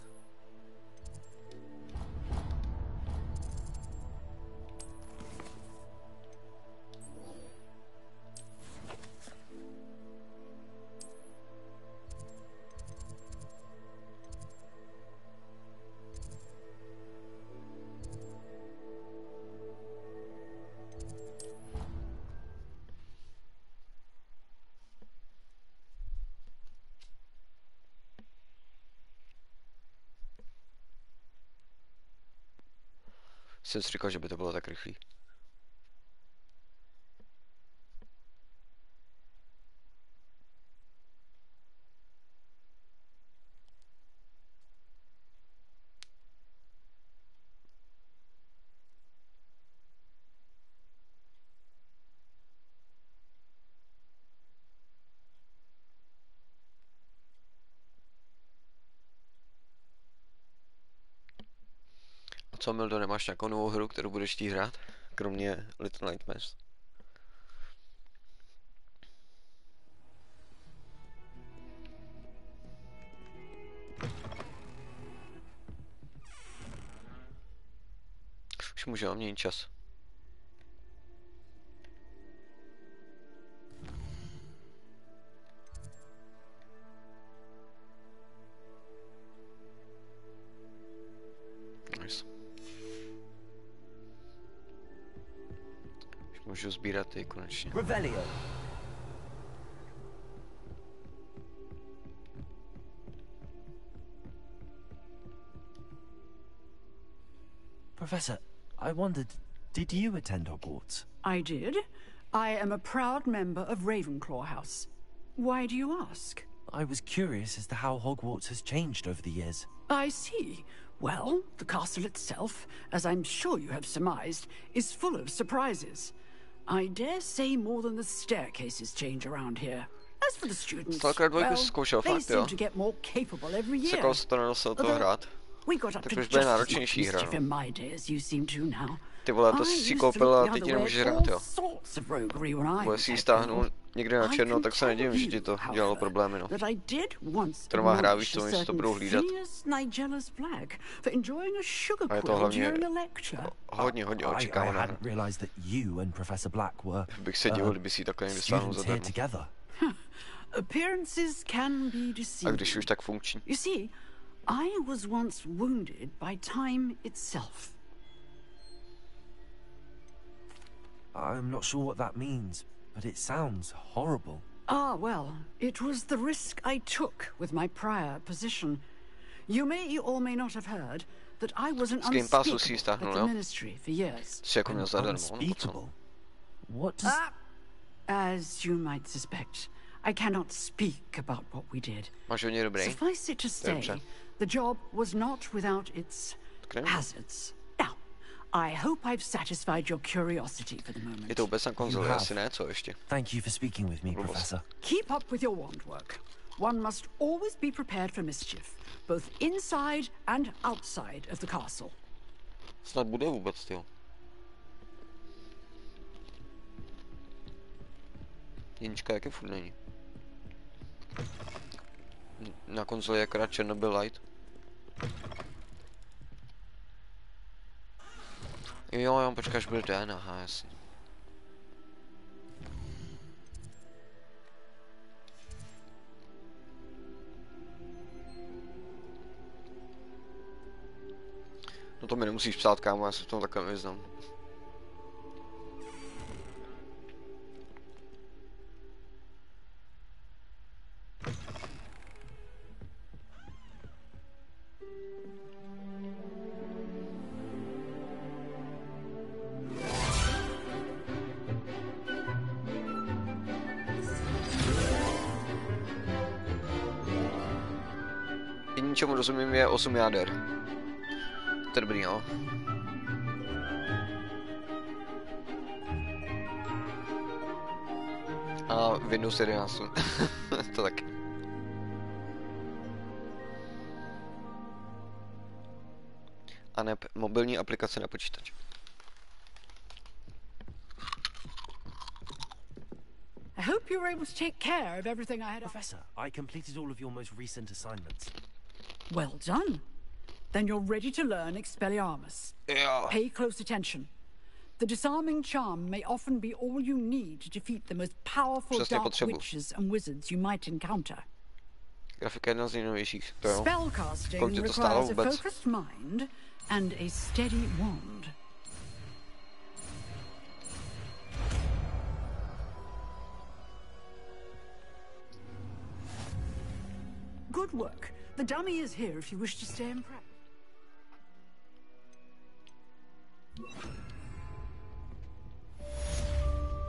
Jsem si říkal, že by to bylo tak rychlý. Co, Mildo, nemáš nějakou novou hru, kterou budeš chtít hrát? Kromě Little Nightmares. Už můžeme měnit čas. Můžu sbírat ty konečně. Revelio. Professor, I wondered, did you attend Hogwarts? I did. I am a proud member of Ravenclaw House. Why do you ask? I was curious as to how Hogwarts has changed over the years. I see. Well, the castle itself, as I'm sure you have surmised, is full of surprises. I dare say more than the staircases change around here. As for the students, well, they seem to get more capable every year. We got up to just as much mischief in my day as you seem to now. Ty vole, to si koupil a teď ji nemůžeš hrát, jo. Bo jestli ji stáhnul někde na černo, tak se nedivím, že ti to dělalo problémy, no. To má hra, víš co, oni si to budou hlídat. A je to hlavně hodně očekávaná hra. Bych se divil, kdyby si ji takhle někde stáhnul zadarmo. A když už tak funkční. You see, I was once wounded by time itself. I'm not sure what that means, but it sounds horrible. Ah, well, it was the risk I took with my prior position. You may or may not have heard that I was an unspeakable at the ministry for years. Unspeakable? What does... As you might suspect, I cannot speak about what we did. Suffice it to say, the job was not without its hazards. Now, I hope I've satisfied your curiosity for the moment. Je to vůbec na konzoli, asi ne, co ještě? Thank you for speaking with me, Professor. Keep up with your wand work. One must always be prepared for mischief, both inside and outside of the castle. Snad bude vůbec, tyjo. Jednička jaké furt není. Na konzoli je akorát Chernobyl Light. Jo, počkej, až bude den, aha, jasně. No to mi nemusíš psát, kámo, já se v tom takhle nevyznám. Čemu rozumím je 8 jáder. To je dobrý, jo. A Windows 11. To taky. A ne mobilní aplikace na počítač. I hope you were able to take care of everything I had. Professor, I completed all of your most recent assignments. Well done. Then you're ready to learn Expelliarmus. Yeah. Pay close attention. The disarming charm may often be all you need to defeat the most powerful dark witches and wizards you might encounter. Grafika jedna z nejnovějších, to jo. Spellcasting requires a focused mind and a steady wand. Good work. The dummy is here if you wish to stay and practice.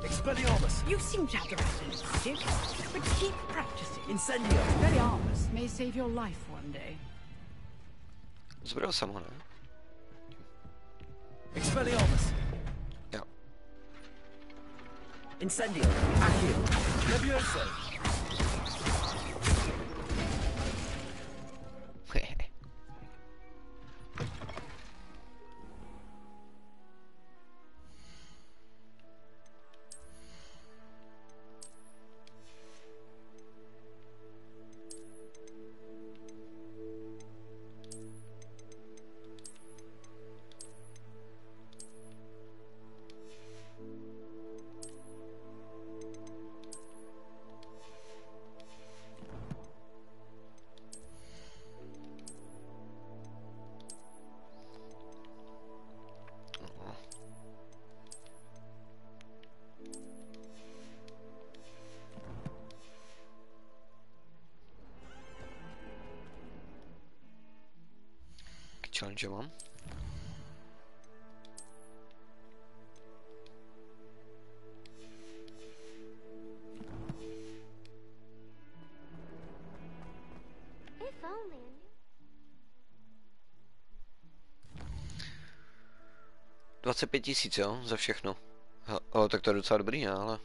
Expelliarmus! You seem to have the right initiative, but keep practicing. Incendio! Expelliarmus may save your life one day. Zbral jsem ho, ne? Expelliarmus! Jo. Incendio! Accio! Levioso! challenge mám. If only. 25 000, jo, za všechno. Ale tak to je docela dobrý, ne, ale...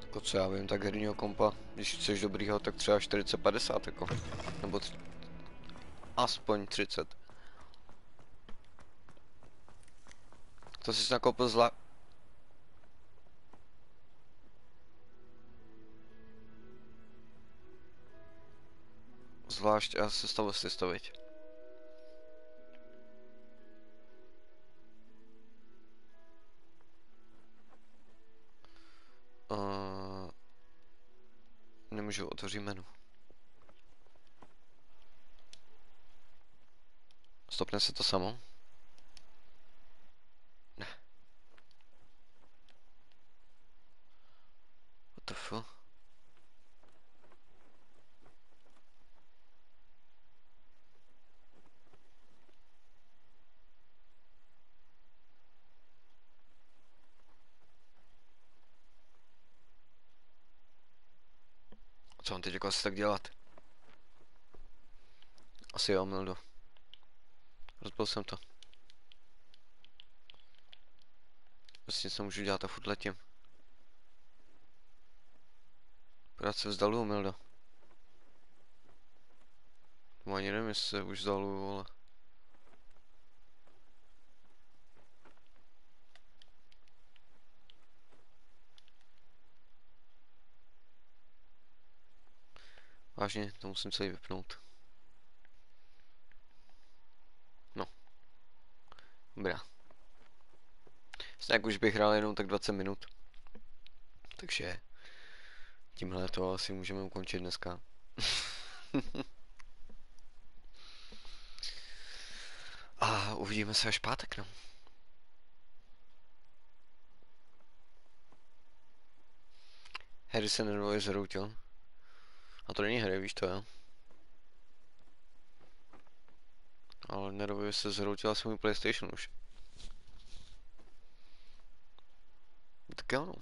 Jako co já vím, tak herního kompa, když chceš dobrýho, tak třeba 40-50 jako. Nebo aspoň 30. To jsi nakoupil zvlášť a sestavu si to, viď? Nemůžu otevřít menu. Stopne se to samo? Ne. What the fuck? Co mám teď jako asi tak dělat? Asi jo, Mildo. Rozbil jsem to. Vlastně nic nemůžu dělat a furt letím. Pořád se vzdaluju, Mildo. Ani nevím, jestli se už vzdaluju, vole. Vážně, to musím celý vypnout. No. Dobrá. Snad už bych hrál jenom tak 20 minut. Takže tímhle to asi můžeme ukončit dneska. A uvidíme se až pátek, no. Harry se nervově zhroutil. A to není Harry, víš to, jo? Ale nervově se zhroutila se můj PlayStation už. Tak jo, no.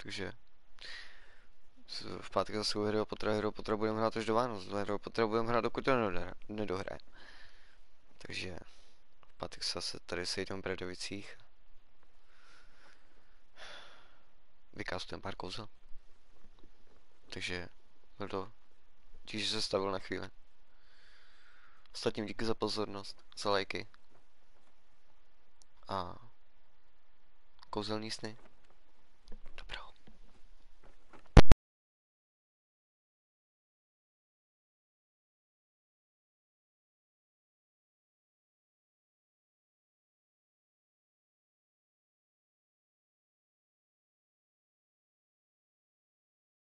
Takže v pátek zase u Harryho Pottera budeme hrát až do Vánoc. Harryho Pottera budeme hrát, dokud to nedohraje. Takže v pátek se zase tady sejdeme v Bradovicích. Vykastujeme pár kouzel. Takže to díky, že se stavil na chvíli. Ostatním díky za pozornost, za lajky. A kouzelný sny.